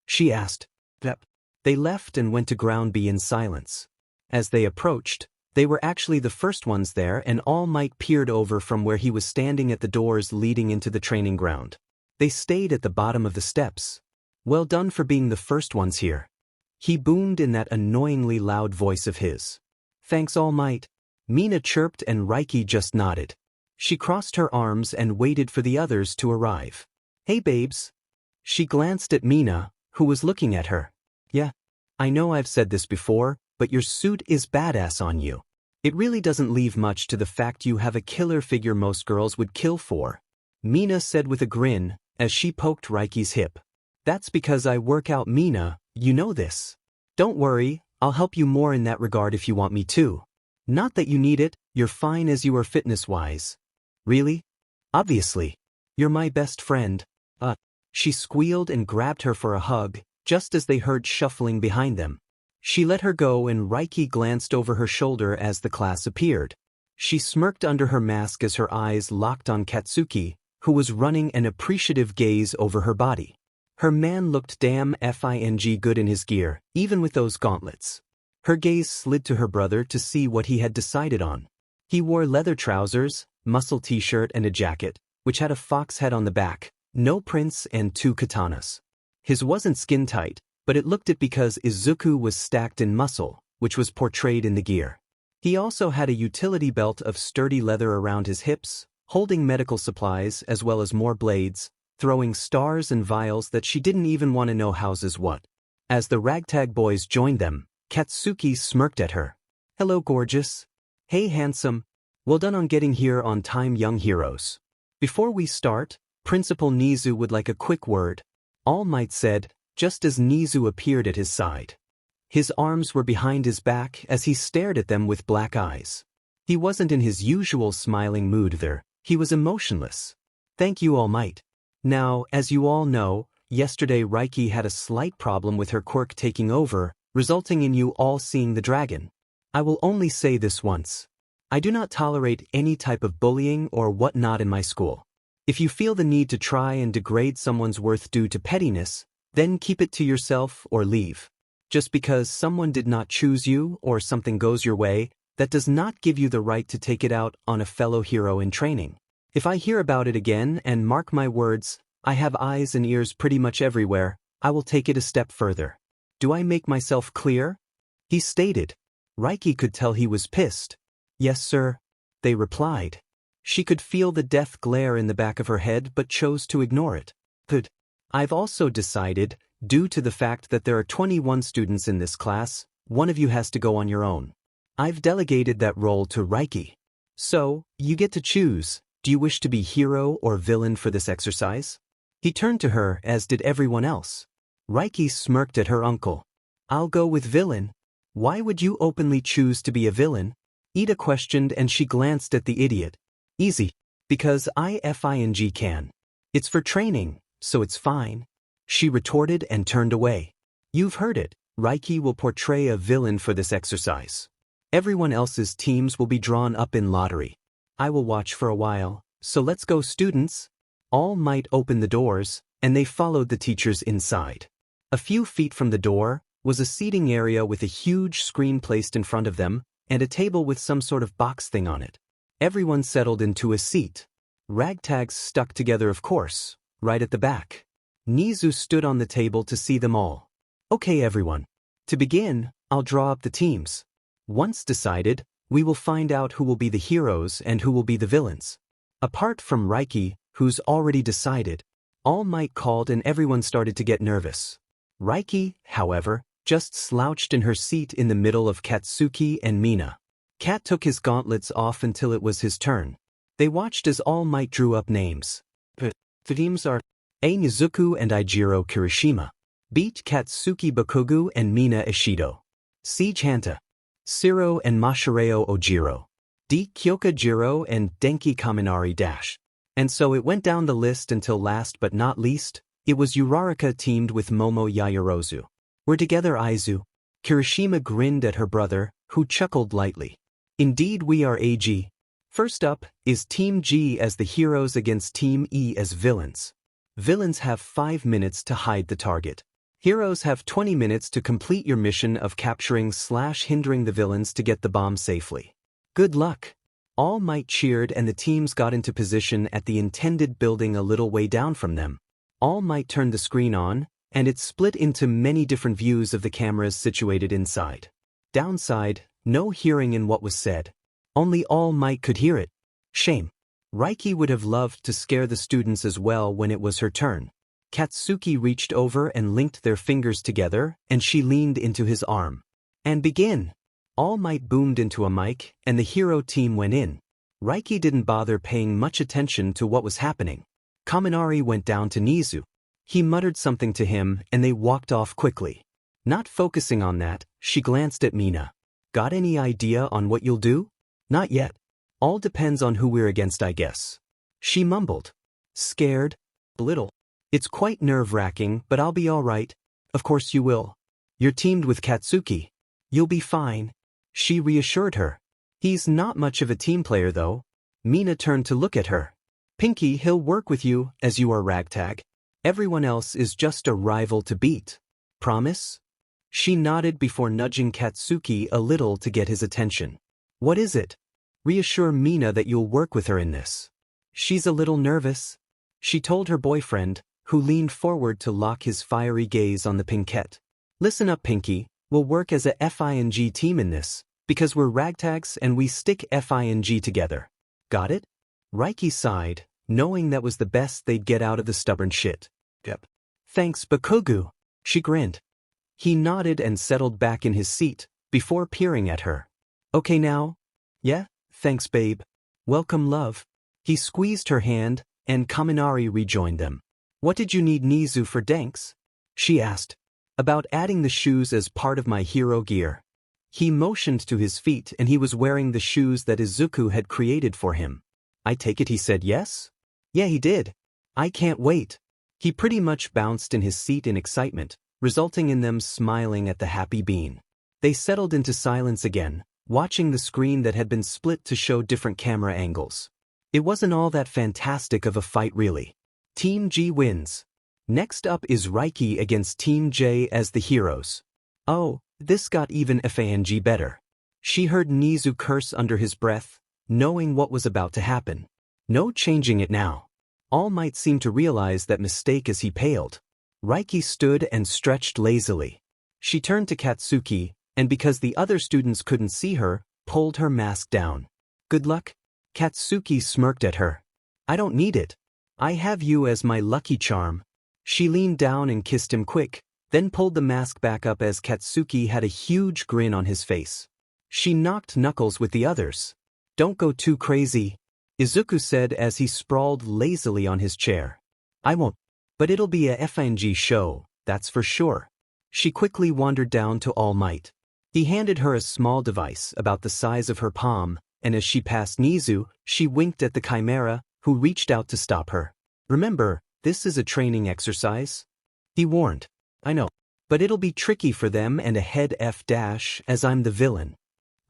She asked. Yep. They left and went to Ground B in silence. As they approached, they were actually the first ones there and All Might peered over from where he was standing at the doors leading into the training ground. They stayed at the bottom of the steps. Well done for being the first ones here. He boomed in that annoyingly loud voice of his. Thanks, All Might. Mina chirped and Reiky just nodded. She crossed her arms and waited for the others to arrive. Hey babes. She glanced at Mina, who was looking at her. Yeah, I know I've said this before, but your suit is badass on you. It really doesn't leave much to the fact you have a killer figure most girls would kill for. Mina said with a grin, as she poked Reiky's hip. That's because I work out, Mina, you know this. Don't worry, I'll help you more in that regard if you want me to. Not that you need it, you're fine as you are fitness-wise. Really? Obviously. You're my best friend. She squealed and grabbed her for a hug, just as they heard shuffling behind them. She let her go and Reiky glanced over her shoulder as the class appeared. She smirked under her mask as her eyes locked on Katsuki, who was running an appreciative gaze over her body. Her man looked damn fing good in his gear, even with those gauntlets. Her gaze slid to her brother to see what he had decided on. He wore leather trousers, muscle t-shirt and a jacket, which had a fox head on the back, no prints and 2 katanas. His wasn't skin tight, but it looked it because Isuku was stacked in muscle, which was portrayed in the gear. He also had a utility belt of sturdy leather around his hips, holding medical supplies as well as more blades, throwing stars and vials that she didn't even want to know houses what. As the ragtag boys joined them, Katsuki smirked at her. Hello, gorgeous. Hey, handsome. Well done on getting here on time, young heroes. Before we start, Principal Nizu would like a quick word. All Might said, just as Nizu appeared at his side. His arms were behind his back as he stared at them with black eyes. He wasn't in his usual smiling mood there, he was emotionless. Thank you, All Might. Now, as you all know, yesterday Reiky had a slight problem with her quirk taking over, resulting in you all seeing the dragon. I will only say this once. I do not tolerate any type of bullying or whatnot in my school. If you feel the need to try and degrade someone's worth due to pettiness, then keep it to yourself or leave. Just because someone did not choose you or something goes your way, that does not give you the right to take it out on a fellow hero in training. If I hear about it again, and mark my words, I have eyes and ears pretty much everywhere, I will take it a step further. Do I make myself clear? He stated. Reiky could tell he was pissed. Yes, sir, they replied. She could feel the death glare in the back of her head but chose to ignore it. But I've also decided, due to the fact that there are 21 students in this class, one of you has to go on your own. I've delegated that role to Reiky. So, you get to choose, do you wish to be hero or villain for this exercise? He turned to her, as did everyone else. Reiky smirked at her uncle. I'll go with villain. Why would you openly choose to be a villain? Ida questioned and she glanced at the idiot. Easy. Because I can. It's for training, so it's fine. She retorted and turned away. You've heard it. Reiky will portray a villain for this exercise. Everyone else's teams will be drawn up in lottery. I will watch for a while, so let's go, students. All Might opened the doors, and they followed the teachers inside. A few feet from the door was a seating area with a huge screen placed in front of them, and a table with some sort of box thing on it. Everyone settled into a seat. Ragtags stuck together, of course, right at the back. Nizu stood on the table to see them all. Okay, everyone. To begin, I'll draw up the teams. Once decided, we will find out who will be the heroes and who will be the villains. Apart from Reiky, who's already decided, All Might called and everyone started to get nervous. Reiky, however, just slouched in her seat in the middle of Katsuki and Mina. Kat took his gauntlets off until it was his turn. They watched as All Might drew up names. The teams are Isuku and Ijiro Kirishima. Beat Katsuki Bakugo and Mina Ishido. Siege Hanta. Siro and Mashireo Ojiro. D. Kyoka Jiro and Denki Kaminari Dash. And so it went down the list until last but not least, it was Uraraka teamed with Momo Yaoyorozu. We're together, Aizu. Kirishima grinned at her brother, who chuckled lightly. Indeed we are AG. First up is Team G as the heroes against Team E as villains. Villains have 5 minutes to hide the target. Heroes have 20 minutes to complete your mission of capturing/hindering the villains to get the bomb safely. Good luck! All Might cheered and the teams got into position at the intended building a little way down from them. All Might turned the screen on, and it split into many different views of the cameras situated inside. Downside, no hearing in what was said. Only All Might could hear it. Shame. Reiky would have loved to scare the students as well when it was her turn. Katsuki reached over and linked their fingers together, and she leaned into his arm. And begin! All Might boomed into a mic, and the hero team went in. Reiky didn't bother paying much attention to what was happening. Kaminari went down to Nizu. He muttered something to him, and they walked off quickly. Not focusing on that, she glanced at Mina. Got any idea on what you'll do? Not yet. All depends on who we're against, I guess. She mumbled. Scared? Little. It's quite nerve-wracking, but I'll be all right. Of course you will. You're teamed with Katsuki. You'll be fine. She reassured her. He's not much of a team player though. Mina turned to look at her. Pinky, he'll work with you, as you are Ragtag. Everyone else is just a rival to beat. Promise? She nodded before nudging Katsuki a little to get his attention. What is it? Reassure Mina that you'll work with her in this. She's a little nervous. She told her boyfriend, who leaned forward to lock his fiery gaze on the Pinkette. Listen up, Pinky, we'll work as a FING team in this, because we're Ragtags and we stick FING together. Got it? Reiky sighed, knowing that was the best they'd get out of the stubborn shit. Yep. Thanks, Bakugo. She grinned. He nodded and settled back in his seat, before peering at her. Okay now? Yeah, thanks babe. Welcome love. He squeezed her hand, and Kaminari rejoined them. What did you need Nizu for Danks? She asked. About adding the shoes as part of my hero gear. He motioned to his feet and he was wearing the shoes that Isuku had created for him. I take it he said yes? Yeah, he did. I can't wait. He pretty much bounced in his seat in excitement, resulting in them smiling at the happy bean. They settled into silence again, watching the screen that had been split to show different camera angles. It wasn't all that fantastic of a fight really. Team G wins. Next up is Reiky against Team J as the heroes. Oh, this got even FANG better. She heard Nizu curse under his breath, knowing what was about to happen. No changing it now. All Might seem to realize that mistake as he paled. Reiky stood and stretched lazily. She turned to Katsuki, and because the other students couldn't see her, pulled her mask down. Good luck? Katsuki smirked at her. I don't need it. I have you as my lucky charm. She leaned down and kissed him quick, then pulled the mask back up as Katsuki had a huge grin on his face. She knocked knuckles with the others. Don't go too crazy, Isuku said as he sprawled lazily on his chair. I won't. But it'll be a FNG show, that's for sure. She quickly wandered down to All Might. He handed her a small device about the size of her palm, and as she passed Nizu, she winked at the Chimera, who reached out to stop her. Remember, this is a training exercise? He warned. I know. But it'll be tricky for them and a head F- as I'm the villain.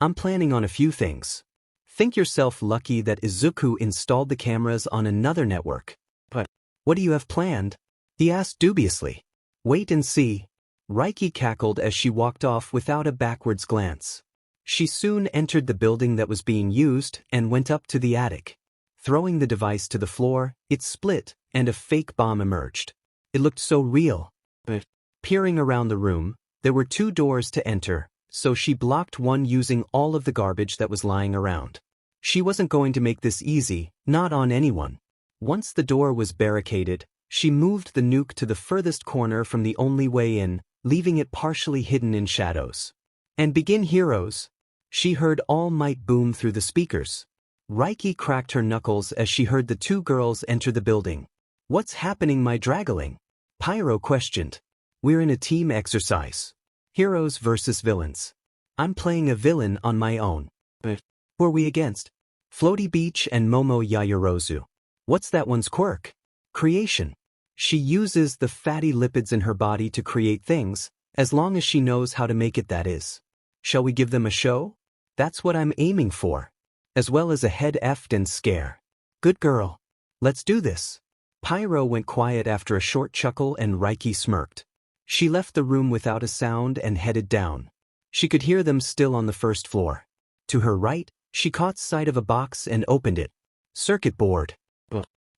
I'm planning on a few things. Think yourself lucky that Isuku installed the cameras on another network. But what do you have planned? He asked dubiously. Wait and see. Reiky cackled as she walked off without a backwards glance. She soon entered the building that was being used and went up to the attic. Throwing the device to the floor, it split, and a fake bomb emerged. It looked so real. But peering around the room, there were 2 doors to enter, so she blocked one using all of the garbage that was lying around. She wasn't going to make this easy, not on anyone. Once the door was barricaded, she moved the nuke to the furthest corner from the only way in, leaving it partially hidden in shadows. And begin heroes. She heard All Might boom through the speakers. Reiky cracked her knuckles as she heard the 2 girls enter the building. What's happening, my Dragaling? Pyro questioned. We're in a team exercise. Heroes versus villains. I'm playing a villain on my own. But who are we against? Floaty Beach and Momo Yayorozu. What's that one's quirk? Creation. She uses the fatty lipids in her body to create things, as long as she knows how to make it, that is. Shall we give them a show? That's what I'm aiming for. As well as a head effed and scare. Good girl. Let's do this. Pyro went quiet after a short chuckle and Reiky smirked. She left the room without a sound and headed down. She could hear them still on the first floor. To her right, she caught sight of a box and opened it. Circuit board.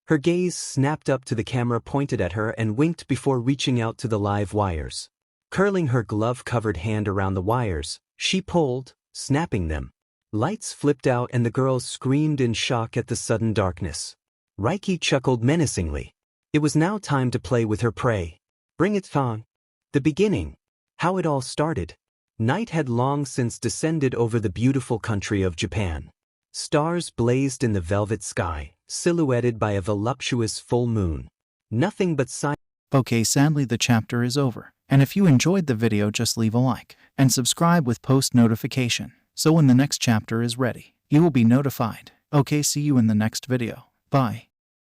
Her gaze snapped up to the camera pointed at her and winked before reaching out to the live wires. Curling her glove-covered hand around the wires, she pulled, snapping them. Lights flipped out and the girls screamed in shock at the sudden darkness. Reiky chuckled menacingly. It was now time to play with her prey. Bring it on. The beginning. How it all started. Night had long since descended over the beautiful country of Japan. Stars blazed in the velvet sky, silhouetted by a voluptuous full moon. Nothing but silence. Okay, sadly the chapter is over. And if you enjoyed the video, just leave a like and subscribe with post notification, so when the next chapter is ready, you will be notified. Okay, see you in the next video. Bye.